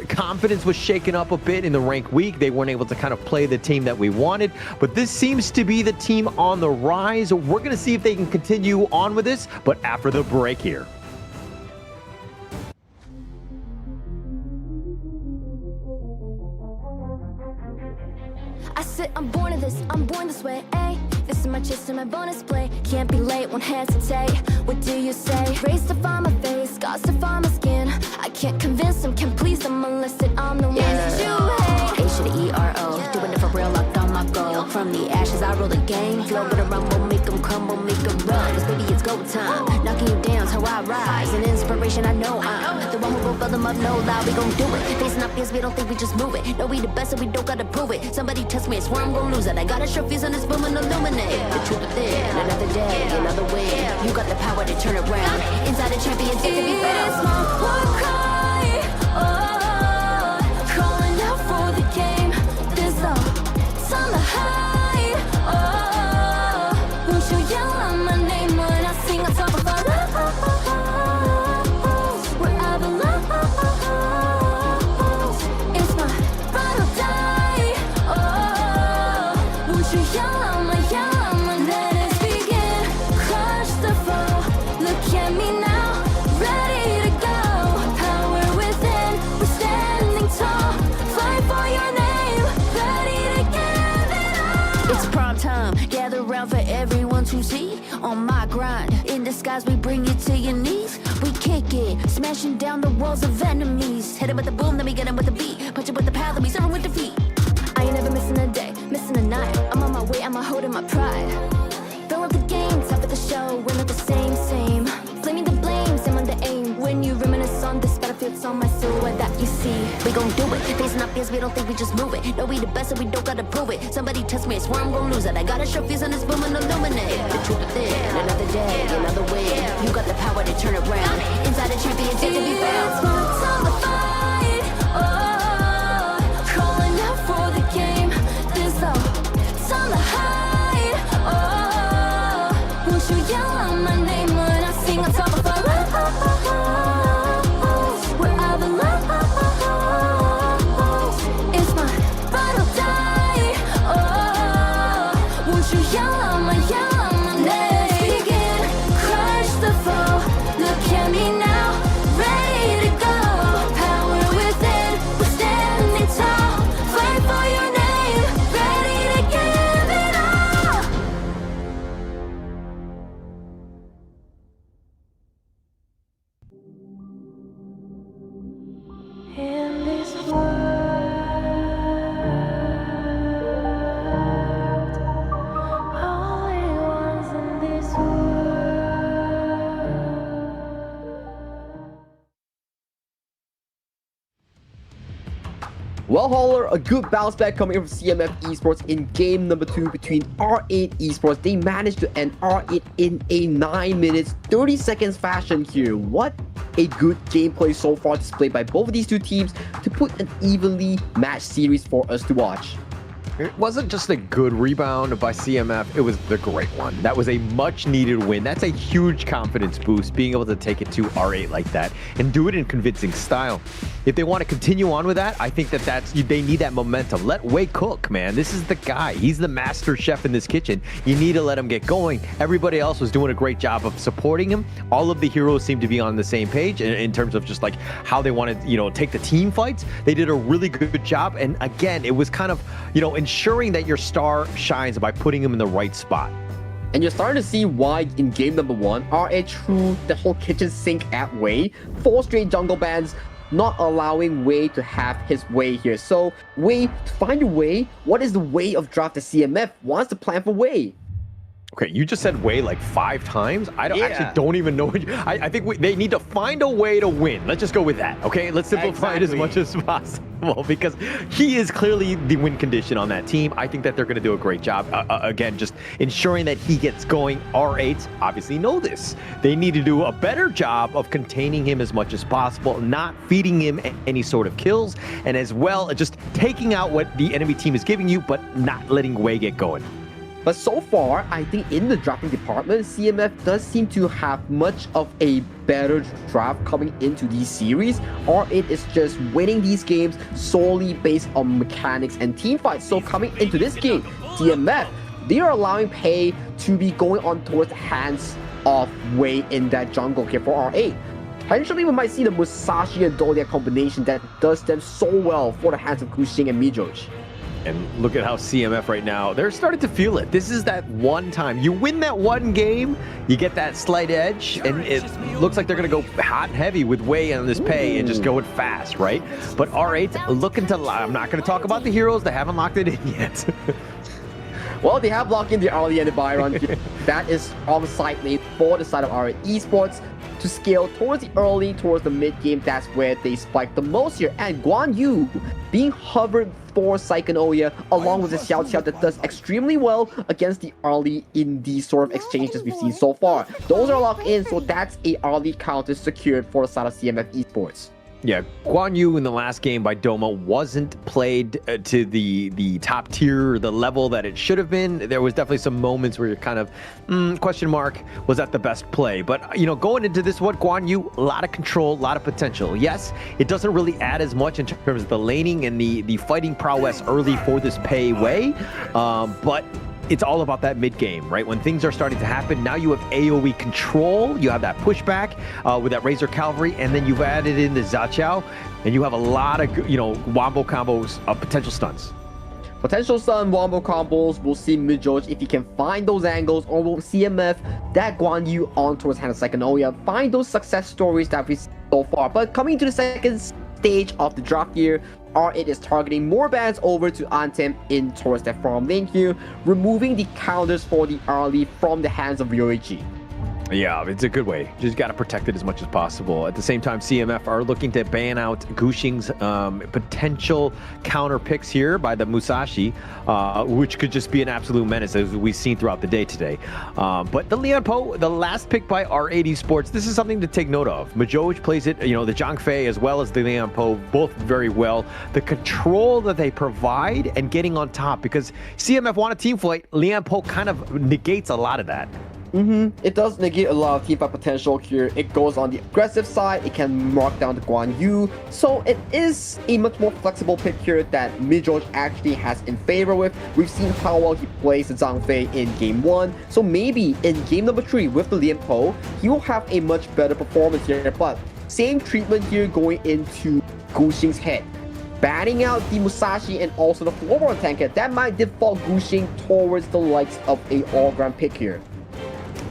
confidence was shaken up a bit in the rank week. They weren't able to kind of play the team that we wanted, but this seems to be the team on the rise. We're going to see if they can continue on with this, but after the break here. I said I'm born of this, I'm born this way, ayy. This is my chest and my bonus play. Can't be late, won't hesitate. What do you say? Race to find my face, scars to find my skin. I can't convince them, can't please them unless that I'm the one that you hate. H to the E-R-O, doing it for real, locked on my goal. From the ashes, I roll the game. Flow with a rumble, make them crumble, make them run. Cause baby, it's go time. Knocking you down's how I rise. An inspiration, I know I'm the one who will fill them up, no lie, we gon' do it. Facing our fears, we don't think we just move it. No, we the best and we don't gotta prove it. Somebody test me, I swear I'm gon' lose it. I got a trophies on this boom and illuminate. The truth within, another day, another win. You got the power to turn around. Inside a champion, take to be found. It's my war cry, oh, crawling out for the game. There's no time to hide, oh, won't you yell out my name when I sing on top of our lungs? Where I belong. It's my ride or die, oh, won't you yell out my let us begin. Crush the foe, look at me now, ready to go. Power within, we're standing tall. Fight for your name, ready to give it all. It's prom time, gather around for everyone 1, 2, Z on my grind. In disguise, we bring you to your knees. We kick it, smashing down the walls of enemies. Hit it with the boom, then we get him with the beat. Punch it with the power, then we serve him with defeat. I ain't never missing a day, missing a night. I'm on my way, I'm holding my pride. Fill up the game, top of the show, we're not the same. Flaming the blame, same on the aim. When you reminisce on this battlefield, it's on my silhouette that you see. We gon' do it, facing our fears, we don't think we just move it. No, we the best and we don't gotta prove it. Somebody test me, I swear I'm gon' lose it. I got a show fuse on this boom and illuminate. The truth within, another day, another way. You got the power to turn around. Inside a champion, take to be found. It's my time to fight, oh, calling out for the game. There's no time to hide, oh, won't you yell out my name when I sing on top of our where I belong. It's my ride or die, oh, won't you yell out my name. Let's begin, crush the foe. Look at me now, ready to go. Power within, we're standing tall. Fight for your name, ready to give it all. In this world, only ones in this Well, Holler, a good bounce back coming in from CMF Esports in game number 2 between R8 Esports. They managed to end R8 in a 9 minutes, 30 seconds fashion here. What a good gameplay so far displayed by both of these two teams to put an evenly matched series for us to watch. It wasn't just a good rebound by CMF, it was the great one. That was a much needed win. That's a huge confidence boost, being able to take it to R8 like that and do it in convincing style. If they want to continue on with that, I think they need that momentum. Let Wei cook, man. This is the guy. He's the master chef in this kitchen. You need to let him get going. Everybody else was doing a great job of supporting him. All of the heroes seem to be on the same page in terms of just like how they want to, take the team fights. They did a really good job. And again, it was kind of, ensuring that your star shines by putting him in the right spot. And you're starting to see why in game number 1, R8 threw the whole kitchen sink at Wei. 4 straight jungle bans, not allowing Wei to have his way here. So Wei, to find your way, what is the way of draft the CMF? What's the plan for Wei? Okay, you just said Wei like 5 times. I actually don't even know. I think they need to find a way to win. Let's just go with that, okay? Let's simplify it as much as possible because he is clearly the win condition on that team. I think that they're going to do a great job. Again, just ensuring that he gets going. R8 obviously know this. They need to do a better job of containing him as much as possible, not feeding him any sort of kills, and as well, just taking out what the enemy team is giving you, but not letting Wei get going. But so far, I think in the drafting department, CMF does seem to have much of a better draft coming into these series. R8 is just winning these games solely based on mechanics and team fights. So coming into this game, CMF, they are allowing Pei to be going on towards the hands of Wei in that jungle here for R8. Potentially, we might see the Musashi and Dolia combination that does them so well for the hands of Guxing and Mijoj. And look at how CMF right now, they're starting to feel it. This is that one time. You win that one game, you get that slight edge, and it looks like they're going to go hot and heavy with Wei on this Pei and just go it fast, right? But R8 looking to, I'm not going to talk about the heroes. They haven't locked it in yet. Well, they have locked in the early and the Byron. That is on the side lane for the side of R8 Esports. To scale towards the early, towards the mid game, that's where they spike the most here. And Guan Yu being hovered for Psychonoia along with the Xiao Xiao that does extremely well against the early in these sort of exchanges we've seen so far. Those are locked in, so that's a early counter secured for the side of CMF Esports. Yeah, Guan Yu in the last game by Doma wasn't played to the top tier, the level that it should have been. There was definitely some moments where you're kind of, question mark, was that the best play? But, going into this one, Guan Yu, a lot of control, a lot of potential. Yes, it doesn't really add as much in terms of the laning and the fighting prowess early for this Pei Wei, but it's all about that mid game, right? When things are starting to happen, now you have AoE control, you have that pushback with that Razor Cavalry, and then you've added in the Zaqiao, and you have a lot of, wombo combos of potential stunts. Potential Sun wombo combos. We'll see Midgeorge if he can find those angles, or will CMF that Guan Yu on towards Hana Second Oya find those success stories that we've seen so far. But coming to the second stage of the draft here, R8 is targeting more bans over to Anthem in towards that farm lane here, removing the counters for the early from the hands of Ryoichi. Yeah, it's a good way. Just got to protect it as much as possible. At the same time, CMF are looking to ban out Guxing's potential counter picks here by the Musashi, which could just be an absolute menace, as we've seen throughout the day today. But the Lian Po, the last pick by R80 Sports, this is something to take note of. Majoj plays it, the Zhang Fei as well as the Lian Po, both very well. The control that they provide and getting on top, because CMF want a team fight, Lian Po kind of negates a lot of that. It does negate a lot of teamfight potential here. It goes on the aggressive side. It can mark down the Guan Yu. So it is a much more flexible pick here that Midgeorge actually has in favor with. We've seen how well he plays the Zhang Fei in game 1. So maybe in game number 3 with the Lian Po, he will have a much better performance here. But same treatment here going into Guxing's head. Banning out the Musashi and also the floorborne tanker, that might default Guxing towards the likes of a all-ground pick here.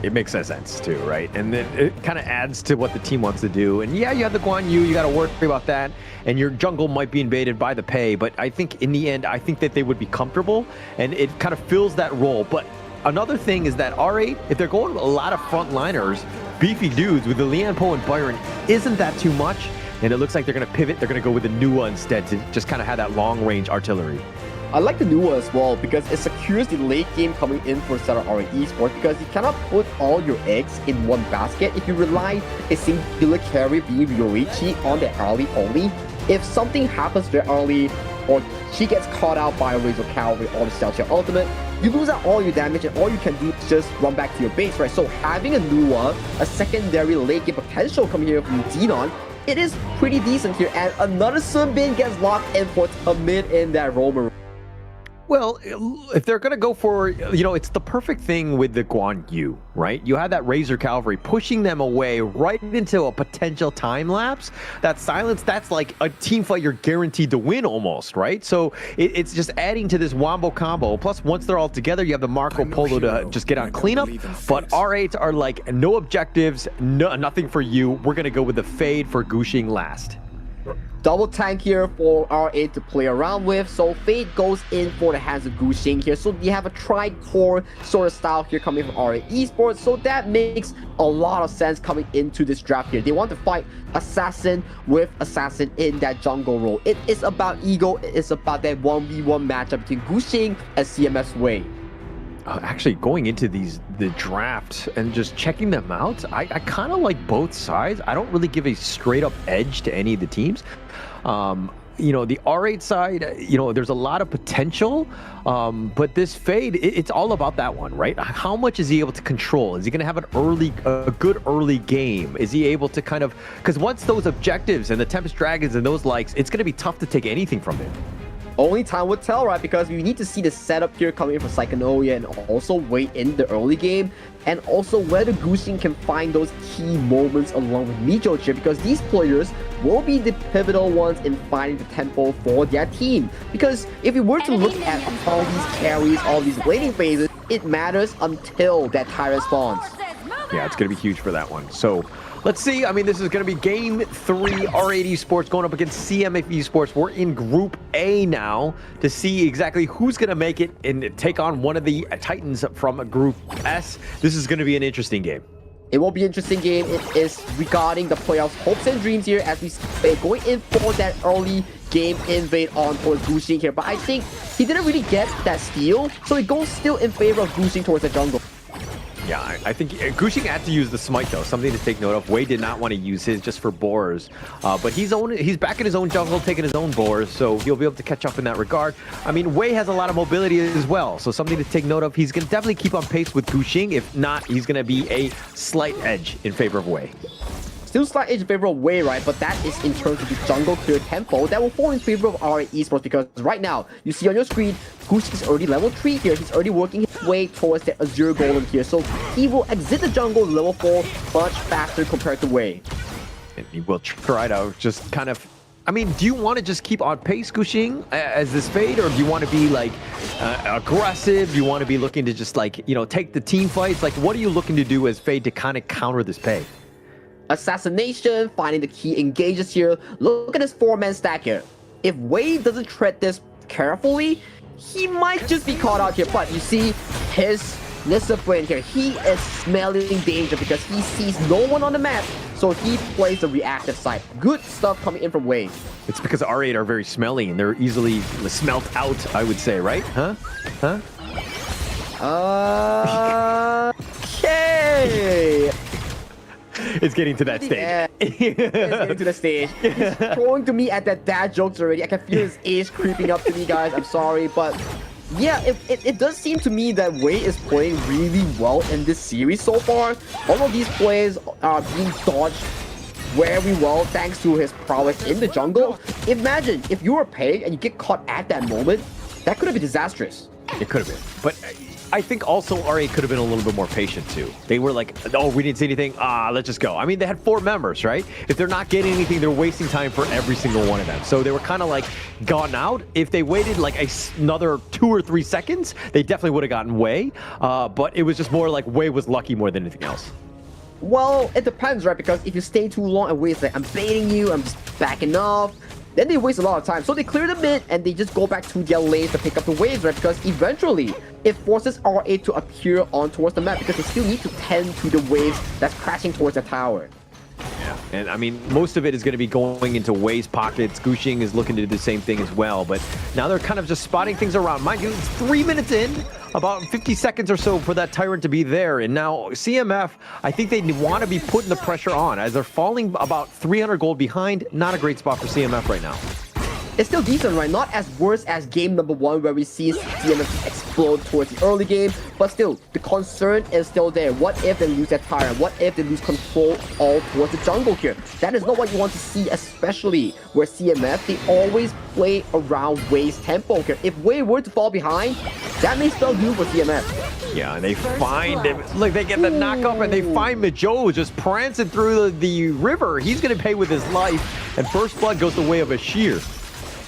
It makes sense too, right? And then it kind of adds to what the team wants to do. And yeah, you have the Guan Yu, you got to worry about that. And your jungle might be invaded by the Pei, but I think in the end, I think that they would be comfortable and it kind of fills that role. But another thing is that R8, if they're going with a lot of frontliners, beefy dudes with the Lian Po and Byron, isn't that too much? And it looks like they're going to pivot. They're going to go with the Nuwa instead to just kind of have that long-range artillery. I like the Nuwa as well because it secures the late game coming in for Center R Esports, because you cannot put all your eggs in one basket if you rely a singular carry being Ryoichi on the early only. If something happens very early, or she gets caught out by a Razor Cavalry or the Celtia Ultimate, you lose out all your damage and all you can do is just run back to your base, right? So having a Nuwa, a secondary late game potential coming here from Xenon, it is pretty decent here. And another Sunbin gets locked in for a mid in that Roman. Well, if they're going to go for, it's the perfect thing with the Guan Yu, right? You have that Razor Cavalry pushing them away right into a potential time lapse. That silence, that's like a team fight you're guaranteed to win almost, right? So it's just adding to this wombo combo. Plus, once they're all together, you have the Marco Polo to just get on cleanup. But R8s are like, no objectives, nothing for you. We're going to go with the fade for Guxing last. Double tank here for R8 to play around with. So Fade goes in for the hands of Guxing here. So you have a tri-core sort of style here coming from R8 Esports. So that makes a lot of sense coming into this draft here. They want to fight Assassin with Assassin in that jungle role. It is about ego. It is about that 1v1 matchup between Guxing and CMF's Wei. Actually, going into the draft and just checking them out, I kind of like both sides. I don't really give a straight up edge to any of the teams. The R8 side, there's a lot of potential, but this Fade, it's all about that one, right? How much is he able to control? Is he going to have a good early game? Is he able to kind of, because once those objectives and the Tempest Dragons and those likes, it's going to be tough to take anything from him. Only time would tell, right? Because you need to see the setup here coming in for Psychonoia and also wait in the early game. And also whether Guxing can find those key moments along with Midgeorge here, because these players will be the pivotal ones in finding the tempo for their team. Because if you were to look at all these carries, all these laning phases, it matters until that Tyrant spawns. Yeah, it's going to be huge for that one. So let's see. I mean, this is going to be game 3, R8 Esports going up against CMF Esports. We're in Group A now to see exactly who's going to make it and take on one of the Titans from Group S. This is going to be an interesting game. It will be an interesting game. It is regarding the playoffs hopes and dreams here as we going in for that early game invade on towards Guxing here. But I think he didn't really get that steal, so it goes still in favor of Guxing towards the jungle. Yeah, I think Guxing had to use the smite though, something to take note of. Wei did not want to use his just for boars, but he's back in his own jungle, taking his own boars, so he'll be able to catch up in that regard. I mean, Wei has a lot of mobility as well, so something to take note of. He's going to definitely keep on pace with Guxing. If not, he's going to be a slight edge in favor of Wei. Still slight edge in favor of Wei, right? But that is in terms of the jungle clear tempo that will fall in favor of R8 Esports, because right now, you see on your screen, Guxing is already level 3 here. He's already working his way towards the Azure Golem here. So he will exit the jungle level 4 much faster compared to Wei. And he will try to just kind of I mean, do you want to just keep on pace Gushing as this fade, or do you want to be like aggressive? Do you want to be looking to just like, you know, take the team fights? Like, what are you looking to do as fade to kind of counter this pay? Assassination, finding the key engages here. Look at this 4-man stack here. If Wei doesn't tread this carefully, he might just be caught out here. But you see his Nissa brain here. He is smelling danger because he sees no one on the map. So he plays the reactive side. Good stuff coming in from Wei. It's because R8 are very smelly and they're easily smelt out, I would say, right? Huh? Okay. It's getting to that stage. Yeah, it's getting to the stage. He's throwing to me at that dad jokes already. I can feel his age creeping up to me, guys. I'm sorry, but yeah, it does seem to me that Wei is playing really well in this series so far. All of these plays are being dodged very well thanks to his prowess in the jungle. Imagine if you were Pei and you get caught at that moment, that could have been disastrous. It could have been, but I think also R8 could have been a little bit more patient too. They were like, oh, we didn't see anything. Let's just go. I mean, they had 4 members, right? If they're not getting anything, they're wasting time for every single one of them. So they were kind of like gone out. If they waited like another 2 or 3 seconds, they definitely would have gotten Wei. But it was just more like Wei was lucky more than anything else. Well, it depends, right? Because if you stay too long and Wei's like, I'm baiting you, I'm just backing off, then they waste a lot of time. So they clear the mid and they just go back to their lanes to pick up the waves, right? Because eventually it forces R8 to appear on towards the map because they still need to tend to the waves that's crashing towards the tower. Yeah, and I mean, most of it is going to be going into Wei's pockets. Gushing is looking to do the same thing as well, but now they're kind of just spotting things around. Mind you, it's 3 minutes in, about 50 seconds or so for that Tyrant to be there, and now CMF, I think they want to be putting the pressure on as they're falling about 300 gold behind. Not a great spot for CMF right now. It's still decent, right? Not as worse as game number 1 where we see CMF explode towards the early game, but still, the concern is still there. What if they lose that Tyrant? What if they lose control all towards the jungle here? That is not what you want to see, especially where CMF, they always play around Wei's tempo here. If Wei were to fall behind, that may spell doom for CMF. Yeah, and they find him. Look, they get the knockup and they find Majo just prancing through the river. He's going to pay with his life, and first blood goes the way of Ashir.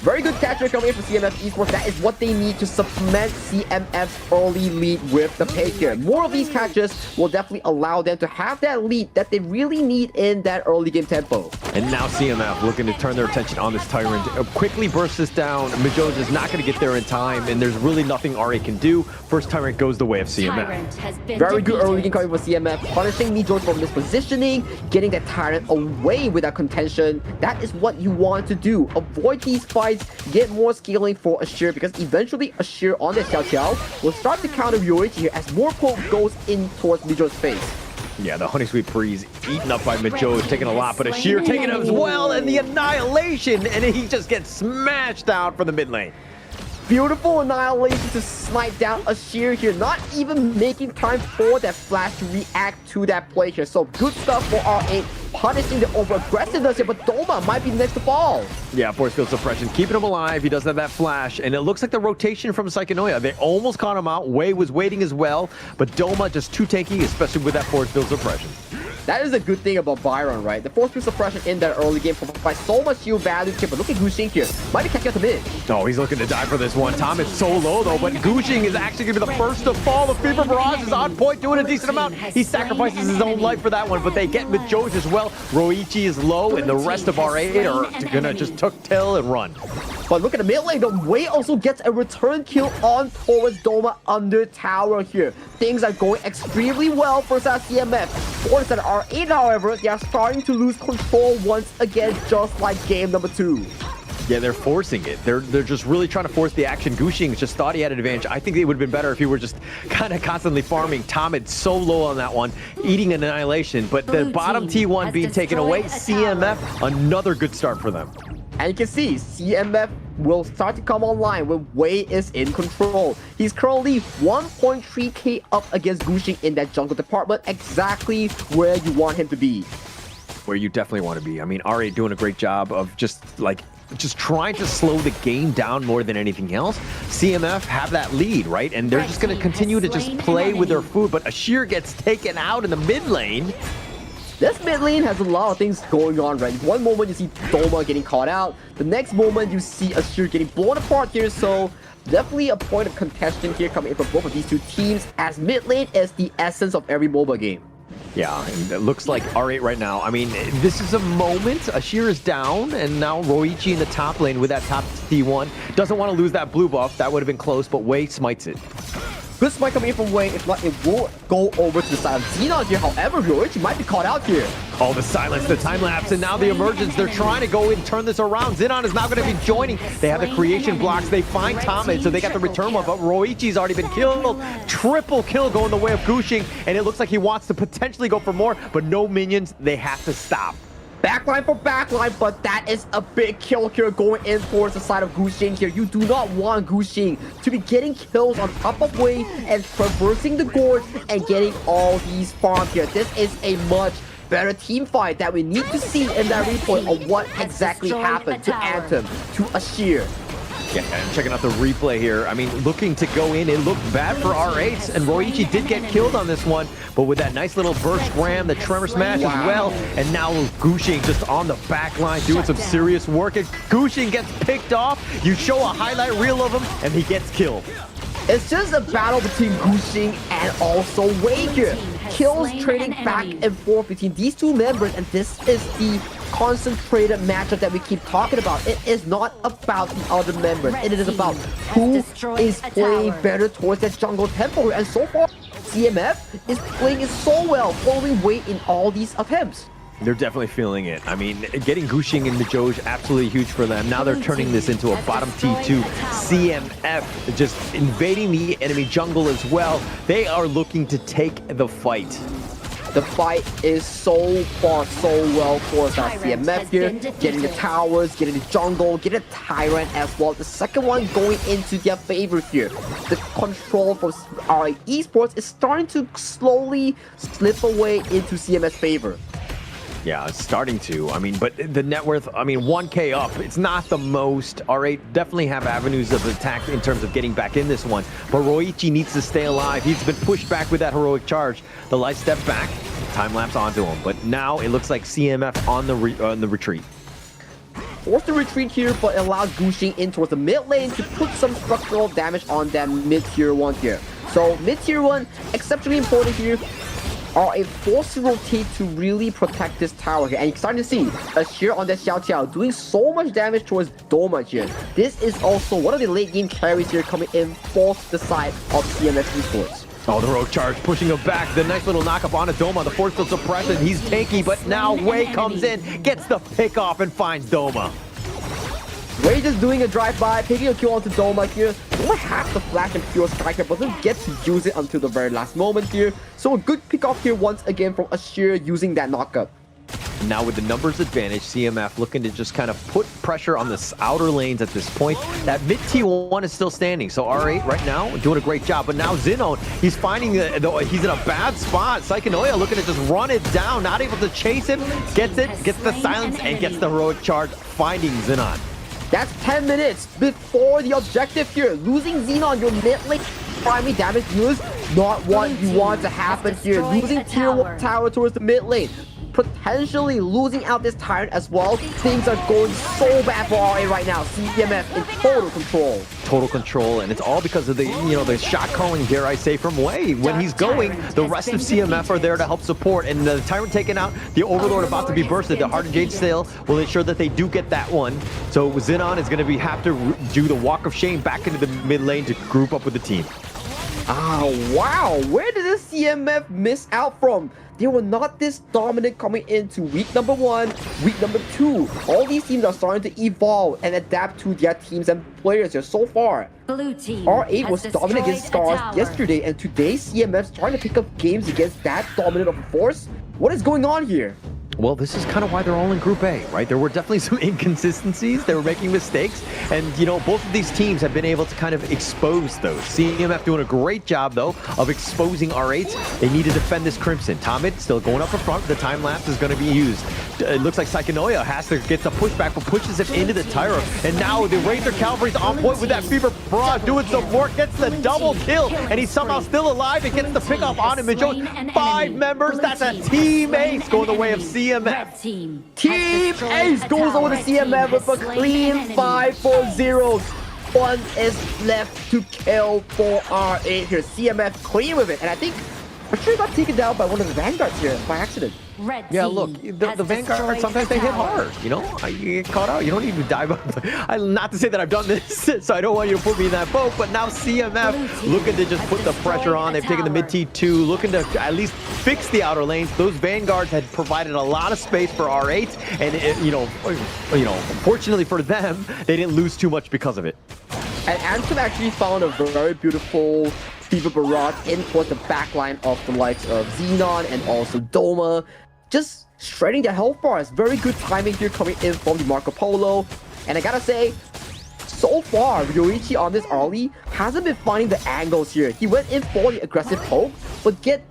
Very good catcher coming in for CMF Esports. That is what they need to supplement CMF's early lead with the pick here. More of these catches will definitely allow them to have that lead that they really need in that early game tempo. And now CMF looking to turn their attention on this Tyrant. Quickly bursts this down. Majo's is not going to get there in time, and there's really nothing R8 can do. First Tyrant goes the way of CMF. Very good early game coming for CMF. Punishing Majo from this positioning, getting that Tyrant away without contention. That is what you want to do. Avoid these fights, get more scaling for Ashir, because eventually Ashir on the Xiao Xiao will start to counter Yoichi here as more poke goes in towards Majo's face. Yeah, the Honey Sweet Freeze eaten up by Majo is taking a lot, but Ashir taking it as well, and the Annihilation, and he just gets smashed out from the mid lane. Beautiful Annihilation to snipe down Ashir here, not even making time for that flash to react to that play here. So good stuff for R8, punishing the over-aggressiveness here, but Doma might be next to fall. Yeah, force field suppression, keeping him alive. He doesn't have that flash, and it looks like the rotation from Psychonoia. They almost caught him out. Wei was waiting as well, but Doma just too tanky, especially with that force field suppression. That is a good thing about Byron, right? The force field suppression in that early game provides so much shield value here, but look at Gushing here. Might be catching out the mid. Oh, he's looking to die for this one. Tom is so low though, but Gushing is actually going to be the first to fall. The Fever Barrage is on point, doing a decent amount. He sacrifices his own life for that one, but they get Majo's as well. Roichi is low, and the rest of R8 are going to just tuck tail and run. But look at the mid lane, though. Wei also gets a return kill on towards Doma under tower here. Things are going extremely well for CMF. For that R8, however, they are starting to lose control once again, just like game number 2. Yeah, they're forcing it. They're just really trying to force the action. Gushing just thought he had an advantage. I think it would have been better if he were just kind of constantly farming. Tomid so low on that one, eating an Annihilation. But the bottom T1 being taken away, CMF, another good start for them. And you can see CMF will start to come online when Wei is in control. He's currently 1.3k up against Gushing in that jungle department, exactly where you want him to be. Where you definitely want to be. I mean, R8 doing a great job of just trying to slow the game down more than anything else. CMF have that lead, right? And they're just going to continue to just play with their food, but Ashir gets taken out in the mid lane. This mid lane has a lot of things going on, right? One moment you see Doma getting caught out, the next moment you see Ashir getting blown apart here, so definitely a point of contention here coming in from both of these two teams, as mid lane is the essence of every MOBA game. Yeah, and it looks like R8 right now. I mean, this is a moment. Ashir is down, and now Roichi in the top lane with that top T1. Doesn't want to lose that blue buff. That would have been close, but Wei smites it. Good smite coming in from Wei. If not, it will go over to the side of Xenon here. However, Roichi might be caught out here. Oh, the silence, the time lapse, and now the emergence. They're trying to go and turn this around. Xenon is now going to be joining. They have the creation blocks. They find Tame, so they got the return one, but Roichi's already been killed. Triple kill going the way of Gushing, and it looks like he wants to potentially go for more, but no minions. They have to stop. Backline for backline, but that is a big kill here going in towards the side of Gushing here. You do not want Gushing to be getting kills on top of Wei and traversing the gorge and getting all these farms here. This is a much better team fight that we need to see in that replay of what exactly happened to Anthem, to Ashir. Yeah, and checking out the replay here. I mean, looking to go in, it looked bad for R8, and Roichi did get killed on this one, but with that nice little burst ram, the tremor smash as well, and now Gushing just on the back line doing some serious work, and Gushing gets picked off. You show a highlight reel of him, and he gets killed. It's just a battle between Gushing and also Wei here. Kills trading back and forth between these two members, and this is the concentrated matchup that we keep talking about. It is not about the other members. It is about who is playing better towards that jungle tempo. And so far, CMF is playing it so well, following Wei in all these attempts. They're definitely feeling it. I mean, getting Gushing in the Joj, absolutely huge for them. Now they're turning this into a bottom T2. CMF just invading the enemy jungle as well. They are looking to take the fight. The fight is so far so well for CMF here. Getting the towers, getting the jungle, getting a Tyrant as well. The second one going into their favor here. The control for our esports is starting to slowly slip away into CMF's favor. Yeah, it's starting to. I mean, but the net worth, I mean, 1K up. It's not the most. R8 definitely have avenues of attack in terms of getting back in this one. But Roichi needs to stay alive. He's been pushed back with that heroic charge. The light step back, time lapse onto him. But now it looks like CMF on the retreat. Forced to retreat here, but allows Gushing in towards the mid lane to put some structural damage on that mid-tier 1 here. So mid-tier 1, exceptionally important here. Are a forced to rotate to really protect this tower here. And you're starting to see Ashir on that Xiao Xiao doing so much damage towards Doma here. This is also one of the late game carries here coming in for the side of CMS Esports. Oh, the road charge pushing him back. The nice little knock up on Doma. The force field suppression. He's tanky, but now Wei comes in, gets the pick off, and finds Doma. Wei just doing a drive-by, taking a kill onto Doma here. Doma has the flash and pure strike here, but doesn't get to use it until the very last moment here. So a good pick off here once again from Ashir using that knockup. Now with the numbers advantage, CMF looking to just kind of put pressure on the outer lanes at this point. That mid T1 is still standing, so R8 right now doing a great job. But now Xenon, he's finding he's in a bad spot. Psychonoia looking to just run it down, not able to chase him. Gets it, gets the silence, and gets the heroic charge, finding Xenon. That's 10 minutes before the objective here. Losing Xenon, your mid lane primary damage dealers, not what you want to happen here. Losing tier 1 tower towards the mid lane. Potentially losing out this Tyrant as well. Things are going so bad for RA right now. CMF in total control. Total control, and it's all because of the, the shot calling, dare I say, from Wei. When he's going, the rest of CMF are there to help support, and the Tyrant taken out, the Overlord about to be bursted. The Heart of Jade Sail will ensure that they do get that one. So Xenon is going to have to do the walk of shame back into the mid lane to group up with the team. Oh, wow. Where did this CMF miss out from? They were not this dominant coming into week number 1, week number 2. All these teams are starting to evolve and adapt to their teams and players here so far. Blue team R8 was dominant against Scars yesterday, and today CMF's trying to pick up games against that dominant of a force. What is going on here? Well, this is kind of why they're all in Group A, right? There were definitely some inconsistencies. They were making mistakes. And, you know, both of these teams have been able to kind of expose those. CMF doing a great job, though, of exposing R8. They need to defend this Crimson. Tomid still going up in front. The time lapse is going to be used. It looks like Psychonoia has to get the pushback, but pushes him into the Tyro. And now the Razor Cavalry's on point with that Fever Barrage, doing some work, gets the double kill, and he's somehow still alive and gets the pick off on him. Majoj, 5 members, that's a team ace going the way of CMF. Team Ace goes over to CMF with a clean 5-4-0. One is left to kill for R8 here. CMF clean with it, and I think for sure got taken down by one of the Vanguards here by accident. Yeah, look, the Vanguard, sometimes they hit hard, you know? You get caught out. You don't need to dive up. Not to say that I've done this, so I don't want you to put me in that boat, but now CMF looking to just put the pressure on. They've taken the mid T2, looking to at least fix the outer lanes. Those Vanguards had provided a lot of space for R8, and you know, fortunately for them, they didn't lose too much because of it. And Ansem actually found a very beautiful Fever Barrage in towards the backline of the likes of Xenon and also Doma. Just shredding the health bars. Very good timing here coming in from the Marco Polo. And I gotta say, so far, Ryoichi on this early hasn't been finding the angles here. He went in for the aggressive poke, but get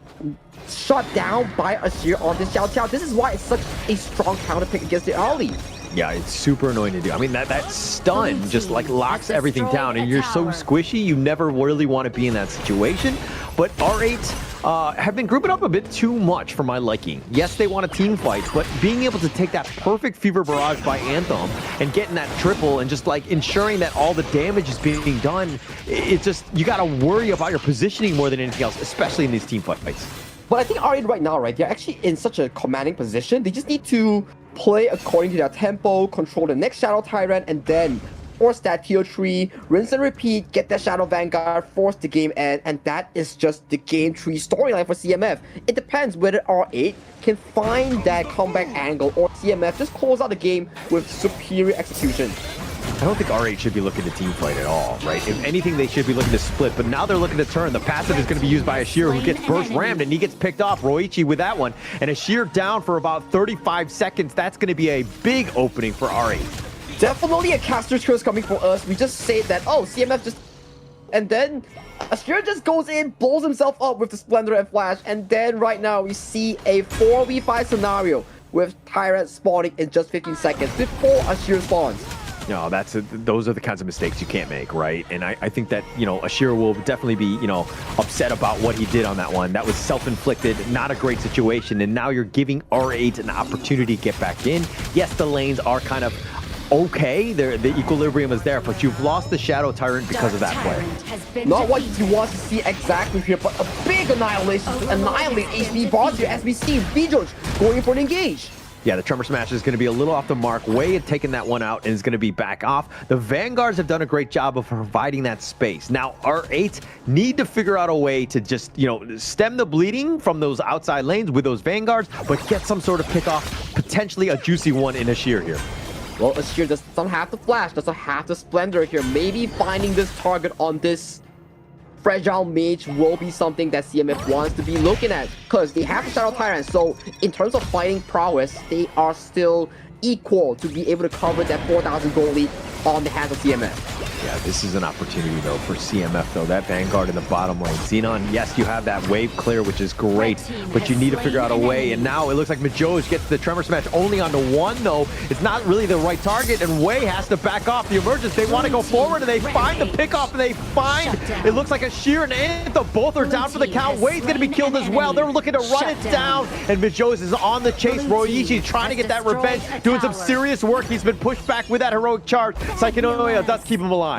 shot down by Ashir on this Xiao Qiao. This is why it's such a strong counter pick against the early. Yeah, it's super annoying to do. I mean, that stun just like locks everything down, and you're so squishy, you never really want to be in that situation. But R8 have been grouping up a bit too much for my liking. Yes, they want a team fight, but being able to take that perfect Fever Barrage by Anthem and getting that triple and just like ensuring that all the damage is being done, it's just, you got to worry about your positioning more than anything else, especially in these team fights. But I think R8 right now, right, they're actually in such a commanding position. They just need to play according to their tempo, control the next Shadow Tyrant, and then force that tier 3, rinse and repeat, get that Shadow Vanguard, force the game end, and that is just the game 3 storyline for CMF. It depends whether R8 can find that comeback angle or CMF just close out the game with superior execution. I don't think R8 should be looking to team fight at all, right? If anything, they should be looking to split, but now they're looking to turn. The passive is going to be used by Ashir, who gets burst rammed, and he gets picked off. Ryoichi with that one, and Ashir down for about 35 seconds. That's going to be a big opening for R8. Definitely a caster's curse coming for us. We just say that, oh, CMF just... And then Ashir just goes in, blows himself up with the Splendor and Flash, and then right now we see a 4v5 scenario with Tyrant spawning in just 15 seconds before Ashir spawns. No, those are the kinds of mistakes you can't make, right? And I think that, you know, Ashir will definitely be, you know, upset about what he did on that one. That was self-inflicted, not a great situation. And now you're giving R8 an opportunity to get back in. Yes, the lanes are kind of okay. The equilibrium is there, but you've lost the Shadow Tyrant because of that play. Not what you want to see exactly here, but a big annihilation to annihilate HP bars here as we see Vijoj going for an engage. Yeah, the Tremor Smash is going to be a little off the mark. Wei had taken that one out and is going to be back off. The Vanguards have done a great job of providing that space. Now, R8 need to figure out a way to just, you know, stem the bleeding from those outside lanes with those Vanguards, but get some sort of pick off, potentially a juicy one in Ashir here. Well, Ashir doesn't have the Flash, doesn't have the Splendor here. Maybe finding this target on this fragile mage will be something that CMF wants to be looking at, because they have the Shadow Tyrant, so in terms of fighting prowess, they are still equal to be able to cover that 4,000 gold lead on the hands of CMF. Yeah, this is an opportunity, though, for CMF, though. That Vanguard in the bottom lane. Xenon, yes, you have that wave clear, which is great, but you need to figure out a way. And now it looks like Majoj gets the Tremor Smash only onto one, though. It's not really the right target, and Wei has to back off the emergence. They want to go forward, and they find the pickoff, and they find, it looks like Ashir and Anthem both are down for the count. Wei's going to be killed as well. They're looking to run it down, and Majoj is on the chase. Ryoichi trying to get that revenge, doing some serious work. He's been pushed back with that heroic charge. Psychonoia does keep him alive.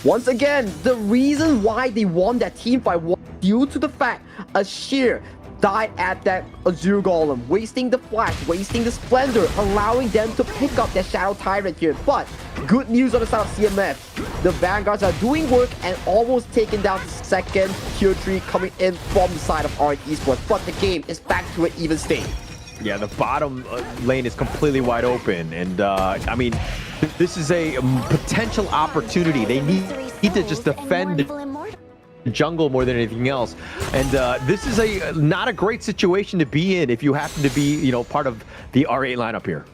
Once again, the reason why they won that team fight was due to the fact Ashir died at that Azure Golem, wasting the Flash, wasting the Splendor, allowing them to pick up that Shadow Tyrant here. But good news on the side of CMF. The Vanguards are doing work and almost taking down the second tier 3 coming in from the side of R8 Esports. But the game is back to an even state. Yeah, the bottom lane is completely wide open, and I mean, this is a potential opportunity. They need to just defend. jungle more than anything else. And this is not a great situation to be in if you happen to be, part of the R8 lineup here.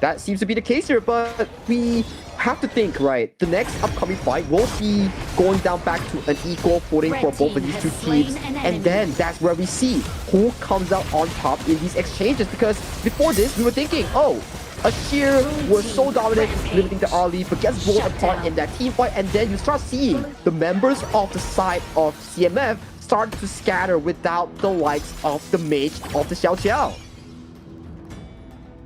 That seems to be the case here, but we have to think, right? The next upcoming fight will be going down back to an equal footing for both of these two teams. And then that's where we see who comes out on top in these exchanges. Because before this, we were thinking, oh, Ashir was so dominant, limiting the R lead, but gets blown apart in that team fight. And then you start seeing the members of the side of CMF start to scatter without the likes of the mage of the Xiao Xiao.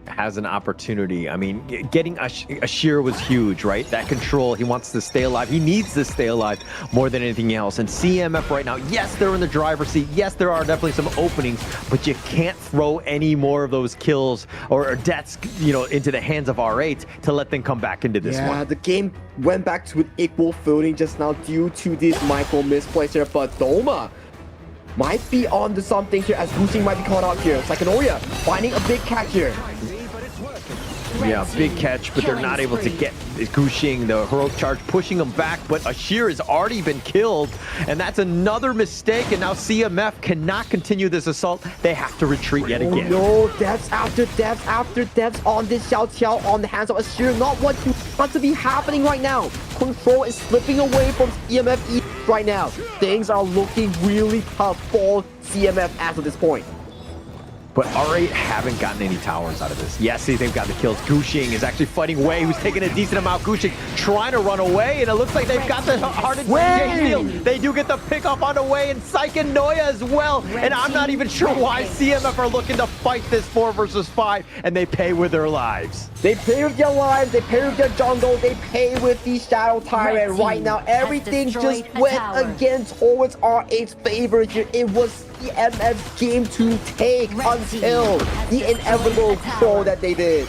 Has an opportunity. I mean, getting Ashir was huge, right? That control, he wants to stay alive. He needs to stay alive more than anything else. And CMF right now, yes, they're in the driver's seat. Yes, there are definitely some openings, but you can't throw any more of those kills or deaths, into the hands of R8 to let them come back into this one. Yeah, the game went back to an equal footing just now due to this micro misplays here, but Doma might be on to something here as Gushing might be caught out here. Psychonoria finding a big catch here. Yeah, big catch, but they're not able to get Gushing, the heroic charge, pushing him back, but Ashir has already been killed, and that's another mistake, and now CMF cannot continue this assault. They have to retreat yet again. Oh no, deaths after deaths after deaths on this Xiao Qiao on the hands of Ashir. Not what you want to be happening right now. Control is slipping away from CMF right now. Things are looking really tough for CMF as of this point. But R8 haven't gotten any towers out of this. Yes, they've got the kills. Gushing is actually fighting Wei, who's taking a decent amount. Gushing trying to run away, and it looks like they've got the hardened shield. They do get the pick up on the Wei, and Psychonoia as well. And I'm not even sure why CMF are looking to fight this 4 versus 5, and they pay with their lives. They pay with their lives, they pay with their jungle, they pay with the Shadow Tyrant. Right now, everything just went again towards R8's favor here. It was CMF's game to take until the inevitable throw that they did.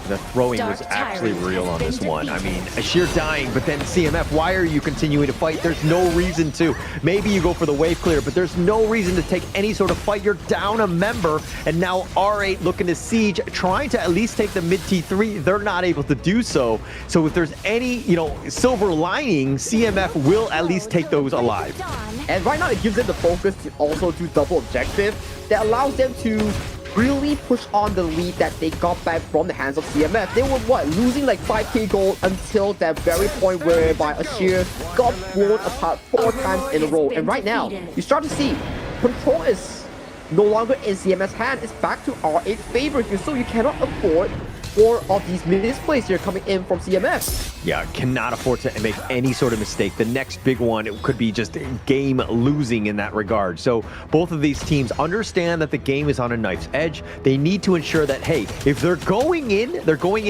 The throwing was actually real on this one. I mean, Ashir dying, but then CMF, why are you continuing to fight? There's no reason to. Maybe you go for the wave clear, but there's no reason to take any sort of fight. You're down a member, and now R8 looking to siege, trying to at least take the mid T3. They're not able to do so. So if there's any, silver lining, CMF will at least take those alive. And right now, it gives them the focus to also do double objective that allows them to really push on the lead that they got back from the hands of CMF. They were, losing like 5k gold until that very point whereby Ashir got blown apart 4 times in a row. And right now, you start to see control is no longer in CMF's hand. It's back to R8's favor here, so you cannot afford 4 of these misplays here coming in from CMF. Yeah, cannot afford to make any sort of mistake. The next big one, it could be just game losing in that regard. So both of these teams understand that the game is on a knife's edge. They need to ensure that, hey, if they're going in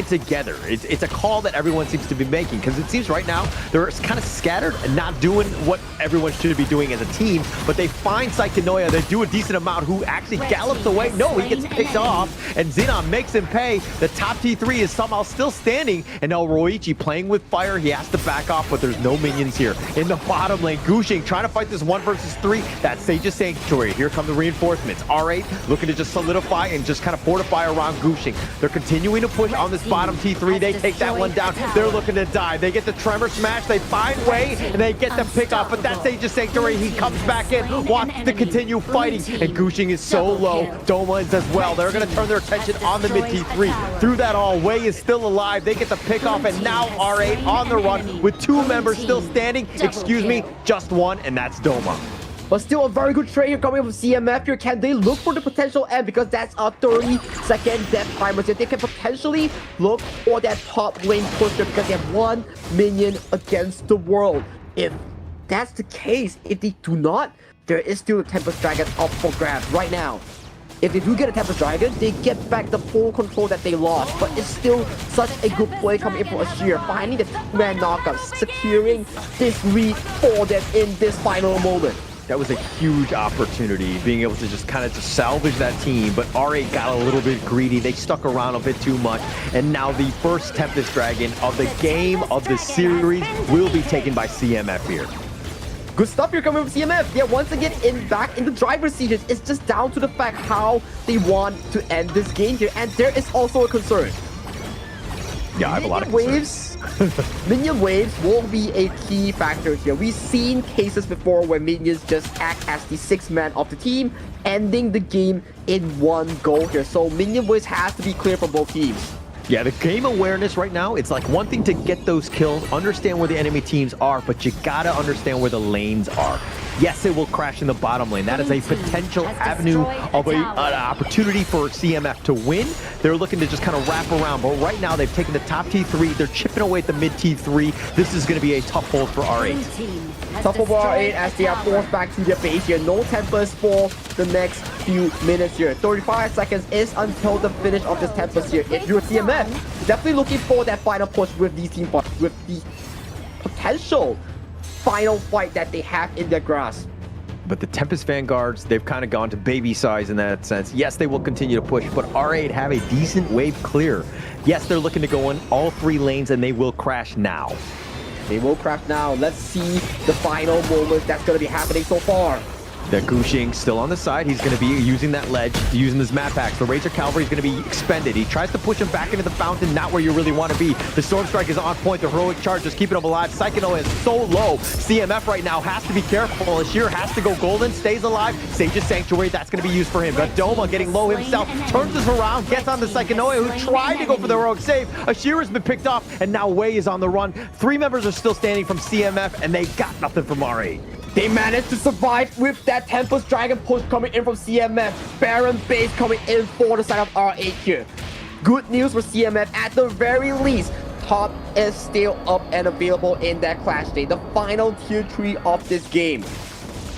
together. It's a call that everyone seems to be making, because it seems right now they're kind of scattered and not doing what everyone should be doing as a team. But they find Psychonoia, they do a decent amount, who actually gallops away. No, he gets picked off, and Xenon makes him pay. The top T3 is somehow still standing, and now Roichi playing with fire. He has to back off, but there's no minions here. In the bottom lane, Gushing trying to fight this 1 versus 3. That's Sage's Sanctuary. Here come the reinforcements. R8 looking to just solidify and just kind of fortify around Gushing. They're continuing to push on this bottom T3. They take that one down. They're looking to die. They get the Tremor Smash. They find Wei, and they get the pick off, but that's Sage's Sanctuary. He comes back in, wants to continue fighting, and Gushing is so low. Doma is as well. They're going to turn their attention on the mid T3. Through that all, Wei is still alive. They get the pick off, and now R8 on the run with 2 members still standing. Excuse me, just 1, and that's Doma. But still a very good trade here coming from CMF here. Can they look for the potential end? Because that's a 30-second death timer. So they can potentially look for that top lane pusher because they have 1 minion against the world. If that's the case, if they do not, there is still a Tempest Dragon up for grabs right now. If they do get a Tempest Dragon, they get back the full control that they lost. But it's still such a good play coming in for Ashir, finding the 2-man knockup, securing this lead for them in this final moment. That was a huge opportunity, being able to just kind of salvage that team, but R8 got a little bit greedy. They stuck around a bit too much, and now the first Tempest Dragon of the game, of the series, will be taken by CMF here. Good stuff here coming from CMF. Yeah, once again, back in the driver's seat. It's just down to the fact how they want to end this game here, and there is also a concern. Yeah, I have a lot of Minion waves will be a key factor here. We've seen cases before where minions just act as the sixth man of the team, ending the game in one go here. So minion waves has to be clear for both teams. Yeah, the game awareness right now, it's like one thing to get those kills, understand where the enemy teams are, but you gotta understand where the lanes are. Yes, it will crash in the bottom lane. That is a potential avenue of an opportunity for CMF to win. They're looking to just kind of wrap around, but right now they've taken the top T3, they're chipping away at the mid T3. This is gonna be a tough hold for R8. Tough hold for R8 as they are forced back to their base here. No Tempest for the next few minutes here. 35 seconds is until the finish of this Tempest here. If you're CMF, definitely looking for that final push with these team fights, with the potential final fight that they have in their grasp. But the Tempest Vanguards, they've kind of gone to baby size in that sense. Yes, they will continue to push, but R8 have a decent wave clear. Yes, they're looking to go in all three lanes, and they will crash now. They will crash now. Let's see the final moments that's going to be happening so far. The Gushing still on the side. He's going to be using that ledge, using his map packs. The Razor Cavalry is going to be expended. He tries to push him back into the fountain, not where you really want to be. The Storm Strike is on point. The Heroic Charge is keeping him alive. Psychonoia is so low. CMF right now has to be careful. Ashir has to go golden, stays alive. Sage's Sanctuary, that's going to be used for him. But Doma getting low himself, turns this around, gets on the Psychonoia, who tried to go for the Heroic save. Ashir has been picked off, and now Wei is on the run. 3 members are still standing from CMF, and they got nothing from R8. They managed to survive with that Tempest Dragon push coming in from CMF. Baron base coming in for the side of R8 here. Good news for CMF at the very least. Top is still up and available in that Clash Day, the final tier 3 of this game.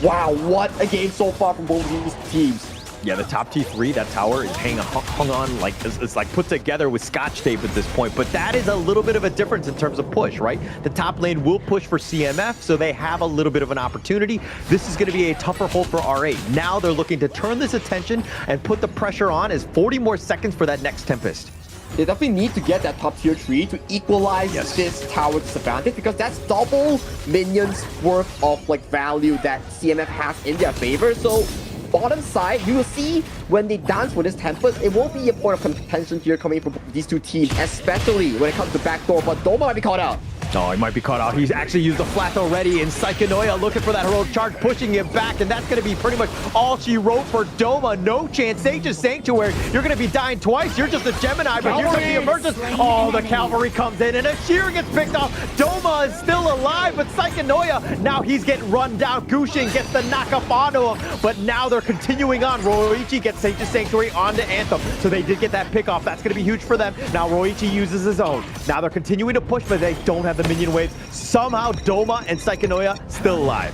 Wow, what a game so far from both of these teams. Yeah, the top T3, that tower is hung on like it's like put together with scotch tape at this point. But that is a little bit of a difference in terms of push, right? The top lane will push for CMF, so they have a little bit of an opportunity. This is going to be a tougher hold for R8. Now they're looking to turn this attention and put the pressure on as 40 more seconds for that next Tempest. They definitely need to get that top tier 3 to equalize this tower disadvantage, because that's double minions worth of like value that CMF has in their favor. So bottom side, you will see when they dance for this Tempest, it won't be a point of contention here coming from these two teams, especially when it comes to backdoor, but Doma might be caught out. Oh, he might be caught out. He's actually used the flat already, and Psychonoia looking for that Heroic Charge, pushing him back, and that's going to be pretty much all she wrote for Doma. No chance. Sage's Sanctuary, you're going to be dying twice. You're just a Gemini, but here comes the emergence. Oh, the Cavalry comes in, and Ashir gets picked off. Doma is still alive, but Psychonoia, now he's getting run down. Gushing gets the knock-up onto him, but now they're continuing on. Roichi gets Sage's Sanctuary onto Anthem, so they did get that pick off. That's going to be huge for them. Now Roichi uses his own. Now they're continuing to push, but they don't have the minion waves. Somehow Doma and Psychonoia still alive.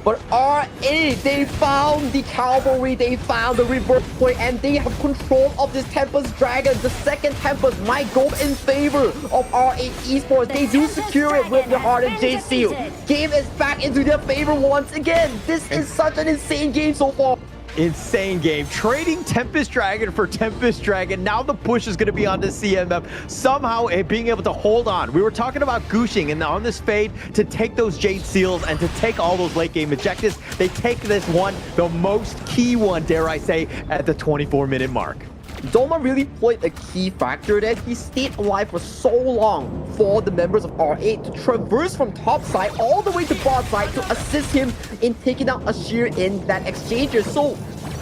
But R8, they found the Cavalry, they found the reverse play, and they have control of this Tempest Dragon. The second Tempest might go in favor of R8 Esports. They do secure it with the Hardened Jade Seal. Game is back into their favor once again. This is such an insane game so far. Insane game. Trading Tempest Dragon for Tempest Dragon. Now the push is going to be onto CMF. Somehow being able to hold on. We were talking about Gushing, and on this fade to take those Jade Seals and to take all those late game objectives. They take this one, the most key one, dare I say, at the 24-minute mark. Doma really played a key factor that he stayed alive for so long for the members of R8 to traverse from top side all the way to bottom side to assist him in taking out Ashir in that exchange. So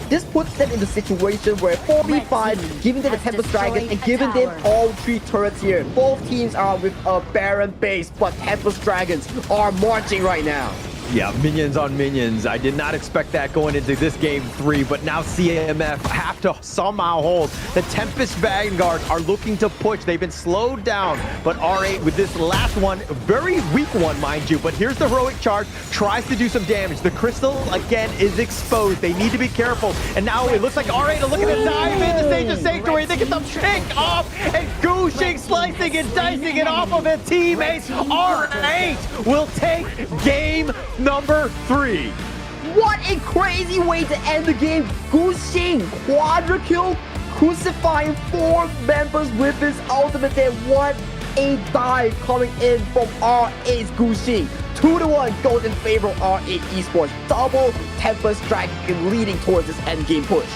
this puts them in the situation where 4v5, giving them the Tempest Dragon and giving them all 3 turrets here. Both teams are with a Baron base, but Tempest Dragons are marching right now. Yeah, minions on minions. I did not expect that going into this game 3, but now CMF have to somehow hold. The Tempest Vanguard are looking to push. They've been slowed down, but R8 with this last one, very weak one, mind you, but here's the Heroic Charge, tries to do some damage. The Crystal, again, is exposed. They need to be careful, and now it looks like R8 are looking to dive into Sage's Sanctuary. They get the pick off, and Gushing slicing and dicing it off of his teammates. R8 will take game number 3. What a crazy way to end the game. Gushing, quadra kill, crucifying 4 members with his ultimate there. What a dive coming in from R8's Gushing. 2-1 goes in favor of R8 Esports. Double Tempest Dragon leading towards this endgame push.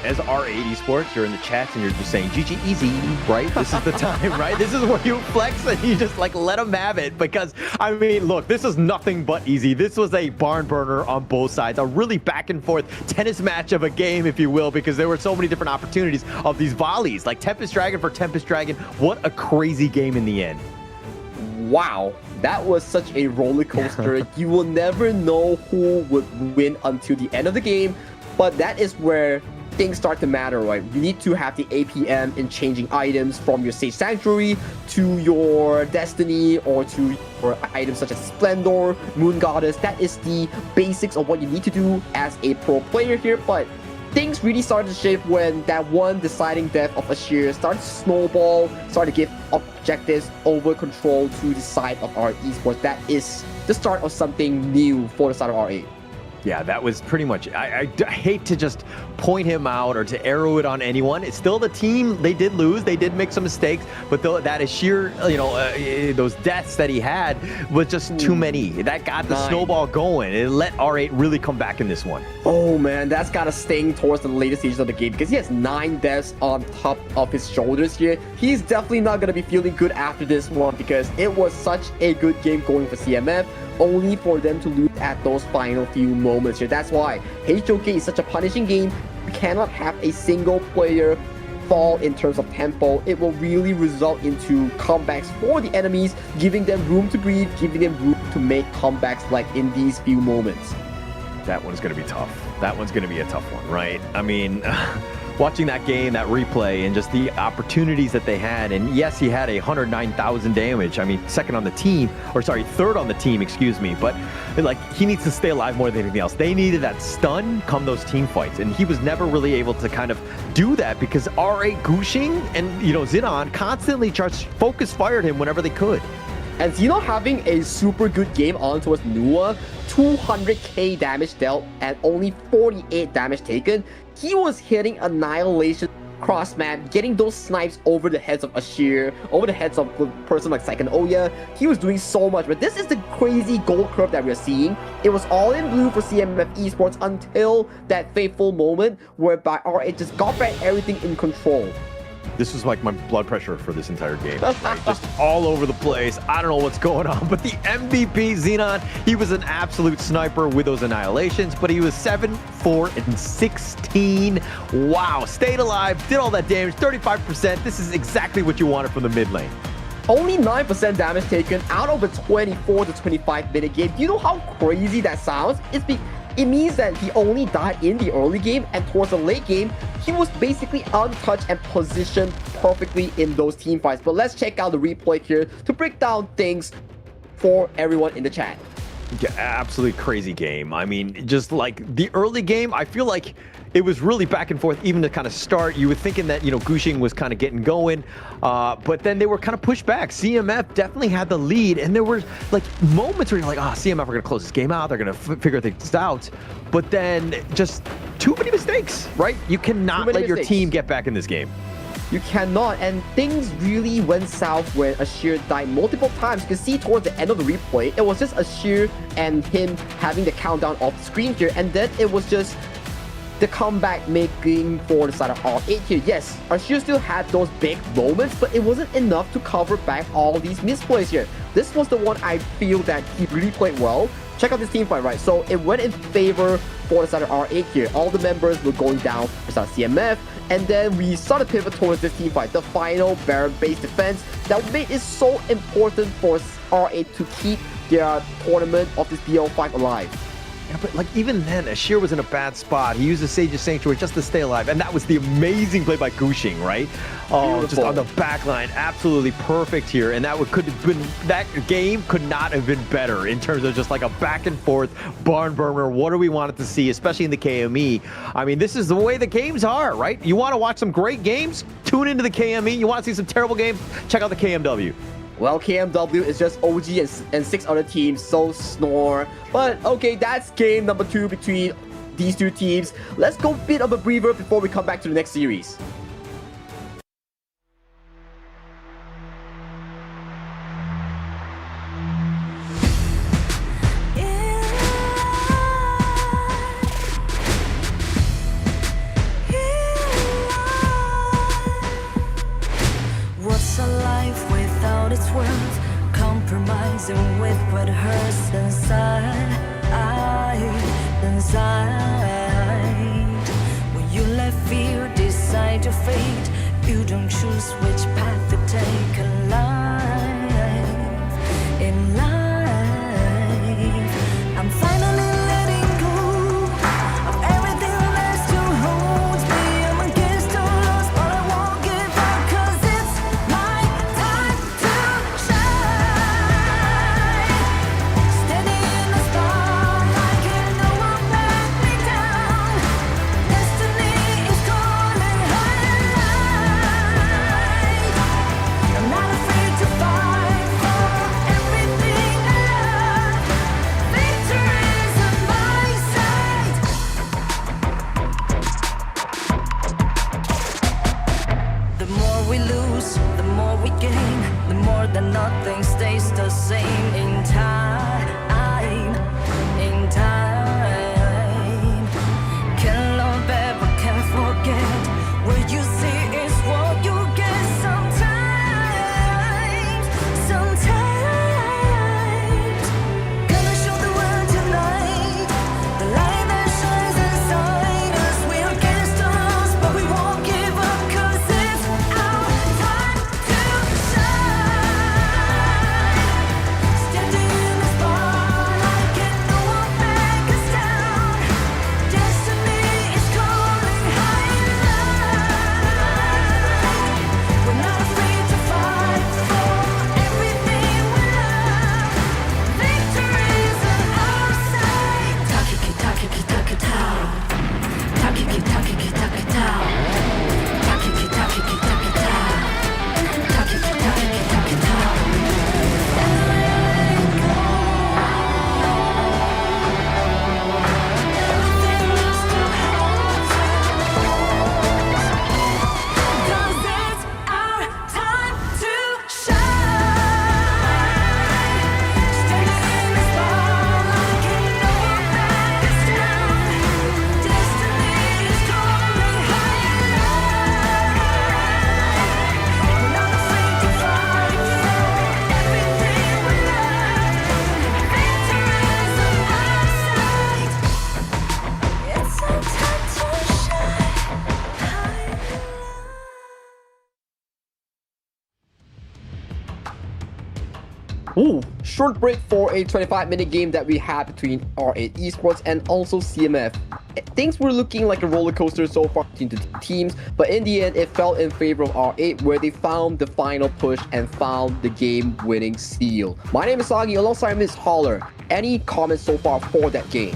as R8 Esports, you're in the chats and you're just saying, GG easy, right? This is the time, right? This is where you flex and you just like let them have it because, I mean, look, this is nothing but easy. This was a barn burner on both sides, a really back and forth tennis match of a game, if you will, because there were so many different opportunities of these volleys, like Tempest Dragon for Tempest Dragon. What a crazy game in the end. Wow, that was such a roller coaster. You will never know who would win until the end of the game, but that is where things start to matter, right? You need to have the APM in changing items from your Sage Sanctuary to your Destiny or to your items such as Splendor, Moon Goddess. That is the basics of what you need to do as a pro player here, but things really started to shape when that one deciding death of Ashir started to snowball, started to give objectives over control to the side of our esports. That is the start of something new for the side of R8. Yeah, that was pretty much, I hate to just point him out or to arrow it on anyone. It's still the team. They did lose. They did make some mistakes, but that is sheer, those deaths that he had was just too many. That got the snowball going. It let R8 really come back in this one. Oh man, that's got to sting towards the later stages of the game because he has 9 deaths on top of his shoulders here. He's definitely not going to be feeling good after this one because it was such a good game going for CMF, only for them to lose at those final few moments here. That's why HOK is such a punishing game. You cannot have a single player fall in terms of tempo. It will really result into comebacks for the enemies, giving them room to breathe, giving them room to make comebacks like in these few moments. That one's going to be tough. That one's going to be a tough one, right? I mean, watching that game, that replay, and just the opportunities that they had. And yes, he had 109,000 damage. I mean, third on the team, excuse me. But like, he needs to stay alive more than anything else. They needed that stun come those team fights. And he was never really able to kind of do that because R8 Gushing and, Xenon constantly focus fired him whenever they could. And Xeno having a super good game on towards Nua, 200k damage dealt and only 48 damage taken. He was hitting Annihilation cross map, getting those snipes over the heads of Ashir, over the heads of a person like Saiken Oya. He was doing so much, but this is the crazy gold curve that we're seeing. It was all in blue for CMF Esports until that fateful moment whereby R8 just got back everything in control. This was like my blood pressure for this entire game. Right? Just all over the place. I don't know what's going on, but the MVP, Xenon, he was an absolute sniper with those annihilations, but he was 7, 4, and 16. Wow, stayed alive, did all that damage, 35%. This is exactly what you wanted from the mid lane. Only 9% damage taken out of a 24 to 25 minute game. Do you know how crazy that sounds? It means that he only died in the early game, and towards the late game, he was basically untouched and positioned perfectly in those team fights. But let's check out the replay here to break down things for everyone in the chat. Yeah, absolutely crazy game. I mean, just like the early game, I feel like it was really back and forth even to kind of start. You were thinking that, Gushing was kind of getting going, but then they were kind of pushed back. CMF definitely had the lead, and there were like moments where you're like, CMF are going to close this game out. They're going to figure things out. But then just too many mistakes, right? You cannot let your team get back in this game. You cannot, and things really went south when Ashir died multiple times. You can see towards the end of the replay, it was just Ashir and him having the countdown off the screen here, and then it was just the comeback making for the side of R8 here. Yes, Ashir still had those big moments, but it wasn't enough to cover back all these misplays here. This was the one I feel that he really played well. Check out this team fight, right? So it went in favor for the side of R8 here. All the members were going down for the side of CMF, and then we started pivot towards this team fight, the final Baron base defense that made it so important for R8 to keep their tournament of this BO5 alive. Yeah, but like even then, Ashir was in a bad spot. He used the Sage's Sanctuary just to stay alive, and that was the amazing play by Gushing, right? Oh, just on the back line, absolutely perfect here. And that game could not have been better in terms of just like a back and forth barn burner. What do we want to see, especially in the KME? I mean, this is the way the games are, right? You want to watch some great games? Tune into the KME. You want to see some terrible games? Check out the KMW. Well, KMW is just OG and 6 other teams, so snore. But okay, that's game number 2 between these two teams. Let's go a bit of a breather before we come back to the next series. messing with what hurts inside. When you let fear decide your fate, you don't choose which path to take in life. In life, I'm finally letting go of everything that still holds me. I'm against all odds, but I won't give up, 'cause it's my time to shine. Standing in the spotlight, can no one back me down. Destiny is calling high. I'm not afraid to fight for everything I love. Victory's on my side. The more we lose, the more we gain. The more that nothing stays the same in time. In time. Can't love ever, can't forget. What you see is what you get sometimes. Sometimes. Gonna show the world tonight. The light that shines inside us. We're against the odds, but we won't give up, 'cause it's our time to shine. Standing in the spotlight, can no one back us down. Destiny is calling high. We're not afraid to fight for everything we love. Victory's on our side. Takiki takiki takitao. Takiki takiki takitao. Takiki takiki takitao. Takiki takiki takitao. Everything still holds us. 'Cause it's our time to shine. Standing in the spotlight, can no one back us down. Destiny is calling higher. We're not afraid to fight for everything we love. Victory's on our side. It's our time to shine. Ooh, short break for a 25-minute game that we had between R8 Esports and also CMF. Things were looking like a roller coaster so far between the teams, but in the end, it fell in favor of R8, where they found the final push and found the game-winning seal. My name is Sagi, alongside Miss Holler. Any comments so far for that game?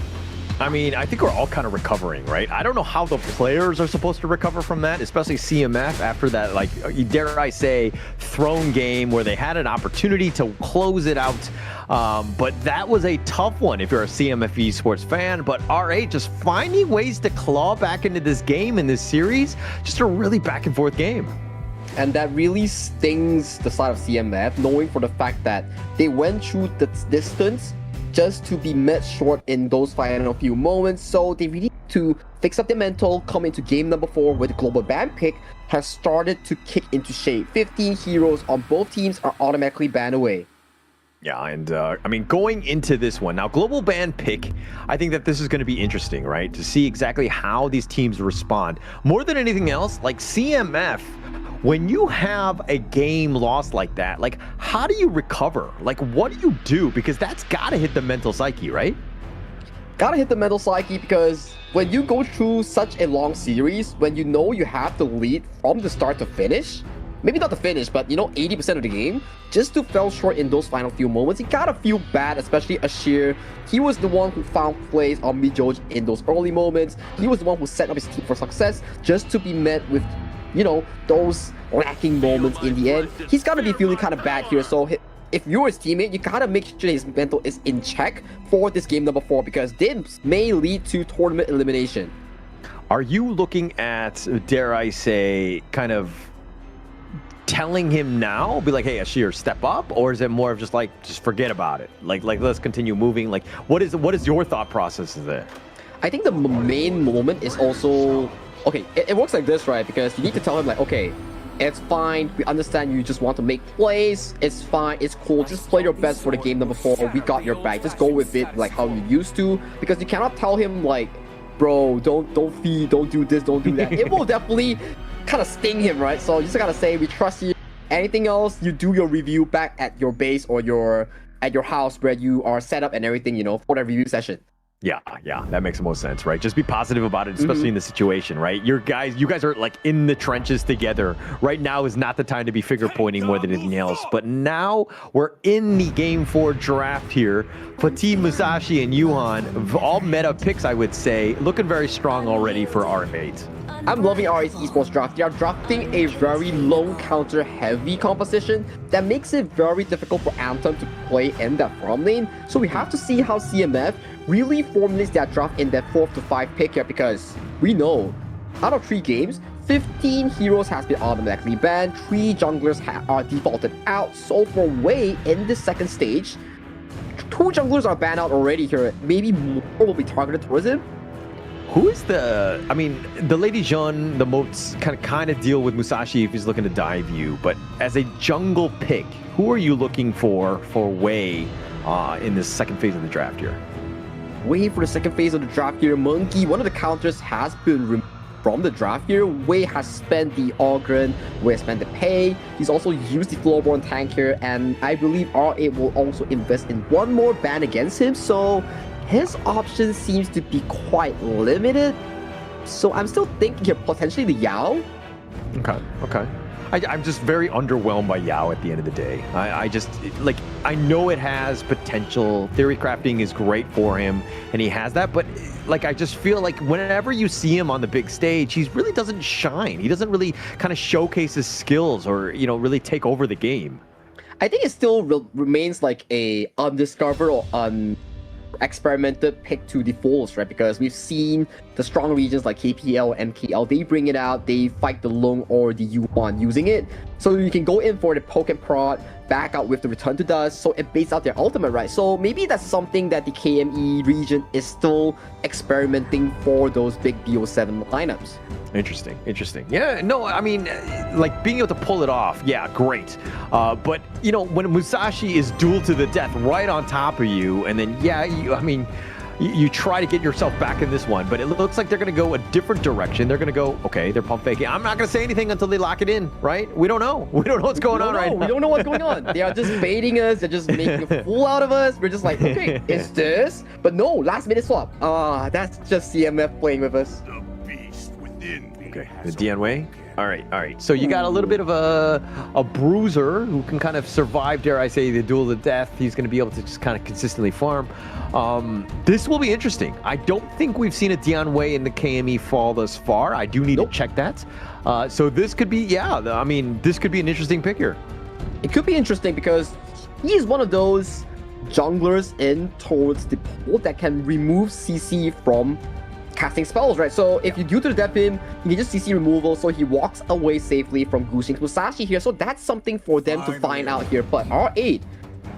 I mean, I think we're all kind of recovering, right? I don't know how the players are supposed to recover from that, especially CMF after that, like, dare I say, throne game where they had an opportunity to close it out. But that was a tough one if you're a CMF esports fan. But R8 just finding ways to claw back into this game in this series, just a really back and forth game. And that really stings the side of CMF, knowing for the fact that they went through the distance just to be met short in those final few moments. So they really need to fix up their mental, come into game number 4 with the global ban pick has started to kick into shape. 15 heroes on both teams are automatically banned away. Yeah, and I mean, going into this one, now global ban pick, I think that this is going to be interesting, right? To see exactly how these teams respond. More than anything else, like CMF, when you have a game lost like that, like, how do you recover? Like, what do you do? Because that's got to hit the mental psyche, right? Gotta hit the mental psyche, because when you go through such a long series, when you know you have to lead from the start to finish, maybe not the finish, but 80% of the game, just to fell short in those final few moments, you gotta feel bad, especially Ashir. He was the one who found plays on Mijoj in those early moments. He was the one who set up his team for success, just to be met with, those lacking moments in the end. He's gotta be feeling kind of bad here, so if you're his teammate, you gotta make sure his mental is in check for this game number 4, because this may lead to tournament elimination. Are you looking at, dare I say, kind of telling him now, be like, hey, Ashir, step up? Or is it more of just like, just forget about it? Like let's continue moving? Like, what is your thought process there? I think the main moment is also, okay, it works like this, right? Because you need to tell him like, okay, It's fine. We understand you just want to make plays. It's fine. It's cool. Just play your best for the game number 4. We got your back. Just go with it like how you used to. Because you cannot tell him like, bro, don't feed, don't do this, don't do that. It will definitely kind of sting him, right? So you just gotta say we trust you. Anything else, you do your review back at your base or at your house where you are set up and everything, for that review session. Yeah, that makes the most sense, right? Just be positive about it, especially in the situation, right? You guys are like in the trenches together. Right now is not the time to be finger pointing more than anything else. But now we're in the Game 4 draft here. Fatih, Musashi, and Yuhan, all meta picks, I would say, looking very strong already for R8. I'm loving R8's esports draft. They are drafting a very lone counter heavy composition that makes it very difficult for Anthem to play in that farm lane. So we have to see how CMF really formulates that draft in that 4th to 5 pick here, because we know out of 3 games, 15 heroes has been automatically banned, 3 junglers are defaulted out. So for Wei in this second stage, 2 junglers are banned out already here. Maybe more will be targeted towards him. Who is the Lady Jeanne, the moats kind of deal with Musashi if he's looking to dive you, but as a jungle pick, who are you looking for Wei in this second phase of the draft here? Wei for the second phase of the draft here. Monkey, one of the counters has been removed from the draft here. Wei has spent the Ogren, Wei has spent the pay. He's also used the Floorborn tank here, and I believe R8 will also invest in one more ban against him, so his option seems to be quite limited. So I'm still thinking here, potentially the Yao. Okay. I'm just very underwhelmed by Yao at the end of the day. I know it has potential. Theory crafting is great for him, and he has that, but I just feel like whenever you see him on the big stage, he really doesn't shine. He doesn't really kind of showcase his skills or, really take over the game. I think it still remains like a undiscovered or experimented pick to the fullest, right? Because we've seen the strong regions like KPL, MKL, they bring it out, they fight the Lung or the Yuan using it. So you can go in for the poke and prod, back out with the return to dust, so it baits out their ultimate, right? So maybe that's something that the KME region is still experimenting for those big BO7 lineups. Interesting. Yeah, no, I mean, being able to pull it off, yeah, great. But, when Musashi is duel to the death right on top of you, and then, you try to get yourself back in this one, but it looks like they're going to go a different direction. They're going to go, okay, they're pump faking. I'm not going to say anything until they lock it in, right? We don't know. We don't know what's going on right now. We don't know what's going on. They are just baiting us. They're just making a fool out of us. We're just like, okay, it's this. But no, last minute swap. That's just CMF playing with us. Okay, the Dian Wei. All right. So you got a little bit of a bruiser who can kind of survive, dare I say, the duel to death. He's going to be able to just kind of consistently farm. This will be interesting. I don't think we've seen a Dian Wei in the KME fall thus far. I do need to check that. So this could be, this could be an interesting pick here. It could be interesting because he is one of those junglers in towards the pool that can remove CC from casting spells, right? So if you do to the death him, you can just CC removal, so he walks away safely from Gushing's Musashi here. So that's something for them to find out here. But R8,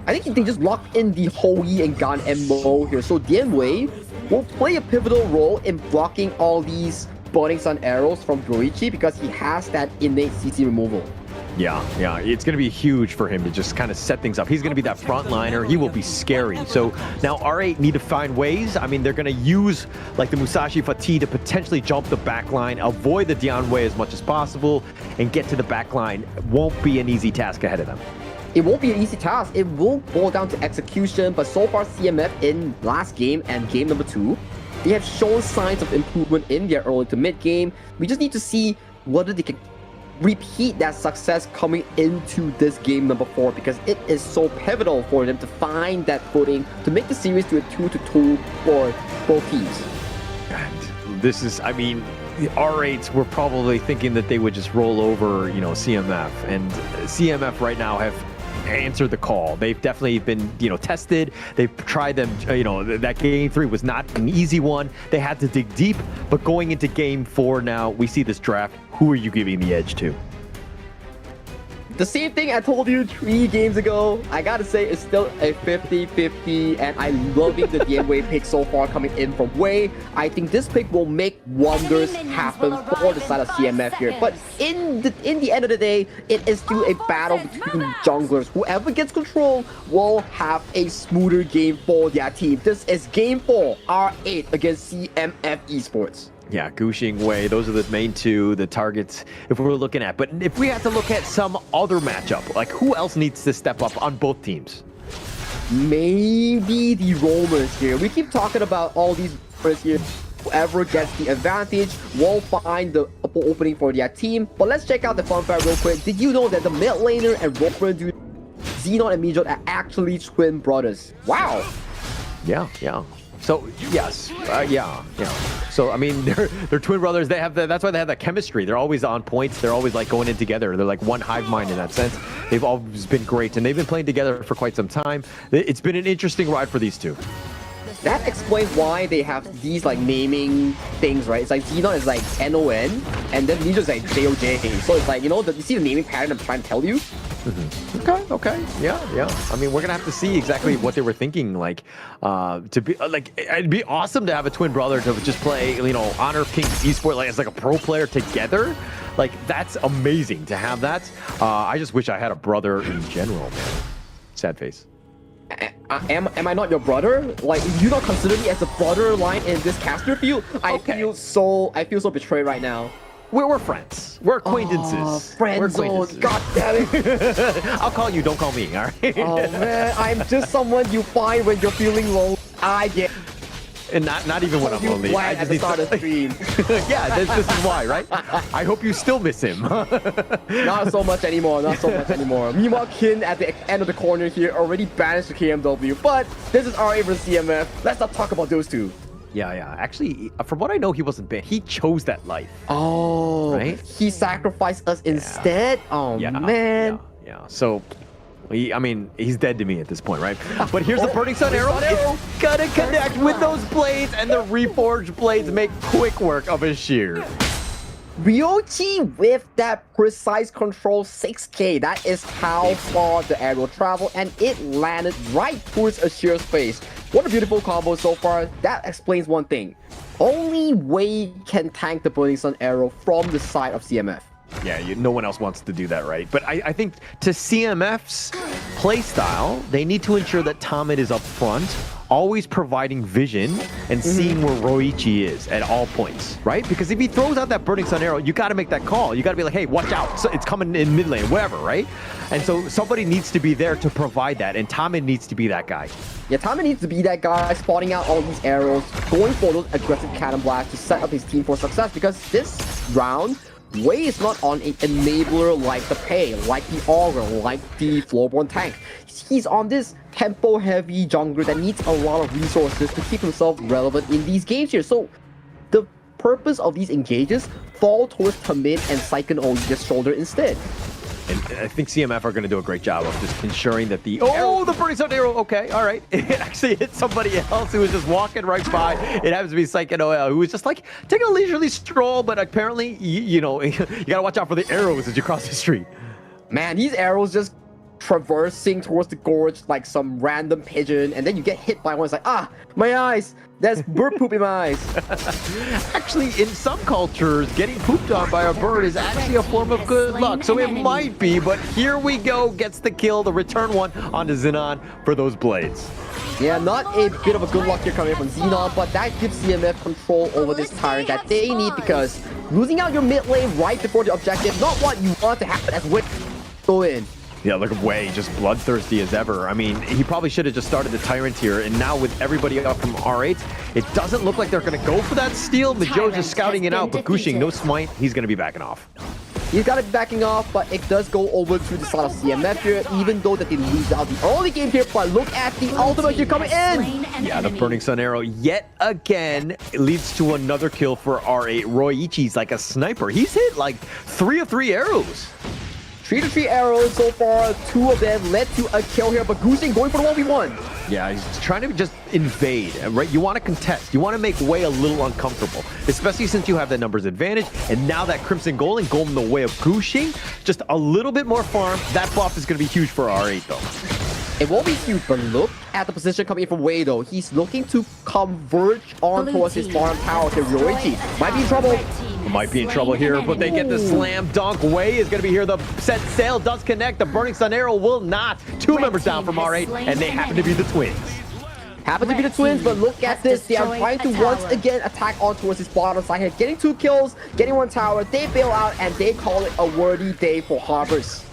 I think they just locked in the Hoi and Gan MO here. So Dian Wei will play a pivotal role in blocking all these Burning Sun arrows from Yoichi because he has that innate CC removal. Yeah, it's going to be huge for him to just kind of set things up. He's going to be that frontliner. He will be scary. So now R8 need to find ways. I mean, they're going to use the Musashi Fatih to potentially jump the back line, avoid the Dian Wei as much as possible, and get to the back line. Won't be an easy task ahead of them. It won't be an easy task. It will boil down to execution, but so far CMF in last game and game number 2, they have shown signs of improvement in their early to mid game. We just need to see whether they can repeat that success coming into this game number 4, because it is so pivotal for them to find that footing to make the series to a 2-2 for both teams. And this is, the R8s were probably thinking that they would just roll over, CMF, and CMF right now have answered the call. They've definitely been, tested. They've tried them, that game 3 was not an easy one. They had to dig deep, but going into game 4 now, we see this draft. Who are you giving the edge to? The same thing I told you 3 games ago. I gotta say, it's still a 50-50, and I'm loving the DM Wei pick so far coming in from Wei. I think this pick will make wonders happen for the side of CMF here. But in the end of the day, it is still a battle between junglers. Whoever gets control will have a smoother game for their team. This is Game 4, R8 against CMF Esports. Yeah, Gushing, Wei, those are the main two, the targets if we were looking at. But if we had to look at some other matchup, like who else needs to step up on both teams? Maybe the roamers here. We keep talking about all these roamers here. Whoever gets the advantage will find the opening for their team. But let's check out the fun fact real quick. Did you know that the mid laner and roamer dude, Xenon and Mijot, are actually twin brothers? Wow. Yeah. So yes, yeah. So I mean, they're twin brothers. They have that's why they have that chemistry. They're always on points. They're always like going in together. They're like one hive mind in that sense. They've always been great, and they've been playing together for quite some time. It's been an interesting ride for these two. That explains why they have these like naming things, right? It's like Xenon is like NON, and then Ninja is like JOJ. So it's like, you know, you see the naming pattern I'm trying to tell you? Okay. Yeah. I mean, we're gonna have to see exactly what they were thinking. Like, to be like, it'd be awesome to have a twin brother to just play, you know, Honor King Esports like as like a pro player together. Like, that's amazing to have that. I just wish I had a brother in general, man. Sad face. Am I not your brother? Like, you don't consider me as a brother line in this caster field? I feel so betrayed right now. We're friends. We're acquaintances. Friend zone. God damn it. I'll call you. Don't call me. All right. Oh man, I'm just someone you find when you're feeling low. I get. And not even when I'm lonely. I just need to start a stream. Yeah, this is why, right? I hope you still miss him. Not so much anymore. Meanwhile, Kin at the end of the corner here already banished the KMW. But this is RA versus CMF. Let's not talk about those two. Yeah. Actually, from what I know, he wasn't banned. He chose that life. Oh, right? He sacrificed us instead? Oh, man. Yeah. So, he's dead to me at this point, right? But here's the Burning Sun arrow. It's gonna connect with those blades, and the reforged blades make quick work of his shear. Ryochi with that precise control 6k. That is how far the arrow traveled, and it landed right towards Ashir's face. What a beautiful combo so far. That explains one thing. Only Wei can tank the Burning Sun arrow from the side of CMF. Yeah, no one else wants to do that, right? But I think to CMF's playstyle, they need to ensure that Tamid is up front, always providing vision and seeing where Roichi is at all points, right? Because if he throws out that Burning Sun arrow, you got to make that call. You got to be like, hey, watch out. So it's coming in mid lane, whatever, right? And so somebody needs to be there to provide that, and Tamid needs to be that guy. Yeah, Tamid needs to be that guy, spotting out all these arrows, going for those aggressive cannon blasts to set up his team for success, because this round, Wei is not on an enabler like the Pei, like the Augur, like the Floorborn tank. He's on this tempo-heavy jungler that needs a lot of resources to keep himself relevant in these games here. So the purpose of these engages fall towards Tamid and Saiken Oliga's shoulder instead. And I think CMF are going to do a great job of just ensuring that the Burning Sun arrow, okay, all right. It actually hit somebody else who was just walking right by. It happens to be Saiken OL, who was just like taking a leisurely stroll, but apparently, you know, you got to watch out for the arrows as you cross the street. Man, these arrows just traversing towards the gorge like some random pigeon, and then you get hit by one. It's like, ah, my eyes. There's bird poop in my eyes. Actually, in some cultures, getting pooped on by a bird is actually a form of good luck. So it might be, but here we go. Gets the kill, the return one onto Xenon for those blades. Yeah, not a bit of a good luck here coming from Xenon, but that gives CMF control over this tyrant that they need, because losing out your mid lane right before the objective, not what you want to happen as Wei go in. Yeah, look at Wei, just bloodthirsty as ever. I mean, he probably should have just started the Tyrant here, and now with everybody up from R8, it doesn't look like they're going to go for that steal. Majo's just scouting it out, but Gushing, no smite, he's going to be backing off. He's got to be backing off, but it does go over to the side of CMF here, even though that they lose out the early game here. But look at the ultimate here coming in! Yeah, the Burning Sun arrow yet again leads to another kill for R8. Roichi's like a sniper. He's hit like 3 of 3 arrows. 3 to 3 arrows so far, 2 of them led to a kill here, but Gushing going for the 1v1. Yeah, he's trying to just invade, right? You want to contest. You want to make Wei a little uncomfortable, especially since you have that numbers advantage. And now that Crimson Gold and Gold in the way of Gushing, just a little bit more farm. That buff is going to be huge for R8, though. It won't be huge, but look at the position coming in from Wei, though. He's looking to converge on towards his farm tower to Ryoichi. Might be in trouble. Might be in trouble here, but they get the slam dunk. Wei is going to be here. The set sail does connect. The Burning Sun arrow will not. Two members down from R8, and they happen to be the twins. Happen to be the twins, but look at this. They are trying to once again attack on towards his bottom side here. Getting 2 kills, getting 1 tower. They bail out, and they call it a worthy day for Harbors.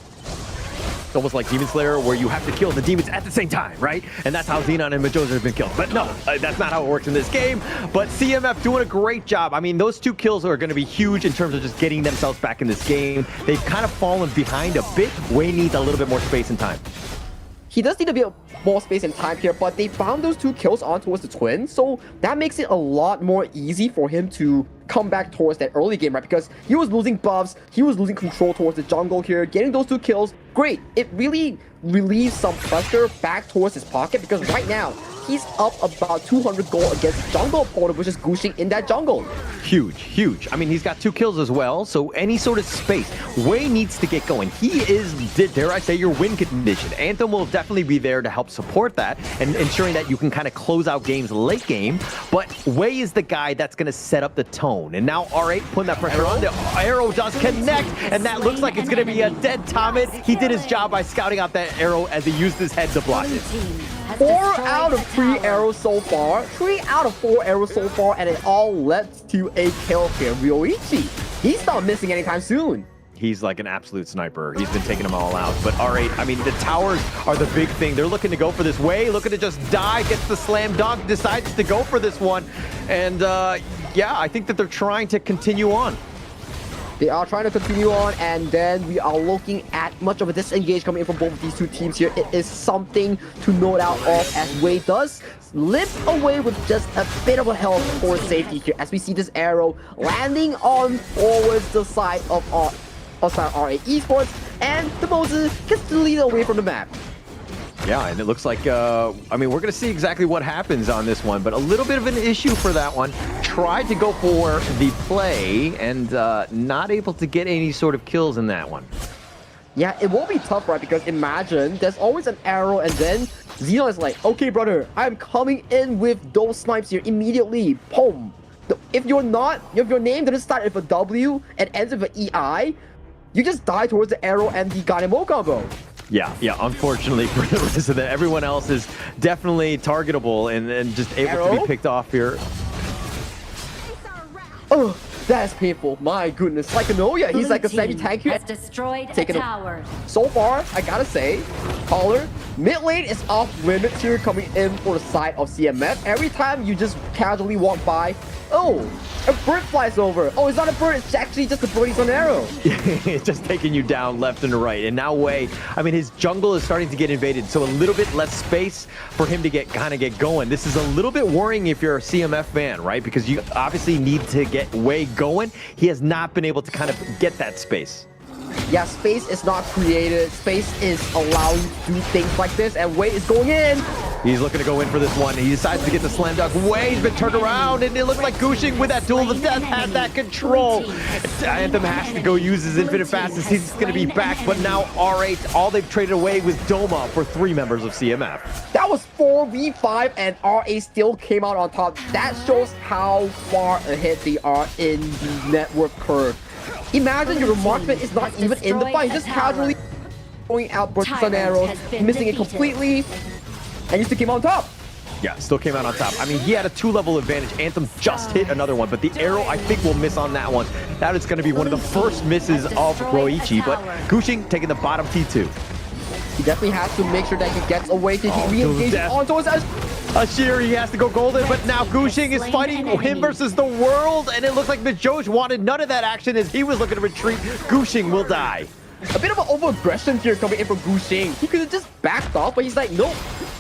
It's almost like Demon Slayer, where you have to kill the demons at the same time, right? And that's how Xenon and Majosa have been killed. But no, that's not how it works in this game. But CMF doing a great job. I mean, those 2 kills are going to be huge in terms of just getting themselves back in this game. They've kind of fallen behind a bit. Wei needs a little bit more space and time. He does need a bit more space and time here, but they found those 2 kills on towards the twins, so that makes it a lot more easy for him to come back towards that early game, right? Because he was losing buffs, he was losing control towards the jungle here, getting those 2 kills, great. It really relieves some pressure back towards his pocket, because right now, he's up about 200 gold against the jungle opponent, which is Gushing in that jungle. Huge, huge. I mean, he's got 2 kills as well, so any sort of space. Wei needs to get going. He is, dare I say, your win condition. Anthem will definitely be there to help support that and ensuring that you can kind of close out games late game, but Wei is the guy that's going to set up the tone. And now R8 putting that pressure on. The arrow does connect, and that looks like it's going to be a dead Tomet. He did his job by scouting out that arrow as he used his head to block it. 4 out of 3 arrows so far. 3 out of 4 arrows so far, and it all led to a kill here. Ryoichi, he's not missing anytime soon. He's like an absolute sniper. He's been taking them all out. But R8, I mean, the towers are the big thing. They're looking to go for this Wei, looking to just die, gets the slam dunk, decides to go for this one. And yeah, I think that they're trying to continue on. They are trying to continue on, and then we are looking at much of a disengage coming in from both of these 2 teams here. It is something to note out of, as Wei does limp away with just a bit of a health for safety here, as we see this arrow landing on towards the side of RA Esports, and the Moses gets to lead away from the map. Yeah, and it looks like, I mean, we're going to see exactly what happens on this one, but a little bit of an issue for that one. Tried to go for the play and not able to get any sort of kills in that one. Yeah, it will be tough, right? Because imagine there's always an arrow, and then Xenon is like, okay, brother, I'm coming in with those snipes here immediately. Boom. If your name doesn't start with a W and ends with an EI, you just die towards the arrow and the Ganemo combo. Yeah, unfortunately for the rest of that, everyone else is definitely targetable and just able to be picked off here. Oh, that's painful. My goodness. Like Anoya, he's like a semi-tank here. Has destroyed a tower. So far, I gotta say, Caller, mid lane is off limits here coming in for the side of CMF. Every time you just casually walk by, oh, a bird flies over. Oh, it's not a bird, it's actually just a birdie's on arrow. It's just taking you down left and right. And now Wei, I mean, his jungle is starting to get invaded, so a little bit less space for him to kind of get going. This is a little bit worrying if you're a CMF fan, right? Because you obviously need to get Wei going. He has not been able to kind of get that space. Yeah, space is not created. Space is allowing you to do things like this, and Wei is going in. He's looking to go in for this one. He decides to get the slam dunk. Wei's been turned around, and it looks like Gushing with that duel of death has that control. Anthem has to go use his infinite fastness. He's going to be back, but now R8, all they've traded away was Doma for 3 members of CMF. That was 4v5, and RA still came out on top. That shows how far ahead they are in the network curve. Imagine your marksman is not even in the fight, just casually throwing out bursts and arrows, missing it completely, and you still came on top. Yeah, still came out on top. I mean, he had a 2-level advantage. Anthem just hit another one, but the arrow, I think, will miss on that one. That is going to be one of the first misses of Ryoichi, but Gushing taking the bottom T2. He definitely has to make sure that he gets away to re-engage onto his Ashir, he has to go golden, but now Gushing is fighting him versus the world, and it looks like Majoj wanted none of that action as he was looking to retreat. Gushing will die. A bit of an over-aggression here coming in from Gushing. He could have just backed off, but he's like, nope.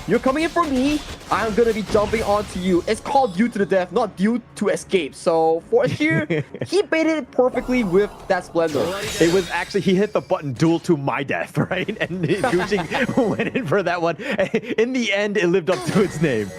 you're coming in for me, I'm gonna be jumping onto you. It's called due to the death, not due to escape. So for Ashir, he baited it perfectly with that Splendor. It was actually, he hit the button duel to my death, right? And Gucci went in for that one. In the end, it lived up to its name.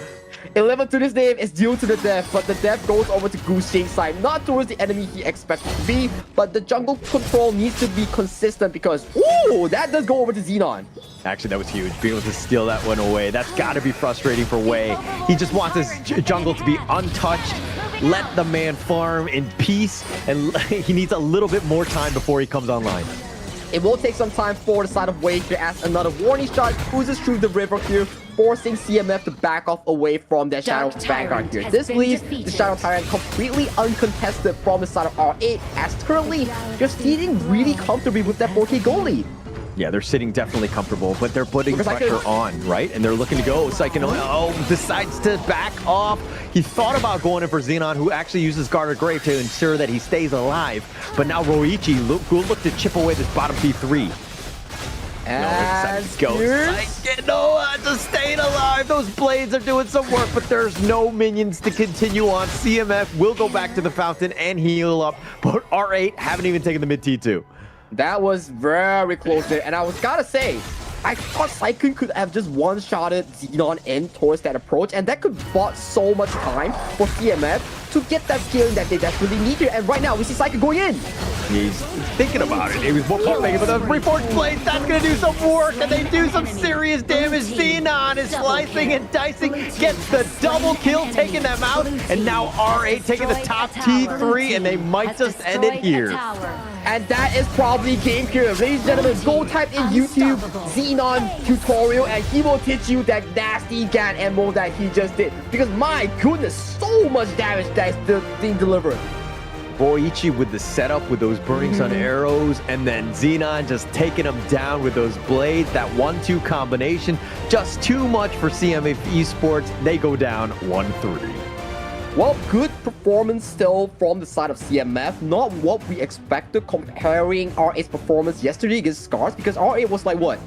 11 to this name is due to the death, but the death goes over to Goose Shing's side, not towards the enemy he expected to be, but the jungle control needs to be consistent because, ooh, that does go over to Xenon. Actually, that was huge. Being able to steal that one away, that's got to be frustrating for Wei. He just wants his jungle to be untouched. Let the man farm in peace, and he needs a little bit more time before he comes online. It will take some time for the side of Wei here as another warning shot cruises through the river here, forcing CMF to back off away from their Shadow Vanguard here. This leaves the Shadow Tyrant completely uncontested from the side of R8, as currently they're sitting really comfortably with that 4K goal lead. Yeah, they're sitting definitely comfortable, but they're putting pressure on, right? And they're looking to go. Psycho decides to back off. He thought about going in for Xenon, who actually uses Garter Grave to ensure that he stays alive. But now Roichi will look to chip away this bottom P3. As just staying alive. Those blades are doing some work, but there's no minions to continue on. CMF will go back to the fountain and heal up, but R8 haven't even taken the mid T2. That was very close there, and I was gotta say, I thought Syken could have just one-shotted Xenon in towards that approach, and that could bought so much time for CMF to get that scaling that they desperately need here. And right now, we see Syken going in. He's thinking about it. It was pump making, but those reforged blades, that's gonna do some work, and they do some serious damage. Xenon is slicing and dicing, gets the double kill, taking them out, and now R8 taking the top T3, and they might just end it here. And that is probably game period. Ladies and gentlemen, go type in YouTube Xenon tutorial and he will teach you that nasty GAN ammo that he just did. Because my goodness, so much damage that is still being delivered. Boichi with the setup with those Burning Sun arrows, and then Xenon just taking him down with those blades. That 1-2 combination, just too much for CMF Esports. They go down 1-3. Well, good performance still from the side of CMF. Not what we expected comparing R8's performance yesterday against Scars, because R8 was like, what?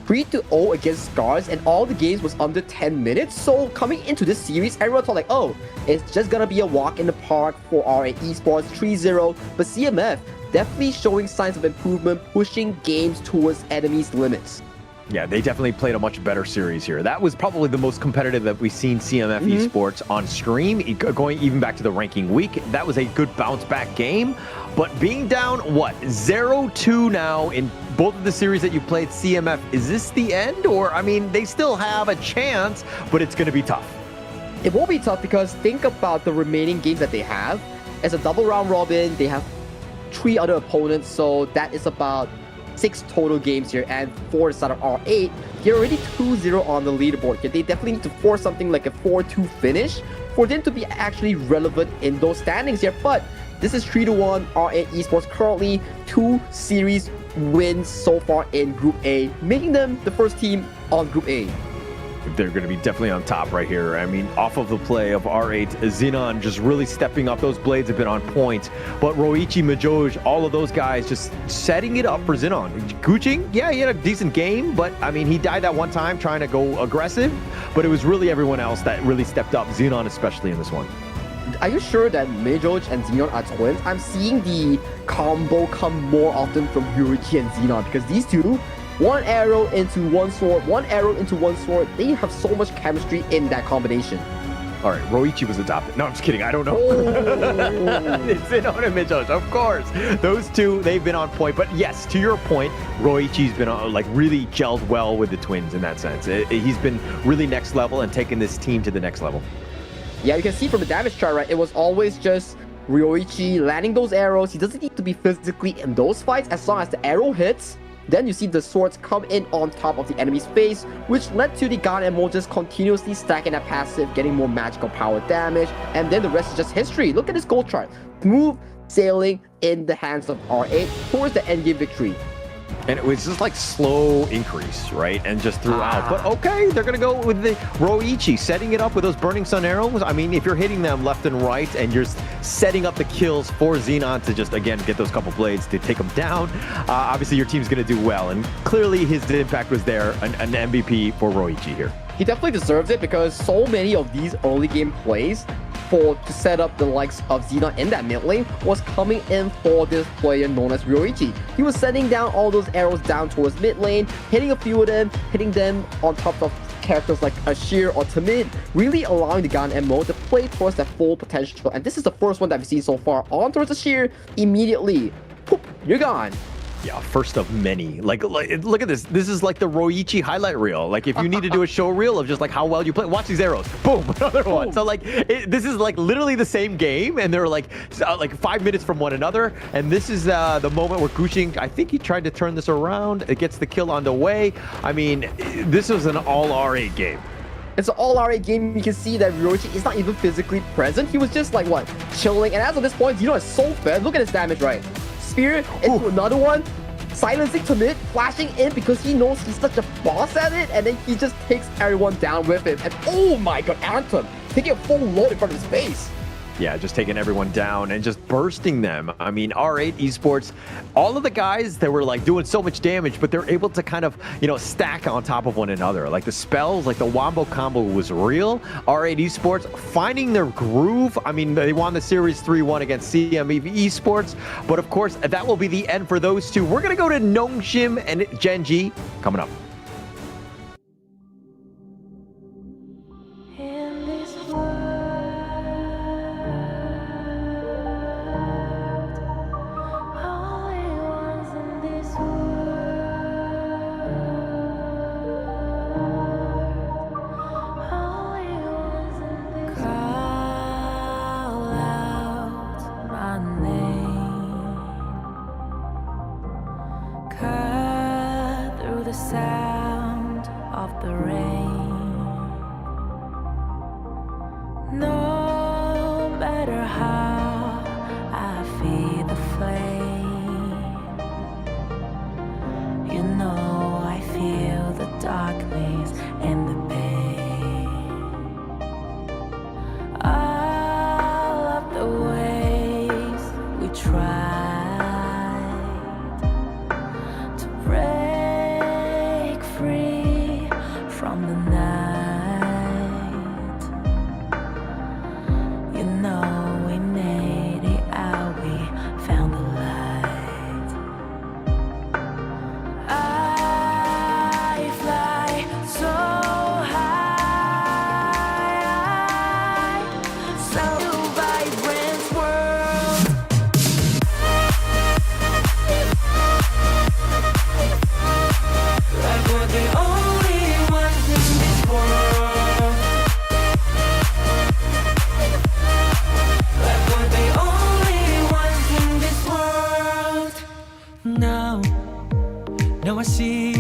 3-0 against Scars, and all the games was under 10 minutes. So coming into this series, everyone thought like, oh, it's just gonna be a walk in the park for R8 Esports 3-0. But CMF definitely showing signs of improvement, pushing games towards enemies' limits. Yeah, they definitely played a much better series here. That was probably the most competitive that we've seen CMF Esports on stream, going even back to the ranking week. That was a good bounce back game, but being down, what, 0-2 now in both of the series that you played, CMF, is this the end? Or, I mean, they still have a chance, but it's going to be tough. It will be tough because think about the remaining games that they have. As a double round robin, they have 3 other opponents, so that is about 6 total games here, and for the side of R8, they're already 2-0 on the leaderboard here. They definitely need to force something like a 4-2 finish for them to be actually relevant in those standings here. But this is 3-1 R8 Esports, currently 2 series wins so far in Group A, making them the first team on Group A. They're going to be definitely on top right here. I mean, off of the play of R8, Xenon just really stepping up. Those blades have been on point. But Roichi, Majoj, all of those guys just setting it up for Xenon. Gucci, yeah, he had a decent game, but I mean, he died that one time trying to go aggressive. But it was really everyone else that really stepped up, Xenon especially in this one. Are you sure that Majoj and Xenon are twins? I'm seeing the combo come more often from Yurichi and Xenon, because these two, one arrow into one sword, one arrow into one sword, they have so much chemistry in that combination. All right, Roichi was adopted. No, I'm just kidding. I don't know. It's Xenon and Majoj, of course. Those two, they've been on point. But yes, to your point, Roichi's been like really gelled well with the twins in that sense. He's been really next level and taking this team to the next level. Yeah, you can see from the damage chart, right? It was always just Ryoichi landing those arrows. He doesn't need to be physically in those fights. As long as the arrow hits, then you see the swords come in on top of the enemy's face, which led to the GAN ammo just continuously stacking that passive, getting more magical power damage, and then the rest is just history. Look at this goal chart. Smooth sailing in the hands of R8 towards the endgame victory. And it was just like slow increase, right? And just throughout. But okay, they're going to go with the Roichi, setting it up with those Burning Sun arrows. I mean, if you're hitting them left and right and you're setting up the kills for Xenon to just, again, get those couple blades to take them down, obviously your team's going to do well. And clearly his impact was there, an MVP for Roichi here. he definitely deserves it because so many of these early game plays to set up the likes of Xenon in that mid lane was coming in for this player known as Ryoichi. He was sending down all those arrows down towards mid lane, hitting a few of them, hitting them on top of characters like Ashir or Tamid, really allowing the Gan MO to play towards their full potential. And this is the first one that we've seen so far on towards Ashir. Immediately, poof, you're gone. Yeah, first of many. Like, look at this. This is like the Ryoichi highlight reel. Like, if you need to do a show reel of just like how well you play, watch these arrows. Boom, another one. So like, this is like literally the same game, and they're like 5 minutes from one another. And this is the moment where Gushing, I think he tried to turn this around. It gets the kill on the way. I mean, this was an all R8 game. It's an all R8 game. You can see that Ryoichi is not even physically present. He was just like, what, chilling. And as of this point, you know, it's so fed. Look at his damage, right? Spear into another one, silencing Tamid, flashing in because he knows he's such a boss at it, and then he just takes everyone down with him. And oh my god, Anthem taking a full load in front of his face. Yeah, just taking everyone down and just bursting them. I mean, R8 Esports, all of the guys that were like doing so much damage, but they're able to kind of, you know, stack on top of one another. Like the spells, like the Wombo combo was real. R8 Esports finding their groove. I mean, they won the series 3-1 against KME Esports, but of course, that will be the end for those two. We're going to go to Nongshim and Genji coming up. Sound of the rain. No matter how I feed the flame, you know I feel the darkness and the pain. All of the ways we tried to break free from the night. You know we made it out, we found the light. I fly so high, so vibrant world. Like we're the only ones in this world. Like we're the only ones in this world. Now I see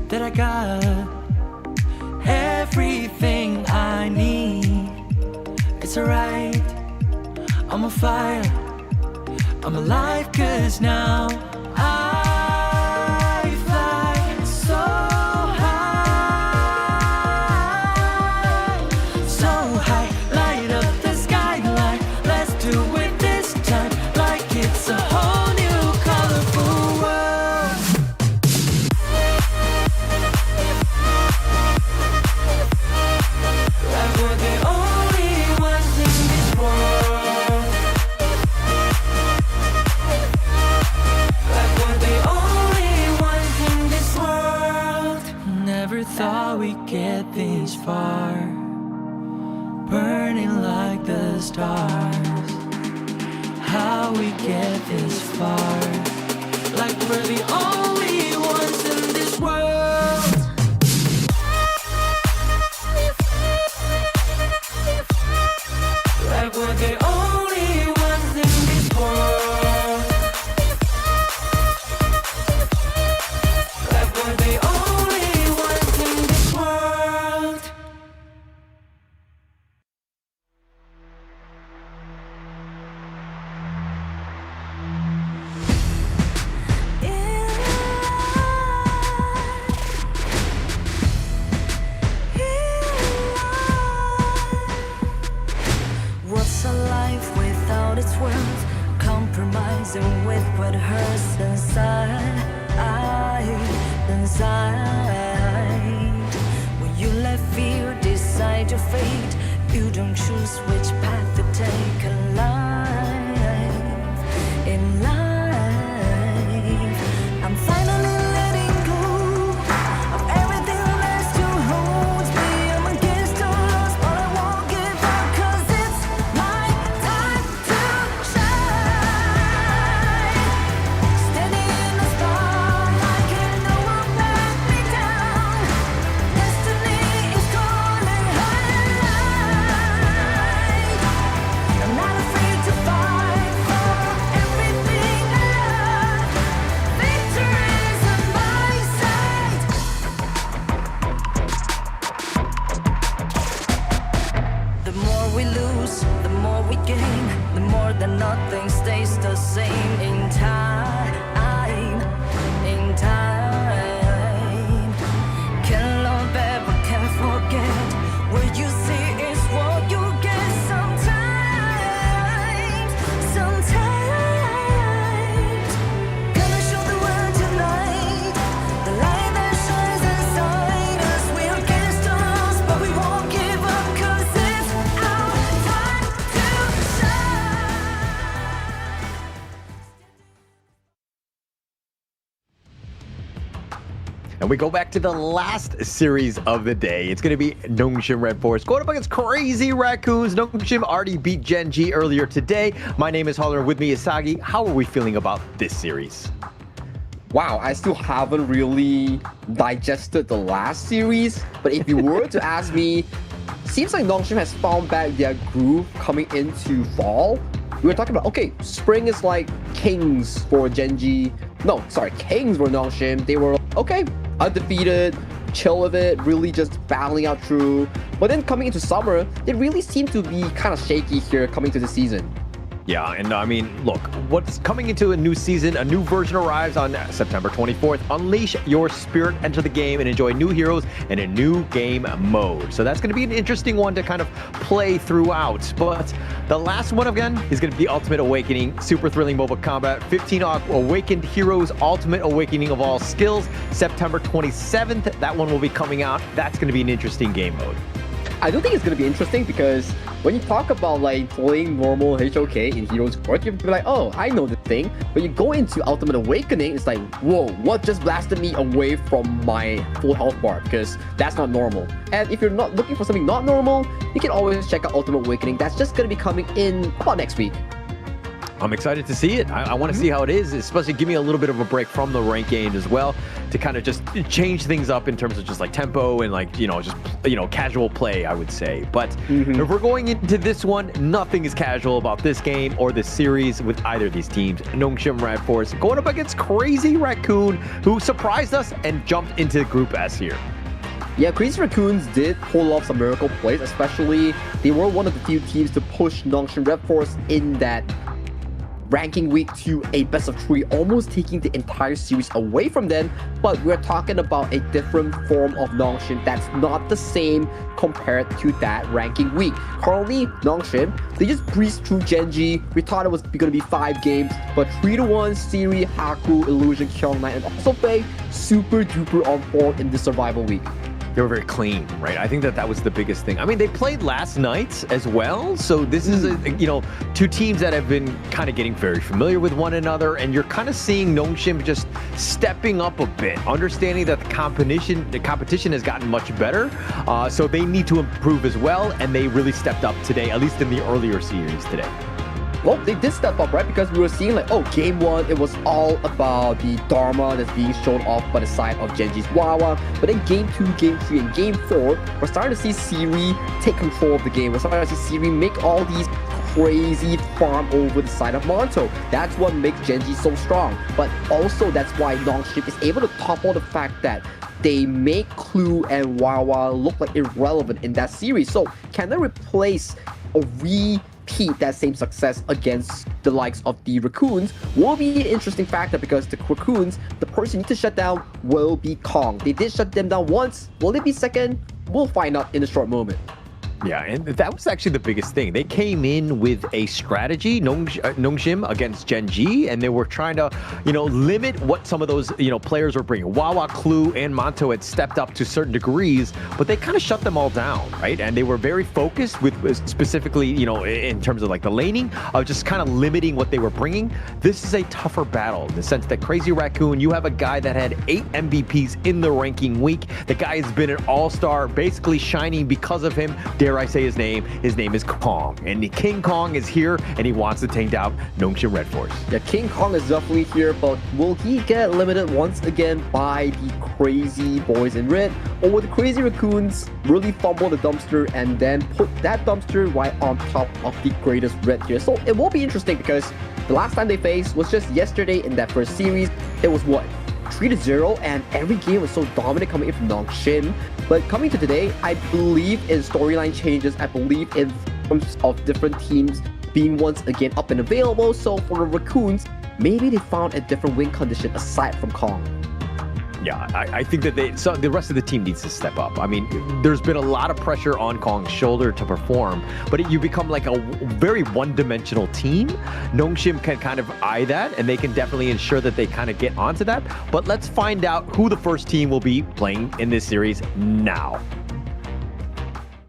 that I got everything I need. It's alright, I'm on fire, I'm alive, 'cause now I fly so high, so high, light up the skyline. Let's do it this time, like it's a whole new colorful world. Like we're the only ones in this world. Like we're the only ones in this world. Never thought we'd get this far, burning like the stars. How we get this far, like we're the only ones in this world. Like we're the only ones in this world. Like we're the only ones in this world. What's a life without its worth? Compromising with what hurts inside. When you let fate. You don't choose which path to take in life. I'm finally letting go of everything that still holds me. I'm against all odds, but I won't give up, 'cause it's my time to shine. Standing in the spotlight, can no one back me down. Destiny is calling high. I'm not afraid to fight for everything I love. Victory's on my side. The more we lose, the more we gain. The more that nothing stays the same in time. In time. Can't love ever, can't forget. What you see is what you get sometimes. Sometimes. Gonna show the world tonight. The light that shines inside us. We're against the odds, but we won't give up, 'cause it's our time to shine. And we go back to the last series of the day. It's going to be Nongshim Red Force going up against Crazy Raccoons. Nongshim already beat Genji earlier today. My name is Holler, with me is Sagi. How are we feeling about this series? Wow, I still haven't really digested the last series. But if you were to ask me, seems like Nongshim has found back their groove coming into fall. We were talking about, okay, spring is like kings for Genji. No, sorry, kings for Nongshim. They were, okay, undefeated, chill with it, really just battling out through. But then coming into summer, they really seem to be kind of shaky here coming to the season. Yeah, and I mean, look, what's coming into a new season, a new version arrives on September 24th. Unleash your spirit, enter the game, and enjoy new heroes and a new game mode. So that's going to be an interesting one to kind of play throughout. But the last one, again, is going to be Ultimate Awakening, super thrilling mobile combat, 15 awakened heroes, Ultimate Awakening of all skills, September 27th. That one will be coming out. That's going to be an interesting game mode. I do think it's going to be interesting because when you talk about like playing normal HOK in Heroes Court, you'll be like, oh, I know the thing. But you go into Ultimate Awakening, it's like, whoa, what just blasted me away from my full health bar? Because that's not normal. And if you're not looking for something not normal, you can always check out Ultimate Awakening. That's just going to be coming in about next week. I'm excited to see it. I want to see how it is, especially give me a little bit of a break from the rank game as well to kind of just change things up in terms of just like tempo and like, just, casual play, I would say. But if we're going into this one, nothing is casual about this game or this series with either of these teams. Nongshim Red Force going up against Crazy Raccoon, who surprised us and jumped into Group S here. Yeah, Crazy Raccoons did pull off some miracle plays, especially they were one of the few teams to push Nongshim Red Force in that ranking week to a best of 3, almost taking the entire series away from them. But we're talking about a different form of Nongshim that's not the same compared to that ranking week. Currently, Nongshim, they just breezed through Genji. We thought it was going to be 5 games, but 3-1, Siri, Haku, Illusion, Kyung Knight, and also Faye, super duper on form in the survival week. They were very clean, right? I think that was the biggest thing. I mean, they played last night as well. So this is, two teams that have been kind of getting very familiar with one another. And you're kind of seeing Nongshim just stepping up a bit, understanding that the competition has gotten much better. So they need to improve as well. And they really stepped up today, at least in the earlier series today. Well, they did step up, right? Because we were seeing like, game 1, it was all about the Dharma that's being shown off by the side of Genji's Wawa. But then game 2, game 3, and game 4, we're starting to see Siri take control of the game. We're starting to see Siri make all these crazy farm over the side of Monto. That's what makes Genji so strong. But also, that's why Nongshim is able to topple the fact that they make Clue and Wawa look like irrelevant in that series. So, can they replace or repeat that same success against the likes of the Raccoons? Will be an interesting factor because the Raccoons, the person you need to shut down will be Kong. They did shut them down once. Will it be second? We'll find out in a short moment. Yeah, and that was actually the biggest thing. They came in with a strategy, Nongshim against Gen G, and they were trying to, limit what some of those, players were bringing. Wawa, Clue, and Monto had stepped up to certain degrees, but they kind of shut them all down, right? And they were very focused with specifically, in terms of like the laning, of just kind of limiting what they were bringing. This is a tougher battle in the sense that Crazy Raccoon, you have a guy that had 8 MVPs in the ranking week. The guy has been an all-star, basically shining because of him. Dare I say his name? His name is Kong. And King Kong is here, and he wants to take out Nongshim Red Force. Yeah, King Kong is definitely here, but will he get limited once again by the crazy boys in red? Or will the Crazy Raccoons really fumble the dumpster and then put that dumpster right on top of the greatest red here? So it will be interesting because the last time they faced was just yesterday in that first series. It was what? 3-0, and every game was so dominant coming in from Nongshim. But coming to today, I believe in storyline changes. I believe in terms of different teams being once again up and available. So for the Raccoons, maybe they found a different win condition aside from Kong. Yeah, I think that the rest of the team needs to step up. I mean, there's been a lot of pressure on Kong's shoulder to perform, but you become like a very one-dimensional team. Nongshim can kind of eye that, and they can definitely ensure that they kind of get onto that. But let's find out who the first team will be playing in this series now.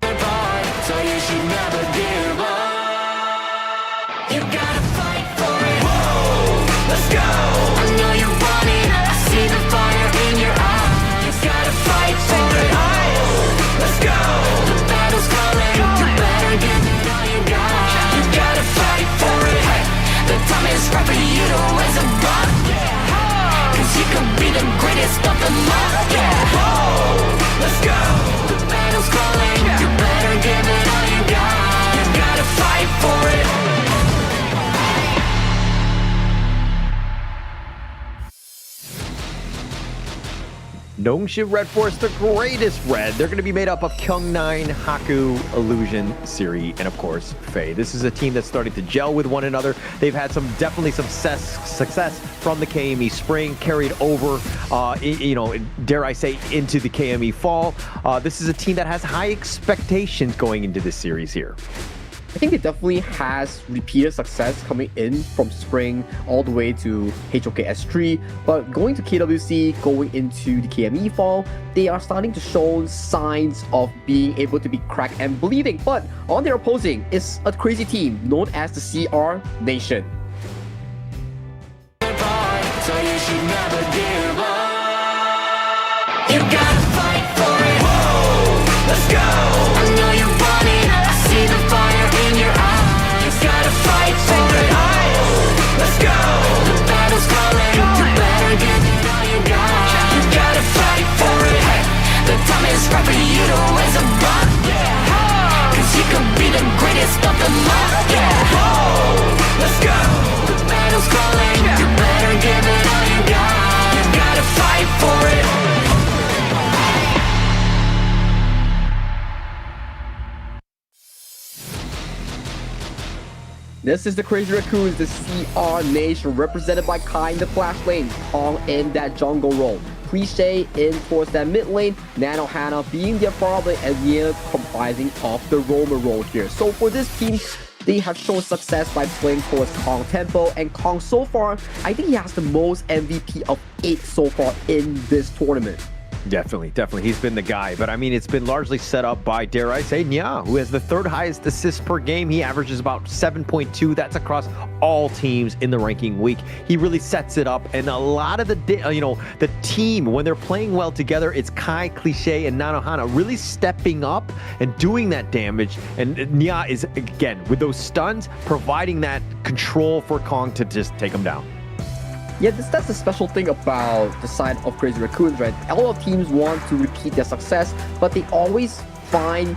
So you should never give up. You gotta fight for it. Whoa, let's go. I know you want it. I see the fire in your eyes. You gotta fight for it. Let's go. The battle's calling. You better give it all you got. You gotta fight for it. The time is right for you to raise a bar. Cause you could be the greatest of them all. Let's go. The battle's calling. You better give it all you got. You gotta fight for it. Nongshim Red Force, the greatest red. They're going to be made up of Kyung9, Haku, Illusion, Siri, and of course, Faye. This is a team that's starting to gel with one another. They've had definitely some success from the KME spring, carried over, dare I say, into the KME fall. This is a team that has high expectations going into this series here. I think it definitely has repeated success coming in from spring all the way to HOK S3, but going to KWC, going into the KME fall, they are starting to show signs of being able to be cracked and bleeding. But on their opposing is a crazy team known as the CR Nation. So you should never give up. You gotta fight for it. Whoa, let's go. I know you want it. I see the fire in your eyes. You gotta fight for it. Let's go. The battle's calling. You better give it all you got. You gotta fight for it. The time is right for you to raise a bar. Cause you could be the greatest of them all. Let's go. The battle's calling. You better give it all you got. You gotta fight for it. This is the Crazy Raccoons, the CR Nation, represented by Kai in the flash lane, Kong in that jungle role, Cliche in towards that mid lane, Nano Hana being their problem, and Nia comprising of the roamer role here. So for this team, they have shown success by playing towards Kong tempo, and Kong so far, I think he has the most MVP of 8 so far in this tournament. Definitely. He's been the guy. But I mean, it's been largely set up by, dare I say, Nya, who has the 3rd highest assists per game. He averages about 7.2. That's across all teams in the ranking week. He really sets it up. And a lot of the team, when they're playing well together, it's Kai, Cliche, and Nanohana really stepping up and doing that damage. And Nya is, again, with those stuns, providing that control for Kong to just take him down. Yeah, that's the special thing about the side of Crazy Raccoons, right? A lot of teams want to repeat their success, but they always find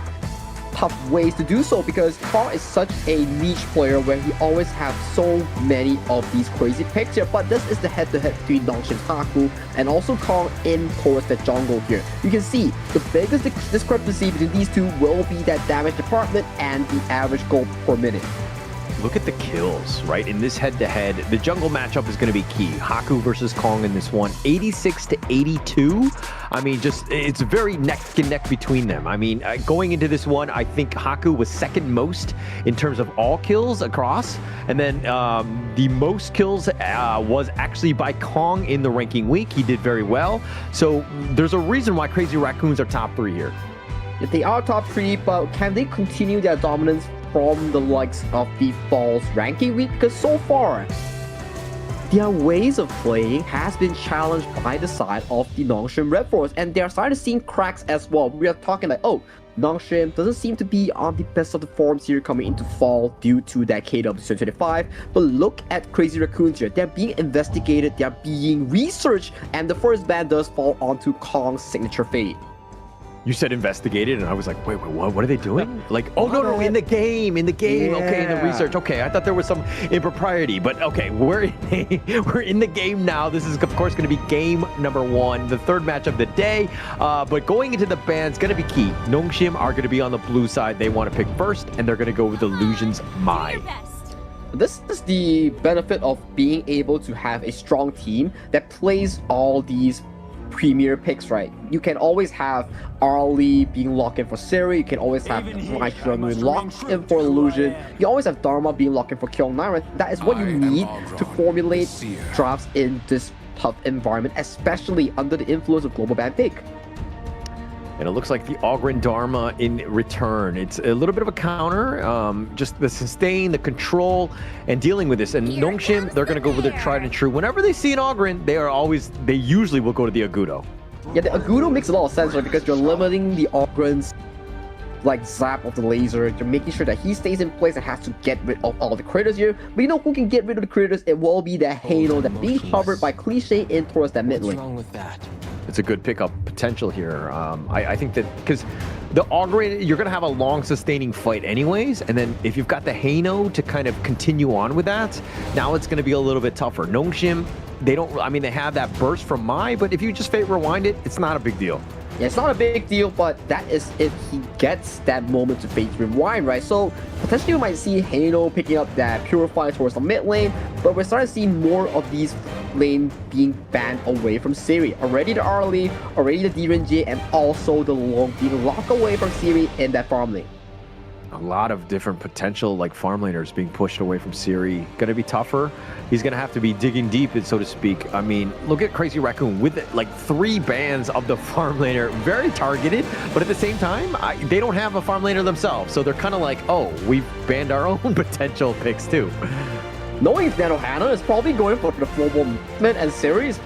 tough ways to do so because Kong is such a niche player where he always have so many of these crazy picks here. But this is the head-to-head between Nongshim's Haku and also Kong in towards the jungle here. You can see the biggest discrepancy between these two will be that damage department and the average gold per minute. look at the kills, right? In this head-to-head, the jungle matchup is going to be key. Haku versus Kong in this one, 86 to 82. I mean, just it's very neck and neck between them. I mean, going into this one, I think Haku was second most in terms of all kills across, and then the most kills was actually by Kong in the ranking week. He did very well. So there's a reason why Crazy Raccoons are top 3 here. They are top 3, but can they continue their dominance from the likes of the Falls ranking week? Because so far, their ways of playing has been challenged by the side of the Nongshim Red Force, and they're starting to see cracks as well. We are talking like, oh, Nongshim doesn't seem to be on the best of the forms here coming into fall due to that KW 2025. But look at Crazy Raccoons here. They're being investigated, they're being researched, and the first ban does fall onto Kong's signature fate. You said investigated, and I was like, wait, what are they doing? Like, oh, no, in the game, okay, in the research. Okay, I thought there was some impropriety, but okay, we're in the game now. This is, of course, going to be game number 1, the third match of the day. But going into the ban's going to be key. Nongshim are going to be on the blue side. They want to pick first, and they're going to go with Illusion's Mai. This is the benefit of being able to have a strong team that plays all these premier picks, right? You can always have Arlie being locked in for Siri, you can always have Maishramu locked in for Illusion, you always have Dharma being locked in for Kyung-Nai, right? That is what you need to formulate drafts in this tough environment, especially under the influence of Global Ban Pick. And it looks like the Ogren Dharma in return. It's a little bit of a counter, just the sustain, the control, and dealing with this. And Nongshim, they're going to go with their tried and true. Whenever they see an Ogren, they usually will go to the Agudo. Yeah, the Agudo makes a lot of sense, right? Because you're limiting the Ogren's like zap of the laser. You're making sure that he stays in place and has to get rid of all the critters here. But you know who can get rid of the critters? It will be the Hano that being covered by Cliche in towards that mid lane. What's wrong with that? It's a good pickup potential here. I think that because the Ogre, you're going to have a long sustaining fight anyways, and then if you've got the Hano to kind of continue on with that, now it's going to be a little bit tougher. Nongshim, they have that burst from Mai, but if you just Fate Rewind it, it's not a big deal. Yeah, it's not a big deal, but that is if he gets that moment to Fate Rewind, right? So potentially we might see Hano picking up that Purify towards the mid lane, but we're starting to see more of these lane being banned away from Siri. Already the Arlie, already the D-Ren-J, and also the Long being locked away from Siri in that farm lane. A lot of different potential like farm laners being pushed away from Siri. Going to be tougher. He's going to have to be digging deep, so to speak. I mean, look at Crazy Raccoon with like 3 bans of the farm laner. Very targeted, but at the same time, they don't have a farm laner themselves. So they're kind of like, oh, we've banned our own potential picks too. Knowing Nanohana is probably going for the Flowball movement and series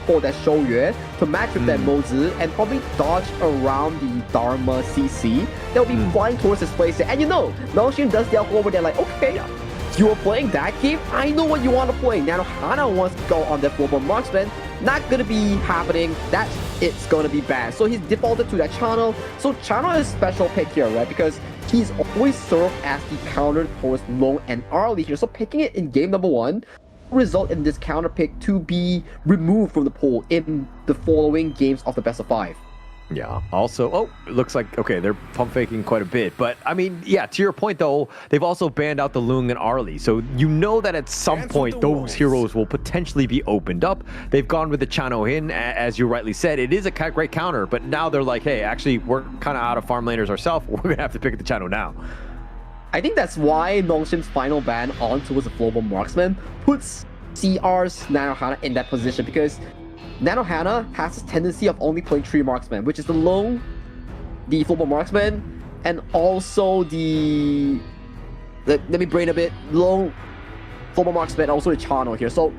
for that Shouyue to match with that Mozi and probably dodge around the Dharma CC. They'll be flying towards his place. And you know, Nongshim does their over there like, okay, you are playing that game? I know what you want to play. Nanohana wants to go on that Flowball marksman. Not gonna be happening. It's gonna be bad. So he's defaulted to that channel. So channel is special pick here, right? Because he's always served as the counter towards Long and Arlie here. So picking it in game number 1 result in this counter pick to be removed from the pool in the following games of the best of 5. Yeah. Also, it looks like, okay, they're pump faking quite a bit. But, I mean, yeah, to your point, though, they've also banned out the Lung and Arlie. So you know that at some point, those heroes will potentially be opened up. They've gone with the Chano in, as you rightly said. It is a great counter, but now they're like, hey, actually, we're kind of out of farm laners ourselves. We're going to have to pick the Chano now. I think that's why Nongshim's final ban on towards the Global Marksman puts CR's Nanohana in that position, because Nanohana has this tendency of only playing 3 marksmen, which is the Long, the Global Marksman, and also the... Let me brain a bit. Long, Global Marksman, and also the Chano here. So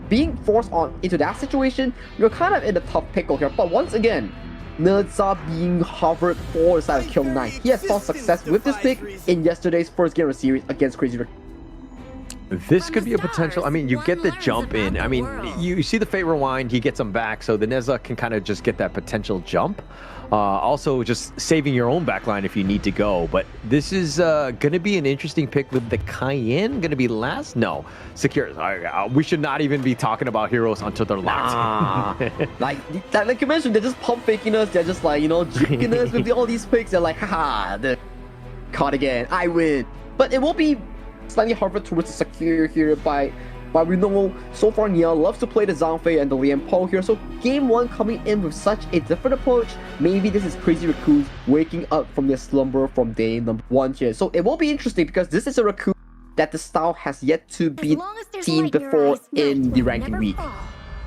being forced into that situation, you're kind of in a tough pickle here. But once again, Nerza being hovered for the side of Kyung-Nai. He has found success with this pick in yesterday's first game of the series against Crazy Raccoon. This could be a potential. I mean, you get the jump in. I mean, you see the Fate Rewind, he gets them back, so the Neza can kind of just get that potential jump. Also, just saving your own backline if you need to go. But this is going to be an interesting pick with the Cayenne. Going to be last? No. Secure. We should not even be talking about heroes until they're locked. like you mentioned, they're just pump faking us. They're just like, you know, jigging us with all these picks. They're like, haha, they're caught again. I win. But it will be slightly hovered towards the secure here but we know so far Nia loves to play the Zhangfei and the Lian Po here, so game 1 coming in with such a different approach. Maybe this is Crazy Raccoons waking up from their slumber from day number 1 here. So it will be interesting because this is a Raccoon that the style has yet to be seen before in the ranking week.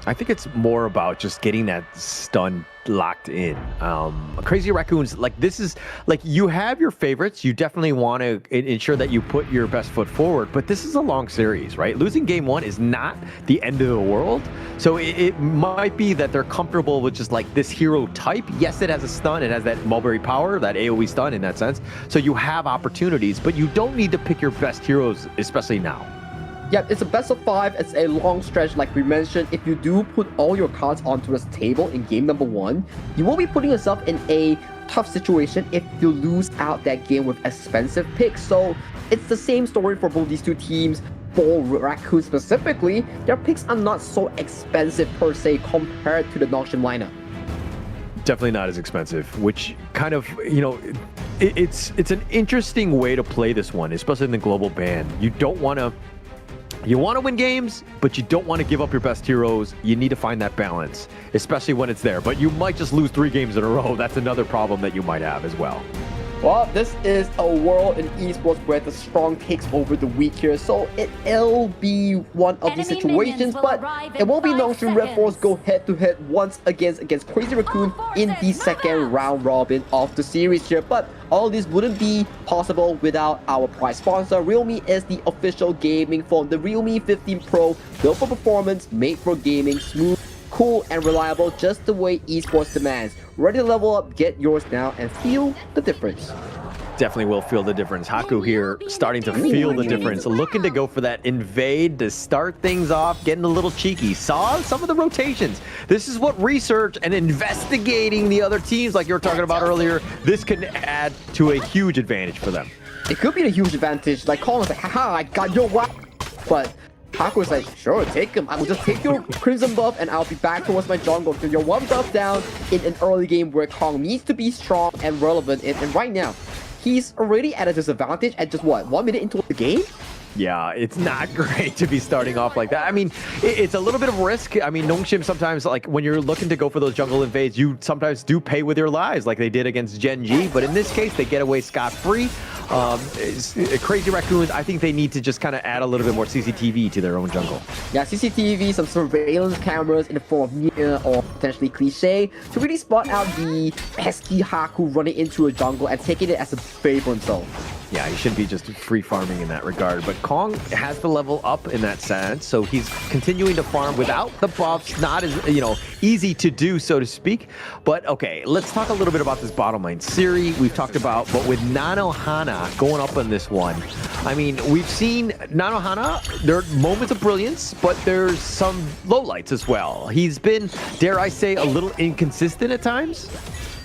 I think it's more about just getting that stun locked in. Crazy Raccoons, like this is like you have your favorites. You definitely want to ensure that you put your best foot forward, but this is a long series, right? Losing game 1 is not the end of the world. So it might be that they're comfortable with just like this hero type. Yes, it has a stun. It has that mulberry power, that AoE stun in that sense. So you have opportunities, but you don't need to pick your best heroes, especially now. Yeah, it's a best of 5. It's a long stretch, like we mentioned. If you do put all your cards onto this table in game number 1, you will be putting yourself in a tough situation if you lose out that game with expensive picks. So it's the same story for both these two teams. For Raccoon specifically, their picks are not so expensive per se compared to the Noxian lineup. Definitely not as expensive, which kind of, you know, it's an interesting way to play this one, especially in the global ban. You want to win games, but you don't want to give up your best heroes. You need to find that balance, especially when it's there. But you might just lose 3 games in a row. That's another problem that you might have as well. Well, this is a world in esports where the strong takes over the weak here, so it'll be one of these situations, but it won't be Noxian Red Force go head-to-head once against Crazy Raccoon in the second round robin of the series here. But all this wouldn't be possible without our prize sponsor. Realme is the official gaming phone. The Realme 15 Pro, built for performance, made for gaming, smooth, cool and reliable, just the way esports demands. Ready to level up? Get yours now and feel the difference. Definitely will feel the difference. Haku here starting to feel the difference, looking to go for that invade to start things off, getting a little cheeky. Saw some of the rotations. This is what research and investigating the other teams like you were talking about earlier, this can add to a huge advantage for them. It could be a huge advantage. Like Colin's like, haha, I got your what? But Haku is like, sure, take him. I will just take your Crimson buff and I'll be back towards my jungle. So you're 1 buff down in an early game where Kong needs to be strong and relevant. And right now, he's already at a disadvantage at just what, 1 minute into the game? Yeah, it's not great to be starting off like that. I mean, it's a little bit of risk. I mean, Nongshim sometimes, like, when you're looking to go for those jungle invades, you sometimes do pay with your lives, like they did against Gen G. But in this case, they get away scot-free. Crazy Raccoons, I think they need to just kind of add a little bit more CCTV to their own jungle. Yeah, CCTV, some surveillance cameras in the form of Nia or potentially Cliché to really spot out the pesky Haku running into a jungle and taking it as a favor for himself. Yeah, he shouldn't be just free farming in that regard, but Kong has to level up in that sense, so he's continuing to farm without the buffs, not as, you know, easy to do, so to speak. But okay, let's talk a little bit about this bottom lane. Siri, we've talked about, but with Nanohana going up on this one, I mean, we've seen Nanohana, there are moments of brilliance, but there's some lowlights as well. He's been, dare I say, a little inconsistent at times.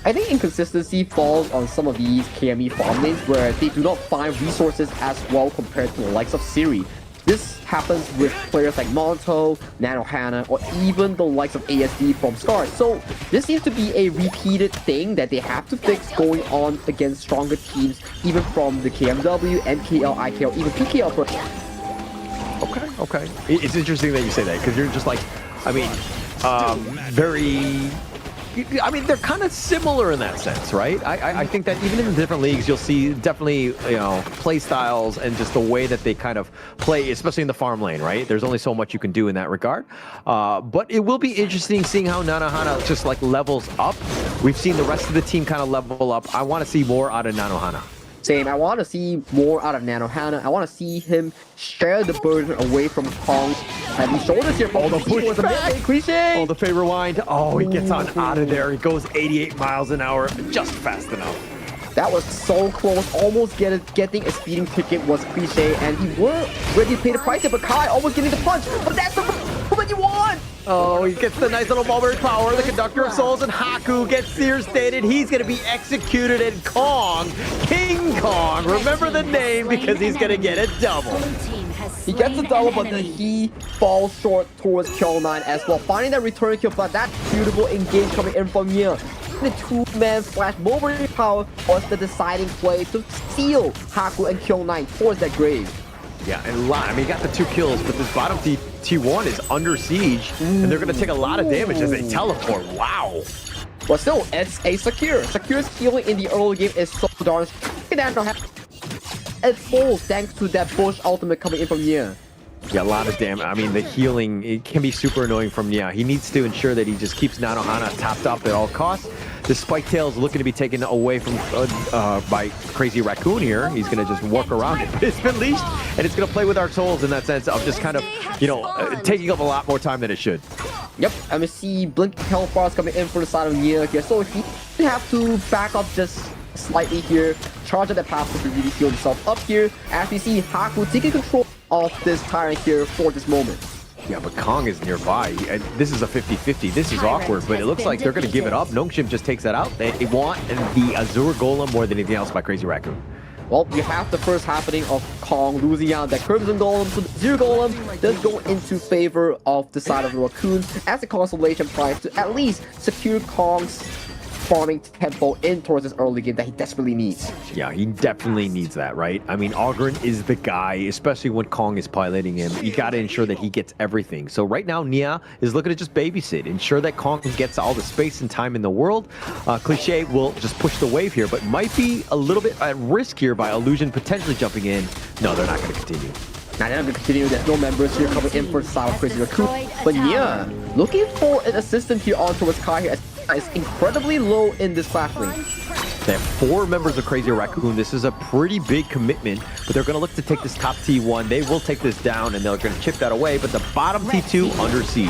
I think inconsistency falls on some of these KME farm lanes where they do not find resources as well compared to the likes of Siri. This happens with players like Monto, Nanohana, or even the likes of ASD from Scar. So this seems to be a repeated thing that they have to fix going on against stronger teams, even from the KMW, NKL, IKL, even PKL. Okay. It's interesting that you say that, because you're just like, I mean, they're kind of similar in that sense, right? I think that even in the different leagues, you'll see definitely, you know, play styles and just the way that they kind of play, especially in the farm lane, right? There's only so much you can do in that regard. But it will be interesting seeing how Nanohana just like levels up. We've seen the rest of the team kind of level up. I want to see more out of Nanohana. Same, I want to see more out of Nanohana. I want to see him share the burden away from Kong's heavy shoulders here. Oh, the pushback! Oh, the fade rewind. Oh, he gets on out of there. He goes 88 miles an hour, just fast enough. That was so close. Almost getting a speeding ticket was Cliche, and he were ready to pay the price there, but Kai almost getting the punch. But that's the movement you want! Oh, he gets the nice little mulberry power. The Conductor of Souls and Haku gets devastated. He's going to be executed, and Kong, King Kong, remember the name because he's going to get a double. He gets a double, but then he falls short towards Kill 9 as well. Finding that return kill, but that beautiful engage coming in from here. The 2-man flash mulberry power was the deciding play to steal Haku and Kill 9 towards that grave. Yeah, and a lot. I mean, he got the 2 kills, but this bottom T1 is under siege, and they're going to take a lot of damage as they teleport. Wow. But still, it's a Secure. Secure's healing in the early game is so darn it falls thanks to that Bush ultimate coming in from Nia. Yeah, a lot of damage. I mean, the healing, it can be super annoying from Nia. He needs to ensure that he just keeps Nanohana topped up at all costs. The Spike Tail's looking to be taken away from by Crazy Raccoon here. He's going to just work around it. But it's been leashed, and it's going to play with our souls in that sense of just kind of, you know, taking up a lot more time than it should. Yep, and we see Blink Health Bars coming in for the side of Nia here. So he have to back up just slightly here, charge at the path to really heal himself up here, as we see Haku taking control of this tyrant here for this moment. Yeah, but Kong is nearby. And this is a 50-50. This is awkward, but it looks like they're going to give it up. Nongshim just takes that out. They want the Azure Golem more than anything else by Crazy Raccoon. Well, you have the first happening of Kong losing out that Crimson Golem, so the Zero Golem does go into favor of the side of the Raccoon as a consolation prize to at least secure Kong's farming tempo in towards this early game that he desperately needs. Yeah, he definitely needs that, right? I mean, Oghren is the guy, especially when Kong is piloting him. You got to ensure that he gets everything. So right now, Nia is looking to just babysit, ensure that Kong gets all the space and time in the world. Cliché will just push the wave here, but might be a little bit at risk here by Illusion potentially jumping in. No, they're not going to continue. Now they're not going to continue. There's no members here coming in for the side of Crazy Raccoon. But Nia, looking for an assistant here on towards Kai here. Is incredibly low in this class lane. They have 4 members of Crazy Raccoon. This is a pretty big commitment, but they're going to look to take this top T1. They will take this down, and they're going to chip that away, but the bottom T2 under siege.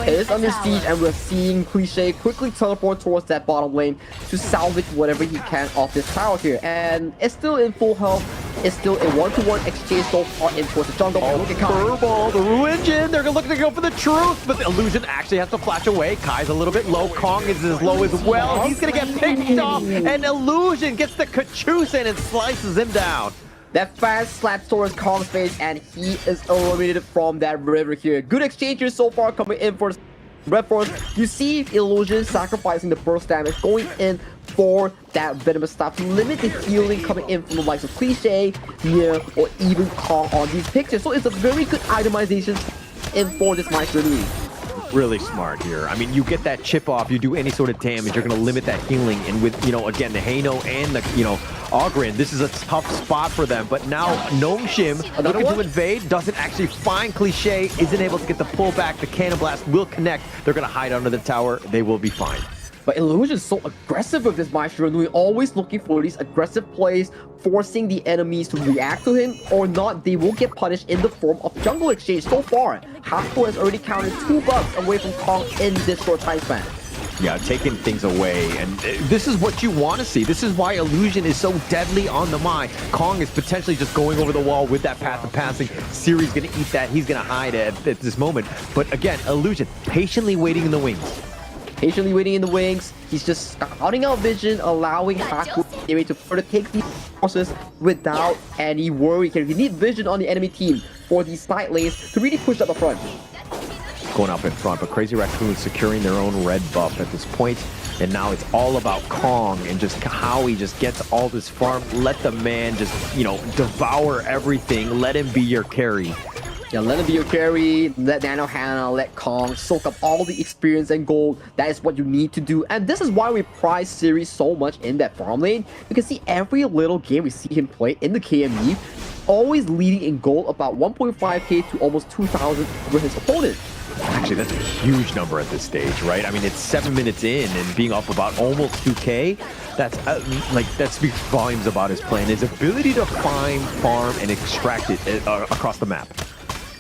It is under siege, and we're seeing Cliché quickly teleport towards that bottom lane to salvage whatever he can off this tower here. And it's still in full health. It's still a 1-to-1 exchange so far in towards the jungle. Oh, look at Kai. Furball, the Ruinjin. They're looking to go for the truth, but the Illusion actually has to flash away. Kai's a little bit low. Kong is as low as well. He's going to get picked off, and Illusion gets the Kachusen and slices him down. That fast slaps towards Kong's face, and he is eliminated from that river here. Good exchange here so far coming in for Red Force. You see Illusion sacrificing the burst damage, going in for that venomous stuff to limit the healing coming in from the likes of Cliché, Nia, or even Kong on these pictures. So it's a very good itemization in for this Maestro Nui. Really smart here. I mean, you get that chip off, you do any sort of damage, you're going to limit that healing. And with, you know, again, the Haino and the, you know, Oghren, this is a tough spot for them. But now Nongshim looking to invade, doesn't actually find Cliché, isn't able to get the pullback. The Cannon Blast will connect. They're going to hide under the tower. They will be fine. But Illusion is so aggressive with this Maestro Nui, always looking for these aggressive plays, forcing the enemies to react to him, or not, they will get punished in the form of jungle exchange. So far, Haku has already counted 2 bucks away from Kong in this short time span. Yeah, taking things away, and this is what you want to see. This is why Illusion is so deadly on the Mai. Kong is potentially just going over the wall with that path of passing. Siri's going to eat that. He's going to hide at this moment. But again, Illusion patiently waiting in the wings. Patiently waiting in the wings. He's just scouting out vision, allowing Haku to further take these forces without any worry. He need vision on the enemy team for these side lanes to really push up the front. Going up in front, but Crazy Raccoon securing their own red buff at this point. And now it's all about Kong and just how he just gets all this farm. Let the man just, you know, devour everything. Let him be your carry. Yeah, let him be your carry, let Nanohana, let Kong soak up all the experience and gold. That is what you need to do. And this is why we prize Siri so much in that farm lane. You can see every little game we see him play in the KME, always leading in gold about 1.5k to almost 2,000 over his opponent. Actually, that's a huge number at this stage, right? I mean, it's 7 minutes in and being up about almost 2k. That's that speaks volumes about his play and his ability to find, farm, and extract it across the map.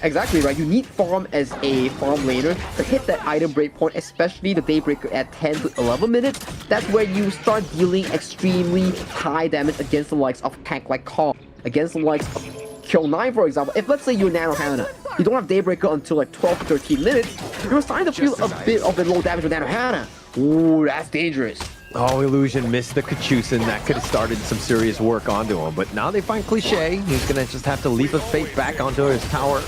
Exactly right. You need farm as a farm laner to hit that item breakpoint, especially the Daybreaker at 10 to 11 minutes. That's where you start dealing extremely high damage against the likes of tank like Kong, against the likes of Kill 9, for example. If let's say you're Nanohana, you don't have Daybreaker until like 12 to 13 minutes, you're starting to feel a bit of the low damage with Nanohana. Ooh, that's dangerous. Oh, Illusion missed the Kachusen. That could have started some serious work onto him. But now they find Cliché. He's going to just have to leap of faith back onto his tower.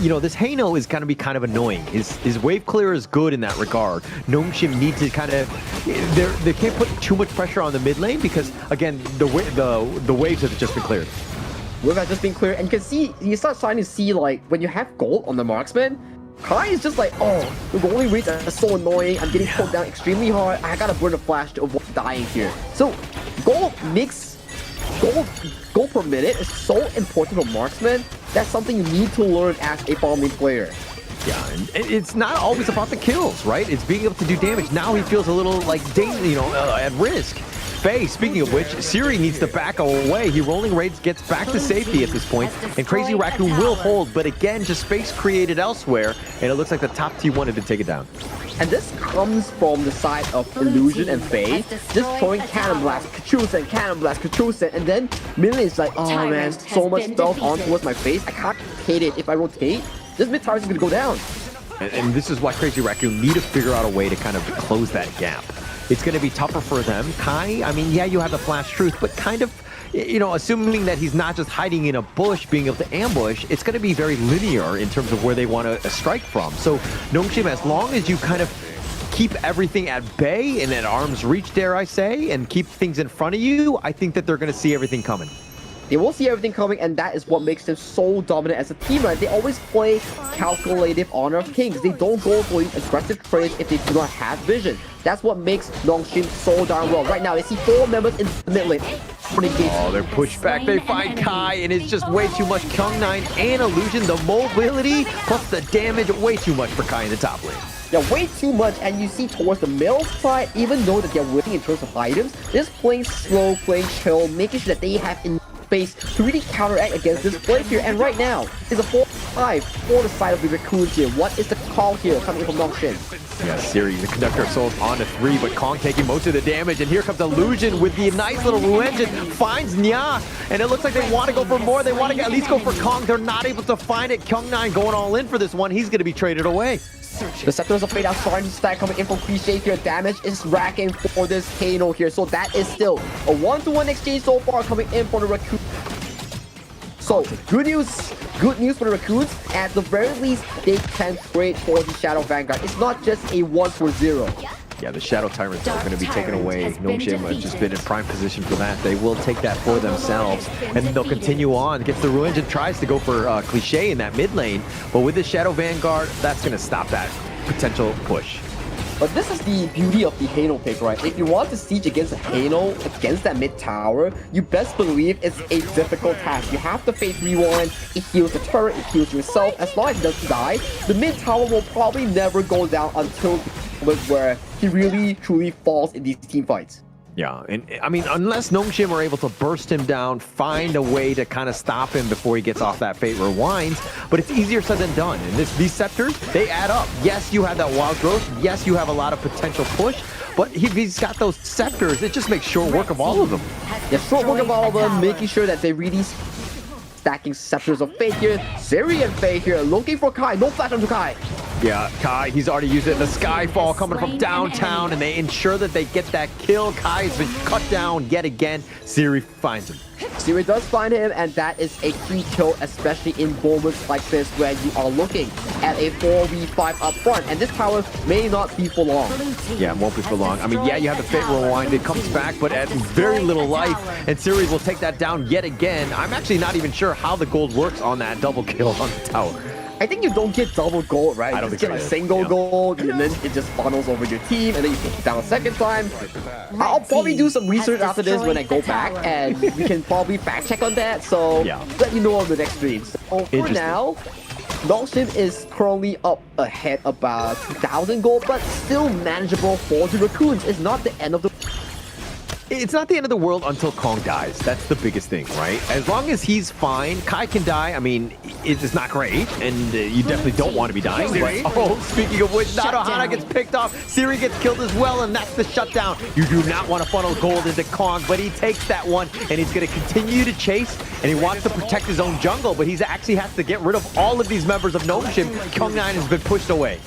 You know, this Haino is going to be kind of annoying. His wave clear is good in that regard. Nongshim needs to kind of... They can't put too much pressure on the mid lane because, again, the waves have just been cleared. without just being clear. And you can see, you start starting to see, like, when you have gold on the marksman, Kai is just like, oh, the rolling rates are so annoying. I'm getting pulled down extremely hard. I gotta burn a flash to avoid dying here. So, gold per minute is so important for marksman. That's something you need to learn as a bottom lane player. Yeah, and it's not always about the kills, right? It's being able to do damage. Now he feels a little like at risk. Faye, speaking of which, Siri needs to back away. He rolling raids gets back to safety at this point, and Crazy Raccoon will hold, but again, just space created elsewhere, and it looks like the top T wanted to take it down. And this comes from the side of Illusion and Faye, just throwing Cannon Blast, Kachusen, and then Millie is like, oh man, so much stuff on towards my face. I can't hit it if I rotate. This mid tower is going to go down. And this is why Crazy Raccoon need to figure out a way to kind of close that gap. It's going to be tougher for them. Kai, I mean, yeah, you have the flash truth, but kind of, assuming that he's not just hiding in a bush, being able to ambush, it's going to be very linear in terms of where they want to strike from. So, Nongshim, as long as you kind of keep everything at bay and at arm's reach, dare I say, and keep things in front of you, I think that they're going to see everything coming. They will see everything coming, and that is what makes them so dominant as a team, right? They always play calculative Honor of Kings. They don't go for these aggressive trades if they do not have vision. That's what makes Nongshim so darn well. Right now, they see 4 members in the mid lane. Oh, they're pushed back. They find Kai, and it's just way too much. Kyung9 and Illusion, the mobility plus the damage, way too much for Kai in the top lane. Yeah, way too much, and you see towards the middle side, even though that they're winning in terms of items, they're just playing slow, playing chill, making sure that they have enough space to really counteract against this play here. And right now, is a 4-5 for the side of the Raccoons here. What is the call here coming from Nongshim? Yeah, Siri, the Conductor of Souls on to 3, but Kong taking most of the damage, and here comes Illusion with the nice little Ru engine, finds Nya, and it looks like they want to go for more. They want to at least go for Kong. They're not able to find it. Kyung9 going all in for this one. He's going to be traded away. The Scepters of Fate are starting to stack coming in from Cliche here. Damage is racking for this Kano here. So that is still a 1-to-1 exchange so far coming in for the Raccoon. So good news for the Raccoons. At the very least, they can trade for the Shadow Vanguard. It's not just a 1-for-0. Yeah, the Shadow Tyrants are going to be taken away. Nongshim has just been in prime position for that. They will take that for themselves, and they'll continue on. Gets the Ru engine, tries to go for Cliche in that mid lane, but with the Shadow Vanguard, that's going to stop that potential push. But this is the beauty of the Halo pick, right? If you want to siege against a Halo, against that mid tower, you best believe it's a difficult task. You have to face Rewind, it heals the turret, it heals yourself. As long as it doesn't die, the mid tower will probably never go down until the moment where he really truly falls in these team fights. Yeah, and I mean, unless Nongshim are able to burst him down, find a way to kind of stop him before he gets off that Fate Rewinds, but it's easier said than done. And these Scepters, they add up. Yes, you have that wild growth. Yes, you have a lot of potential push, but he's got those Scepters. It just makes short work of all of them. Yeah, short work of all of them, making sure that they really stacking Scepters of Fate here. Siri and Faye here, looking for Kai. No flash onto Kai. Yeah, Kai, he's already used it. The Skyfall coming from downtown, and they ensure that they get that kill. Kai has been cut down yet again. Siri finds him. Siri does find him, and that is a key kill, especially in moments like this where you are looking at a 4v5 up front, and this tower may not be for long. Yeah, it won't be for long. I mean, yeah, you have the Fate Rewind. It comes back, but at very little life, and Siri will take that down yet again. I'm actually not even sure how the gold works on that double kill on the tower. I think you don't get double gold, right? I don't just think get so a single gold, and then it just funnels over your team, and then you take it down a second time. I'll probably do some research after this when I go back, and we can probably fact check on that, so let you know on the next stream. So for now, Nongshim is currently up ahead about 2,000 gold, but still manageable for the Raccoons. It's not the end of the... It's not the end of the world until Kong dies. That's the biggest thing, right? As long as he's fine, Kai can die. I mean, it's not great, and you definitely don't want to be dying. But, oh, speaking of which, Nadohana gets picked off. Siri gets killed as well, and that's the shutdown. You do not want to funnel gold into Kong, but he takes that one, and he's going to continue to chase, and he wants to protect his own jungle, but he actually has to get rid of all of these members of Nongshim. Kyung9 has been pushed away.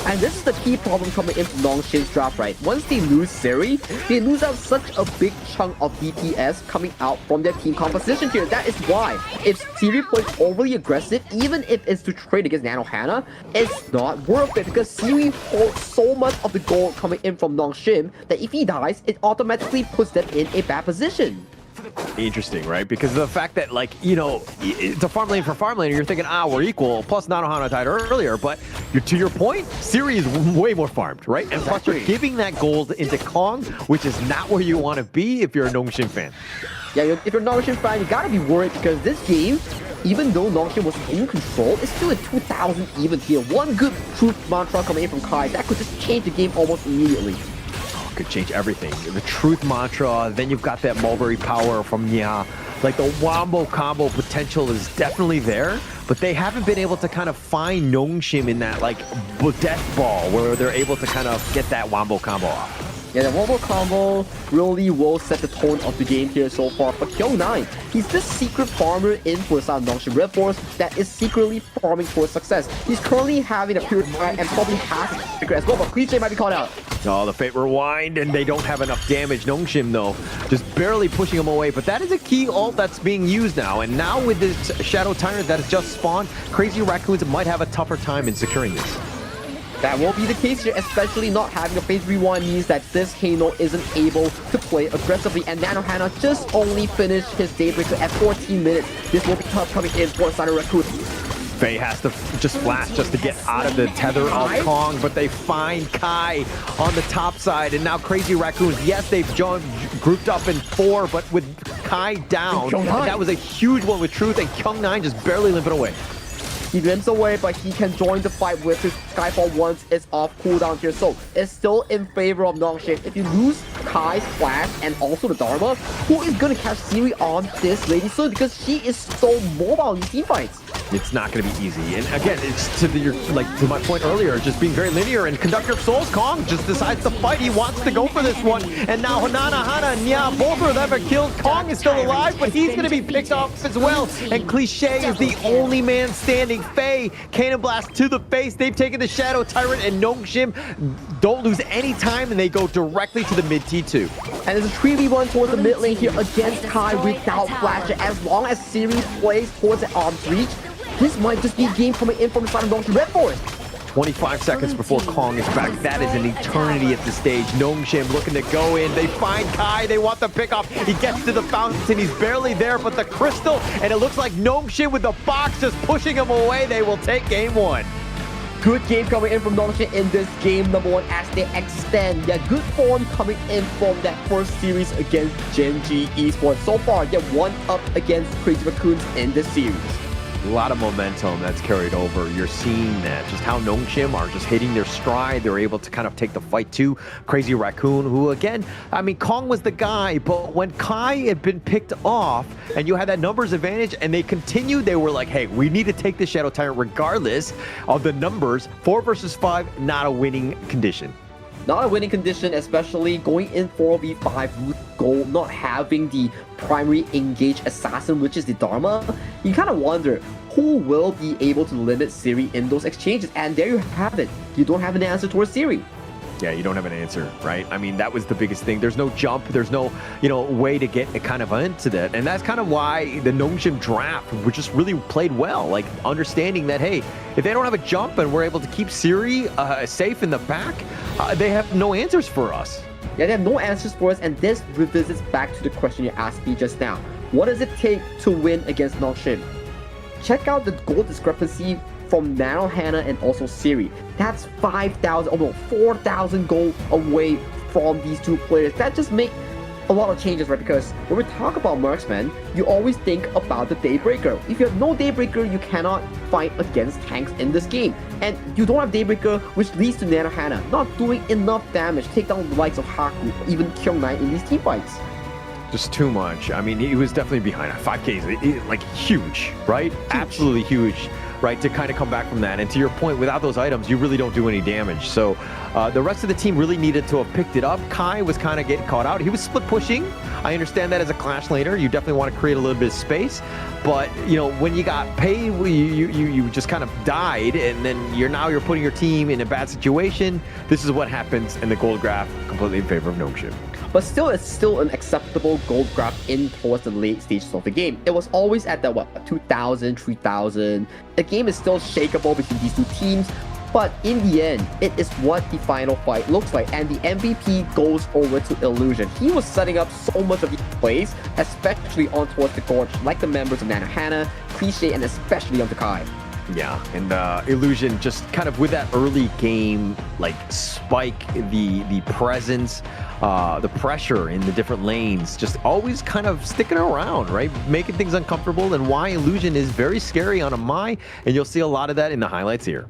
And this is the key problem coming into Nongshim's draft, right? Once they lose Siri, they lose out such a big chunk of DPS coming out from their team composition here. That is why, if Siri plays overly aggressive, even if it's to trade against Nadohana, it's not worth it because Siri holds so much of the gold coming in from Nongshim that if he dies, it automatically puts them in a bad position. interesting, right? Because of the fact that, like, you know, it's a farm lane for farm lane, you're thinking, we're equal. Plus, Nanohana died earlier, but to your point, Siri is way more farmed, right? And plus, you're giving that gold into Kong, which is not where you want to be if you're a Nongshim fan. Yeah, if you're a Nongshim fan, you gotta be worried because this game, even though Nongshim was in control, it's still a 2,000 even here. One good truth mantra coming in from Kai, that could just change the game almost immediately. Could change everything. The truth mantra, then you've got that mulberry power from Nya. Like the wombo combo potential is definitely there, but they haven't been able to kind of find Nongshim in that like death ball where they're able to kind of get that wombo combo off. Yeah, the wombo combo really will set the tone of the game here so far. But Kyung9, he's this secret farmer in for the side of Nongshim Red Force that is secretly farming for success. He's currently having a purify and probably has a secret as well, but Cliche might be called out. Oh, the Fate Rewind, and they don't have enough damage. Nongshim, though, just barely pushing him away. But that is a key ult that's being used now. And now with this Shadow Tyrant that has just spawned, Crazy Raccoons might have a tougher time in securing this. That will be the case here, especially not having a phase rewind means that this Hano isn't able to play aggressively, and Nanohana just only finished his Daybreaker at 14 minutes. This will be tough coming in for Cyber Raccoon. Faye has to just flash just to get out of the tether of Kong, but they find Kai on the top side, and now Crazy Raccoons, yes, they've grouped up in 4, but with Kai down, that was a huge one with Truth, and Kyung9 just barely limping away. He limps away, but he can join the fight with his Skyfall once it's off cooldown here. So it's still in favor of Nongshim. If you lose Kai's flash and also the Dharma, who is going to catch Siri on this lady soon? Because she is so mobile in these team fights. It's not going to be easy. And again, it's to my point earlier, just being very linear. And Conductor of Souls, Kong, just decides to fight. He wants to go for this one. And now Nanohana and Nya, both of them are killed. Kong is still alive, but he's going to be picked up as well. And Cliche is the only man standing. Faye, Cannon Blast to the face. They've taken the Shadow Tyrant, and Nongshim don't lose any time, and they go directly to the mid T2. And there's a 3v1 towards the mid lane here against Kai without flash. As long as Siri plays towards the arm's reach, this might just be a game coming in from the side of Nongshim Red Force. 25 seconds before Kong is back. That is an eternity at this stage. Nongshim looking to go in. They find Kai. They want the pickoff. He gets to the fountain. He's barely there, but the crystal, and it looks like Nongshim with the box just pushing him away. They will take game 1. Good game coming in from Nongshim in this game number 1 as they extend their good form coming in from that first series against Gen G Esports. So far, they're 1-up against Crazy Raccoons in this series. A lot of momentum that's carried over. You're seeing that, just how Nongshim are just hitting their stride. They're able to kind of take the fight to Crazy Raccoon, who again, I mean, Kong was the guy, but when Kai had been picked off and you had that numbers advantage and they continued, they were like, hey, we need to take the Shadow Tyrant regardless of the numbers. 4 versus 5, not a winning condition. Not a winning condition, especially going in 4v5 with gold, not having the primary engage assassin, which is the Dharma. You kind of wonder who will be able to limit Siri in those exchanges, and there you have it. You don't have an answer towards Siri. Yeah, you don't have an answer, right? I mean, that was the biggest thing. There's no jump. There's no, way to get kind of into that. And that's kind of why the Nongshim draft, which just really played well. Like, understanding that, hey, if they don't have a jump and we're able to keep Siri safe in the back, they have no answers for us. Yeah, they have no answers for us, and this revisits back to the question you asked me just now. What does it take to win against Nongshim? Check out the goal discrepancy from Nanohana and also Siri. That's 5,000, almost 4,000 gold away from these two players. That just make a lot of changes, right? Because when we talk about marksman, you always think about the Daybreaker. If you have no Daybreaker, you cannot fight against tanks in this game. And you don't have Daybreaker, which leads to Nanohana not doing enough damage, take down the likes of Haku, even Kyung9 in these team fights. Just too much. I mean, he was definitely behind. 5K is like huge, right? Huge. Absolutely huge, right? To kind of come back from that. And to your point, without those items, you really don't do any damage. So the rest of the team really needed to have picked it up. Kai was kind of getting caught out. He was split pushing. I understand that as a Clash laner, you definitely want to create a little bit of space. But, when you got paid, you just kind of died, and then you're putting your team in a bad situation. This is what happens, and the gold graph completely in favor of Nongshim. But still, it's still an acceptable gold graph in towards the late stages of the game. It was always at that, 2,000, 3,000. The game is still shakeable between these two teams. But in the end, it is what the final fight looks like, and the MVP goes over to Illusion. He was setting up so much of these plays, especially on towards the gorge, like the members of Nanohana, Cliche, and especially on the Kai. Yeah, and Illusion just kind of with that early game, like spike, the presence, the pressure in the different lanes, just always kind of sticking around, right? Making things uncomfortable, and why Illusion is very scary on a Mai, and you'll see a lot of that in the highlights here.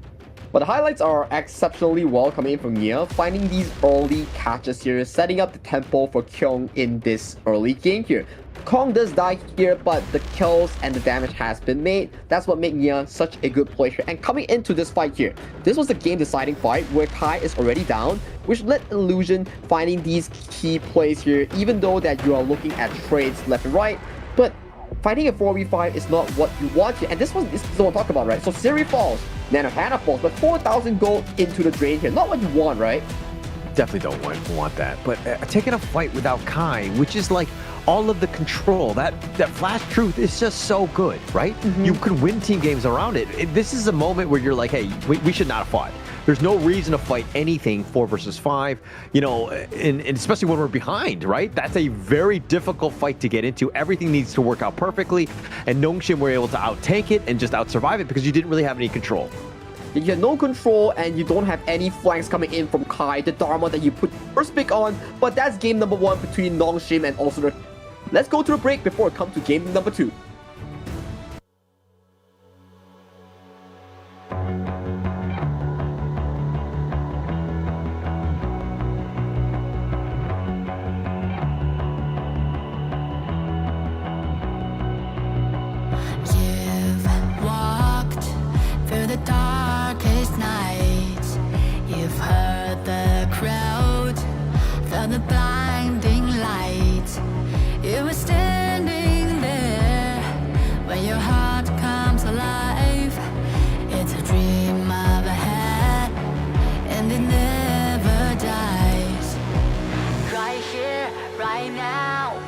But the highlights are exceptionally well coming in from Nia, finding these early catches here, setting up the tempo for Kyung in this early game here. Kong does die here, but the kills and the damage has been made. That's what made Nia such a good player. And coming into this fight here, this was the game-deciding fight where Kai is already down, which led Illusion finding these key plays here, even though that you are looking at trades left and right. But fighting a 4v5 is not what you want here. And this is the one I'm talking about, right? So Siri falls, Nanohana falls, but 4,000 gold into the drain here. Not what you want, right? Definitely don't want that. But taking a fight without Kai, which is like all of the control, that flash truth is just so good, right? You can win team games around it. This is a moment where you're like, hey, we should not have fought. There's no reason to fight anything 4 versus 5, you know, and especially when we're behind, right? That's a very difficult fight to get into. Everything needs to work out perfectly, and Nongshim were able to out-tank it and just out-survive it because you didn't really have any control. You have no control and you don't have any flanks coming in from Kai, the Dharma that you put first pick on, but that's game number 1 between Nongshim and also the... Let's go to a break before it comes to game number 2. You've walked through the darkest nights. You've heard the crowd, felt the blinding light. You were standing there when your heart comes alive. It's a dream of a hat, and it never dies. Right here, right now,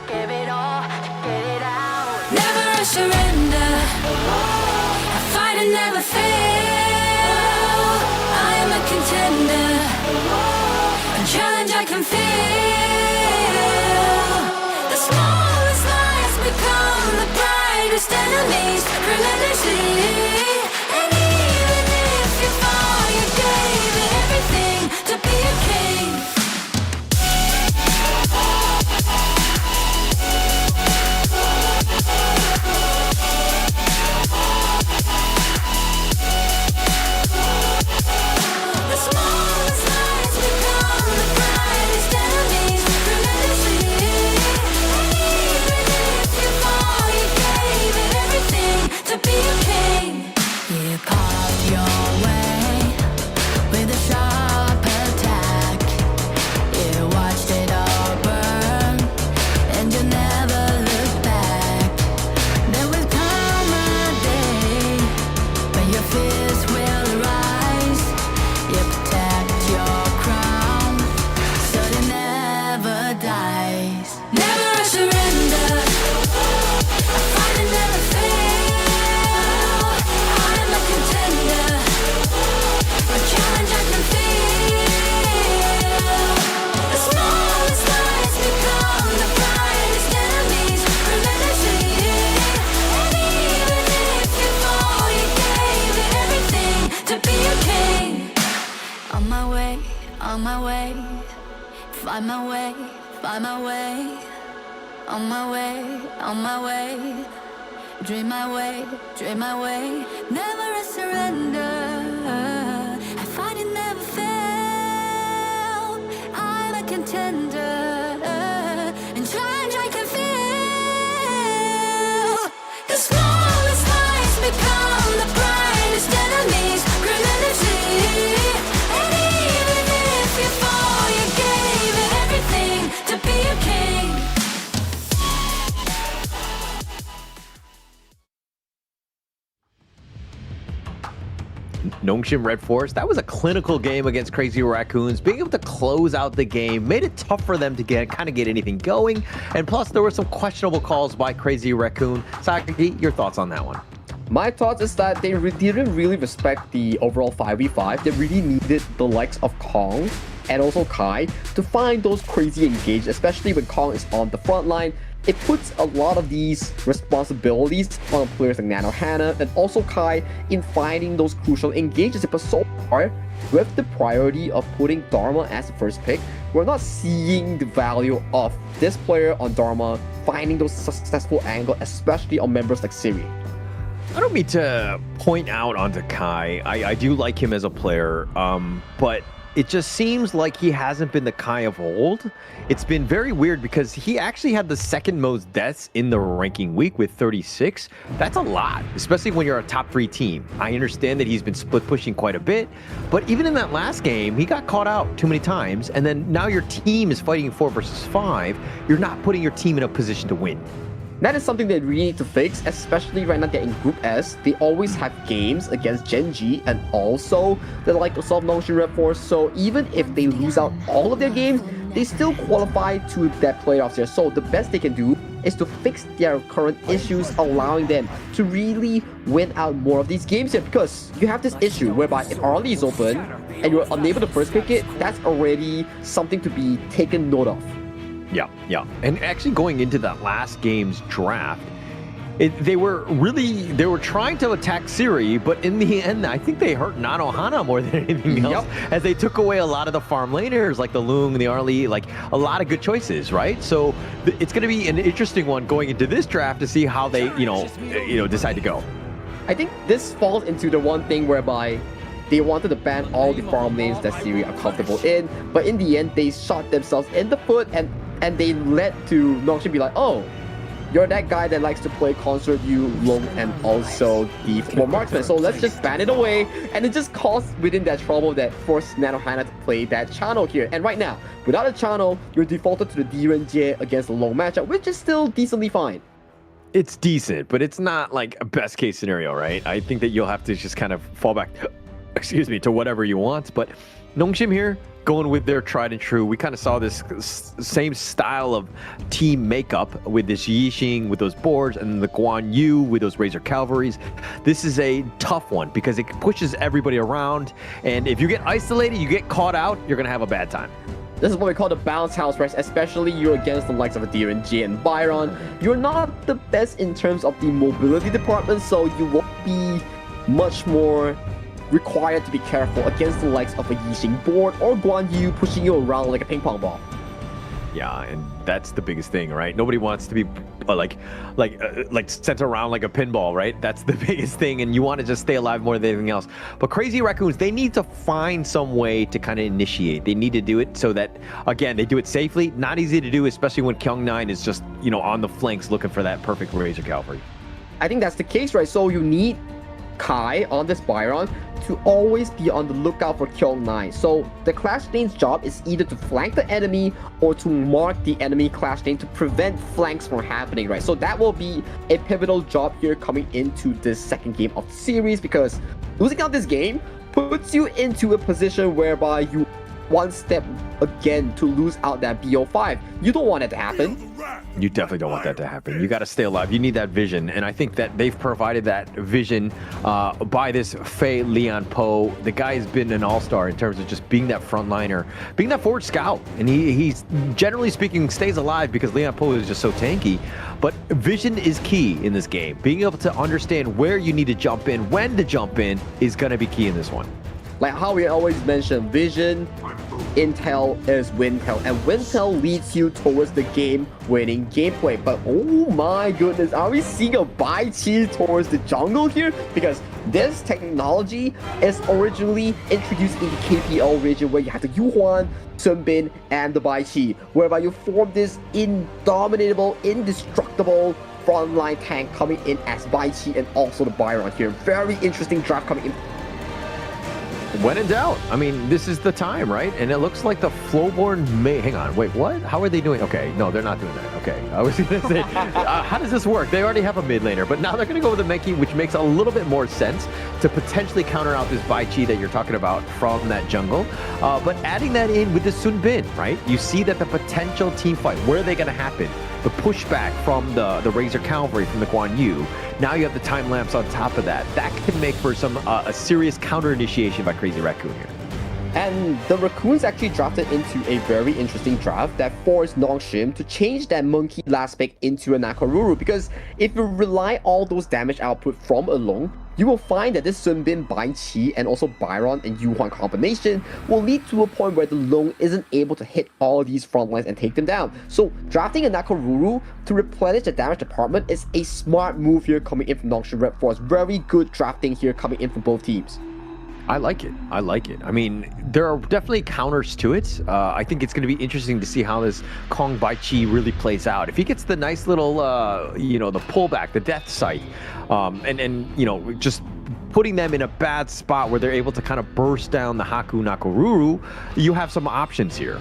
give it all, get it out. Never surrender, I fight and never fail. I am a contender, a challenge I can feel. The smallest lies become the brightest enemies, relentlessly. And even if you fall, you gave it everything to be a king. The smallest lies become the brightest enemies, relentlessly. And even if you fall, you gave it everything to be a king. You carved your way with a sharp attack. You watched it all burn, and you never looked back. There will come a day when your fears will rise. You protect your crown, so it never dies. Never surrender, I fight and never fail. I'm a contender, a challenge I can feel. The smallest lies become the brightest enemies, relentlessly. And even if you fall, you gave it everything to be a king. On my way, find my way, find my way. On my way, dream my way, dream my way. Never a surrender, I fight and never fail. I'm a contender, and challenge I can feel. The smallest lies become the brightest enemies, relentlessly. And even if you fall, you gave it everything to be a king. Nongshim Red Force, that was a clinical game against Crazy Raccoons. Being able to close out the game made it tough for them to get anything going. And plus, there were some questionable calls by Crazy Raccoon. Sakaki, your thoughts on that one? My thoughts is that they didn't really respect the overall 5v5. They really needed the likes of Kong and also Kai to find those crazy engages, especially when Kong is on the front line. It puts a lot of these responsibilities on players like Nano Hana and also Kai in finding those crucial engages. But so far, with the priority of putting Dharma as the first pick, we're not seeing the value of this player on Dharma finding those successful angles, especially on members like Siri. I don't mean to point out onto Kai. I do like him as a player, but it just seems like he hasn't been the Kai of old. It's been very weird because he actually had the second most deaths in the ranking week with 36. That's a lot, especially when you're a top 3 team. I understand that he's been split pushing quite a bit, but even in that last game, he got caught out too many times, and then now your team is fighting 4 versus 5. You're not putting your team in a position to win. That is something they really need to fix, especially right now they're in Group S. They always have games against Gen G and also the Microsoft Notion Red Force. So even if they lose out all of their games, they still qualify to that playoffs there. So the best they can do is to fix their current issues, allowing them to really win out more of these games here, because you have this issue whereby if RLE is open and you're unable to first pick it, that's already something to be taken note of. Yeah. And actually going into that last game's draft, they were trying to attack Siri, but in the end, I think they hurt Nano Hana more than anything else, as they took away a lot of the farm laners, like the Lung and the Arlie, like a lot of good choices, right? So it's going to be an interesting one going into this draft to see how they, decide to go. I think this falls into the one thing whereby they wanted to ban all the farm lanes that Siri are comfortable in, but in the end, they shot themselves in the foot and they led to Noxian be like, oh, you're that guy that likes to play Concert, you, Long, and also the 4 marksman. So let's just ban it away. And it just caused within that trouble that forced Nano Hana to play that channel here. And right now, without a channel, you're defaulted to the Direnjie against the Long matchup, which is still decently fine. It's decent, but it's not like a best case scenario, right? I think that you'll have to just kind of fall back, to whatever you want. But Nongshim here, going with their tried and true. We kind of saw this same style of team makeup with this Yixing, with those boards, and the Guan Yu with those Razor Cavalries. This is a tough one because it pushes everybody around, and if you get isolated, you get caught out, you're going to have a bad time. This is what we call the bounce house rest, especially you're against the likes of a Direnjie and Byron. You're not the best in terms of the mobility department, so you won't be much more required to be careful against the likes of a Yixing board or Guan Yu pushing you around like a ping pong ball. Yeah, and that's the biggest thing, right? Nobody wants to be like sent around like a pinball, right? That's the biggest thing, and you want to just stay alive more than anything else. But Crazy Raccoons, they need to find some way to kind of initiate. They need to do it so that, again, they do it safely. Not easy to do, especially when Kyung9 is just, on the flanks looking for that perfect Razor Cavalry. I think that's the case, right? So you need Kai on this Byron to always be on the lookout for Kyung9. So the Clash Lane's job is either to flank the enemy or to mark the enemy Clash Lane to prevent flanks from happening, right? So that will be a pivotal job here coming into this second game of the series, because losing out this game puts you into a position whereby you one step again to lose out that BO5. You don't want it to happen. You definitely don't want that to happen. You got to stay alive. You need that vision. And I think that they've provided that vision by this Fei Leon Po. The guy has been an all-star in terms of just being that frontliner, being that forward scout. And he's generally speaking stays alive because Leon Po is just so tanky. But vision is key in this game. Being able to understand where you need to jump in, when to jump in, is going to be key in this one. Like how we always mention, vision, intel is wintel, and wintel leads you towards the game-winning gameplay. But oh my goodness, are we seeing a Bai Chi towards the jungle here? Because this technology is originally introduced in the KPL region, where you have the Yuhuan, Sun Bin, and the Bai Chi, whereby you form this indomitable, indestructible frontline tank coming in as Bai Chi and also the Byron here. Very interesting draft coming in. When in doubt, I mean, this is the time, right? And it looks like the Flowborn may... Hang on, wait, what? How are they doing? Okay, no, they're not doing that. Okay, I was going to say, how does this work? They already have a mid laner, but now they're going to go with the Menki, which makes a little bit more sense to potentially counter out this Bai Chi that you're talking about from that jungle. But adding that in with the Sun Bin, right? You see that the potential team fight, where are they going to happen? the pushback from the Razor Cavalry from the Guan Yu. Now you have the time lapse on top of that. That could make for some a serious counter initiation by Crazy Raccoon here. And the Raccoons actually drafted into a very interesting draft that forced Nongshim to change that monkey last pick into a Nakoruru, because if you rely all those damage output from a Long, you will find that this Sunbin, Bai Qi, and also Byron and Yuhuan combination will lead to a point where the Long isn't able to hit all these front lines and take them down. So drafting a Nakoruru to replenish the damage department is a smart move here coming in from Nongshim Red Force. Very good drafting here coming in from both teams. I like it. I like it. I mean, there are definitely counters to it. I think it's going to be interesting to see how this Kong Bai Chi really plays out. If he gets the nice little, the pullback, the death sight, and just putting them in a bad spot where they're able to kind of burst down the Haku Nakoruru, you have some options here.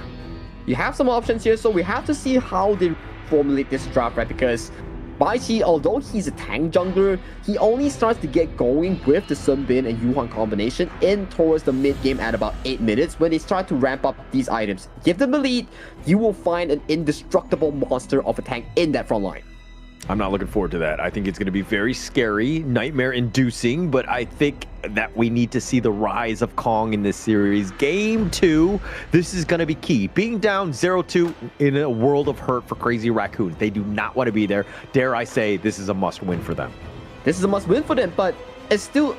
You have some options here, so we have to see how they formulate this draft, right? Because Bai Qi, although he's a tank jungler, he only starts to get going with the Sunbin and Yuhuan combination in towards the mid game at about 8 minutes when they start to ramp up these items. Give them a lead, you will find an indestructible monster of a tank in that front line. I'm not looking forward to that. I think it's going to be very scary, nightmare-inducing, but I think that we need to see the rise of Kong in this series. Game 2, this is going to be key. Being down 0-2 in a world of hurt for Crazy Raccoon. They do not want to be there. Dare I say, this is a must-win for them. This is a must-win for them, but it still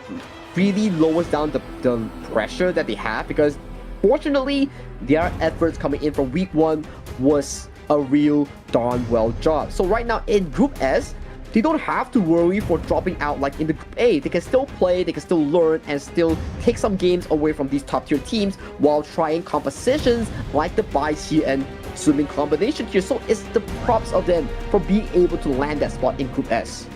really lowers down the pressure that they have, because fortunately, their efforts coming in from week 1 was a real darn well job. So right now in Group S, they don't have to worry for dropping out like in the Group A. They can still play, they can still learn, and still take some games away from these top tier teams while trying compositions like the Bai Qi and Sunbin combination here. So it's the props of them for being able to land that spot in Group S.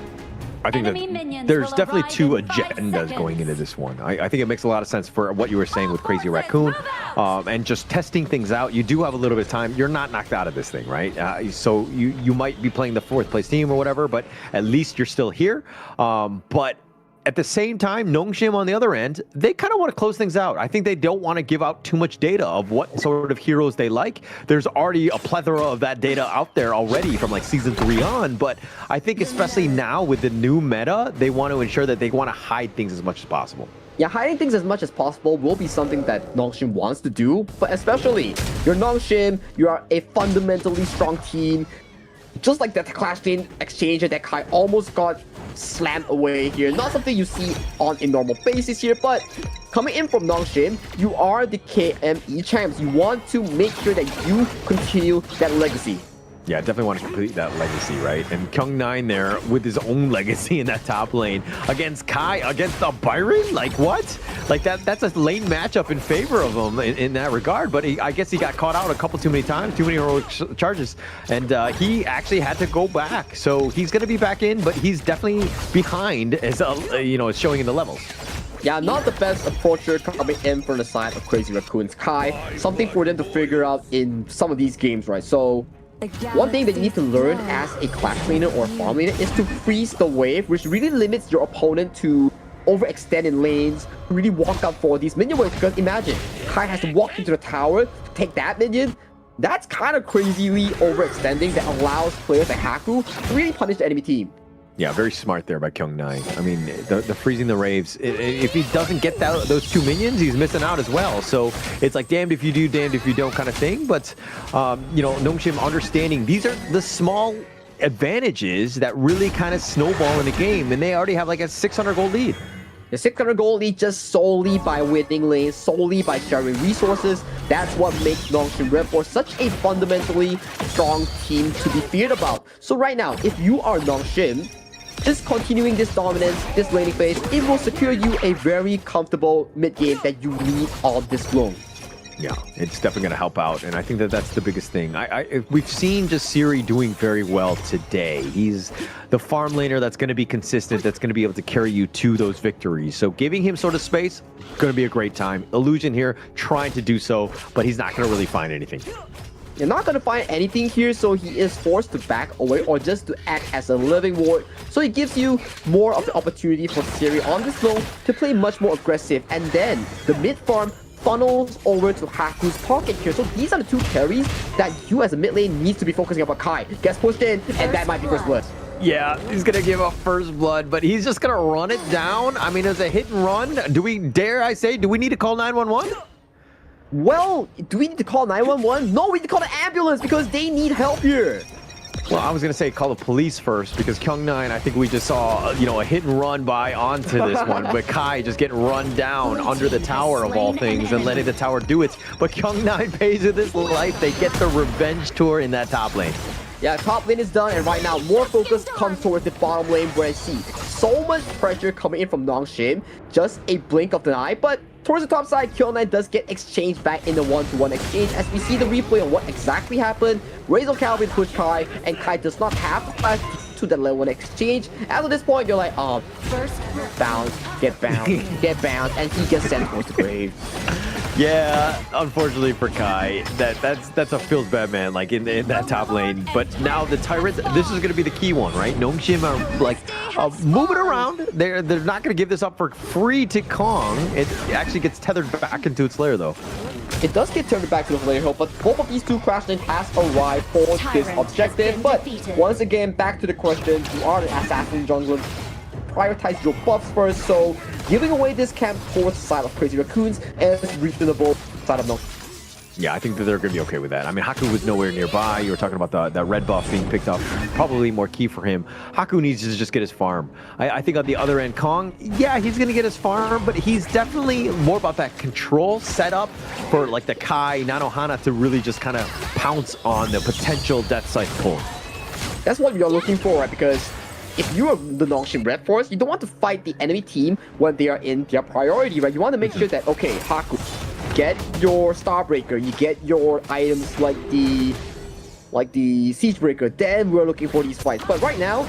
I think that there's definitely two agendas going into this one. I think it makes a lot of sense for what you were saying with Crazy Raccoon and just testing things out. You do have a little bit of time. You're not knocked out of this thing, right? So you might be playing the 4th place team or whatever, but at least you're still here. But at the same time, Nongshim on the other end, they kind of want to close things out. I think they don't want to give out too much data of what sort of heroes they like. There's already a plethora of that data out there already from like Season 3 on, but I think especially now with the new meta, they want to ensure that they want to hide things as much as possible. Yeah, hiding things as much as possible will be something that Nongshim wants to do, but especially, you're Nongshim, you are a fundamentally strong team. Just like that Clash Lane Exchanger that Kai almost got slammed away here. Not something you see on a normal basis here, but coming in from Nongshim, you are the KME champs. You want to make sure that you continue that legacy. Yeah, definitely want to complete that legacy, right? And Kyung9 there with his own legacy in that top lane against Kai, against the Byron? Like, what? Like, that's a lane matchup in favor of him in that regard. But I guess he got caught out a couple too many times, too many heroic charges. And he actually had to go back. So he's going to be back in, but he's definitely behind, as it's showing in the levels. Yeah, not the best approacher coming in from the side of Crazy Raccoon's Kai. Something for them to figure out in some of these games, right? So one thing that you need to learn as a Clash laner or farm laner is to freeze the wave, which really limits your opponent to overextend in lanes, really walk up for these minion waves. Because imagine, Kai has to walk into the tower to take that minion. That's kind of crazily overextending that allows players like Haku to really punish the enemy team. Yeah, very smart there by Kyung9. I mean, the freezing the waves. If he doesn't get those 2 minions, he's missing out as well. So it's like damned if you do, damned if you don't kind of thing. But, Nongshim understanding these are the small advantages that really kind of snowball in the game. And they already have like a 600 gold lead. The 600 gold lead just solely by winning lanes, solely by sharing resources. That's what makes Nongshim Red Force such a fundamentally strong team to be feared about. So right now, if you are Nongshim, just continuing this dominance, this laning phase, it will secure you a very comfortable mid-game that you need all this long. Yeah, it's definitely going to help out, and I think that that's the biggest thing. We've seen just Siri doing very well today. He's the farm laner that's going to be consistent, that's going to be able to carry you to those victories. So giving him sort of space, going to be a great time. Illusion here trying to do so, but he's not going to really find anything. You're not going to find anything here, so he is forced to back away or just to act as a living ward. So it gives you more of the opportunity for Siri on this lane to play much more aggressive. And then the mid farm funnels over to Haku's pocket here. So these are the two carries that you as a mid lane needs to be focusing on. But Kai gets pushed in, and that might be first blood. Yeah, he's gonna give up first blood, but he's just gonna run it down. I mean, as a hit and run, do we need to call 911? Well, do we need to call 911? No, we need to call the ambulance because they need help here. Well, I was gonna say call the police first because Kyung9, I think we just saw, a hit and run by onto this one, but Kai just getting run down under the tower of all things and letting the tower do it. But Kyung9 pays with his life. They get the revenge tour in that top lane. Yeah, top lane is done, and right now more focus comes towards the bottom lane where I see so much pressure coming in from Nongshim. Just a blink of the eye, but towards the top side, Kyung9 does get exchanged back in the 1-to-1 exchange as we see the replay of what exactly happened. Razor Calvin push Kai, and Kai does not have the flash to the level 1 exchange. As of this point, you're like, bounce, get bounced, get bounced, and he gets sent towards the grave. Yeah, unfortunately for Kai, that's a feels bad man like in that top lane. But now the Tyrants, this is going to be the key one, right? Nongshim are like moving around. They're not going to give this up for free to Kong. It actually gets tethered back into its lair though. It does get turned back to the layer hill, but both of these two Crash Lane has arrived for this objective. But once again, back to the question, you are the assassin jungler. Prioritize your buffs first, so giving away this camp towards the side of Crazy Raccoons is reasonable side of no. Yeah, I think that they're going to be okay with that. I mean, Haku was nowhere nearby. You were talking about that red buff being picked up. Probably more key for him. Haku needs to just get his farm. I think on the other end, Kong, yeah, he's going to get his farm, but he's definitely more about that control setup for like the Kai, Nanohana to really just kind of pounce on the potential Death Sight pull. That's what you're looking for, right? Because if you are the Nongshim Red Force, you don't want to fight the enemy team when they are in their priority, right? You want to make sure that, okay, Haku, get your Starbreaker, you get your items like the Siegebreaker, then we're looking for these fights. But right now,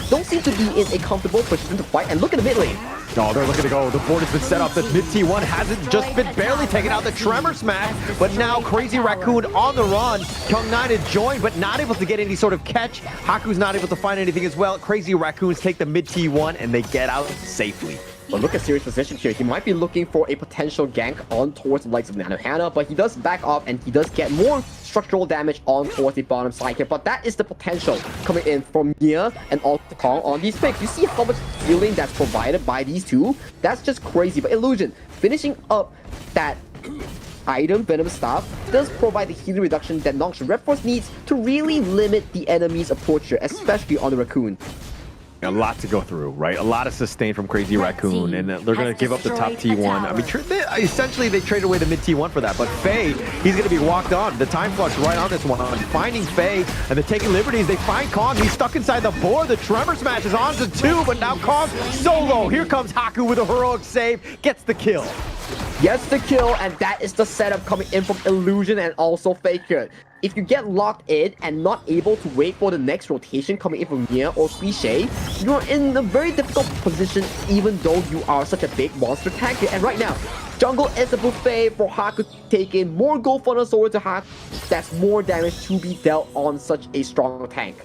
don't seem to be in a comfortable position to fight. And look at the mid lane. Oh, they're looking to go. The board has been set up. The mid T1 hasn't just been barely taken out the Tremor Smack, but now Crazy Raccoon on the run. Kyung9 is joined, but not able to get any sort of catch. Haku's not able to find anything as well. Crazy Raccoons take the mid T1 and they get out safely. But look at Sirius' position here. He might be looking for a potential gank on towards the likes of Nanohana, but he does back off and he does get more structural damage on towards the bottom side here. But that is the potential coming in from Nia and also Kong on these picks. You see how much healing that's provided by these two? That's just crazy. But Illusion, finishing up that item, Venom Staff, does provide the healing reduction that Nongshim Red Force needs to really limit the enemy's approach here, especially on the Raccoon. A lot to go through, right? A lot of sustain from Crazy Raccoon, and they're going to give up the top T1. I mean, essentially, they traded away the mid T1 for that, but Faye, he's going to be walked on. The time flux right on this one. Finding Faye, and they're taking liberties. They find Kong. He's stuck inside the board. The Tremor Smash is on to 2, but now Kong solo. Here comes Haku with a heroic save. Gets the kill. Gets the kill, and that is the setup coming in from Illusion and also Faker. If you get locked in and not able to wait for the next rotation coming in from Nia or Cliche, you're in a very difficult position even though you are such a big monster tank here. And right now, jungle is a buffet for Haku to take in. More gold funnels over to Haku. That's more damage to be dealt on such a strong tank.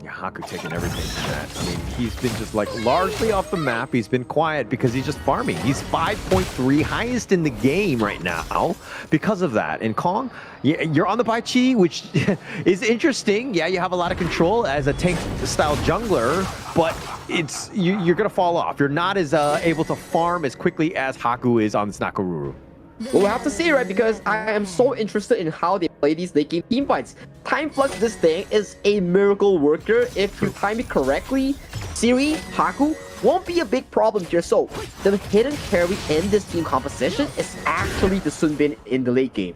Yeah, Haku taking everything from that. I mean, he's been just like largely off the map. He's been quiet because he's just farming. He's 5.3, highest in the game right now because of that. And Kong, yeah, you're on the Bai Chi, which is interesting. Yeah, you have a lot of control as a tank-style jungler, but you're going to fall off. You're not as able to farm as quickly as Haku is on this Nakoruru. We'll have to see, right? Because I am so interested in how they play these late game team fights. Time Flux, this thing is a miracle worker. If you time it correctly, Siri, Haku won't be a big problem here. So the hidden carry in this team composition is actually the Sunbin in the late game.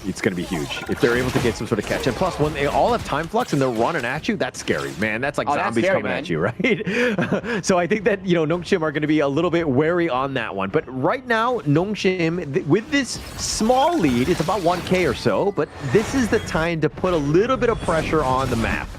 It's going to be huge if they're able to get some sort of catch. And plus, when they all have time flux and they're running at you, that's scary, man. That's like zombies coming at you, right? So I think that, Nongshim are going to be a little bit wary on that one. But right now, Nongshim, with this small lead, it's about 1K or so, but this is the time to put a little bit of pressure on the map.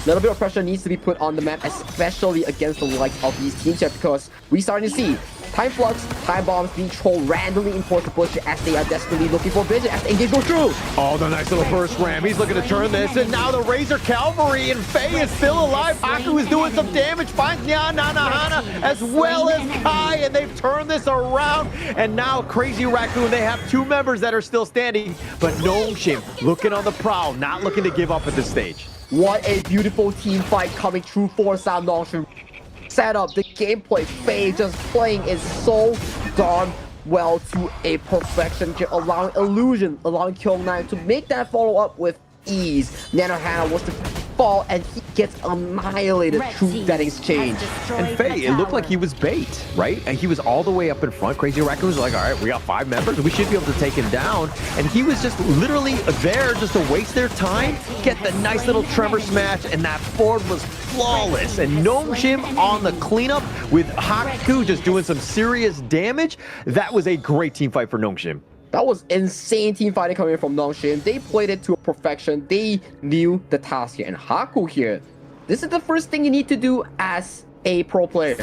A little bit of pressure needs to be put on the map, especially against the likes of these teams here, because we're starting to see Time Flux, Time Bombs being trolled randomly in towards the bush as they are desperately looking for vision as the engage goes through. Oh, the nice little burst ram. He's looking to turn this, and now the Razor Cavalry, and Faye is still alive. Haku is doing some damage, finds Nyan Nanahana as well as Kai, and they've turned this around. And now Crazy Raccoon, they have 2 members that are still standing, but Nongshim looking on the prowl, not looking to give up at this stage. What a beautiful team fight coming through for Sam Nongshim. Set up the gameplay, Faye just playing is so darn well to a perfection, allowing Illusion, allowing Kyung9 to make that follow up with ease. Nanohana was to fall and he gets annihilated through that exchange. And Faye, it looked like he was bait, right? And he was all the way up in front. Crazy Raccoon was like, all right, we got 5 members. We should be able to take him down. And he was just literally there just to waste their time, get the nice little tremor smash, and that board was flawless. And Nongshim on the cleanup with Haku just doing some serious damage. That was a great team fight for Nongshim. That was insane team fighting coming in from Nongshim. They played it to perfection. They knew the task here. And Haku here, this is the first thing you need to do as a pro player.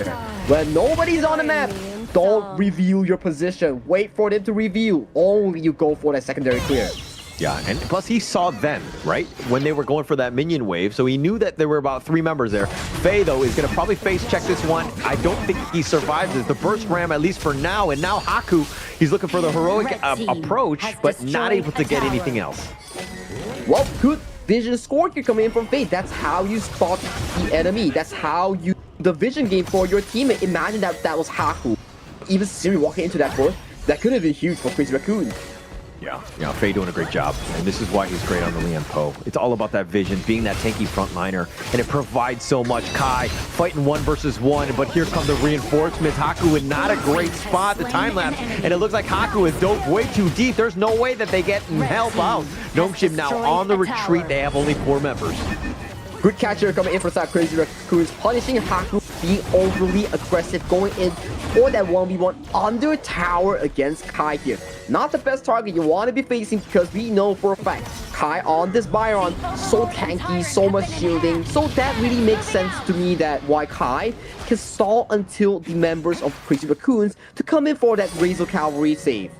When nobody's on the map, don't reveal your position. Wait for them to reveal. Only you go for that secondary clear. Yeah, and plus he saw them, right? When they were going for that minion wave, so he knew that there were about 3 members there. Faye, though, is going to probably face check this one. I don't think he survives this. The burst ram, at least for now, and now Haku, he's looking for the heroic approach, but not able to get anything else. Well, good vision score here coming in from Faye. That's how you spot the enemy. That's how you the vision game for your teammate. Imagine that was Haku. Even Siri walking into that board, that could have been huge for Crazy Raccoon. Yeah, Faye doing a great job, and this is why he's great on the Lian Po. It's all about that vision, being that tanky frontliner, and it provides so much. Kai fighting 1 versus 1, but here come the reinforcements. Haku in not a great spot, the time lapse, and it looks like Haku is dove way too deep. There's no way that they get help out. Nongshim now on the retreat. They have only 4 members. Good catcher coming in for that Crazy Raccoon, punishing Haku, being overly aggressive, going in for that 1v1 under tower against Kai here. Not the best target you want to be facing because we know for a fact Kai on this Byron, so tanky, so much shielding, so that really makes sense to me that why Kai can stall until the members of Crazy Raccoons to come in for that Razor Cavalry save.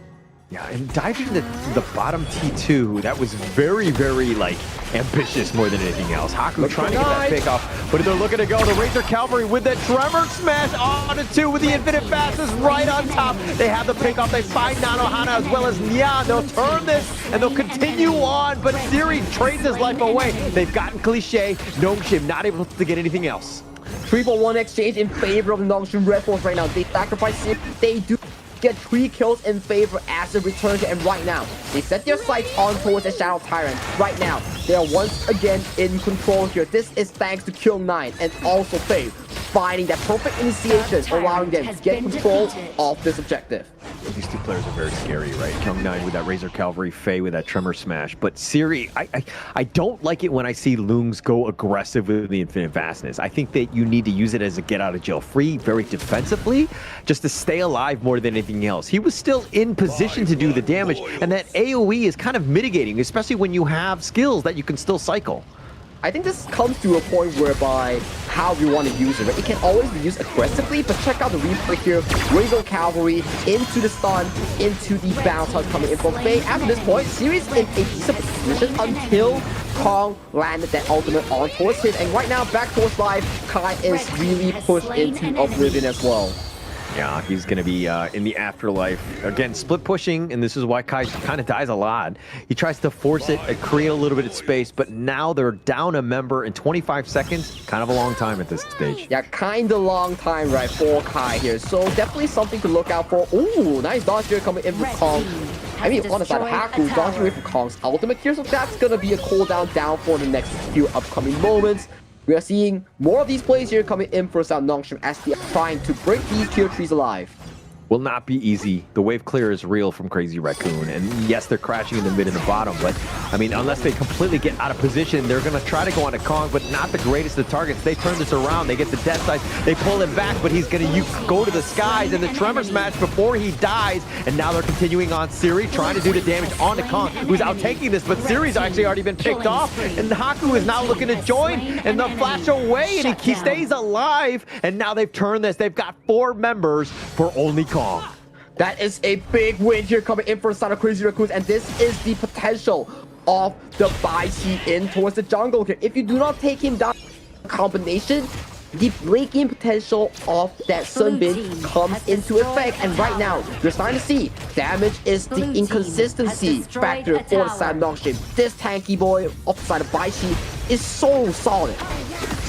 Yeah, and diving into the bottom T2, that was very, very, like, ambitious more than anything else. Haku trying to get that pick off, but they're looking to go. The Razor Cavalry with that tremor smash on it too with the infinite fastness right on top. They have the pick off. They find Nanohana as well as Nyan. They'll turn this and they'll continue on, but Siri trades his life away. They've gotten cliche. Nongshim not able to get anything else. 3-for-1 exchange in favor of the Nongshim Red Force right now. They sacrifice Siri. They do get 3 kills in favor as a return, and right now they set their sights on towards the Shadow Tyrant. Right now they are once again in control here. This is thanks to Kyung9 and also Faye finding that perfect initiation, allowing them to get control of this objective. These 2 players are very scary, right? Kyung9 with that Razor Cavalry, Faye with that Tremor Smash. But Siri, I don't like it when I see Lungs go aggressive with the Infinite Vastness. I think that you need to use it as a get-out-of-jail-free, very defensively, just to stay alive more than anything else. He was still in position to do the damage, and that AoE is kind of mitigating, especially when you have skills that you can still cycle. I think this comes to a point whereby how you want to use it, right? It can always be used aggressively, but check out the replay here. Razor Cavalry into the stun, into the bounce hunt coming in from Faye. After this point, Siri's in a decent position until Kong landed that ultimate on towards him. And right now, back towards life, Kai is really pushed into Oblivion as well. Yeah, he's going to be in the afterlife. Again, split pushing, and this is why Kai kind of dies a lot. He tries to force it, create a little bit of space, but now they're down a member in 25 seconds. Kind of a long time at this stage. Yeah, kind of long time, right, for Kai here. So definitely something to look out for. Ooh, nice dodge here coming in with Kong. I mean, on the side of Haku, dodging away from Kong's ultimate here, so that's going to be a cooldown down for the next few upcoming moments. We are seeing more of these plays here coming in for South Nongshim as they are trying to break these tier 3s alive. will not be easy. The wave clear is real from Crazy Raccoon, and yes, they're crashing in the mid and the bottom, but I mean, unless they completely get out of position, they're gonna try to go onto Kong, but not the greatest of targets. They turn this around, they get the death size, they pull him back, but he's gonna go to the skies, and the Tremor Smash before he dies, and now they're continuing on Siri, trying to do the damage onto Kong, who's out taking this, but Siri's actually already been picked off, and Haku is now looking to join, and the flash away, and he stays alive, and now they've turned this. They've got 4 members for only Kong. That is a big win here coming in for the side of Crazy Raccoons, and this is the potential of the Bai Chi in towards the jungle here. If you do not take him down, combination, the breaking potential of that Sunbin comes into effect, and right now you're starting to see damage is the inconsistency factor for the side of Nongshim. This tanky boy off the side of Bai Chi is so solid.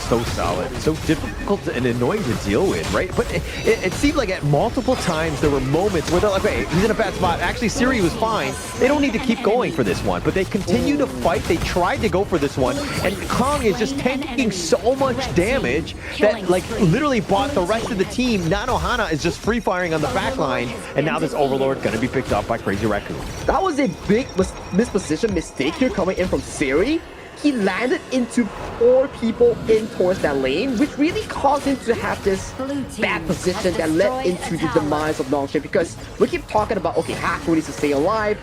So solid, so difficult and annoying to deal with, right? But it seemed like at multiple times there were moments where they're like, hey, he's in a bad spot. Actually, Siri was fine. They don't need to keep going for this one, but they continue to fight. They tried to go for this one, and Kong is just taking so much damage that, like, literally bought the rest of the team. Nanohana is just free firing on the back line, and now this Overlord gonna be picked up by Crazy Raccoon. That was a big misposition mistake here coming in from Siri. He landed into 4 people in towards that lane, which really caused him to have this bad position that led into the demise of Nongshim, because we keep talking about, okay, Haku needs to stay alive.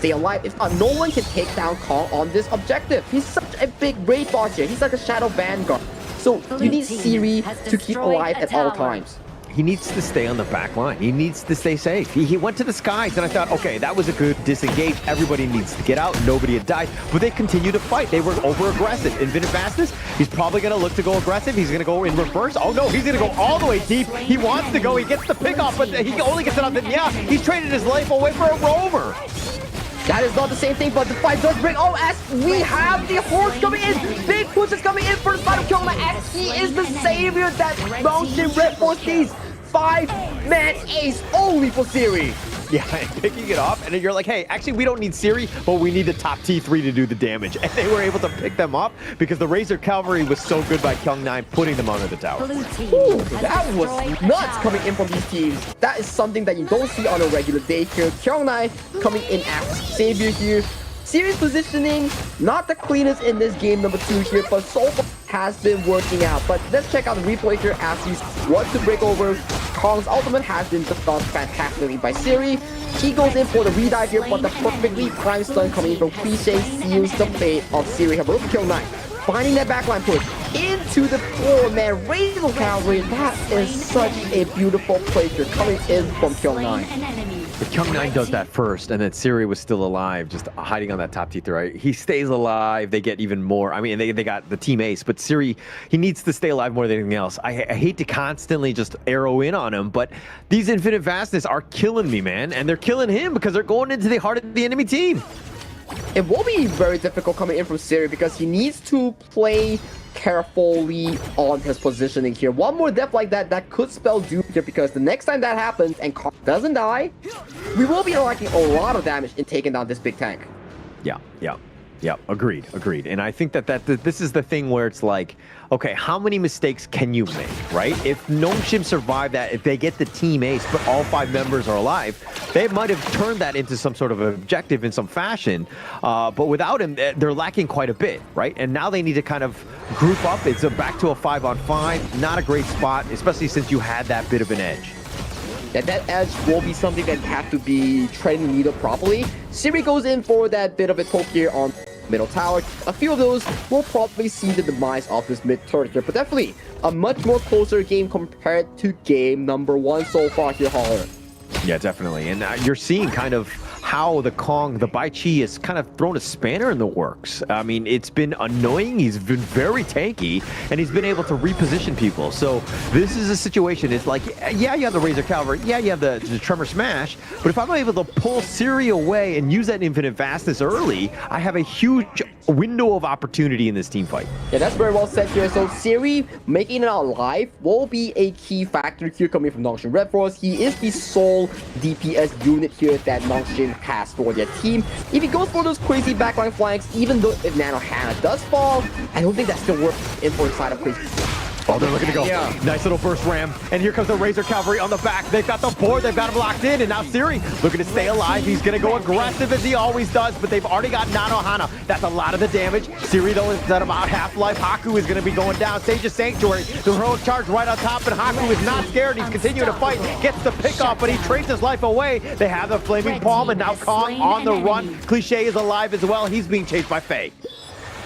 If not, no one can take down Kong on this objective. He's such a big raid boss here. He's like a Shadow Vanguard. So you need Siri to keep alive at all times. He needs to stay on the back line. He needs to stay safe. He went to the skies, and I thought, okay, that was a good disengage. Everybody needs to get out. Nobody had died, but they continue to fight. They were over-aggressive. Infinite Fastness, he's probably going to look to go aggressive. He's going to go in reverse. Oh, no, he's going to go all the way deep. He wants to go. He gets the pick off, but he only gets it on the... Yeah, he's traded his life away for a roamer. That is not the same thing, but the fight does break. Oh, as we have the horse coming in. Big push is coming in for the side of Kyoma, as he is the savior that Mountain Red Force needs. 5-man ace only for Siri. Yeah, and picking it off, and then you're like, hey, actually, we don't need Siri, but we need the top T3 to do the damage. And they were able to pick them up because the Razor Cavalry was so good by Kyung9, putting them under the tower. Ooh, that was nuts coming in from these teams. That is something that you don't see on a regular day here. Kyung9 coming in as savior here. Siri's positioning, not the cleanest in this game number 2 here, but so far has been working out. But let's check out the replay here as he's wants to break over. Kong's ultimate has been done fantastically by Siri. He goes in for the redive here, but the perfectly timed stun coming in from Cliche seals the fate of Siri. Have a look at Kill 9. Finding that backline push into the 4-man Razor Cavalry. That is such a beautiful play here coming in from Kill 9. But Kyung9 does that first, and then Siri was still alive, just hiding on that top T3. Right? He stays alive. They get even more. I mean, they got the team ace, but Siri, he needs to stay alive more than anything else. I hate to constantly just arrow in on him, but these Infinite Fastness are killing me, man. And they're killing him because they're going into the heart of the enemy team. It will be very difficult coming in from Siri because he needs to play carefully on his positioning here. One more death like that could spell doom here, because the next time that happens and Kong doesn't die, we will be unlocking a lot of damage in taking down this big tank. Yeah, agreed. And I think that this is the thing where it's like, okay, how many mistakes can you make, right? If Nongshim survive that, if they get the team ace, but all 5 members are alive, they might have turned that into some sort of objective in some fashion. But without him, they're lacking quite a bit, right? And now they need to kind of group up. It's back to a 5-on-5. Not a great spot, especially since you had that bit of an edge. That edge will be something that have to be treading the needle properly. Siri goes in for that bit of a poke here on middle tower. A few of those will probably see the demise of this mid turret here, but definitely a much more closer game compared to game number 1 so far here, Holler. Yeah, definitely. And you're seeing kind of how the Bai Chi has kind of thrown a spanner in the works. I mean, it's been annoying. He's been very tanky, and he's been able to reposition people. So this is a situation. It's like, yeah, you have the Razor Cavalry. Yeah, you have the Tremor Smash. But if I'm able to pull Siri away and use that Infinite Fastness early, I have a huge window of opportunity in this team fight. Yeah, that's very well said here. So Siri making it out alive will be a key factor here coming from Nongshim Red Force. He is the sole DPS unit here that Nongshim has for their team. If he goes for those crazy backline flanks, even though if Nanohana does fall, I don't think that's still worth it for the side of Crazy. Oh, they're looking to go. Yeah. Nice little burst ram. And here comes the Razor Cavalry on the back. They've got the board. They've got him locked in. And now Siri looking to stay alive. He's going to go aggressive as he always does, but they've already got Nanohana. That's a lot of the damage. Siri, though, is at about half-life. Haku is going to be going down. Sage's Sanctuary. The heroic charge right on top, and Haku is not scared. He's continuing to fight. Gets the pick off, but he trades his life away. They have the Flaming Palm, and now Kong on the run. Cliche is alive as well. He's being chased by Faye.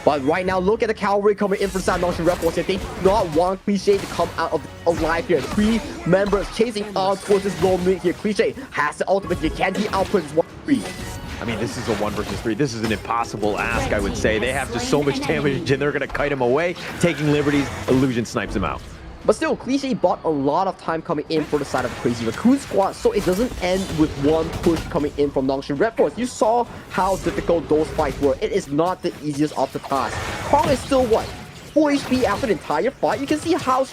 But right now, look at the cavalry coming in from side Noxian Red Force here. They do not want Cliche to come out of alive here. 3 members chasing on towards this low mid here. Cliche has the ultimate here. Can he output his 1-3? I mean, this is a 1 versus 3. This is an impossible ask, I would say. They have just so much damage, and they're going to kite him away. Taking liberties, Illusion snipes him out. But still, Cliche bought a lot of time coming in for the side of the Crazy Raccoon squad, so it doesn't end with one push coming in from Noxian Red Force. You saw how difficult those fights were. It is not the easiest of the task. Kong is still, what, 4 HP after the entire fight? You can see how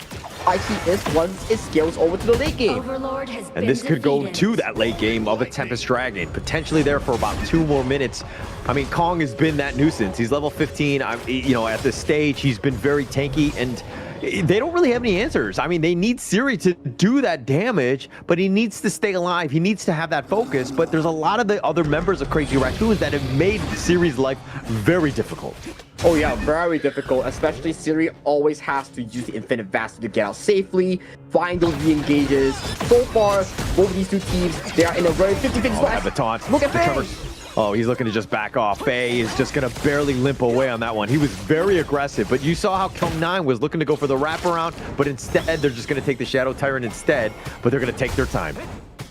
icy he is once it scales over to the late game. And this could go to that late game of a Tempest Dragon, potentially there for about 2 more minutes. I mean, Kong has been that nuisance. He's level 15. You know, at this stage, he's been very tanky, and they don't really have any answers. I mean, they need Siri to do that damage, but he needs to stay alive. He needs to have that focus, but there's a lot of the other members of Crazy Raccoons that have made Siri's life very difficult. Oh yeah, very difficult, especially Siri always has to use the Infinite Vassal to get out safely, find those re-engages. So far, both of these two teams, they are in a very 50-50 spot. The taunt. Look at Faye! Oh, he's looking to just back off. Faye is just going to barely limp away on that one. He was very aggressive, but you saw how KME was looking to go for the wraparound, but instead they're just going to take the Shadow Tyrant instead, but they're going to take their time.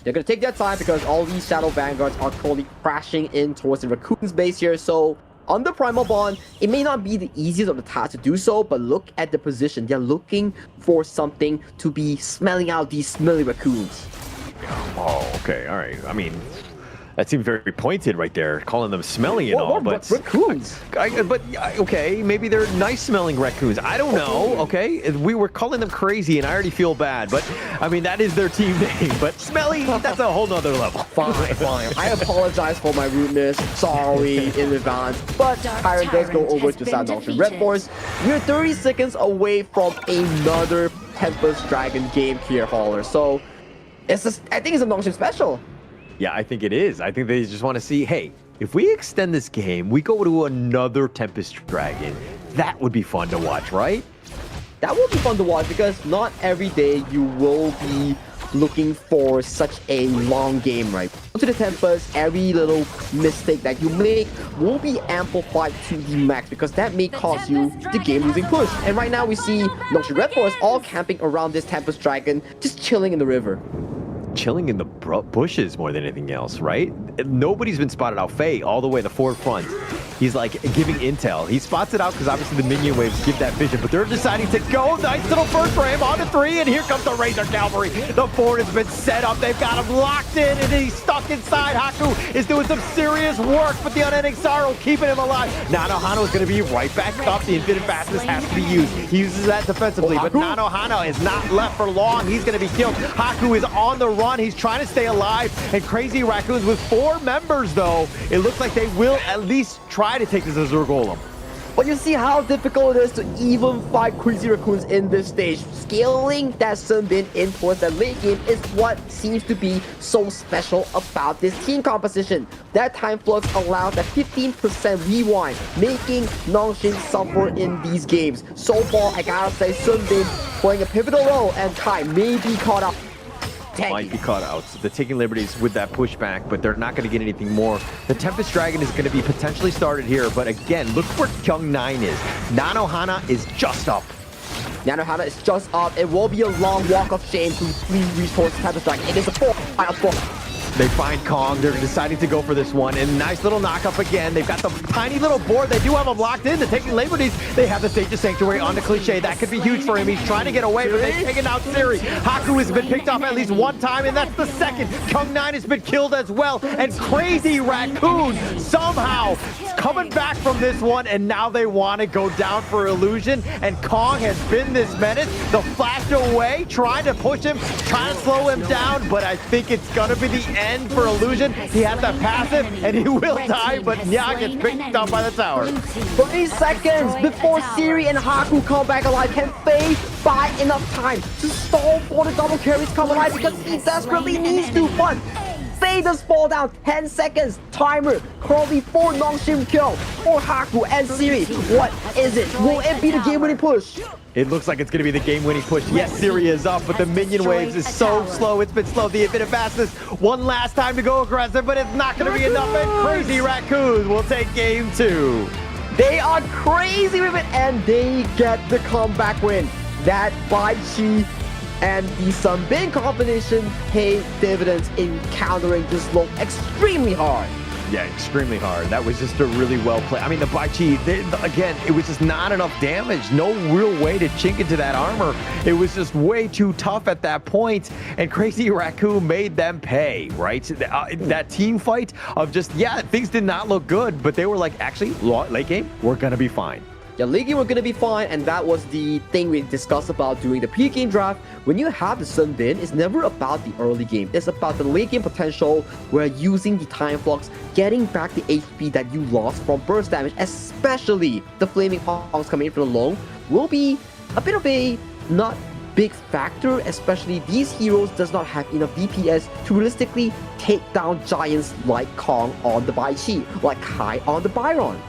They're going to take their time because all these Shadow Vanguards are currently crashing in towards the Raccoon's base here, so under Primal Bond, it may not be the easiest of the tasks to do so, but look at the position. They're looking for something to be smelling out these smelly raccoons. Oh, okay, all right. I mean, that seemed very pointed right there, calling them smelly and all, but raccoons. Okay, maybe they're nice-smelling raccoons. I don't know. Okay, we were calling them crazy, and I already feel bad. But I mean, that is their team name. But smelly, that's a whole nother level. Fine. I apologize for my rudeness. Sorry in advance. But Tyrant does go over to Side Noxian Red Force. We're 30 seconds away from another Tempest Dragon game here, Hauler. So I think it's a Noxian special. Yeah, I think it is. I think they just want to see, hey, if we extend this game, we go to another Tempest Dragon. That would be fun to watch, right? That would be fun to watch because not every day you will be looking for such a long game, right? To the Tempest, every little mistake that you make will be amplified to the max because that may cost you the game-losing push. And right now we see Noxian Red Force all camping around this Tempest Dragon, just chilling in the river. Chilling in the bushes more than anything else, right? Nobody's been spotted out. Faye all the way to the forefront. He's like giving intel. He spots it out because obviously the minion waves give that vision, but they're deciding to go. Nice little first frame on the 3, and here comes the Razor Cavalry. The board has been set up. They've got him locked in, and he's stuck inside. Haku is doing some serious work, but the Unending Sorrow keeping him alive. Nanohana is going to be right back up. The Infinite Fastness has to be used. He uses that defensively, but Nanohana is not left for long. He's going to be killed. Haku is on the run. He's trying to stay alive, and Crazy Raccoons with 4 members, though, it looks like they will at least try to take this Azure Golem. But you see how difficult it is to even fight Crazy Raccoons in this stage. Scaling that Sunbin in towards the late game is what seems to be so special about this team composition. That time flux allows that 15% rewind, making Noxian suffer in these games. So far, I gotta say, Sunbin playing a pivotal role, and Kai may be caught up. Might be caught out. So they're taking liberties with that pushback, but they're not going to get anything more. The Tempest Dragon is going to be potentially started here, but again, look where KME is. Nanohana is just up. Nanohana is just up. It will be a long walk of shame to reach towards Tempest Dragon. It is a 4-4. They find Kong. They're deciding to go for this one. And nice little knock-up again. They've got the tiny little board. They do have him locked in. They're taking liberties. They have the Sage's Sanctuary on the Cliche. That could be huge for him. He's trying to get away, but they've taken out Siri. Haku has been picked off at least one time, and that's the second. KME has been killed as well. And Crazy Raccoon somehow coming back from this one, and now they want to go down for Illusion. And Kong has been this menace. The flash away, trying to push him, trying to slow him down, but I think it's going to be the end end for Illusion. He has that passive, and he will die, but Nya gets picked up by the tower. 3 seconds before Siri and Haku come back alive. Can Faye buy enough time to stall for the double carries come alive because he desperately needs to, but Faye does fall down. 10 seconds. Timer. Currently 4 non-stream kill for Haku and Siri. What is it? Will it be the game-winning push? It looks like it's going to be the game-winning push. Yes, Siri is up, but the minion waves is so slow. It's been slow. The infinite fastest. One last time to go aggressive, but it's not going to be enough. And Crazy Raccoons will take game 2. They are crazy with it, and they get the comeback win. That Bai Chi and the Sunbin combination paid dividends in countering this low extremely hard. Yeah, extremely hard. That was just a really well played. I mean, the Bai Chi, again, it was just not enough damage. No real way to chink into that armor. It was just way too tough at that point, and Crazy Raccoon made them pay, right? That team fight of just, yeah, things did not look good, but they were like, actually, late game, we're going to be fine. Yeah, late game we're gonna be fine, and that was the thing we discussed about during the pre-game draft. When you have the Sunbin, it's never about the early game. It's about the late game potential where using the time flux, getting back the HP that you lost from burst damage, especially the Flaming Palms coming in from the long, will be a bit of a not big factor, especially these heroes does not have enough DPS to realistically take down giants like Kong on the Bai Chi, like Kai on the Byron.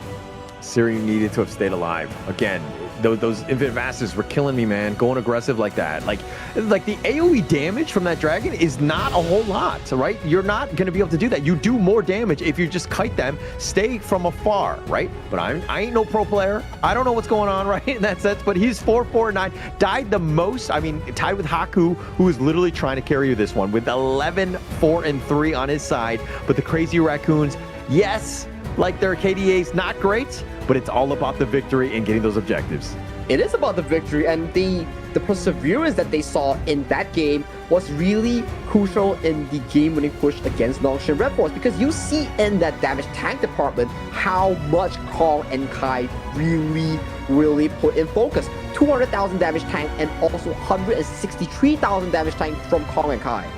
Siri needed to have stayed alive. Again, those Infinite Masters were killing me, man. Going aggressive like that. Like the AoE damage from that dragon is not a whole lot, right? You're not going to be able to do that. You do more damage if you just kite them, stay from afar, right? But I ain't no pro player. I don't know what's going on, right, in that sense, but he's 4-4-9. Died the most, I mean, tied with Haku, who is literally trying to carry this one with 11-4-3 on his side. But the Crazy Raccoons, yes, like their KDA's not great, but it's all about the victory and getting those objectives. It is about the victory, and the perseverance that they saw in that game was really crucial in the game-winning push against Nongshin Red Force, because you see in that damage tank department how much Kong and Kai really put in focus. 200,000 damage tank and also 163,000 damage tank from Kong and Kai.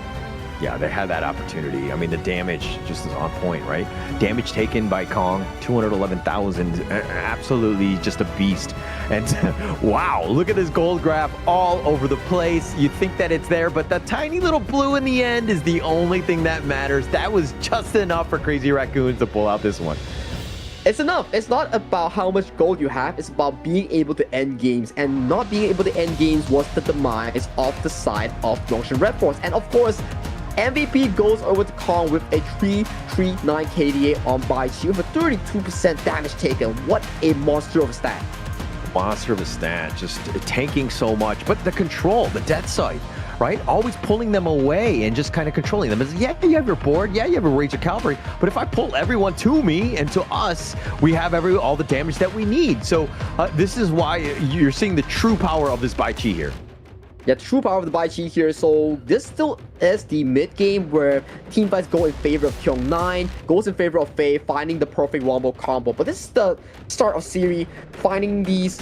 Yeah, they had that opportunity. I mean, the damage just is on point, right? Damage taken by Kong, 211,000, absolutely just a beast. And wow, look at this gold graph all over the place. You think that it's there, but that tiny little blue in the end is the only thing that matters. That was just enough for Crazy Raccoons to pull out this one. It's enough. It's not about how much gold you have. It's about being able to end games. And not being able to end games was the demise of the side of Nongshin Red Force. And of course, MVP goes over to Kong with a 339 KDA on Bai Chi with a 32% damage taken. What a monster of a stat. Monster of a stat, just tanking so much. But the control, the death sight, right? Always pulling them away and just kind of controlling them. It's, yeah, you have your board, yeah, you have a Rage of Cavalry, but if I pull everyone to me and to us, we have all the damage that we need. So this is why you're seeing the true power of this Bai Chi here. Yeah, true power of the Bai Chi here. So this still is the mid game where team fights go in favor of Kyung9, goes in favor of Faye, finding the perfect wombo combo. But this is the start of Siri finding these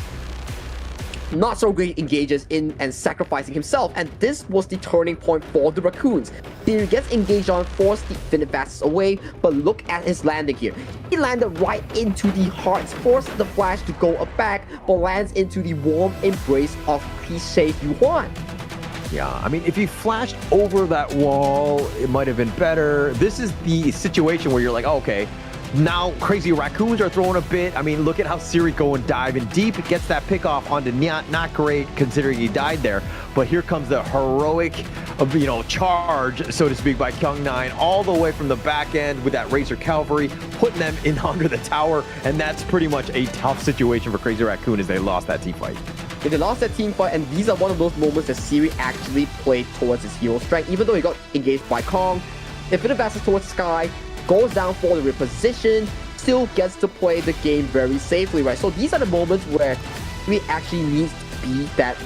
not so great engages in and sacrificing himself, and this was the turning point for the Raccoons. Siri gets engaged on, force the Infinite Bastards away, but look at his landing here. He landed right into the hearts, forced the Flash to go back, but lands into the warm embrace of Cliche Yuan. Yeah, I mean, if he flashed over that wall, it might have been better. This is the situation where you're like, oh, okay, now Crazy Raccoons are throwing a bit. I mean, look at how Siri going diving deep. Gets that pick off onto Nya. Not great considering he died there. But here comes the heroic, charge, so to speak, by Kyung9 all the way from the back end with that Razor Cavalry, putting them in under the tower. And that's pretty much a tough situation for Crazy Raccoon as they lost that team fight. Yeah, they lost that team fight, and these are one of those moments that Siri actually played towards his hero strength. Even though he got engaged by Kong, Infinite Bastards towards Sky, goes down for the reposition, still gets to play the game very safely, right? So these are the moments where we actually need to be that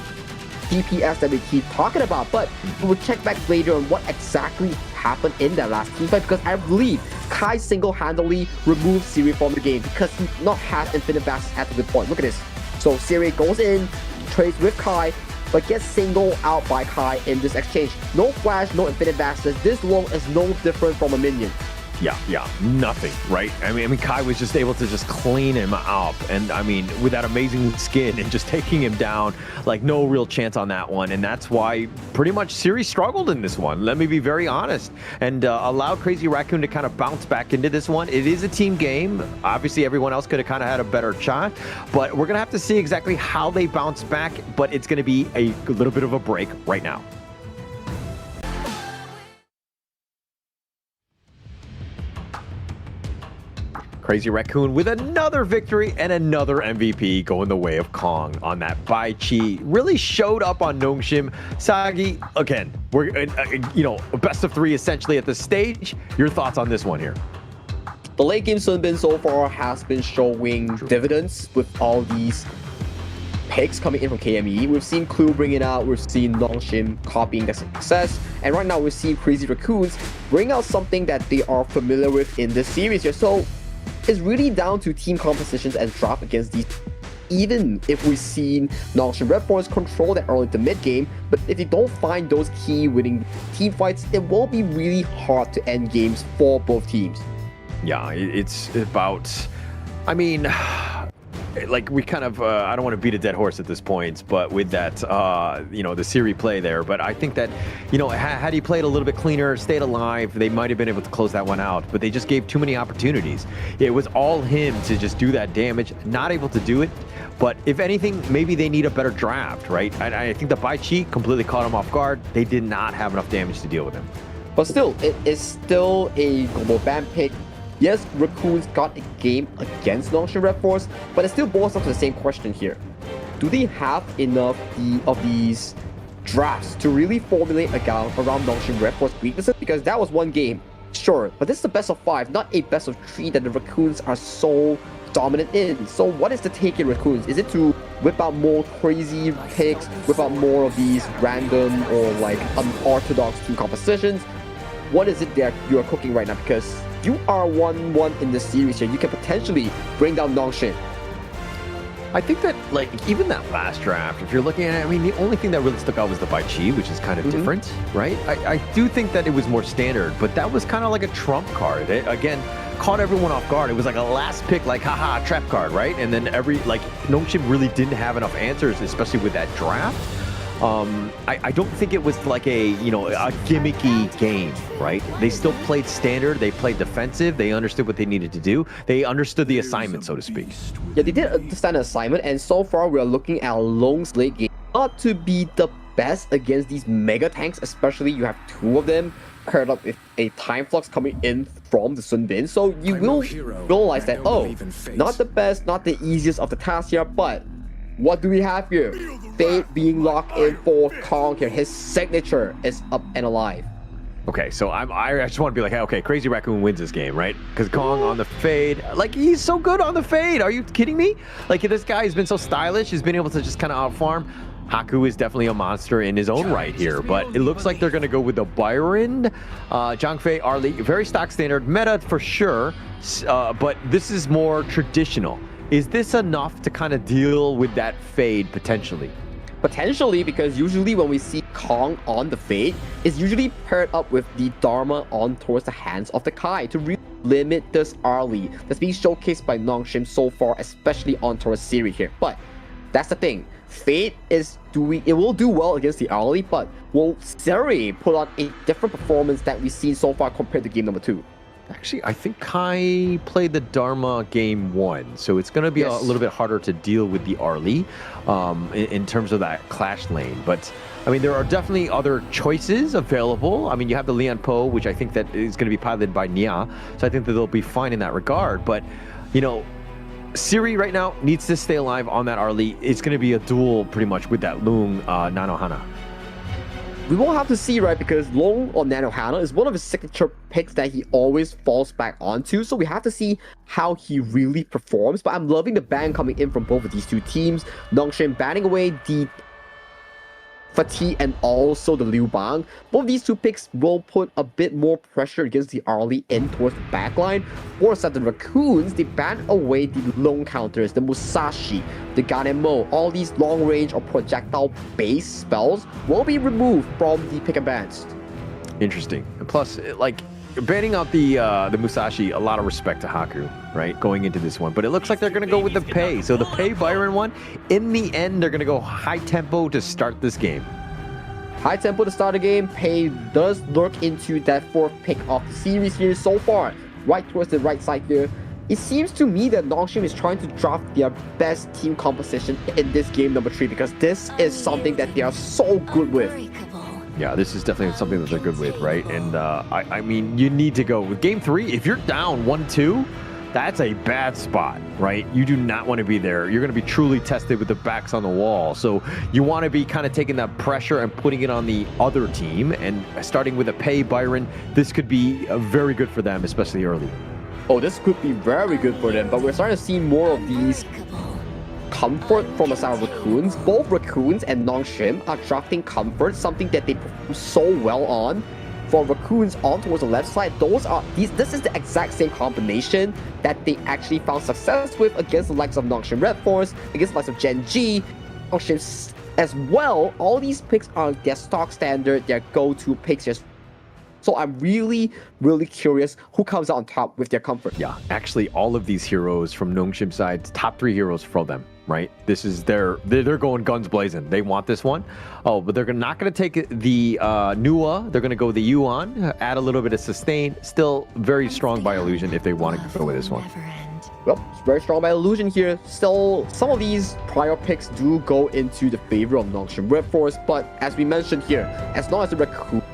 DPS that we keep talking about. But we'll check back later on what exactly happened in that last team fight, because I believe Kai single-handedly removed Siri from the game because he not have Infinite Bastards at the good point. Look at this. So Siri goes in, trades with Kai, but gets singled out by Kai in this exchange. No flash, no infinite access. This Long is no different from a minion. Yeah, nothing, right? I mean, Kai was just able to just clean him up, and I mean, with that amazing skin and just taking him down, like no real chance on that one, and that's why pretty much Siri struggled in this one. Let me be very honest, and allowed Crazy Raccoon to kind of bounce back into this one. It is a team game. Obviously, everyone else could have kind of had a better shot, but we're gonna have to see exactly how they bounce back. But it's gonna be a little bit of a break right now. Crazy Raccoon with another victory and another MVP going the way of Kong on that Bai Chi. Really showed up on Nongshim. Sagi, again, we're, best of 3 essentially at this stage. Your thoughts on this one here? The late game Sunbin so far has been showing dividends with all these picks coming in from KME. We've seen Clue bring it out, we've seen Nongshim copying the success, and right now we're seeing Crazy Raccoons bring out something that they are familiar with in this series here. So it's really down to team compositions and draft against these. Even if we've seen Nongshim Red Force control that early to mid game, but if you don't find those key winning team fights, it will be really hard to end games for both teams. Yeah, it's about, I mean, like we kind of, I don't want to beat a dead horse at this point, but with that, the Siri play there, but I think that, had he played a little bit cleaner, stayed alive, they might have been able to close that one out, but they just gave too many opportunities. It was all him to just do that damage, not able to do it, but if anything, maybe they need a better draft, right? I think the Bai Chi completely caught him off guard. They did not have enough damage to deal with him. But still, it is still a global ban pick. Yes, Raccoons got a game against Nongshim Red Force, but it still boils down to the same question here. Do they have enough of these drafts to really formulate a game around Nongshim Red Force weaknesses? Because that was one game, sure, but this is the best of 5, not a best of 3 that the Raccoons are so dominant in. So what is the take in Raccoons? Is it to whip out more crazy picks, whip out more of these random or like unorthodox team compositions? What is it that you are cooking right now? Because you are 1-1 in the series here. You can potentially bring down Nongshim. I think that, like, even that last draft, if you're looking at it, I mean, the only thing that really stuck out was the Bai Chi, which is kind of different, right? I do think that it was more standard, but that was kind of like a trump card. It, again, caught everyone off guard. It was like a last pick, like, haha, trap card, right? And then Nongshim really didn't have enough answers, especially with that draft. I don't think it was like a gimmicky game, right? They still played standard, they played defensive, they understood what they needed to do. They understood the assignment, so to speak. Yeah, they did understand the assignment, and so far we are looking at a long slate game. Not to be the best against these mega tanks, especially you have 2 of them paired up with a time flux coming in from the Sunbin. So you will realize that, not the best, not the easiest of the tasks here, but what do we have here? Fate being locked in for Kong here. His signature is up and alive. Okay, so I just want to be like, okay, Crazy Raccoon wins this game, right? Because Kong on the fade, like, he's so good on the fade. Are you kidding me? Like, this guy has been so stylish. He's been able to just kind of out-farm. Haku is definitely a monster in his own right here, but it looks like they're going to go with the Byron, Zhang Fei, Arlie, very stock standard, meta for sure, but this is more traditional. Is this enough to kind of deal with that fade potentially? Potentially, because usually when we see Kong on the fade, it's usually paired up with the Dharma on towards the hands of the Kai to really limit this Arlie that's being showcased by Nongshim so far, especially on towards Siri here. But that's the thing. Fade is it will do well against the Arlie, but will Siri put on a different performance that we've seen so far compared to game number 2? Actually, I think Kai played the Dharma game 1, so it's going to be a little bit harder to deal with the Arlie in terms of that clash lane. But, I mean, there are definitely other choices available. I mean, you have the Lian Po, which I think that is going to be piloted by Nia, so I think that they'll be fine in that regard. But, Siri right now needs to stay alive on that Arlie. It's going to be a duel pretty much with that Lung Nanohana. We will have to see, right? Because Long or Nanohana is one of his signature picks that he always falls back onto. So we have to see how he really performs. But I'm loving the ban coming in from both of these 2 teams. Nongshim banning away the Fatih and also the Liu Bang. Both these two picks will put a bit more pressure against the early end towards the backline. For the Raccoons, they ban away the lone counters, the Musashi, the Ganemo. All these long range or projectile based spells will be removed from the pick and bans. Interesting. And plus, like, banning out the Musashi, a lot of respect to Haku, right? Going into this one. But it looks like they're going to go with the Pei. So the Pei Byron one, in the end, they're going to go high tempo to start this game. High tempo to start the game. Pei does lurk into that fourth pick of the series here so far. Right towards the right side here. It seems to me that Nongshim is trying to draft their best team composition in this game number 3 because this is something that they are so good with. Yeah, this is definitely something that they're good with, right? And I mean, you need to go with game 3. If you're down 1-2, that's a bad spot, right? You do not want to be there. You're going to be truly tested with the backs on the wall. So you want to be kind of taking that pressure and putting it on the other team. And starting with a Pei Byron, this could be very good for them, especially early. Oh, this could be very good for them, but we're starting to see more of these comfort from the side of Raccoons. Both Raccoons and Nongshim are drafting comfort, something that they perform so well on. For Raccoons on towards the left side, this is the exact same combination that they actually found success with against the likes of Nongshim Red Force, against the likes of Gen G, Nongshim as well. All these picks are their stock standard, their go-to picks. So I'm really, really curious who comes out on top with their comfort. Yeah, actually, all of these heroes from Nongshim side, top 3 heroes for them, right? This is they're going guns blazing. They want this one. Oh, but they're not going to take the Nua. They're going to go the Yuan, add a little bit of sustain. Still very strong by illusion if they want to go with this one. Well, it's very strong by illusion here. Still, some of these prior picks do go into the favor of Nongshim Red Force, but as we mentioned here, as long as the Raccoon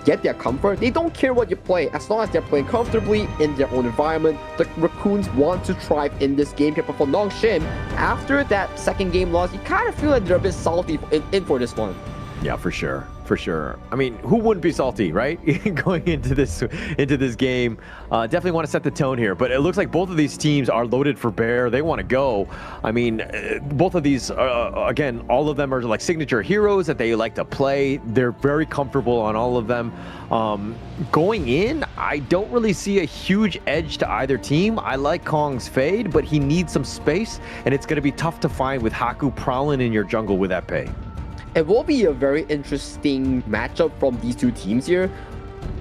get their comfort, they don't care what you play. As long as they're playing comfortably in their own environment, the Raccoons want to thrive in this game here. But for Nongshim, after that second game loss, you kind of feel like they're a bit salty in for this one. Yeah, for sure. For sure. I mean, who wouldn't be salty, right? Going into this game. Definitely want to set the tone here, but it looks like both of these teams are loaded for bear. They want to go. I mean, both of these, again, all of them are like signature heroes that they like to play. They're very comfortable on all of them. Going in, I don't really see a huge edge to either team. I like Kong's fade, but he needs some space, and it's going to be tough to find with Haku prowling in your jungle with that Pei. It will be a very interesting matchup from these two teams here.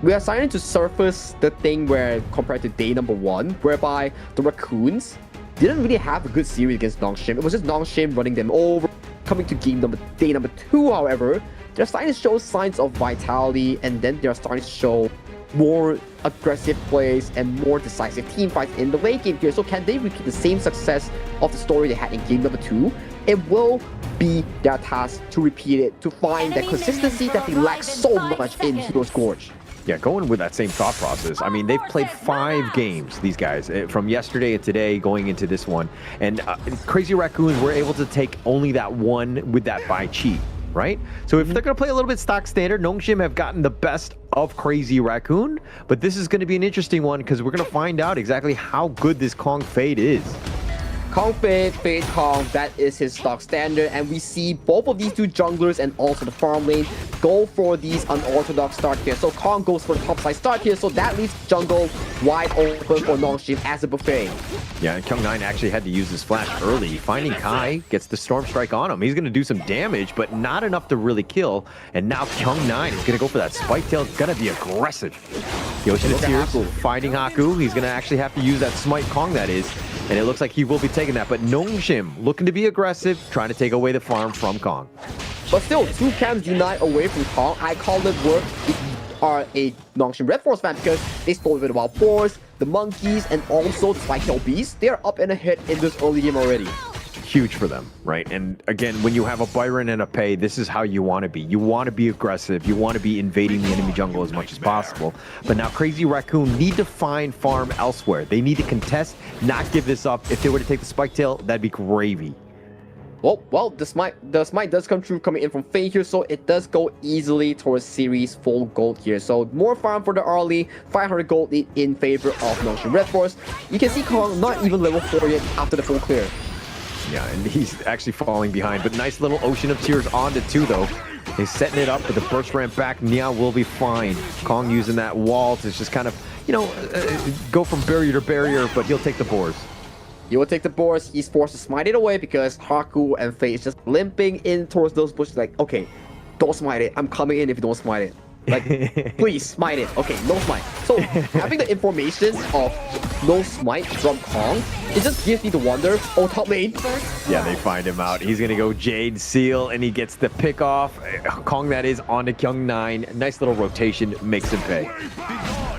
We are starting to surface the thing where, compared to day number 1, whereby the Raccoons didn't really have a good series against Nongshim. It was just Nongshim running them over. Coming to day number 2, however, they're starting to show signs of vitality, and then they're starting to show more aggressive plays and more decisive team fights in the late game here. So can they repeat the same success of the story they had in game number 2? It will be their task to repeat it, to find that consistency that they lack so much in Hero's Gorge. Yeah, going with that same thought process. I mean, they've played 5 games, these guys, from yesterday and today going into this one. And Crazy Raccoons were able to take only that one with that buy cheat, right? So if they're going to play a little bit stock standard, Nongshim have gotten the best of Crazy Raccoon. But this is going to be an interesting one because we're going to find out exactly how good this Kong Fade is. Kong Fade Kong, that is his stock standard, and we see both of these two junglers and also the farm lane go for these unorthodox start here. So Kong goes for the top side start here, so that leaves jungle wide open for Nongshim as a buffet. Yeah, and Kyung9 actually had to use his flash early. Finding Kai gets the Storm Strike on him. He's going to do some damage, but not enough to really kill. And now Kyung9 is going to go for that Spike Tail. It's going to be aggressive. Yoshida Tears finding Haku. He's going to actually have to use that Smite Kong, that is. And it looks like he will be taking that. But Nongshim looking to be aggressive, trying to take away the farm from Kong. But still, 2 camps denied away from Kong. I call it work if you are a Nongshim Red Force fan because they stole with the Wild Boars, the Monkeys, and also the Spike-Tail Beast. They are up and ahead in this early game already. Huge for them, right? And again, when you have a Byron and a Pei, this is how you want to be. You want to be aggressive. You want to be invading the enemy jungle as much as possible. But now Crazy Raccoon need to find farm elsewhere. They need to contest, not give this up. If they were to take the Spike Tail, that'd be gravy. Well, the smite does come true coming in from Faye here, so it does go easily towards series full gold here. So more farm for the early, 500 gold lead in favor of Nongshim Red Force. You can see Kong not even level 4 yet after the full clear. Yeah, and he's actually falling behind, but nice little Ocean of Tears onto 2 though. He's setting it up with the burst ramp back. Nia will be fine. Kong using that wall to just kind of, go from barrier to barrier, but he'll take the boars. He will take the boards. He's forced to smite it away because Haku and Faye is just limping in towards those bushes like, okay, don't smite it. I'm coming in if you don't smite it. Like, please smite it. Okay, no smite. So having the information of no smite from Kong, it just gives me the wonder, oh, top lane. Yeah, they find him out. He's going to go Jade Seal, and he gets the pick off. Kong, that is, on to Kyung 9. Nice little rotation, makes him pay.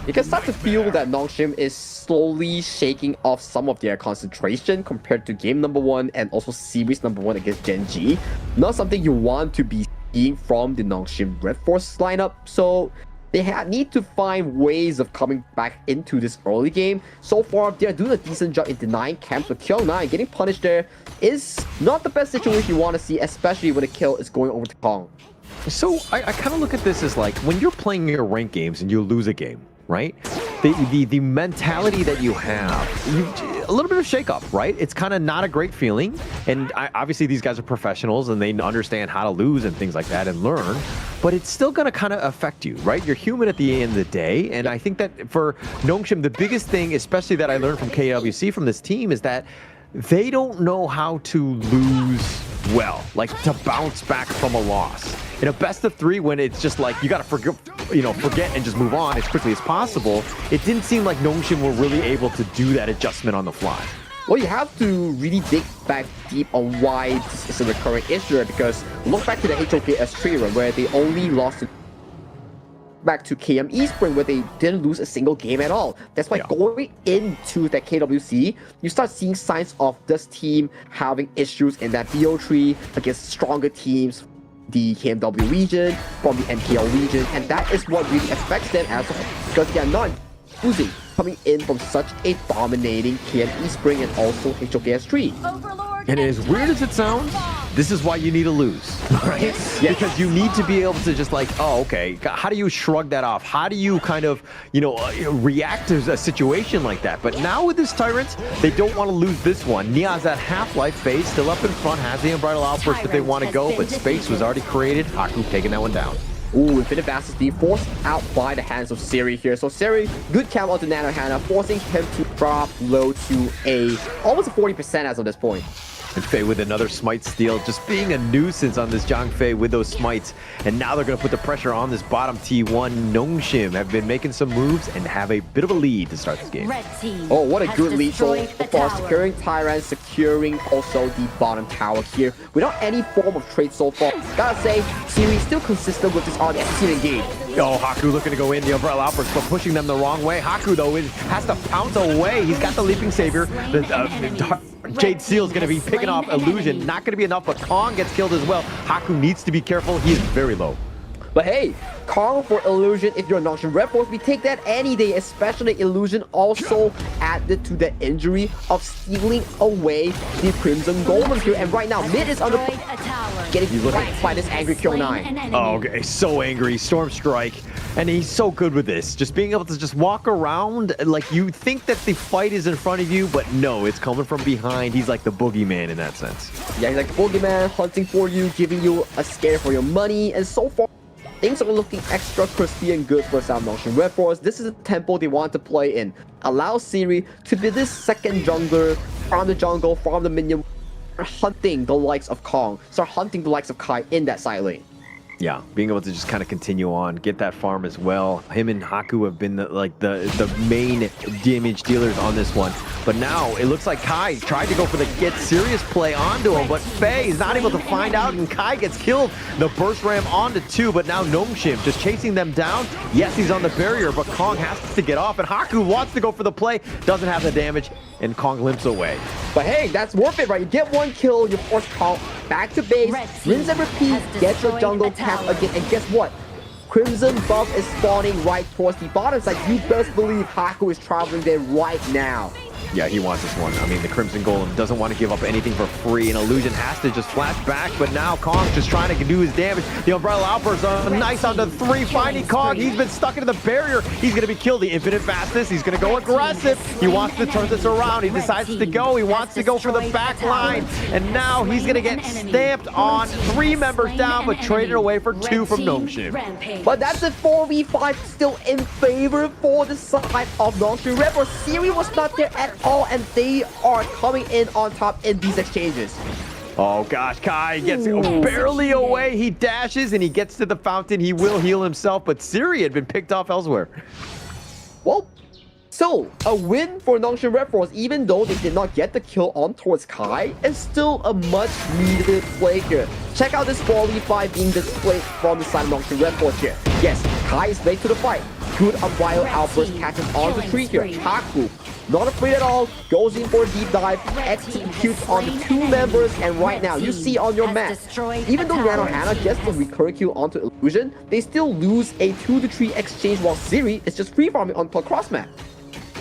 You can start to feel that Nongshim is slowly shaking off some of their concentration compared to game number 1 and also series number 1 against Genji. Not something you want to be seeing from the Nongshim Red Force lineup, so they need to find ways of coming back into this early game. So far, they're doing a decent job in denying camps, but Kyung 9 getting punished there is not the best situation you want to see, especially when the kill is going over to Kong. So I kind of look at this as like, when you're playing your ranked games and you lose a game, right? The mentality that you have, a little bit of shake-up, right? It's kind of not a great feeling. And obviously these guys are professionals and they understand how to lose and things like that and learn, but it's still going to kind of affect you, right? You're human at the end of the day. And I think that for Nongshim, the biggest thing, especially that I learned from KWC from this team, is that they don't know how to lose well, like to bounce back from a loss. In a best of 3, when it's just like you got to forget and just move on as quickly as possible, it didn't seem like Nongshim were really able to do that adjustment on the fly. Well, you have to really dig back deep on why this is a recurring issue, because look back to the HOKS3 run where they only lost back to KME Spring where they didn't lose a single game at all. That's why going into that KWC, you start seeing signs of this team having issues in that BO3 against stronger teams, the KMW region, from the MKL region, and that is what really affects them as a whole, because they are not losing coming in from such a dominating KME Spring and also HOKS3. And as weird as it sounds, this is why you need to lose, right? Yes. Because you need to be able to just like, oh, okay, how do you shrug that off? How do you kind of, react to a situation like that? But now with this Tyrants, they don't want to lose this one. Nia's at half-life phase, still up in front, has the Unbridled Outburst if they want to go, but space was already created. Haku taking that one down. Ooh, Infinite Vast is being forced out by the hands of Siri here. So Siri, good camp onto Nanohana, forcing him to drop low to almost a 40% as of this point. And Faye with another smite steal, just being a nuisance on this Zhang Fei with those smites. And now they're going to put the pressure on this bottom T1. Nongshim have been making some moves and have a bit of a lead to start this game. Oh, what a good lead so far. Securing Tyrant, securing also the bottom tower here without any form of trade so far. Gotta say, Siri still consistent with this RDS engage. Oh, Haku looking to go in, the Umbrella Outburst, but pushing them the wrong way. Haku, though, has to pounce away. He's got the Leaping Savior. Jade Seal is going to be picking off Illusion. Not going to be enough, but Kong gets killed as well. Haku needs to be careful. He is very low. But hey, Kong for Illusion, if you're a Nongshim Red Force, we take that any day, especially Illusion also added to the injury of stealing away the Crimson Golem here. And right now, mid is under getting flanked by this angry Kyung 9. Oh, okay, so angry. Storm Strike. And he's so good with this. Just being able to just walk around, like you think that the fight is in front of you, but no, it's coming from behind. He's like the boogeyman in that sense. Yeah, he's like the boogeyman, hunting for you, giving you a scare for your money, and so far, things are looking extra crispy and good for South Nongshim Red Force. This is the tempo they want to play in. Allow Siri to be this second jungler, farm the jungle, farm the minion, hunting the likes of Kong, start hunting the likes of Kai in that side lane. Yeah, being able to just kind of continue on, get that farm as well. Him and Haku have been the main damage dealers on this one. But now it looks like Kai tried to go for the get serious play onto him, but Faye is not able to find out, and Kai gets killed. The burst ram onto 2, but now Nongshim just chasing them down. Yes, he's on the barrier, but Kong has to get off, and Haku wants to go for the play, doesn't have the damage, and Kong limps away. But hey, that's worth it, right? You get one kill, you force Kong back to base, rinse and repeat, get your jungle tap again, and guess what? Crimson buff is spawning right towards the bottom side. You best believe Haku is traveling there right now. Yeah, he wants this one. I mean, the Crimson Golem doesn't want to give up anything for free, and Illusion has to just flash back, but now Kong's just trying to do his damage. The Umbrella Outburst, nice on the 3, finding Kong. He's been stuck into the barrier. He's going to be killed. The Infinite Fastness, he's going to go aggressive. He wants to turn this around. He decides to go. He wants to go for the back line, and now he's going to get stamped on. 3 members down, but traded away for 2 from Nongshim. But that's a 4v5 still in favor for the side of Nongshim. Red Force Siri was not there at all, and they are coming in on top in these exchanges. Oh gosh, Kai gets barely away. He dashes and he gets to the fountain. He will heal himself, but Siri had been picked off elsewhere. Well, so a win for Nongshim Red Force, even though they did not get the kill on towards Kai, is still a much needed play here. Check out this 4v5 being displayed from the side of Nongshim Red Force here. Yes, Kai is late to the fight. Good Wild Outburst catches on the tree here. Haku, not afraid at all, goes in for a deep dive, executes on the 2 members, and right now, you see on your map, even though Nanohana gets the recurring kill onto Illusion, they still lose a 2-3 exchange while Siri is just free farming on cross map.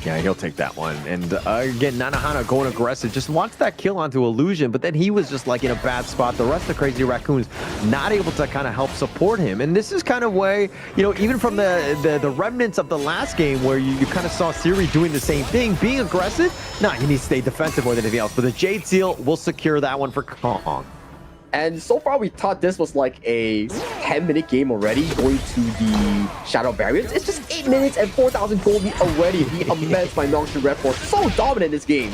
Yeah, he'll take that one. And again, Nanohana going aggressive, just wants that kill onto Illusion, but then he was just like in a bad spot. The rest of Crazy Raccoons not able to kind of help support him. And this is kind of way, you know, even from the remnants of the last game where you kind of saw Siri doing the same thing, being aggressive. Nah, he needs to stay defensive more than anything else. But the Jade Seal will secure that one for Kong. And so far, we thought this was like a 10-minute game already, going to the Shadow Barriers. It's just 8 minutes and 4,000 gold lead already. The immense by Nongshim Red Force. So dominant in this game.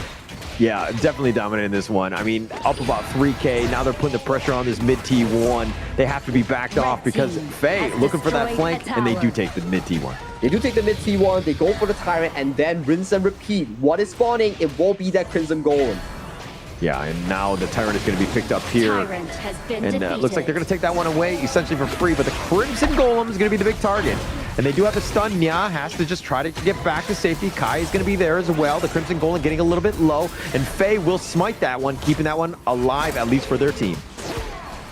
Yeah, definitely dominant in this one. I mean, up about 3K. Now they're putting the pressure on this mid T1. They have to be backed off because Faye looking for that flank, and they do take the mid T1. They do take the mid T1. They go for the Tyrant, and then rinse and repeat. What is spawning? It won't be that Crimson Golem. Yeah, and now the Tyrant is going to be picked up here. And looks like they're going to take that one away essentially for free, but the Crimson Golem is going to be the big target. And they do have to stun. Nya has to just try to get back to safety. Kai is going to be there as well. The Crimson Golem getting a little bit low, and Faye will smite that one, keeping that one alive, at least for their team.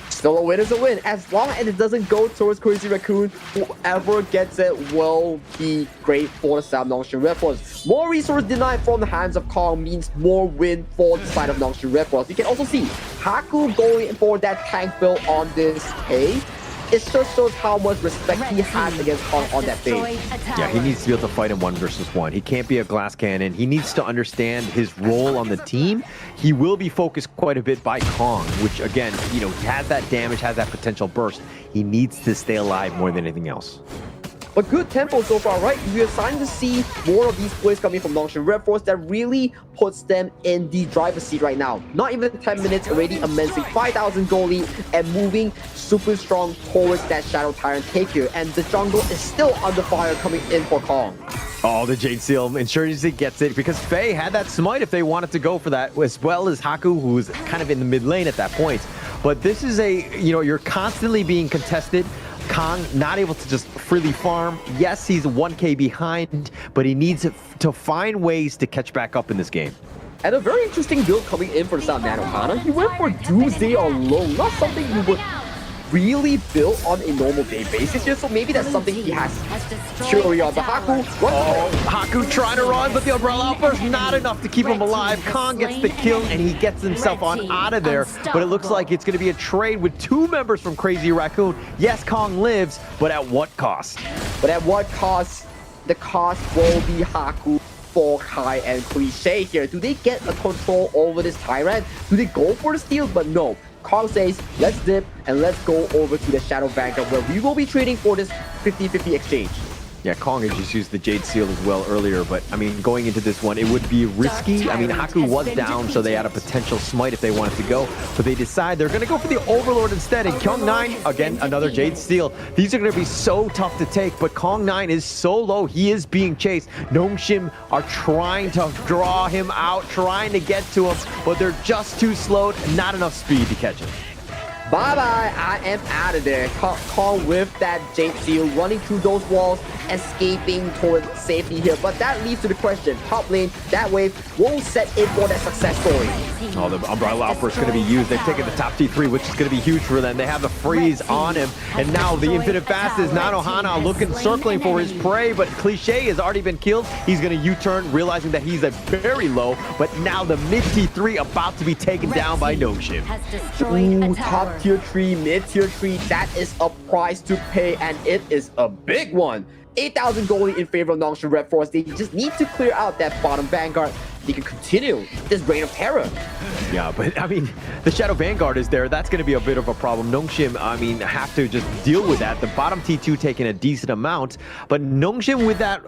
Still a win is a win. As long as it doesn't go towards Crazy Raccoon, whoever gets it will be great for the side of Nongshim Red Force. More resource denied from the hands of Kong means more win for the side of Nongshim Red Force. You can also see Haku going for that tank build on this A. It just shows how much respect he has against Kong on that base. Yeah, he needs to be able to fight in 1 versus 1. He can't be a glass cannon. He needs to understand his role on the team. He will be focused quite a bit by Kong, which again, you know, he has that damage, has that potential burst. He needs to stay alive more than anything else. But good tempo so far, right? We are starting to see more of these plays coming from Nongshim Red Force that really puts them in the driver's seat right now. Not even 10 minutes, already immensely 5,000 gold lead and moving super strong towards that Shadow Tyrant take here. And the jungle is still under fire coming in for Kong. Oh, the Jade Seal ensures he gets it because Faye had that smite if they wanted to go for that, as well as Haku, who was kind of in the mid lane at that point. But this is a, you know, you're constantly being contested. Kong not able to just freely farm. Yes, he's 1K behind, but he needs to find ways to catch back up in this game. And a very interesting build coming in for the side of Nanohana. He went for Doomsday alone, not something you would really build on a normal day basis here, so maybe that's something he has theory on. But Haku Haku trying to run, but the Umbrella Outburst not enough to keep him alive. Kong gets the kill, and he gets himself on out of there. But it looks like it's going to be a trade with 2 members from Crazy Raccoon. Yes, Kong lives, but at what cost? But at what cost? The cost will be Haku for Kai and Cliche here. Do they get a control over this Tyrant? Do they go for the steal? But no. Kong says, let's dip and let's go over to the Shadow Vanguard where we will be trading for this 50-50 exchange. Yeah, Kong had just used the Jade Seal as well earlier, but I mean, going into this one, it would be risky. I mean, Haku was down, so they had a potential smite if they wanted to go, but they decide they're going to go for the Overlord instead, and Kong9, again, another Jade Seal. These are going to be so tough to take, but Kong9 is so low, he is being chased. Nongshim are trying to draw him out, trying to get to him, but they're just too slow, not enough speed to catch him. Bye-bye, I am out of there. Kong with that Jade Seal, running through those walls, escaping towards safety here. But that leads to the question, top lane, that wave will set in for that success story. Oh, the Umbrella Outburst is going to be used. They've taken the top T3, which is going to be huge for them. They have the freeze on him. And now the Infinite Fast is Nanohana looking, circling for his prey, but Cliche has already been killed. He's going to U-turn, realizing that he's a very low, but now the mid T3 about to be taken down by Nongshim. Ooh, top tier 3, mid tier 3, that is a price to pay, and it is a big one. 8,000 gold in favor of Nongshim Red Force. They just need to clear out that bottom Vanguard. They can continue this reign of terror. Yeah, but I mean, the Shadow Vanguard is there. That's going to be a bit of a problem. Nongshim, I mean, have to just deal with that. The bottom T2 taking a decent amount, but Nongshim with that,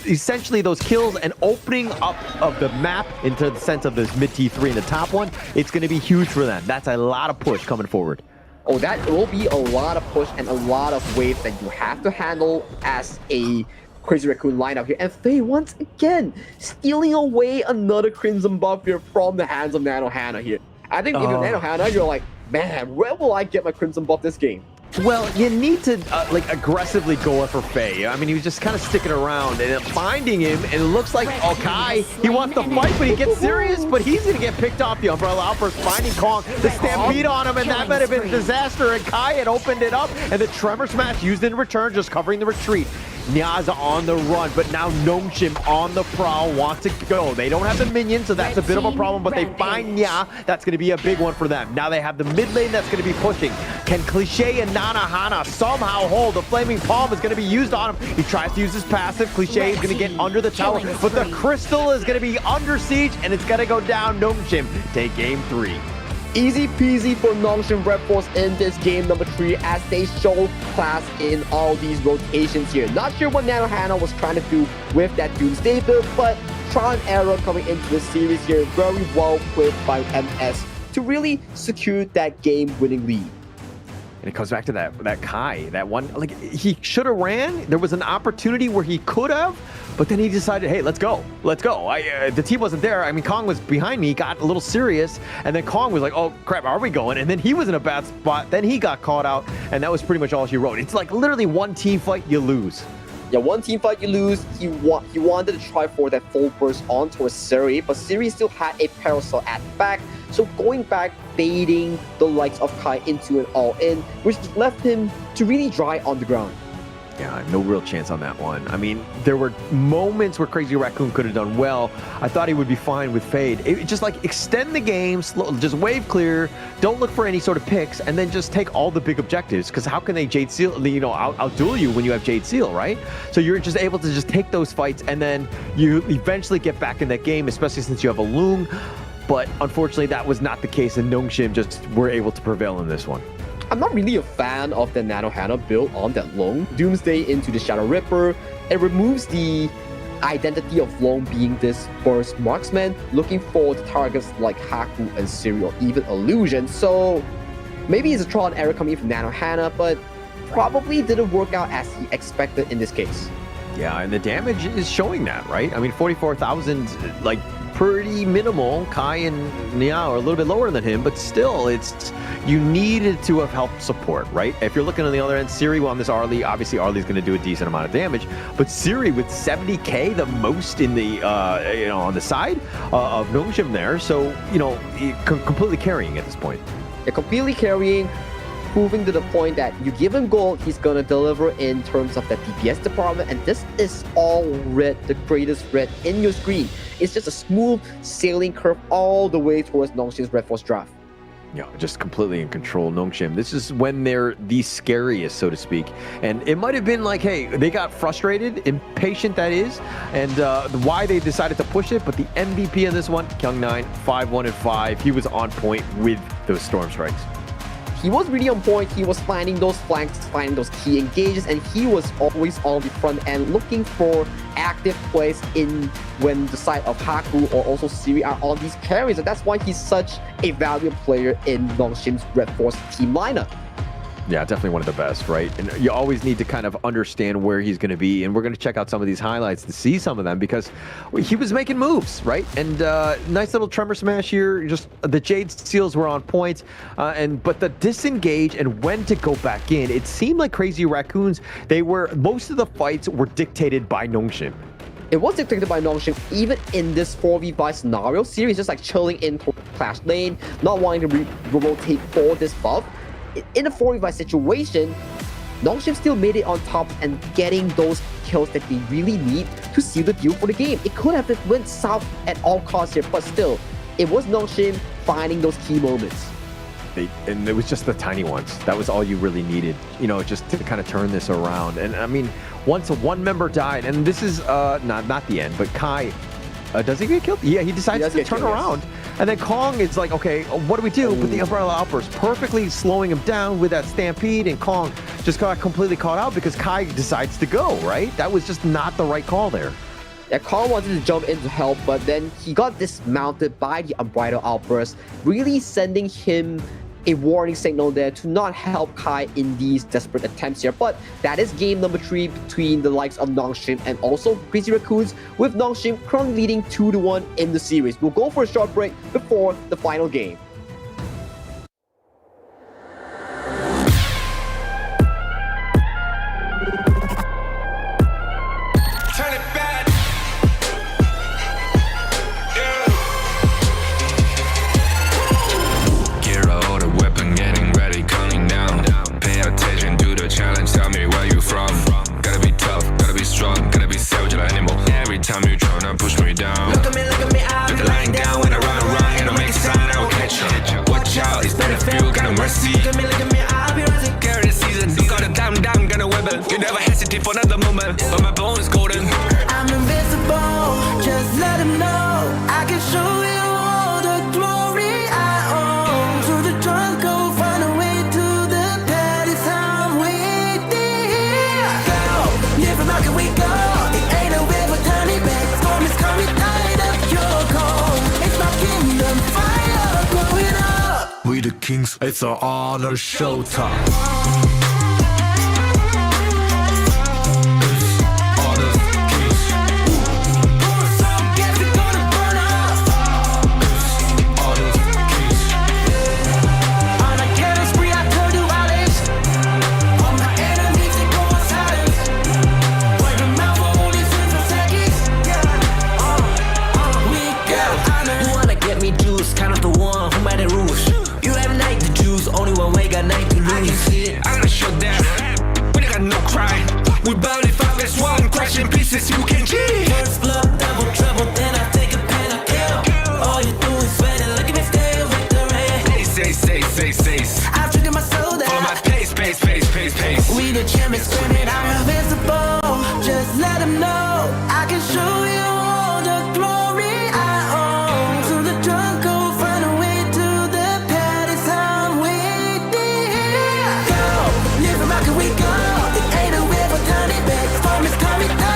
essentially those kills and opening up of the map into the sense of this mid T3 and the top one, it's going to be huge for them. That's a lot of push coming forward. Oh, that will be a lot of push and a lot of waves that you have to handle as a Crazy Raccoon lineup here. And Faye, once again, stealing away another Crimson buff here from the hands of Nanohana here. I think if you're Nanohana, you're like, man, where will I get my Crimson buff this game? Well, you need to like aggressively go for Faye. I mean, he was just kind of sticking around and finding him, and it looks like Kai, he wants to fight, but he gets serious, but he's going to get picked off. The Umbrella Outburst finding Kong, the stampede on him, and that might have been a disaster, and Kai had opened it up, and the Tremor Smash used in return, just covering the retreat. Nyaza on the run, but now Nongshim on the prowl, wants to go. They don't have the minions, so that's a bit of a problem, but they find Nya. That's going to be a big one for them. Now they have the mid lane that's going to be pushing. Can Cliche and Nanohana somehow hold? The Flaming Palm is going to be used on him. He tries to use his passive. Cliche is going to get under the tower, but the Crystal is going to be under siege, and it's going to go down. Nongshim take game 3. Easy peasy for Nongshim Red Force in this game number 3 as they show class in all these rotations here. Not sure what Nanohana was trying to do with that Doomsday build, but trial and error coming into the series here. Very well played by MS to really secure that game-winning lead. And it comes back to that Kai, that one, like, he should have ran. There was an opportunity where he could have, but then he decided, hey, let's go. Let's go. The team wasn't there. I mean, Kong was behind me, got a little serious, and then Kong was like, oh, crap, are we going? And then he was in a bad spot. Then he got caught out, and that was pretty much all she wrote. It's like literally one team fight, you lose. Yeah, one team fight, you lose. He wanted to try for that full burst onto Siri, but Siri still had a Parasol at the back. So going back, baiting the likes of Kai into an all-in, which left him to really dry on the ground. Yeah, no real chance on that one. I mean, there were moments where Crazy Raccoon could have done well. I thought he would be fine with Fade. Just like extend the game, just wave clear, don't look for any sort of picks, and then just take all the big objectives. Because how can they Jade Seal, you know, outduel you when you have Jade Seal, right? So you're just able to just take those fights, and then you eventually get back in that game, especially since you have a Loom. But unfortunately, that was not the case, and Nongshim just were able to prevail in this one. I'm not really a fan of the Nanohana build on that Long. Doomsday into the Shadow Ripper. It removes the identity of Long being this burst marksman, looking for the targets like Haku and Siri or even Illusion. So maybe it's a trial and error coming from Nanohana, but probably didn't work out as he expected in this case. Yeah, and the damage is showing that, right? I mean, 44,000, like, pretty minimal. Kai and Nya are a little bit lower than him, but still, you needed to have helped support, right? If you're looking on the other end, Siri on this Arlie, obviously Arlie's going to do a decent amount of damage, but Siri with 70k, the most in the, on the side of Nongshim there, so, completely carrying at this point. They're completely carrying, proving to the point that you give him gold, he's gonna deliver in terms of the DPS department, and this is all red, the greatest red in your screen. It's just a smooth sailing curve all the way towards Nongshim's Red Force draft. Yeah, just completely in control, Nongshim. This is when they're the scariest, so to speak. And it might have been like, hey, they got frustrated, impatient that is, and why they decided to push it, but the MVP in this one, Kyung9, 5-1-5, he was on point with those Storm Strikes. He was really on point. He was finding those flanks, finding those key engages, and he was always on the front end looking for active plays in when the side of Haku or also Siri are on these carries. And that's why he's such a valuable player in Nongshim's Red Force team lineup. Yeah, definitely one of the best, right? And you always need to kind of understand where he's going to be. And we're going to check out some of these highlights to see some of them because he was making moves, right? And nice little Tremor Smash here. Just the Jade Seals were on point. But the disengage and when to go back in, it seemed like Crazy Raccoons, most of the fights were dictated by Nongshim. it was dictated by Nongshim even in this 4v5 scenario. Series just like chilling in Clash lane, not wanting to rotate for this buff. In a 4v5 situation, Nongshim still made it on top and getting those kills that they really need to seal the deal for the game. It could have went south at all costs here, but still, it was Nongshim finding those key moments. And it was just the tiny ones. That was all you really needed, you know, just to kind of turn this around. And I mean, once one member died, and this is not the end, but Kai, does he get killed? Yeah, he decides to turn around. Yes. And then Kong is like, okay, what do we do? With the Umbrella Outburst, perfectly slowing him down with that Stampede, and Kong just got completely caught out because Kai decides to go, right? That was just not the right call there. Yeah, Kong wanted to jump in to help, but then he got dismounted by the Unbridled Outburst, really sending him a warning signal there to not help Kai in these desperate attempts here. But that is game number 3 between the likes of Nongshim and also Crazy Raccoons, with Nongshim currently leading 2-1 in the series. We'll go for a short break before the final game. Time you tryna push me down. Look at me, I'll be lying down when I run around. And I make a sign, I will catch you. Watch out, it's better feel, got no mercy. Look at me, I'll be rising. Carry the season, you gotta down, gonna wibble. You never hesitate for another moment, but my bone is golden. I'm invincible, just let them know. I can show you all the glory I own. To the drunk, go find a way to the pad. It's how we did. Go, different market we go. We the kings, it's an honor showtime. You can cheat. First blood, double trouble, then I take a pen, I kill. All you do is sweat and look at me stay with the rain. Say. I've triggered my soul down. For my pace. We the champions screaming, I'm invincible. Just let them know I can show you all the glory I own. To the drunk, go find a way to the pad. It's how we did. Go, live rock and we go. It ain't a river, tiny bit. Storm is coming down.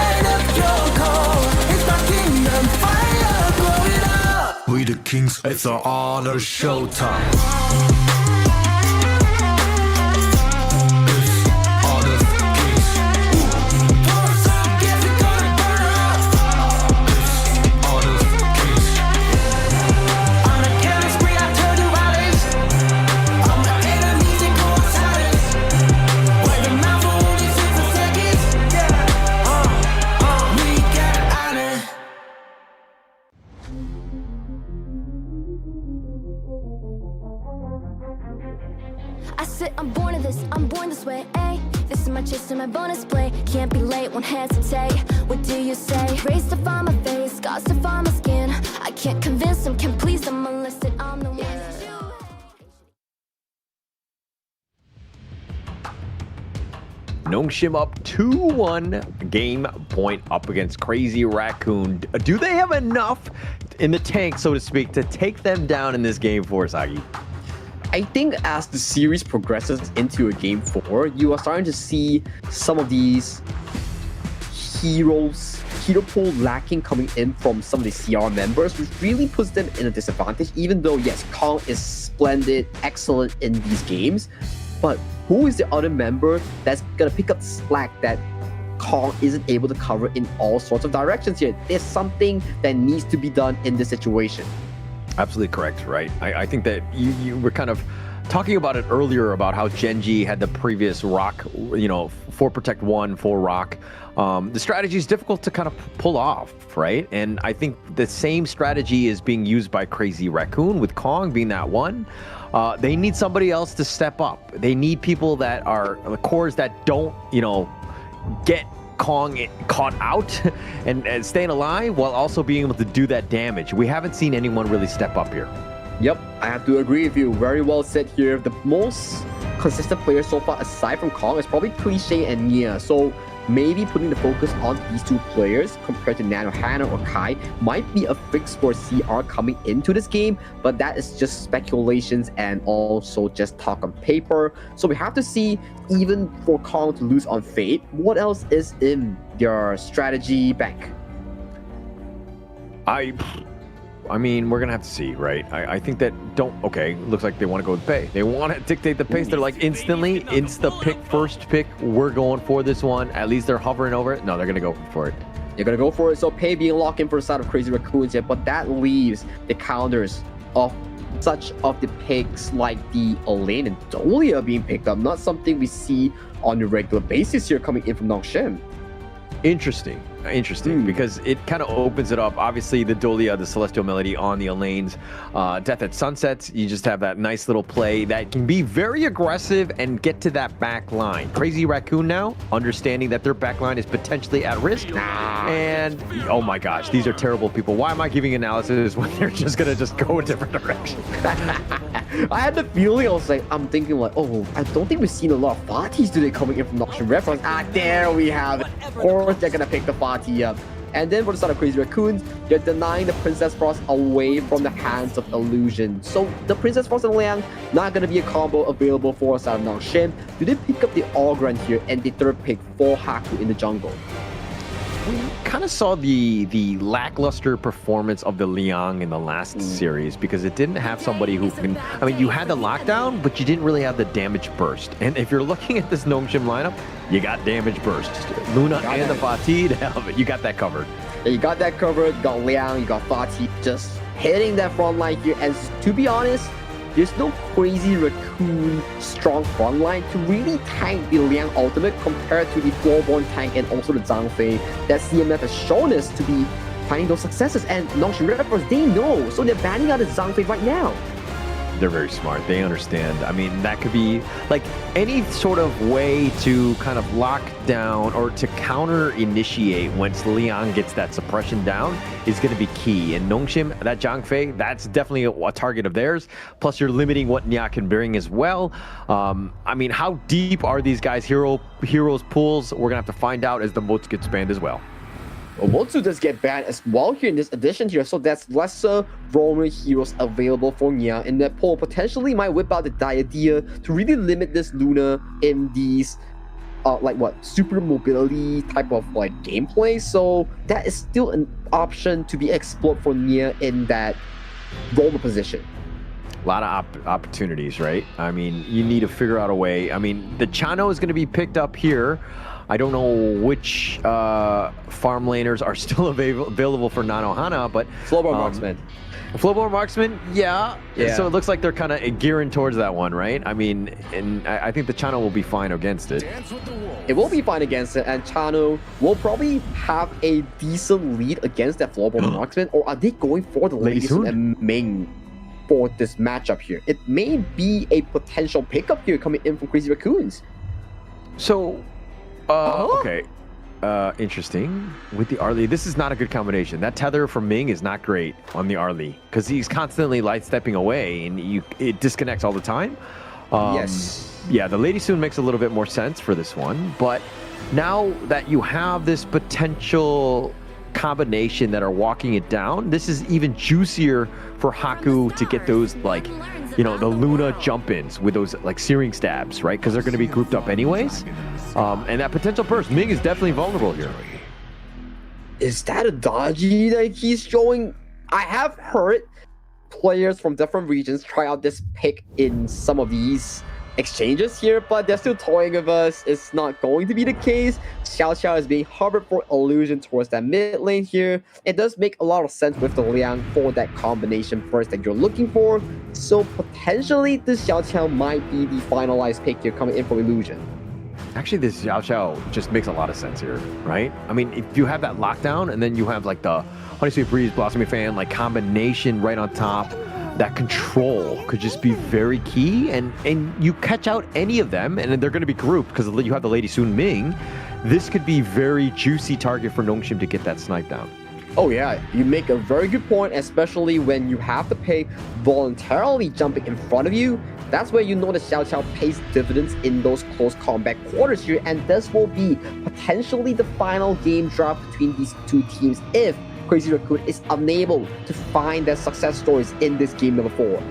We the kings, it's an honor showtime. I said I'm born of this, I'm born this way, ayy. This is my chest and my bonus play. Can't be late, won't hesitate. What do you say? Race to find my face, scars to find my skin. I can't convince them, can't please them unless that I'm the one that you. Nongshim up 2-1, game point up against Crazy Raccoon. Do they have enough in the tank, so to speak, to take them down in this game for Sagi? I think as the series progresses into a game 4, you are starting to see some of these hero pool lacking coming in from some of the CR members, which really puts them in a disadvantage, even though, yes, Kong is splendid, excellent in these games. But who is the other member that's going to pick up the slack that Kong isn't able to cover in all sorts of directions here? There's something that needs to be done in this situation. Absolutely correct, right? I think that you were kind of talking about it earlier about how Genji had the previous rock, 4 protect 1, 4 rock. The strategy is difficult to kind of pull off, right? And I think the same strategy is being used by Crazy Raccoon, with Kong being that one. They need somebody else to step up. They need people that are the cores that don't, get Kong caught out and staying alive while also being able to do that damage. We haven't seen anyone really step up here. Yep, I have to agree with you. Very well said here. The most consistent player so far, aside from Kong, is probably Cliche and Nia. So maybe putting the focus on these 2 players compared to Nanohana or Kai might be a fix for CR coming into this game, but that is just speculations and also just talk on paper. So we have to see, even for Kong to lose on Fate, what else is in their strategy bank? I mean, we're gonna have to see, right? I think that looks like they want to go with Pei. They want to dictate the pace. They're like instantly, insta-pick, first pick, we're going for this one. At least they're hovering over it. No, they're gonna go for it. They're gonna go for it. So Pei being locked in for the side of Crazy Raccoons here, but that leaves the counters of such of the picks like the Elaine and Dolia being picked up. Not something we see on a regular basis here coming in from Nongshim. Interesting, because it kind of opens it up. Obviously, the Dolia, the Celestial Melody on the Elaine's Death at Sunset, you just have that nice little play that can be very aggressive and get to that back line. Crazy Raccoon now, understanding that their back line is potentially at risk. And, oh my gosh, these are terrible people. Why am I giving analysis when they're just going to go a different direction? I had the feeling, I'm thinking like, oh, I don't think we've seen a lot of Fatis today coming in from Nocturne reference. There we have it. Of course, they're gonna pick the Fati up. And then for the side of Crazy Raccoons, they're denying the Princess Frost away from the hands of Illusion. So the Princess Frost and Liang, not gonna be a combo available for side of Nongshim. Do they pick up the Ogran here and the third pick for Haku in the jungle? We kind of saw the lackluster performance of the Liang in the last series because it didn't have somebody who can... I mean, you had the lockdown, but you didn't really have the damage burst. And if you're looking at this Nongshim lineup, you got damage burst. Luna and the Fatih, you got that covered. Yeah, you got that covered. You got Liang, you got Fatih just hitting that front line here. And to be honest, there's no Crazy Raccoon strong front line to really tank the Liang ultimate compared to the Floorborn tank and also the Zhang Fei that CMF has shown us to be finding those successes. And Nongshim Rappers, they know, so they're banning out the Zhang Fei right now. They're very smart. They understand. I mean, that could be like any sort of way to kind of lock down or to counter initiate once Liang gets that suppression down is going to be key. And Nongshim, that Zhang Fei, that's definitely a target of theirs. Plus, you're limiting what Nya can bring as well. I mean, how deep are these guys' heroes pools? We're going to have to find out as the moats get spanned as well. Omotsu does get banned as well here in this edition here, so that's lesser roamer heroes available for Nya in that poll. Potentially might whip out the idea to really limit this Luna in these super mobility type of gameplay. So that is still an option to be explored for Nya in that roamer position. A lot of opportunities, right? I mean, you need to figure out a way. I mean, the Chano is going to be picked up here. I don't know which farm laners are still available for Nanohana, but... Flowborn Marksman. Flowborn Marksman, yeah. So it looks like they're kind of gearing towards that one, right? I mean, and I think the Chano will be fine against it. It will be fine against it, and Chano will probably have a decent lead against that Flowborn Marksman, or are they going for the Lady Sun and Ming for this matchup here? It may be a potential pickup here coming in from Crazy Raccoons. So... okay. Interesting. With the Arlie, this is not a good combination. That tether from Ming is not great on the Arlie because he's constantly light stepping away and it disconnects all the time. Yes. Yeah, the Lady Soon makes a little bit more sense for this one, but now that you have this potential combination that are walking it down, this is even juicier for Haku to get those the Luna jump-ins with those searing stabs, right? Because they're going to be grouped up anyways. And that potential burst, Ming is definitely vulnerable here. Is that a dodgy that he's showing? I have heard players from different regions try out this pick in some of these exchanges here, but they're still toying with us. It's not going to be the case. Xiao Xiao is being harbored for illusion towards that mid lane here. It does make a lot of sense with the Liang for that combination first that you're looking for. So potentially this Xiao Xiao might be the finalized pick here coming in from illusion. Actually, this Xiao Xiao just makes a lot of sense here, right? I mean, if you have that lockdown and then you have like the Honey Sweet Breeze, Blossoming Fan, like combination right on top, that control could just be very key, and you catch out any of them and they're going to be grouped because you have the Lady Sun Ming. This could be very juicy target for Nongshim to get that snipe down. Oh yeah, you make a very good point, especially when you have to pay voluntarily jumping in front of you. That's where you know that Xiao Xiao pays dividends in those close combat quarters here, and this will be potentially the final game draft between these two teams if Crazy Raccoon is unable to find their success stories in this game number 4.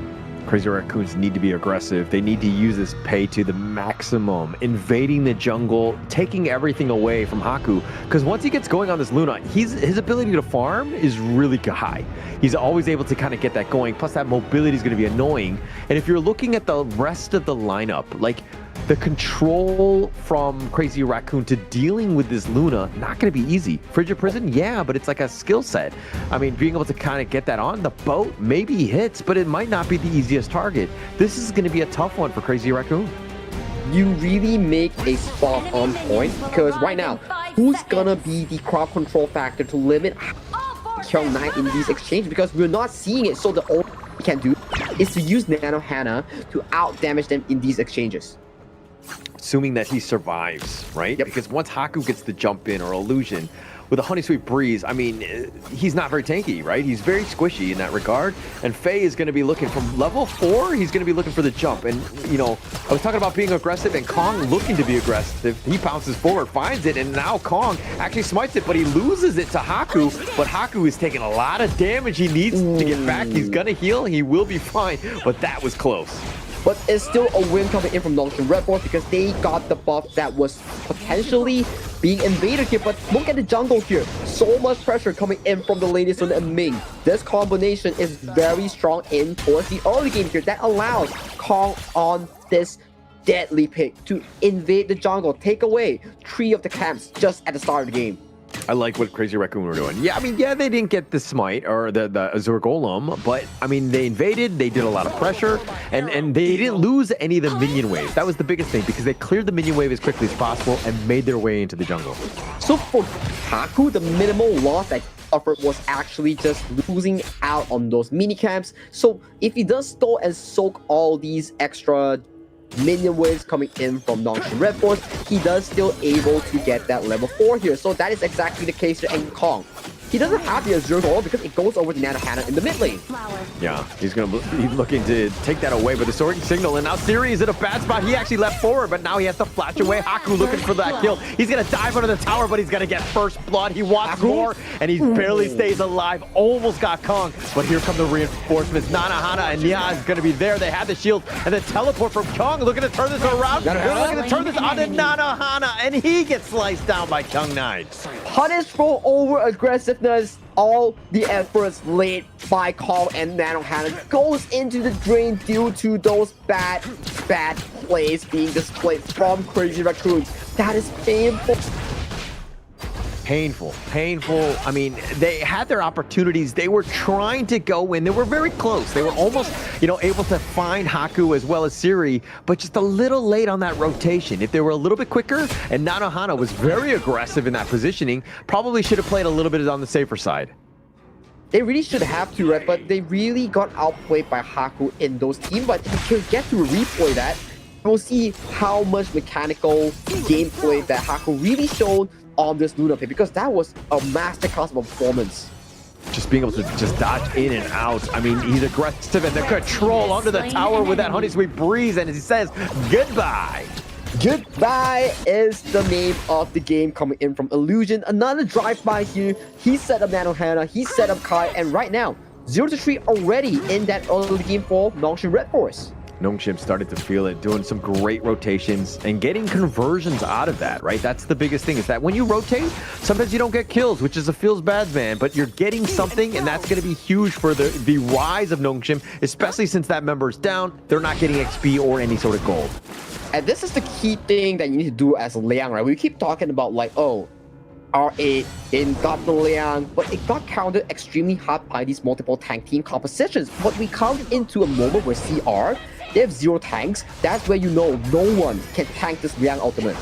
Crazy Raccoons need to be aggressive. They need to use this pay to the maximum, invading the jungle, taking everything away from Haku. Because once he gets going on this Luna, his ability to farm is really high. He's always able to kind of get that going. Plus that mobility is going to be annoying. And if you're looking at the rest of the lineup, like the control from Crazy Raccoon to dealing with this Luna, not going to be easy. Frigid Prison, yeah, but it's like a skill set. I mean, being able to kind of get that on the boat, maybe he hits, but it might not be the easiest target. This is going to be a tough one for Crazy Raccoon. You really make a spot on point, because right now, who's gonna be the crowd control factor to limit Kyung Knight in these exchanges? Because we're not seeing it, so the only thing we can do is to use Nano Hana to out damage them in these exchanges. Assuming that he survives, right? Yep. Because once Haku gets the jump in or illusion with a Honey Sweet Breeze, I mean, he's not very tanky, right? He's very squishy in that regard. And Faye is going to be looking from level 4, he's going to be looking for the jump. And, you know, I was talking about being aggressive and Kong looking to be aggressive. He bounces forward, finds it, and now Kong actually smites it, but he loses it to Haku. But Haku is taking a lot of damage. He needs to get back. He's going to heal. He will be fine. But that was close. But it's still a win coming in from Nongshim Red Force because they got the buff that was potentially being invaded here. But look at the jungle here. So much pressure coming in from the Lady Sun and Ming. This combination is very strong in towards the early game here. That allows Kong on this deadly pick to invade the jungle, take away 3 of the camps just at the start of the game. I like what Crazy Raccoon were doing. Yeah, I mean, yeah, they didn't get the smite or the Azure Golem, but I mean, they invaded, they did a lot of pressure, and they didn't lose any of the minion waves. That was the biggest thing because they cleared the minion wave as quickly as possible and made their way into the jungle. So for Haku, the minimal loss that offered was actually just losing out on those mini camps. So if he does store and soak all these extra minion waves coming in from Nongshim Red Force, he does still able to get that level 4 here. So that is exactly the case here in Kong. He doesn't have the Azure Golem because it goes over the Nano Hana in the mid lane. Yeah, he's looking to take that away, but the Sword Signal, and now Siri is in a bad spot. He actually left forward, but now he has to flash away. Haku looking for that kill. He's gonna dive under the tower, but he's gonna get first blood. He wants more, and he barely stays alive. Almost got Kong, but here come the reinforcements. Nana Hana and Nia is gonna be there. They have the shield, and the teleport from Kong. Looking to turn this around. They're looking to turn this on to Nana Hana, and he gets sliced down by Kyung Knight. Punished for over aggressiveness. All the efforts laid by Kong and Nano Hana goes into the drain due to those bad plays being displayed from Crazy Raccoons. That is painful. Painful. I mean, they had their opportunities. They were trying to go in. They were very close. They were almost, able to find Haku as well as Siri, but just a little late on that rotation. If they were a little bit quicker, and Nanohana was very aggressive in that positioning, probably should have played a little bit on the safer side. They really should have to, right? But they really got outplayed by Haku in those teams. But if you can get to replay that, we'll see how much mechanical gameplay that Haku really showed on this Luna pick, because that was a masterclass of performance. Just being able to just dodge in and out. I mean, he's aggressive and the control under the tower with that Honey Sweet Breeze, and he says goodbye. Goodbye is the name of the game coming in from Illusion. Another drive-by here. He set up Nano Hana, he set up Kai, and right now, 0-3 already in that early game for Nongshim Red Force. Nongshim started to feel it, doing some great rotations and getting conversions out of that, right? That's the biggest thing, is that when you rotate, sometimes you don't get kills, which is a feels bad, man, but you're getting something, and that's going to be huge for the rise of Nongshim, especially since that member is down. They're not getting XP or any sort of gold. And this is the key thing that you need to do as Liang, right? We keep talking about like, oh, R8 in got the Liang, but it got countered extremely hard by these multiple tank team compositions. But we come into a moment where CR, they have 0 tanks. That's where you know no one can tank this Liang ultimate.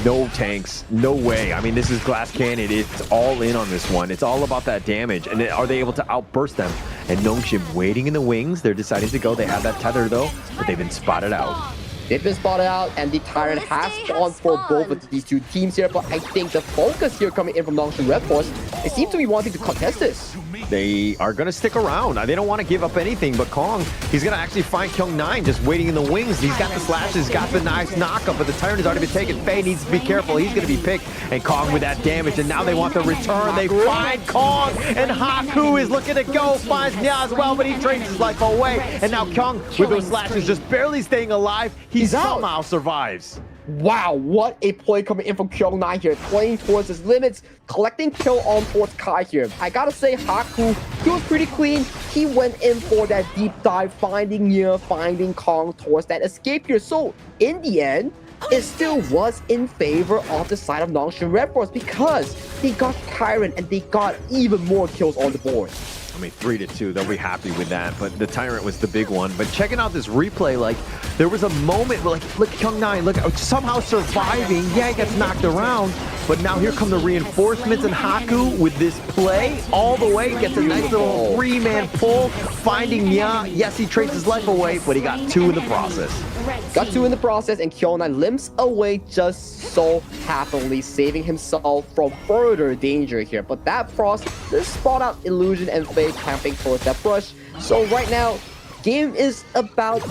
No tanks, no way. I mean, this is Glass Cannon. It's all in on this one. It's all about that damage. And are they able to outburst them? And Nongshim waiting in the wings. They're deciding to go. They have that tether though, but they've been spotted out. They've been spotted out, and the Tyrant has spawned for both of these two teams here, but I think the focus here coming in from Nongshim Red Force, they seem to be wanting to contest this. They are going to stick around. They don't want to give up anything, but Kong, he's going to actually find Kyung9 just waiting in the wings. He's got the slashes, got the nice knockup, but the Tyrant has already been taken. Faye needs to be careful. He's going to be picked, and Kong with that damage, and now they want the return. They find Kong, and Haku is looking to go, finds Nya as well, but he trades his life away, and now Kong with those slashes just barely staying alive. He somehow survives. Wow, what a play coming in from Kyung9 here, playing towards his limits, collecting kill on towards Kai here. I gotta say, Haku, he was pretty clean. He went in for that deep dive, finding Nya, finding Kong towards that escape here. So, in the end, it still was in favor of the side of Nongshim Red Force because they got Tyrant and they got even more kills on the board. I mean, 3-2, they'll be happy with that, but the Tyrant was the big one. But checking out this replay, like, there was a moment where, like, look, Kyung9, look, somehow surviving. Yeah, he gets knocked around, but now here come the reinforcements, and Haku with this play all the way, gets a nice little 3-man pull, finding Nya. Yes, he trades his life away, but he got 2 in the process. Got 2 in the process, and Kyung9 limps away just so happily, saving himself from further danger here. But that Frost, this spot out Illusion and Faye camping towards that brush. So right now, game is about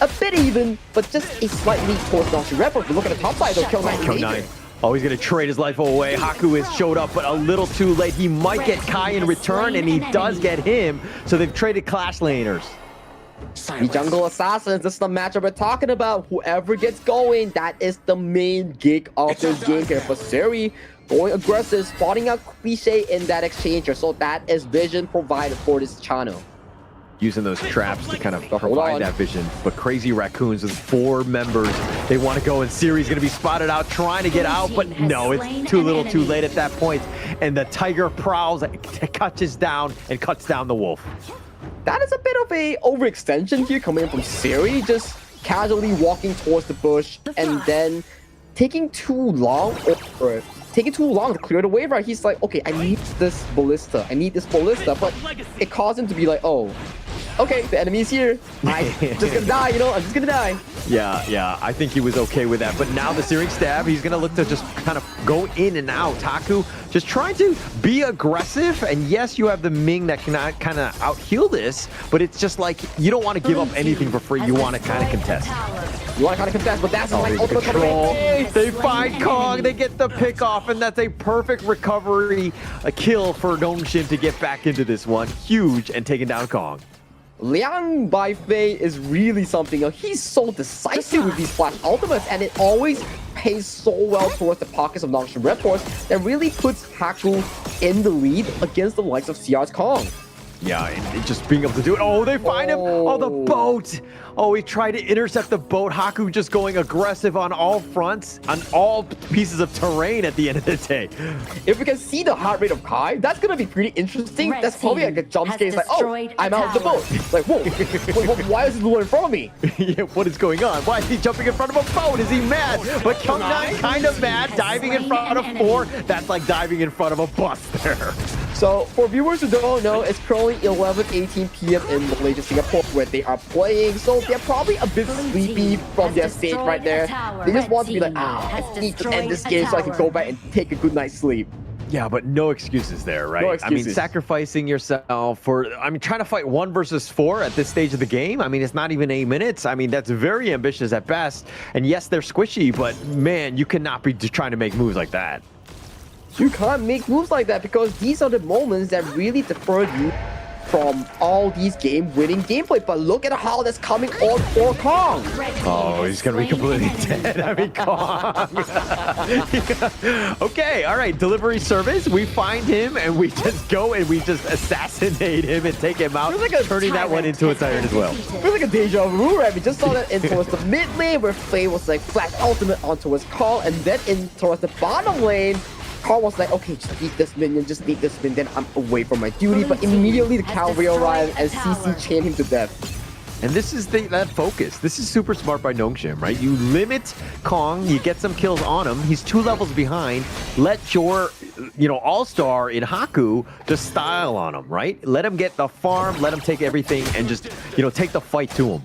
a bit even, but just a slight lead towards Nongshim Red Force. But look at the top side though, Kyung9. Oh, he's going to trade his life away. Haku has showed up, but a little too late. He might get Kai in return, and he does get him. So they've traded Clash Laners. The Jungle Assassins, this is the matchup we're talking about. Whoever gets going, that is the main gig of this game here. For Seri, going aggressive, spotting out Cliche in that exchanger. So that is vision provided for this channel. Using those traps to kind of provide that vision. But Crazy Raccoons with 4 members. They want to go, and Siri's going to be spotted out, trying to get out, but no, it's too little too late at that point. And the Tiger prowls, catches down, and cuts down the Wolf. That is a bit of a overextension here coming in from Siri, just casually walking towards the bush and then taking too long to clear the wave, right? He's like, okay, I need this ballista, but it caused him to be like, oh, okay, the enemy's here. I'm just gonna die, you know, I'm just gonna die. Yeah, I think he was okay with that. But now the Searing Stab, he's going to look to just kind of go in and out. Haku just trying to be aggressive. And yes, you have the Ming that can kind of out-heal this, but it's just like, you don't want to give up anything for free. You want to kind of contest. You want to kind of contest, but that's like ultimate control. They find Kong, they get the pick off, and that's a perfect recovery, a kill for Nongshim to get back into this one. Huge, and taking down Kong. Liang by Faye is really something. He's so decisive with these flash ultimates, and it always pays so well towards the pockets of Nongshim Red Force that really puts Haku in the lead against the likes of CR's Kong. Yeah, and just being able to do it. Oh, they find him. Oh, the boat. Oh, he tried to intercept the boat. Haku just going aggressive on all fronts, on all pieces of terrain at the end of the day. If we can see the heart rate of Kai, that's going to be pretty interesting. That's probably like a jump scare. It's like, oh, I'm out of the boat. It's like, whoa, why is this one in front of me? Yeah, what is going on? Why is he jumping in front of a boat? Is he mad? But Kyung9 kind of mad, diving in front of 4. That's like diving in front of a bus there. So, for viewers who don't know, it's currently 11:18 p.m. in Malaysia, Singapore, where they are playing. So, they're probably a bit sleepy from their stage right there. They just want to be like, I need to end this game so I can go back and take a good night's sleep. Yeah, but no excuses there, right? No excuses. I mean, sacrificing yourself for, trying to fight 1 versus 4 at this stage of the game. I mean, it's not even 8 minutes. I mean, that's very ambitious at best. And yes, they're squishy, but man, you cannot be just trying to make moves like that. You can't make moves like that because these are the moments that really defer you from all these game-winning gameplay. But look at how that's coming on for Kong. Oh, he's gonna be completely dead. I mean, Kong. Okay, all right. Delivery service. We find him and we just go and we just assassinate him and take him out, turning that one into a tyrant as well. Feels like a deja vu, right? We just saw that in towards the mid lane where Faye was like flash ultimate on towards Kong, and then in towards the bottom lane, Kong was like, okay, just beat this minion, then I'm away from my duty. But immediately the cavalry arrived and CC chained him to death. And this is that focus. This is super smart by Nongshim, right? You limit Kong, you get some kills on him. He's 2 levels behind. Let your, all-star in Haku just style on him, right? Let him get the farm, let him take everything, and just, take the fight to him.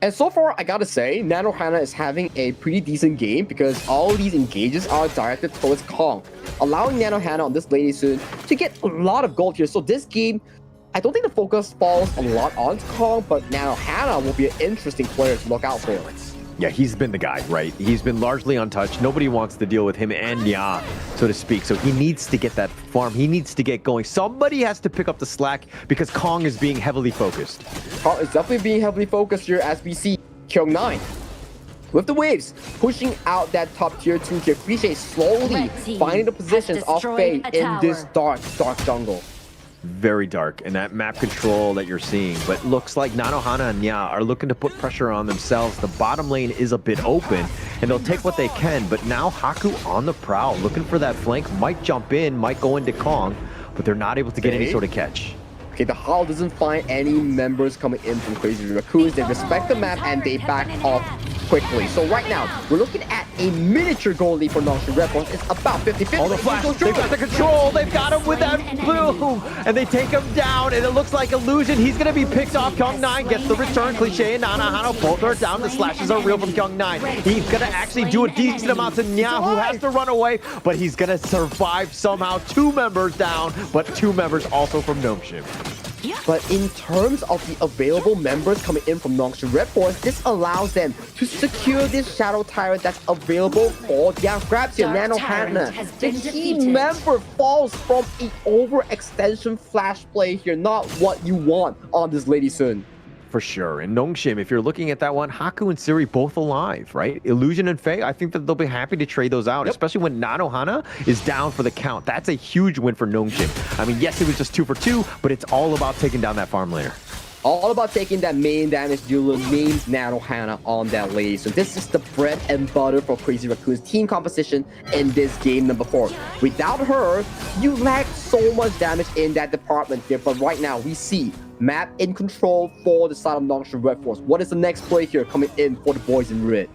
And so far, I gotta say, Nanohana is having a pretty decent game because all these engages are directed towards Kong, allowing Nanohana on this lady soon to get a lot of gold here. So this game, I don't think the focus falls a lot on Kong, but Nanohana will be an interesting player to look out for. Yeah, he's been the guy, right? He's been largely untouched. Nobody wants to deal with him and Nya, so to speak. So he needs to get that farm. He needs to get going. Somebody has to pick up the slack because Kong is being heavily focused. Kong is definitely being heavily focused here as we see Kyung9 with the waves pushing out that top tier 2 here. Cliche slowly finding the positions of Faye in this dark jungle. Very dark, and that map control that you're seeing, but looks like Nanohana and Nya are looking to put pressure on themselves. The bottom lane is a bit open, and they'll take what they can, but now Haku on the prowl, looking for that flank, might jump in, might go into Kong, but they're not able to get any sort of catch. Okay, the Hall doesn't find any members coming in from Crazy Raccoons. They respect the map and they back off quickly. So right now, we're looking at a miniature goal lead for Nongshim Red Force. It's about 50-50. Oh, the flash. They've got the control. They've got him with that boom. And they take him down, and it looks like Illusion. He's going to be picked off. Kyung9 gets the return. Cliche and Nanohana both are down. The slashes are real from Kyung9. He's going to actually do a decent amount to Nya, who has to run away, but he's going to survive somehow. 2 members down, but 2 members also from Nongshim. But in terms of the available members coming in from Nongshim Red Force, this allows them to secure this Shadow Tyrant that's available for their grabs here. Nanohana, the key member falls from an overextension flash play here. Not what you want on this Lady Sun. For sure. And Nongshim, if you're looking at that one, Haku and Siri both alive, right? Illusion and Faye, I think that they'll be happy to trade those out, especially when Nanohana is down for the count. That's a huge win for Nongshim. I mean, yes, it was just 2 for 2, but it's all about taking down that farm laner. All about taking that main damage dealer named Nanohana on that lady. So this is the bread and butter for Crazy Raccoon's team composition in this game number 4. Without her, you lack so much damage in that department here. But right now, we see map in control for the side of Nongshim Red Force. What is the next play here coming in for the boys in red?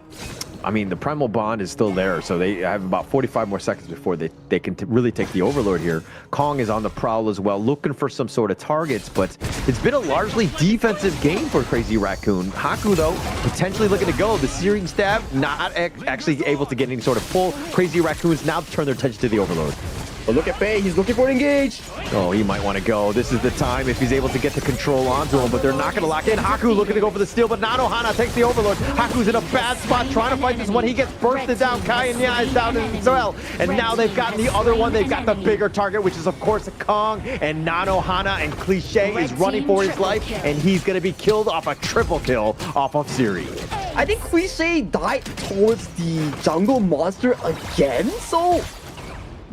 I mean, the Primal Bond is still there, so they have about 45 more seconds before they can really take the Overlord here. Kong is on the prowl as well, looking for some sort of targets, but it's been a largely defensive game for Crazy Raccoon. Haku, though, potentially looking to go. The Searing Stab, not actually able to get any sort of pull. Crazy Raccoons now turn their attention to the Overlord. But look at Faye, he's looking for an engage. Oh, he might want to go. This is the time if he's able to get the control onto him, but they're not going to lock in. Haku looking to go for the steal, but Nanohana takes the Overlord. Haku's in a bad spot trying to fight this one. He gets bursted down. Kai and Nya is down as well. And now they've gotten the other one. They've got the bigger target, which is, of course, Kong. And Nanohana and Cliche is running for his life, and he's going to be killed off a triple kill off of Siri. I think Cliche died towards the jungle monster again, so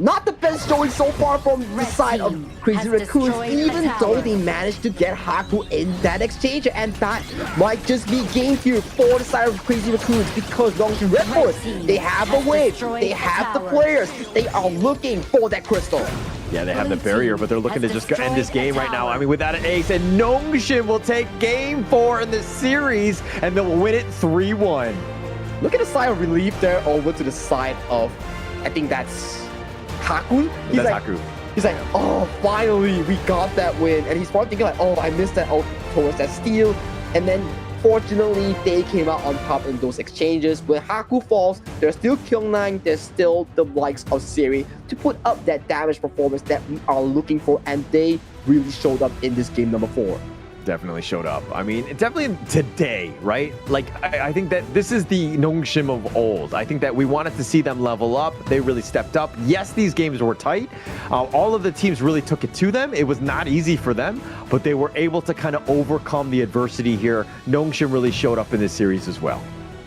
not the best showing so far from the side of Crazy Raccoons, even though they managed to get Haku in that exchange, and that might just be game here for the side of Crazy Raccoons because Nongshim Red Force, they have a wave, they have the players, they are looking for that crystal. Yeah, they have the barrier, but they're looking to just end this game right now. I mean, without an ace, and Nongshim will take game 4 in this series, and they'll win it 3-1. Look at the sigh of relief there over to the side of, I think that's Haku? He's like, oh, finally, we got that win. And he's probably thinking like, oh, I missed that out towards that steal. And then, fortunately, they came out on top in those exchanges. When Haku falls, there's still Kyung9, there's still the likes of Siri to put up that damage performance that we are looking for. And they really showed up in this game number 4. definitely showed up. I mean, definitely today, right? Like, I think that this is the Nongshim of old. I think that we wanted to see them level up. They really stepped up. Yes, these games were tight. All of the teams really took it to them. It was not easy for them, but they were able to kind of overcome the adversity here. Nongshim really showed up in this series as well.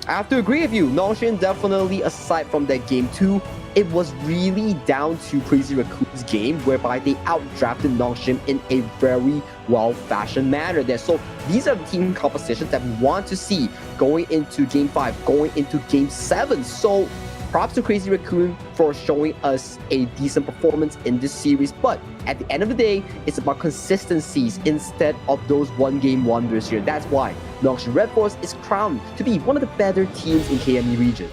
I have to agree with you. Nongshim definitely, aside from that game 2, it was really down to Crazy Raccoon's game, whereby they outdrafted Nongshim in a very well-fashioned manner there. So these are the team compositions that we want to see going into Game 5, going into Game 7. So props to Crazy Raccoon for showing us a decent performance in this series. But at the end of the day, it's about consistencies instead of those one-game wonders here. That's why Nongshim Red Force is crowned to be one of the better teams in KME region.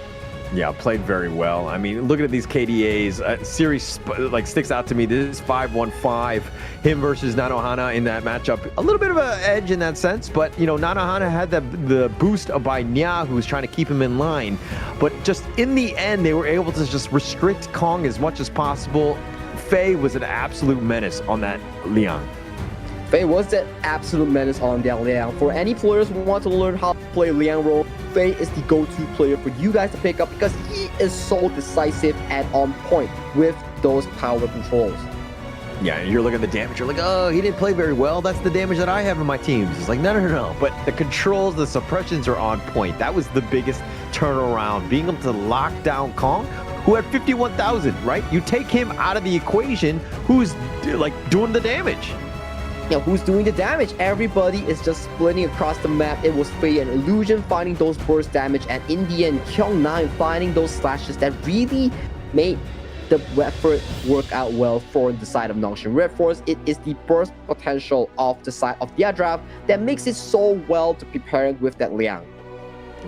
Yeah, played very well. I mean, looking at these KDAs, series like sticks out to me. This is 5-1-5, him versus Nanohana in that matchup. A little bit of an edge in that sense, but you know, Nanohana had the boost by Nya, who was trying to keep him in line. But just in the end, they were able to just restrict Kong as much as possible. Faye was an absolute menace on that Liang. Faye was that absolute menace on that Liang. For any players who want to learn how to play Liang role, Faye is the go-to player for you guys to pick up because he is so decisive and on point with those power controls. Yeah, you're looking at the damage, you're like, oh, he didn't play very well. That's the damage that I have in my teams. It's like, no. But the controls, the suppressions are on point. That was the biggest turnaround. Being able to lock down Kong, who had 51,000, right? You take him out of the equation, who's like doing the damage. Yeah, who's doing the damage? Everybody is just splitting across the map. It was Faye and Illusion finding those burst damage, and in the end, Kyung9 finding those slashes that really made the effort work out well for the side of Nongshim Red Force. It is the burst potential of the side of their draft that makes it so well to prepare with that Liang.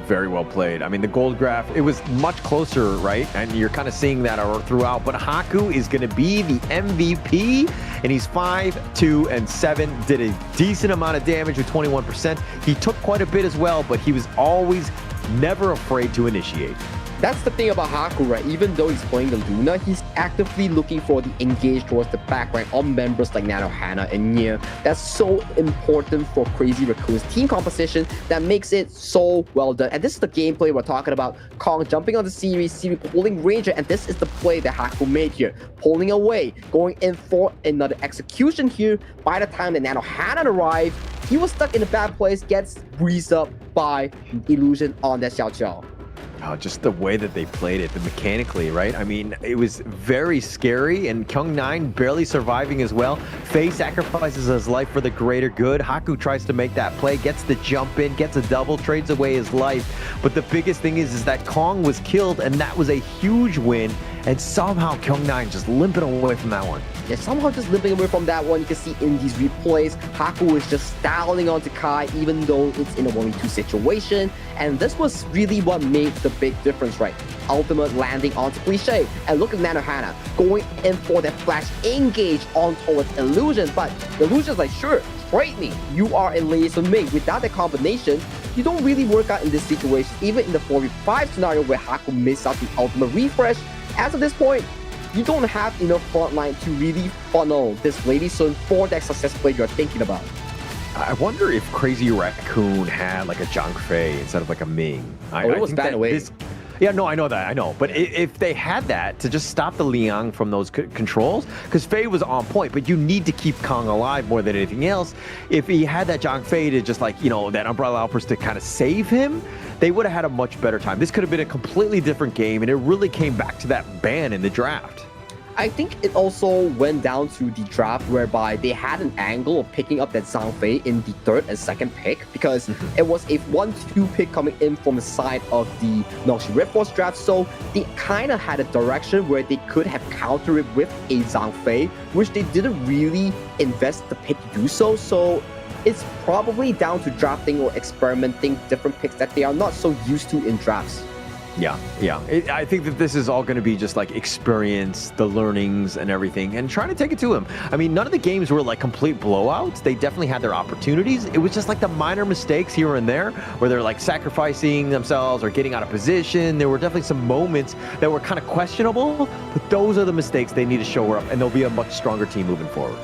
Very well played. I mean, the gold graph, it was much closer, right? And you're kind of seeing that throughout. But Haku is going to be the MVP, and he's 5-2-7. Did a decent amount of damage with 21%. He took quite a bit as well, but he was always never afraid to initiate. That's the thing about Haku, right? Even though he's playing the Luna, he's actively looking for the engage towards the back rank on members like Nanohana and Nya. That's so important for Crazy Raccoon's team composition that makes it so well done. And this is the gameplay we're talking about. Kong jumping on the series pulling Ranger, and this is the play that Haku made here. Pulling away, going in for another execution here. By the time that Nanohana arrived, he was stuck in a bad place, gets breezed up by Illusion on that Xiao Qiao. Oh, just the way that they played it, the mechanically, right? I mean, it was very scary, and Kyung9 barely surviving as well. Faye sacrifices his life for the greater good. Haku tries to make that play, gets the jump in, gets a double, trades away his life. But the biggest thing is that Kong was killed, and that was a huge win. And somehow Kyung9 just limping away from that one. Yeah, somehow just limping away from that one. You can see in these replays, Haku is just styling onto Kai, even though it's in a 1v2 situation. And this was really what made the big difference, right? Ultimate landing onto Cliche. And look at Nanohana going in for that flash engage on towards Illusion. But Illusion's like, sure, trade me. You are a laser mate. Without that combination, you don't really work out in this situation. Even in the 4v5 scenario where Haku missed out the ultimate refresh, as of this point, you don't have enough frontline to really funnel this Lady Sun for that success play you're thinking about. I wonder if Crazy Raccoon had like a Zhang Fei instead of like a Ming. It was bad away. Yeah, no, I know that, I know. But if they had that to just stop the Liang from those controls, because Fei was on point, but you need to keep Kong alive more than anything else. If he had that Zhang Fei to just like, you know, that Umbrella Outburst to kind of save him, they would have had a much better time. This could have been a completely different game, and it really came back to that ban in the draft. I think it also went down to the draft whereby they had an angle of picking up that Zhang Fei in the third and second pick because it was a 1-2 pick coming in from the side of the Nongshim Red Force draft. So they kind of had a direction where they could have countered it with a Zhang Fei, which they didn't really invest the pick to do so. So it's probably down to drafting or experimenting different picks that they are not so used to in drafts. Yeah. I think that this is all going to be just like experience, the learnings and everything, and trying to take it to him. I mean, none of the games were like complete blowouts. They definitely had their opportunities. It was just like the minor mistakes here and there where they're like sacrificing themselves or getting out of position. There were definitely some moments that were kind of questionable, but those are the mistakes they need to shore up, and they'll be a much stronger team moving forward.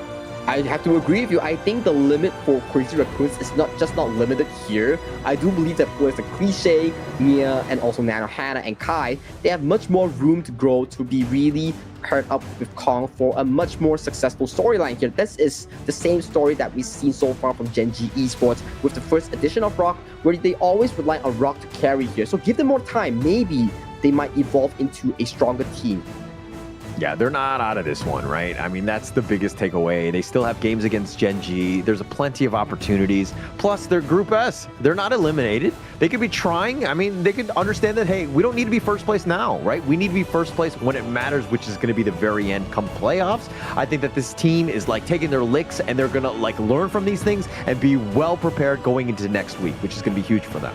I have to agree with you. I think the limit for Crazy Raccoons is not limited here. I do believe that players like Cliche, Mia, and also Nano, Hannah, and Kai, they have much more room to grow to be really paired up with Kong for a much more successful storyline here. This is the same story that we've seen so far from Gen G Esports with the first edition of Rock, where they always rely on Rock to carry here. So give them more time. Maybe they might evolve into a stronger team. Yeah, they're not out of this one, right? I mean, that's the biggest takeaway. They still have games against Gen G. There's a plenty of opportunities. Plus, they're Group S. They're not eliminated. They could be trying. I mean, they could understand that, hey, we don't need to be first place now, right? We need to be first place when it matters, which is going to be the very end come playoffs. I think that this team is like taking their licks and they're going to like learn from these things and be well prepared going into next week, which is going to be huge for them.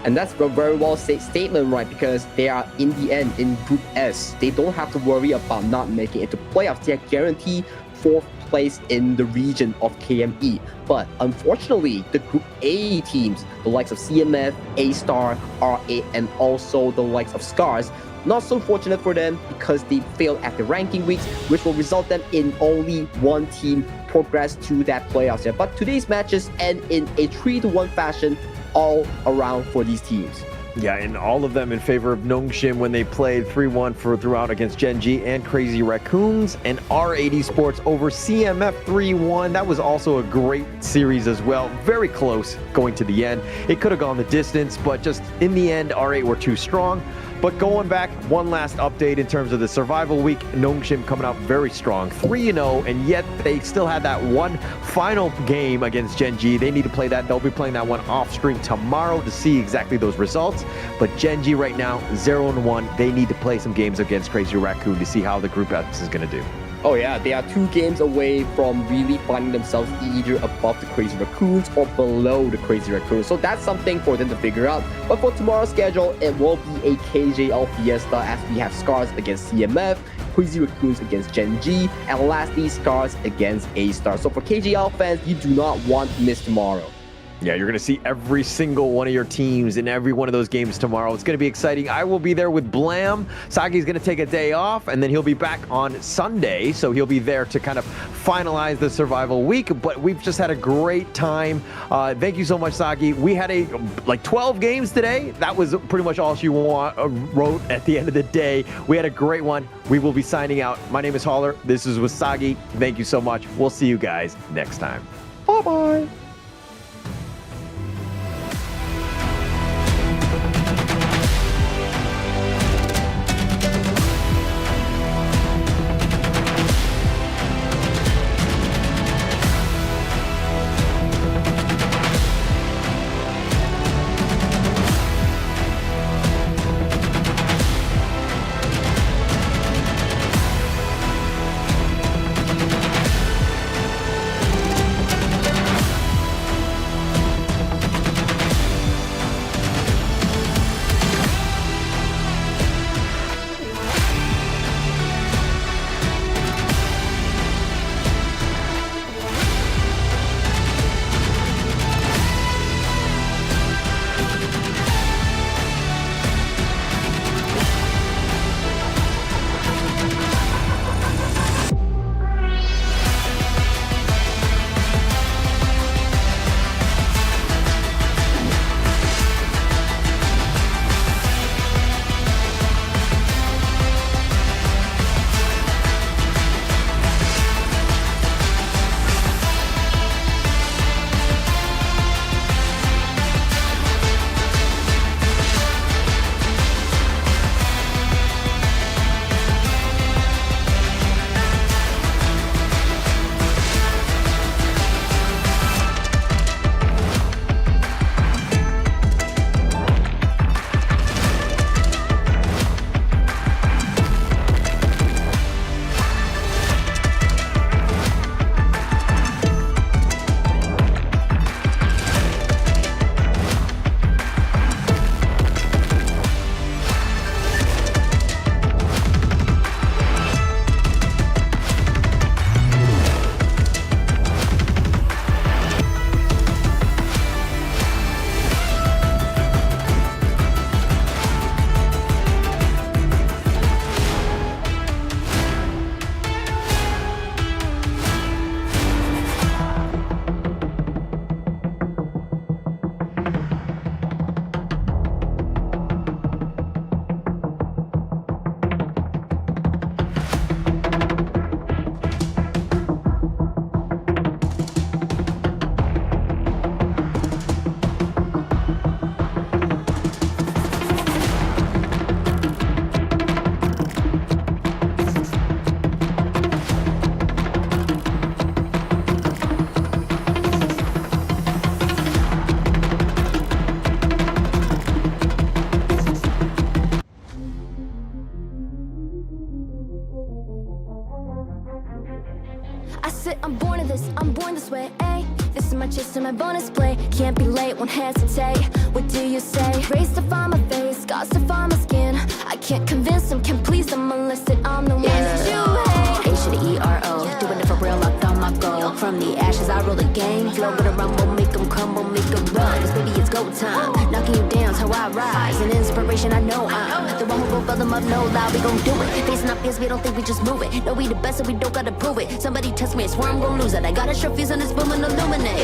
And that's a very well said statement, right? Because they are, in the end, in Group S. They don't have to worry about not making it to playoffs. They are guaranteed 4th place in the region of KME. But unfortunately, the Group A teams, the likes of CMF, A-Star, R8, and also the likes of Scars, not so fortunate for them because they failed at the ranking weeks, which will result them in only one team progress to that playoffs here. But today's matches end in a 3-1 fashion all around for these teams. Yeah, and all of them in favor of Nongshim when they played 3-1 throughout against Gen G and Crazy Raccoons, and R80 Sports over CMF 3-1. That was also a great series as well. Very close going to the end. It could have gone the distance, but just in the end, R8 were too strong. But going back, one last update in terms of the survival week. Nongshim coming out very strong, 3-0, and yet they still had that one final game against Gen G. They need to play that. They'll be playing that one off stream tomorrow to see exactly those results. But Gen G right now, 0-1. They need to play some games against Crazy Raccoon to see how the Group S is going to do. Oh yeah, they are 2 games away from really finding themselves either above the Crazy Raccoons or below the Crazy Raccoons. So that's something for them to figure out. But for tomorrow's schedule, it will be a KJL Fiesta as we have Scars against CMF, Crazy Raccoons against Gen G, and lastly, Scars against A-Star. So for KJL fans, you do not want to miss tomorrow. Yeah, you're going to see every single one of your teams in every one of those games tomorrow. It's going to be exciting. I will be there with Blam. Sagi's going to take a day off, and then he'll be back on Sunday, so he'll be there to kind of finalize the survival week. But we've just had a great time. Thank you so much, Sagi. We had like 12 games today. That was pretty much all she wrote at the end of the day. We had a great one. We will be signing out. My name is Holler. This is with Sagi. Thank you so much. We'll see you guys next time. Bye-bye. it, I'm born of this, I'm born this way, ayy. This is my chest and my bonus play. Can't be late, won't hesitate. What do you say? Race to find my face, scars to find my skin. I can't convince them, can't please them unless that I'm the one that you hate. H to the E-R-O, doing it for real, locked on my goal. From the ashes, I roll the game. Flow with a rumble, make them crumble, make them run. Cause baby, it's go time. Knocking you down's how I rise. An inspiration, I know I'm the one who will fill them up, no lie, we gon' do it. Facing our fears, we don't think we just move it. No, we the best, so we don't gotta prove it. Somebody test me, I swear I'm gon' lose it. I got a short fuse on this boom and illuminate.